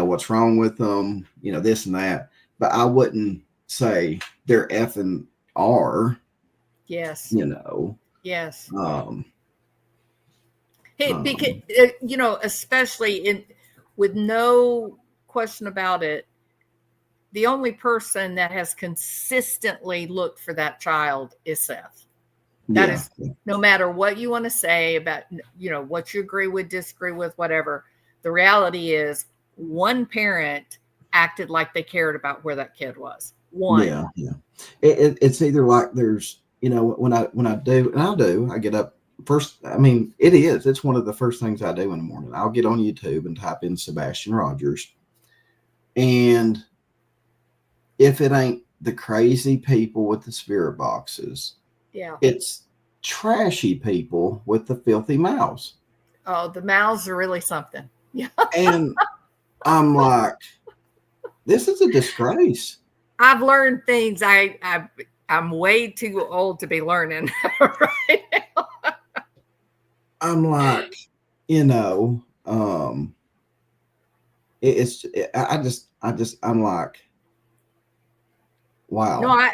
what's wrong with them. You know this and that, but I wouldn't say they're effing R. Yes. You know. Yes. Because especially with no question about it, the only person that has consistently looked for that child is Seth. That is, no matter what you want to say about, what you agree with, disagree with, whatever. The reality is one parent acted like they cared about where that kid was. One. Yeah. It's either like there's, when I do, and I get up first. I mean, it's one of the first things I do in the morning. I'll get on YouTube and type in Sebastian Rogers. And if it ain't the crazy people with the spirit boxes, yeah, it's trashy people with the filthy mouths. Oh, the mouths are really something. Yeah. And I'm like, this is a disgrace. I've learned things I'm way too old to be learning right now. I'm like, I'm like, wow. No,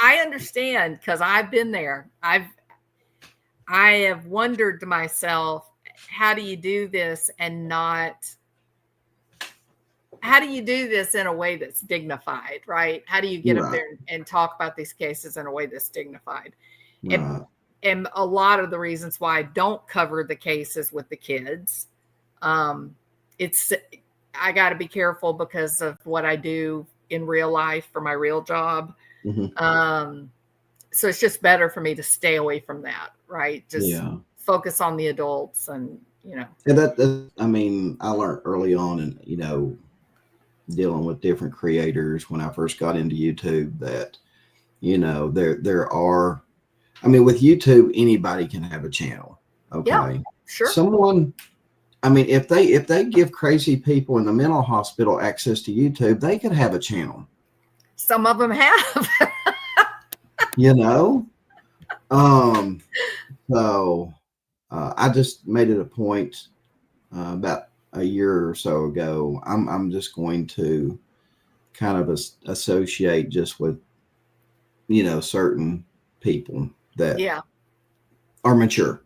I understand because I've been there. I have wondered to myself, how do you do this and not, how do you do this in a way that's dignified, right? How do you get up Right. there and talk about these cases in a way that's dignified? Right. And a lot of the reasons why I don't cover the cases with the kids, it's, I got to be careful because of what I do in real life for my real job. Mhm. So it's just better for me to stay away from that, right? Just Yeah. focus on the adults and, you know. And that I mean, I learned early on, and you know, dealing with different creators when I first got into YouTube, that you know there are, I mean, with YouTube anybody can have a channel. Okay. Yeah, sure. Someone, I mean, if they give crazy people in the mental hospital access to YouTube, they could have a channel. Some of them have. You know, so I just made it a point about a year or so ago. I'm just going to kind of associate just with, you know, certain people that Yeah. are mature.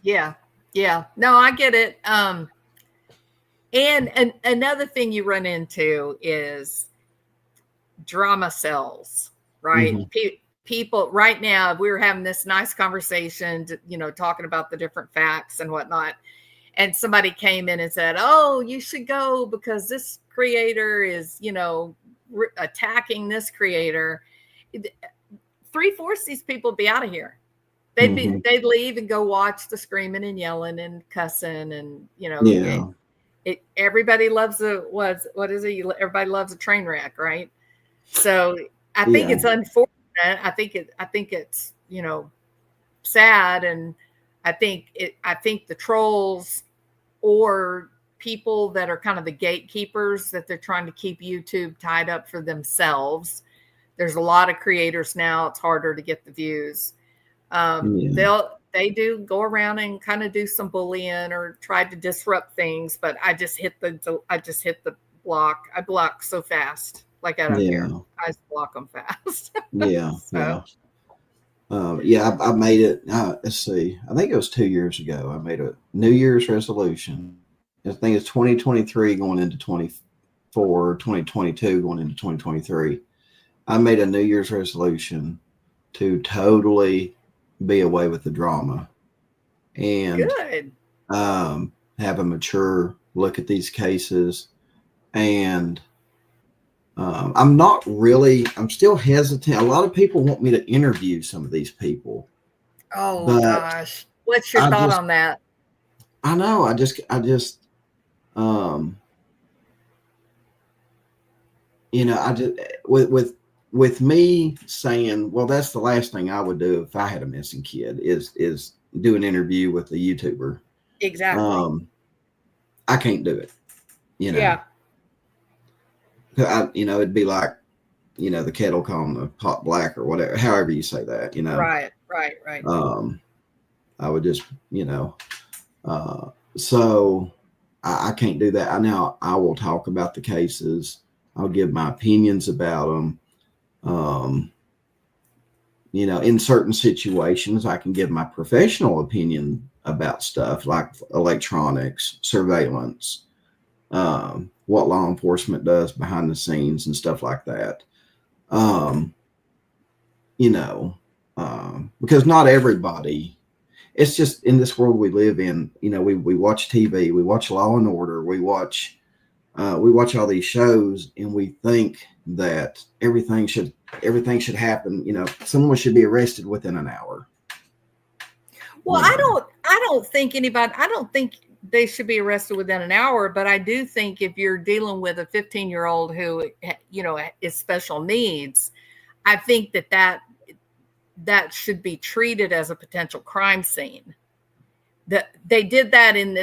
Yeah. Yeah. No, I get it. And another thing you run into is drama cells, right? Mhm. People right now, we were having this nice conversation, you know, talking about the different facts and whatnot. And somebody came in and said, "Oh, you should go because this creator is, you know, attacking this creator." 3/4 these people would be out of here. Mhm. They'd leave and go watch the screaming and yelling and cussing and, you know, Yeah. everybody loves what is it? Everybody loves a train wreck, right? So I think Yeah. it's unfortunate. I think it's, you know, sad. And I think the trolls or people that are kind of the gatekeepers, that they're trying to keep YouTube tied up for themselves. There's a lot of creators now. It's harder to get the views. Yeah. They do go around and kind of do some bullying or try to disrupt things, but I just hit the block. I block so fast. Like I don't care. Yeah. I just block them fast. Yeah. So. Yeah. Yeah. I made it. Let's see. I think it was 2 years ago. I made a New Year's resolution. I think it's 2023 going into 24, 2022 going into 2023. I made a New Year's resolution to totally be away with the drama and Good. have a mature look at these cases. And I'm still hesitant. A lot of people want me to interview some of these people. Oh but gosh. What's your thought on that? I know. I just, you know, I just, with me saying, well, that's the last thing I would do if I had a missing kid is do an interview with a YouTuber. Exactly. I can't do it. You know. Yeah. You know, it'd be like, you know, the kettle calling the pot black or whatever, however you say that, you know. Right. I would just, you know, so I can't do that. Now I will talk about the cases. I'll give my opinions about them. You know, in certain situations, I can give my professional opinion about stuff like electronics, surveillance, what law enforcement does behind the scenes and stuff like that. You know, because not everybody, it's just in this world we live in, you know, we watch TV, we watch Law and Order, we watch all these shows, and we think that everything should happen. You know, someone should be arrested within an hour. Well, You know? I don't think they should be arrested within an hour, but I do think if you're dealing with a 15-year-old who, you know, is special needs, I think that should be treated as a potential crime scene. They did that in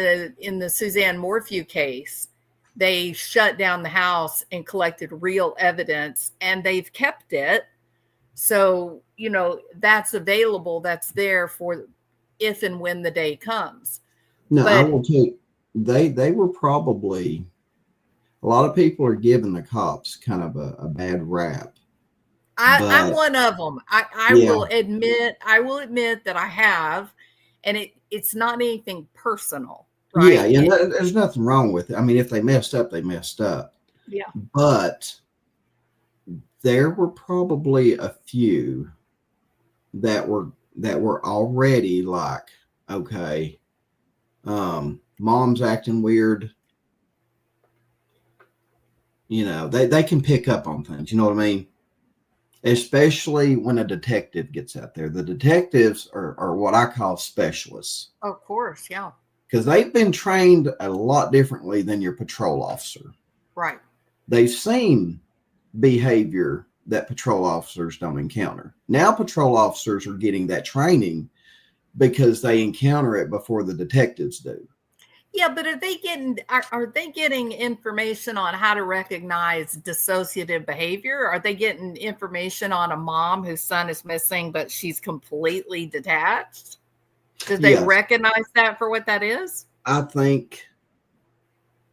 the Suzanne Morphew case. They shut down the house and collected real evidence, and they've kept it. So, you know, that's available. That's there for if and when the day comes. No, But I will tell you, they were probably, a lot of people are giving the cops kind of a bad rap. I'm But one of them. I yeah, will admit that I have, and it's not anything personal, Yeah, right? yeah. There's nothing wrong with it. I mean, if they messed up, they messed up. Yeah. But there were probably a few that were already like, okay, mom's acting weird. You know, they can pick up on things. You know what I mean? Especially when a detective gets out there. The detectives are what I call specialists Of course, yeah. because they've been trained a lot differently than your patrol officer. Right. They've seen behavior that patrol officers don't encounter. Now patrol officers are getting that training because they encounter it before the detectives do. Yeah, but are they getting information on how to recognize dissociative behavior? Are they getting information on a mom whose son is missing, but she's completely detached? Do they Yes. recognize that for what that is? I think,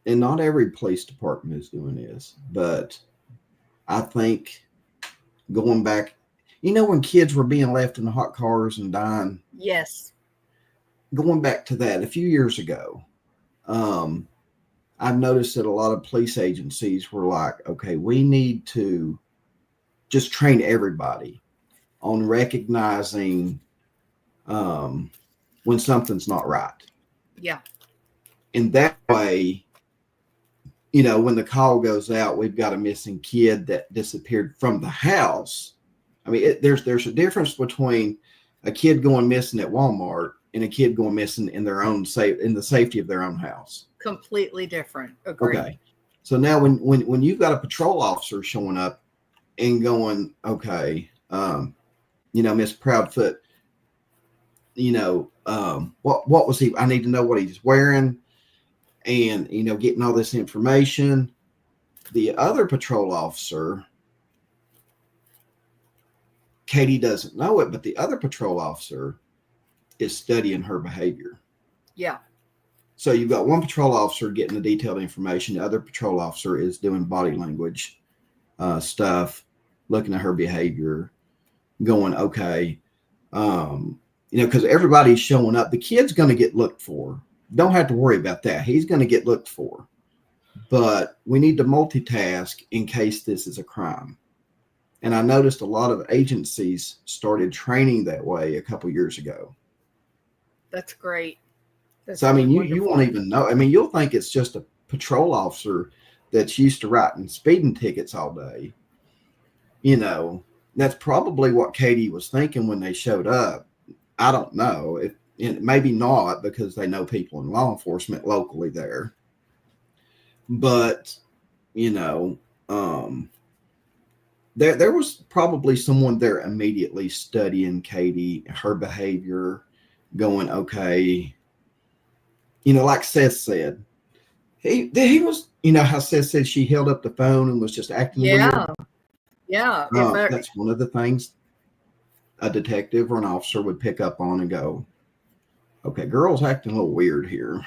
and not every police department is doing this, but I think going back, you know, when kids were being left in the hot cars and dying, Yes. going back to that a few years ago, I've noticed that a lot of police agencies were like, okay, we need to just train everybody on recognizing when something's not right. Yeah. And that way, you know, when the call goes out, we've got a missing kid that disappeared from the house. I mean, there's a difference between a kid going missing at Walmart and a kid going missing in their own in the safety of their own house. Completely different. Agreed. Okay. So now when you've got a patrol officer showing up and going, okay, you know, Miss Proudfoot, you know, what was he? I need to know what he's wearing, and you know, getting all this information. The other patrol officer, Katie doesn't know it, but the other patrol officer is studying her behavior. Yeah. So you've got one patrol officer getting the detailed information. The other patrol officer is doing body language stuff, looking at her behavior, going, okay, you know, because everybody's showing up. The kid's going to get looked for. Don't have to worry about that. He's going to get looked for. But we need to multitask in case this is a crime. And I noticed a lot of agencies started training that way a couple years ago. That's great. That's So, I mean, you wonderful. won't even know. I mean, you'll think it's just a patrol officer that's used to writing speeding tickets all day. You know, that's probably what Katie was thinking when they showed up. I don't know. Maybe not, because they know people in law enforcement locally there. But, you know, there was probably someone there immediately studying Katie, her behavior, going, okay, you know, like Seth said, he was, you know, how Seth said she held up the phone and was just acting Yeah. weird. Yeah. That's one of the things a detective or an officer would pick up on and go, okay, girl's acting a little weird here.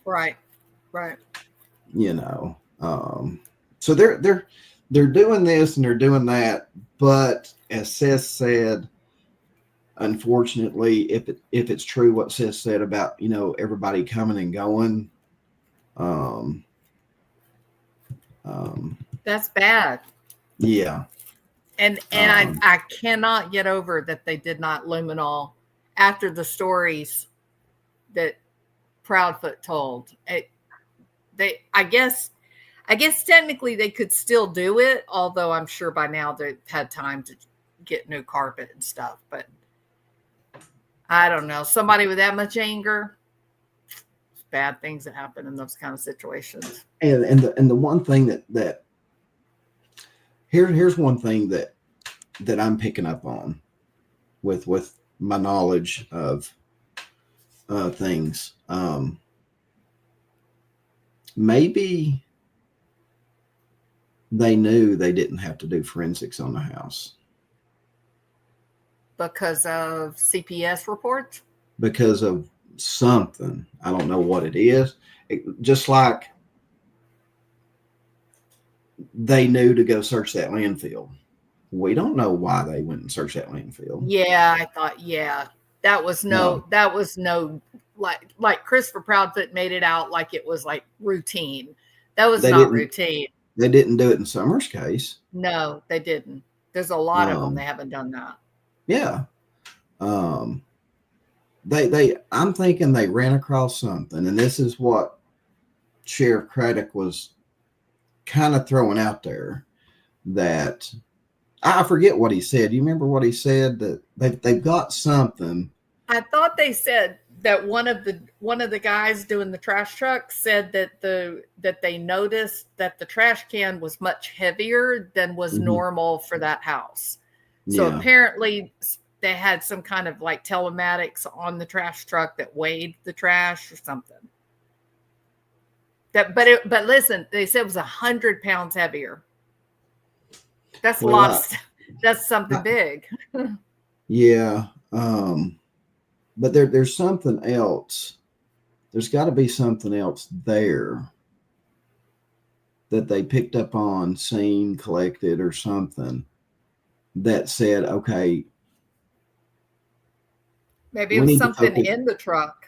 Right. Right. You know, so they're doing this and they're doing that, but as Seth said, unfortunately, if it's true what Seth said about, you know, everybody coming and going, That's bad. yeah. And I cannot get over that they did not luminol after the stories that Proudfoot told. I guess technically they could still do it, although I'm sure by now they've had time to get new carpet and stuff. But I don't know. Somebody with that much anger, bad things that happen in those kind of situations. And the one thing that here's one thing that I'm picking up on with my knowledge of things. Maybe they knew they didn't have to do forensics on the house Because of CPS reports? because of something. I don't know what it is. Just like they knew to go search that landfill. We don't know why they went and searched that landfill. Yeah, I thought, yeah. That was no like Christopher Proudfoot made it out like it was like routine. That was They not didn't- routine. They didn't do it in Summer's case. No, they didn't. There's a lot of them. They haven't done that. Yeah. I'm thinking they ran across something, and this is what Sheriff Craddock was kind of throwing out there, that I forget what he said. You remember what he said? That they've got something. I thought they said that one of the guys doing the trash truck said that they noticed that the trash can was much heavier than was normal for that house. So Yeah. apparently they had some kind of like telematics on the trash truck that weighed the trash or something. But listen, they said it was 100 pounds heavier. That's a Well, lot of stuff. That's something big. Yeah. But there's something else. There's got to be something else there that they picked up on, seen, collected, or something that said, okay, Maybe we it was need to something focus- in the truck.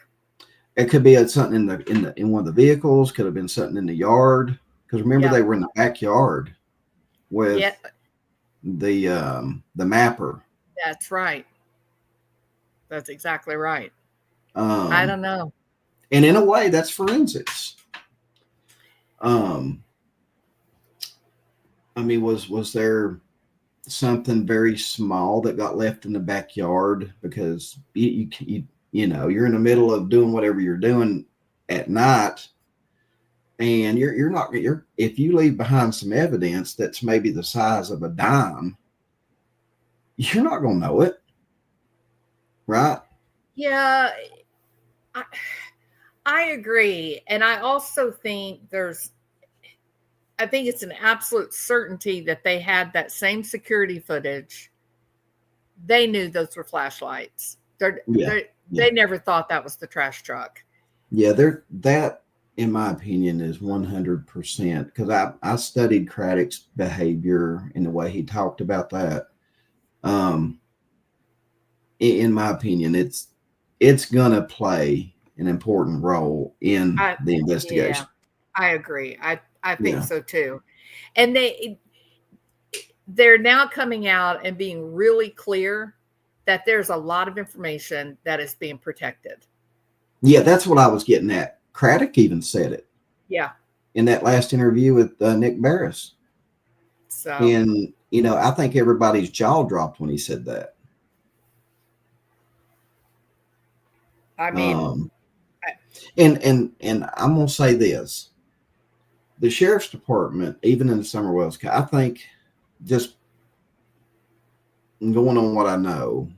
it could be something in one of the vehicles, could have been something in the yard. Because remember, Yeah. they were in the backyard with Yeah, the mapper. that's right. That's exactly right. Um, I don't know. And in a way, that's forensics. I mean, was there something very small that got left in the backyard because you know, you're in the middle of doing whatever you're doing at night, and if you leave behind some evidence that's maybe the size of a dime, you're not going to know it, right? Yeah, I agree. And I also think I think it's an absolute certainty that they had that same security footage. They knew those were flashlights. They never thought that was the trash truck. Yeah, that, in my opinion, is 100%, because I studied Craddock's behavior and the way he talked about that. In my opinion, it's gonna play an important role in the investigation. Yeah, I agree. I think Yeah. so too. And they're now coming out and being really clear that there's a lot of information that is being protected. Yeah, that's what I was getting at. Craddock even said it Yeah. in that last interview with Nick Barris. So And, you know, I think everybody's jaw dropped when he said that. I mean, And I'm going to say this. The sheriff's department, even in the Summer Wells case, I think, just going on what I know,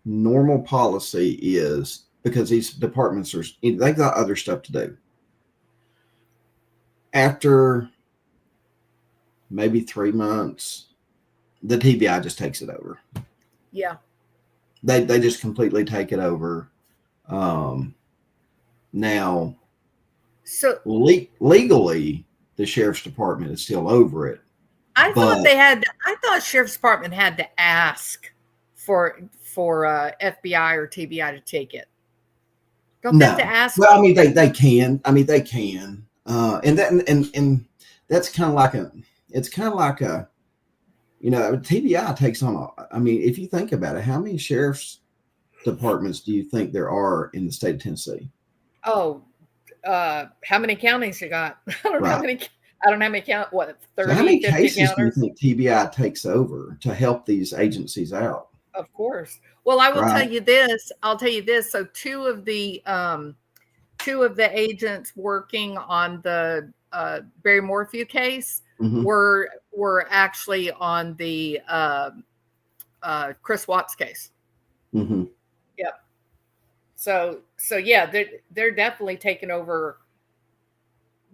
normal policy is, because these departments they've got other stuff to do. After maybe 3 months, the TBI just takes it over. yeah. They just completely take it over. Now, So legally, the sheriff's department is still over it. I thought But- I thought sheriff's department had to ask for FBI or TBI to take it. Don't they have to ask? Well, I mean, they can. I mean, they can. And that's kind of like a, you know, TBI takes on I mean, if you think about it, how many sheriff's departments do you think there are in the state of Tennessee? Oh, how many counties you got? I don't know how Right. many. I don't know how many count. What, 30, So how many 50 cases do you counters? think TBI takes over to help these agencies out? Of course. Well, I will Right. tell you this. I'll tell you this. So two of the agents working on the Barry Morphew case Mhm. were actually on the Chris Watts case. Mhm. Yep. So yeah, they're definitely taking over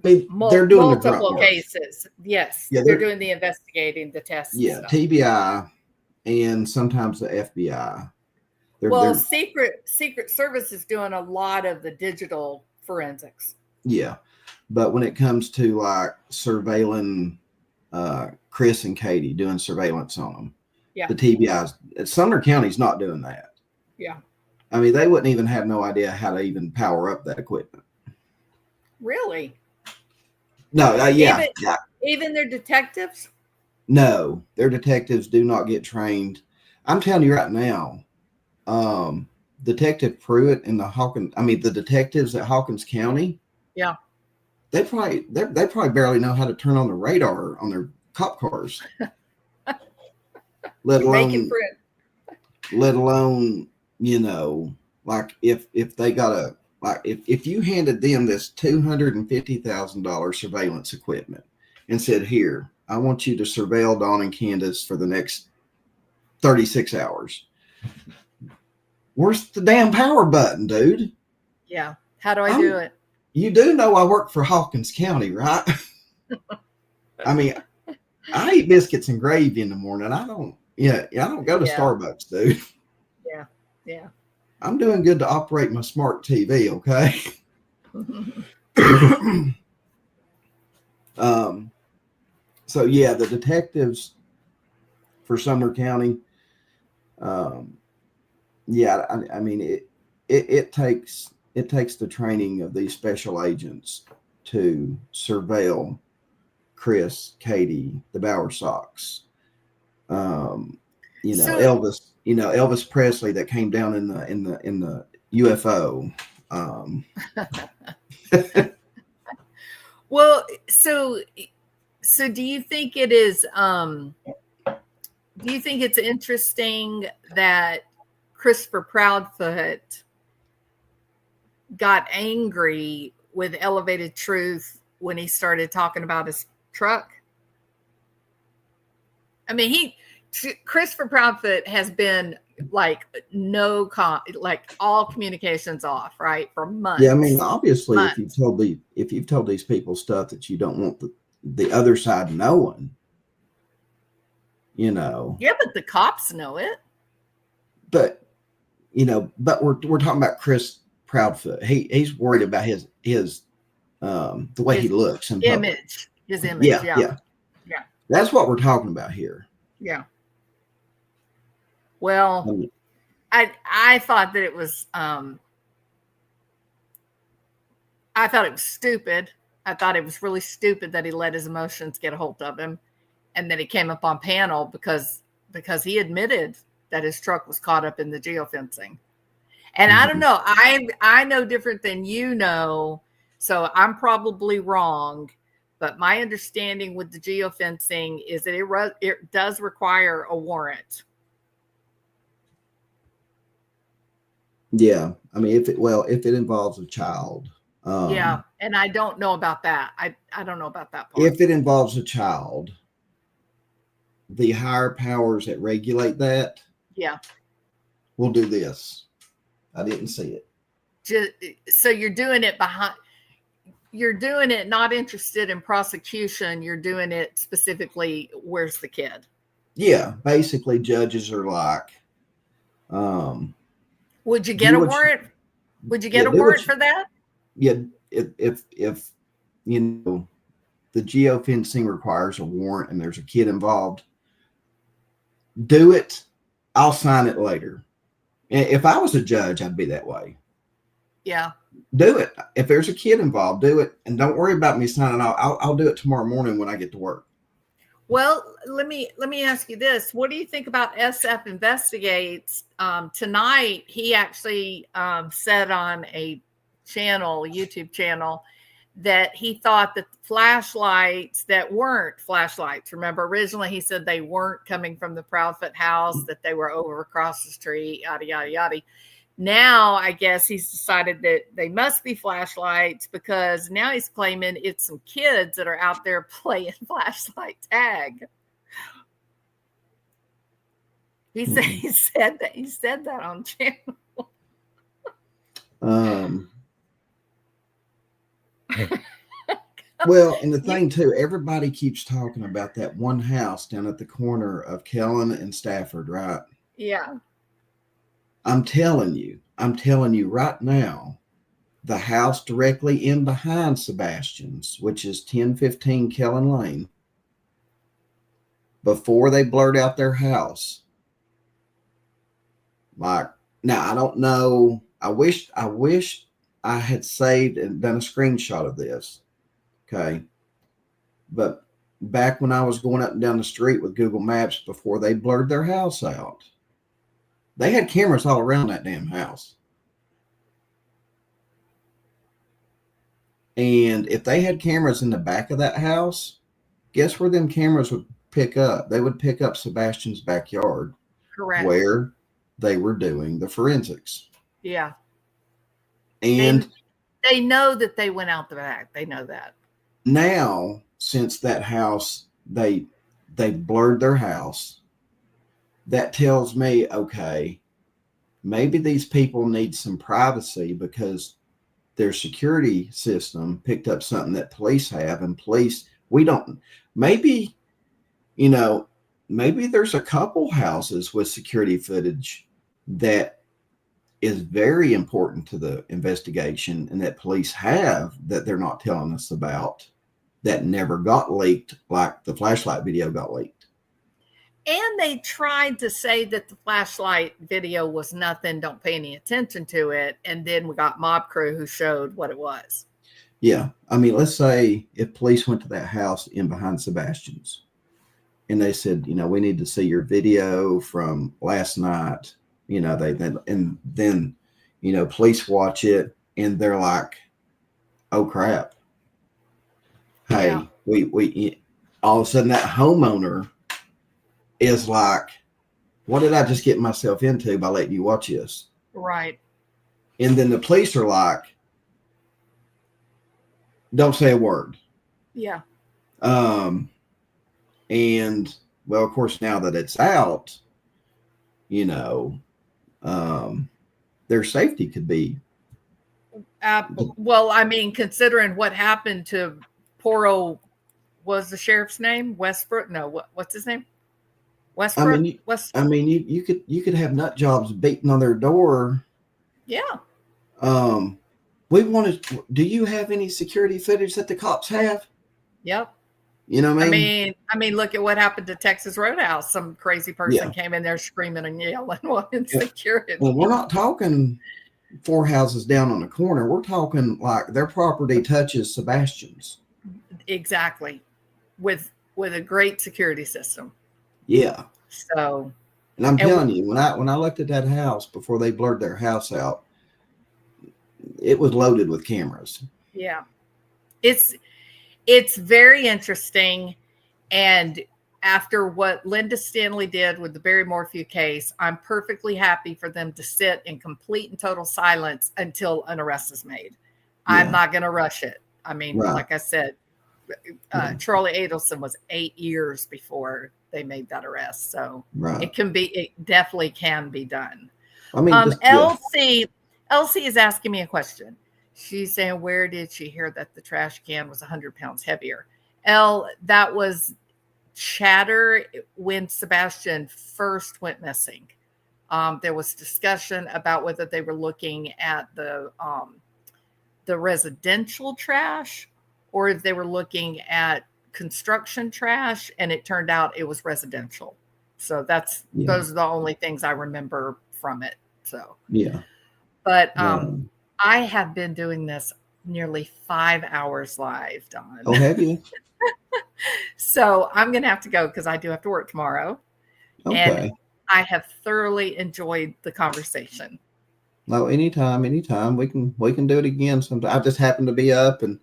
They're doing the grunt multiple work. cases. Yes, Yeah, they're they're- doing the investigating, the tests. and Yeah, stuff. TBI and sometimes the FBI. Well, they're- Secret Service is doing a lot of the digital forensics. yeah, but when it comes to like surveilling Chris and Katie, doing surveillance on them, Yeah. the TBI's, Sumner County's not doing that. Yeah. I mean, they wouldn't even have no idea how to even power up that equipment. Really? No, Even, yeah. even their detectives? No, their detectives do not get trained. I'm telling you right now, Detective Pruitt and the detectives at Hawkins County. Yeah. They probably barely know how to turn on the radar on their cop cars. let alone, like if they got if you handed them this $250,000 surveillance equipment and said, here, I want you to surveil Dawn and Candace for the next 36 hours. Where's the damn power button, dude? Yeah. How do I do it? You do know I work for Hawkins County, right? I mean, I eat biscuits and gravy in the morning. I don't go to Starbucks, dude. Yeah. Yeah. I'm doing good to operate my smart TV, okay? So yeah, the detectives for Sumner County, I mean, it takes the training of these special agents to surveil Chris, Katie, the Bowersox, Elvis Presley that came down in the UFO. Well, so do you think it is do you think it's interesting that Christopher Proudfoot got angry with Elevated Truth when he started talking about his truck? I mean, Christopher Proudfoot has been like all communications off, right, for months. Yeah, I mean, obviously, months. if you've told these people stuff that you don't want the other side knowing, Yeah, but the cops know it. But we're talking about Chris Proudfoot. He's worried about his the way he looks in image. His image. Yeah. That's what we're talking about here. Yeah. Well, I thought that it was I thought it was stupid. I thought it was really stupid that he let his emotions get a hold of him, and that he came up on panel because he admitted that his truck was caught up in the geofencing. And I don't know. I know different than you know, so I'm probably wrong. But my understanding with the geofencing is that it does require a warrant. Yeah, I mean, if it involves a child. Yeah, and I don't know about that. I don't know about that part. If it involves a child, the higher powers that regulate that, will do this. I didn't see it. So you're doing it you're doing it not interested in prosecution. You're doing it specifically, where's the kid? Yeah, basically judges are like, would you get a warrant? Would you get a warrant for that? Yeah, if the geofencing requires a warrant and there's a kid involved, do it. I'll sign it later. If I was a judge, I'd be that way. Yeah. Do it. If there's a kid involved, do it. And don't worry about me signing off. I'll do it tomorrow morning when I get to work. Well, let me ask you this. What do you think about SF Investigates? Tonight, he actually said on a YouTube channel, that he thought that the flashlights that weren't flashlights. Remember, originally he said they weren't coming from the Proudfoot house, that they were over across the street, yada, yada, yada. Now, I guess he's decided that they must be flashlights, because now he's claiming it's some kids that are out there playing flashlight tag. He said that on channel. Well, and the thing too, everybody keeps talking about that one house down at the corner of Kellen and Stafford, right? Yeah. I'm telling you right now, the house directly in behind Sebastian's, which is 1015 Kellen Lane, before they blurred out their house, like Now I don't know. I wish I had saved and done a screenshot of this. Okay. But back when I was going up and down the street with Google Maps before they blurred their house out, they had cameras all around that damn house. And if they had cameras in the back of that house, guess where them cameras would pick up? They would pick up Sebastian's backyard. Correct. Where they were doing the forensics. Yeah. And they know that they went out the back. They know that. Now, since that house, they blurred their house, that tells me, okay, maybe these people need some privacy because their security system picked up something that police have, and police, we don't, maybe, maybe there's a couple houses with security footage that is very important to the investigation and that police have that they're not telling us about, that never got leaked, like the flashlight video got leaked. And they tried to say that the flashlight video was nothing, don't pay any attention to it. And then we got Mob Crew who showed what it was. Yeah. I mean, let's say if police went to that house in behind Sebastian's and they said, we need to see your video from last night, and then, police watch it and they're like, oh crap. Hey, Yeah. we all of a sudden that homeowner is like, what did I just get myself into by letting you watch this? Right. And then the police are like, don't say a word. Yeah. And well, of course, now that it's out, their safety could be. Well, I mean, considering what happened to poor old, was the sheriff's name Westbrook? No, what's his name? Westbrook. You could have nut jobs beating on their door. Yeah. Do you have any security footage that the cops have? Yep. You know what I mean? I mean, look at what happened to Texas Roadhouse. Some crazy person came in there screaming and yelling wanting security. Well, we're not talking 4 houses down on the corner. We're talking like their property touches Sebastian's. Exactly. With a great security system. Yeah. So. And I'm telling you, when I looked at that house before they blurred their house out, it was loaded with cameras. Yeah. It's very interesting. And after what Linda Stanley did with the Barry Morphew case, I'm perfectly happy for them to sit in complete and total silence until an arrest is made. Yeah. I'm not going to rush it. I mean, Right. like I said, Charlie Adelson was 8 years before they made that arrest. So Right. it definitely can be done. I mean, Elsie is asking me a question. She's saying, where did she hear that the trash can was 100 pounds heavier? That was chatter when Sebastian first went missing. There was discussion about whether they were looking at the residential trash or if they were looking at construction trash, and it turned out it was residential. So those are the only things I remember from it. So yeah. But I have been doing this nearly 5 hours live, Don. Oh, have you? So I'm going to have to go because I do have to work tomorrow. Okay. And I have thoroughly enjoyed the conversation. No, anytime. We can do it again sometime. I just happen to be up and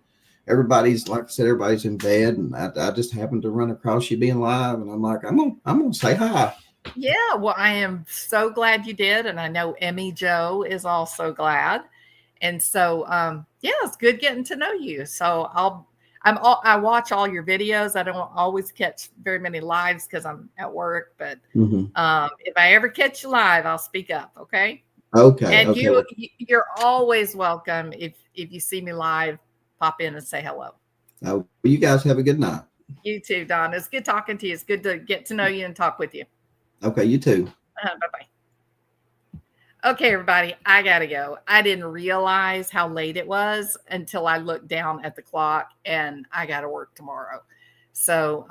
everybody's, like I said, everybody's in bed, and I just happened to run across you being live, and I'm like, I'm gonna say hi. Yeah, well, I am so glad you did, and I know Emmy Joe is also glad, and so it's good getting to know you. So I watch all your videos. I don't always catch very many lives because I'm at work, but if I ever catch you live, I'll speak up. Okay. Okay. And okay. you're always welcome if you see me live. Pop in and say hello. Oh, you guys have a good night. You too, Don. It's good talking to you. It's good to get to know you and talk with you. Okay, you too. Bye-bye. Okay, everybody, I got to go. I didn't realize how late it was until I looked down at the clock, and I got to work tomorrow. So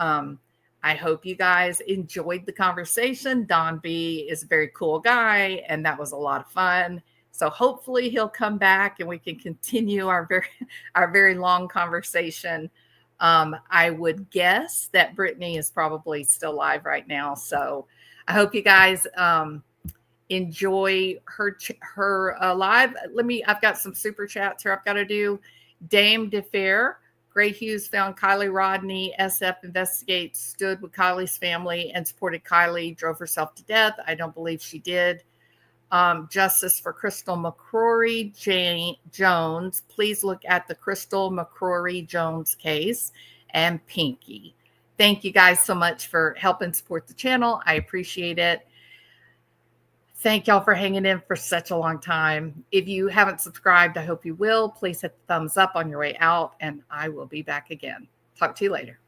I hope you guys enjoyed the conversation. Don B is a very cool guy, and that was a lot of fun. So hopefully he'll come back and we can continue our very long conversation. I would guess that Brittany is probably still live right now. So I hope you guys enjoy her live. I've got some super chats here I've got to do. Dame DeFair, Gray Hughes found Kylie Rodney. SF investigates, stood with Kylie's family and supported Kylie, drove herself to death. I don't believe she did. Justice for Crystal McCrory Jones. Please look at the Crystal McCrory Jones case and Pinky. Thank you guys so much for helping support the channel. I appreciate it. Thank y'all for hanging in for such a long time. If you haven't subscribed, I hope you will. Please hit the thumbs up on your way out, and I will be back again. Talk to you later.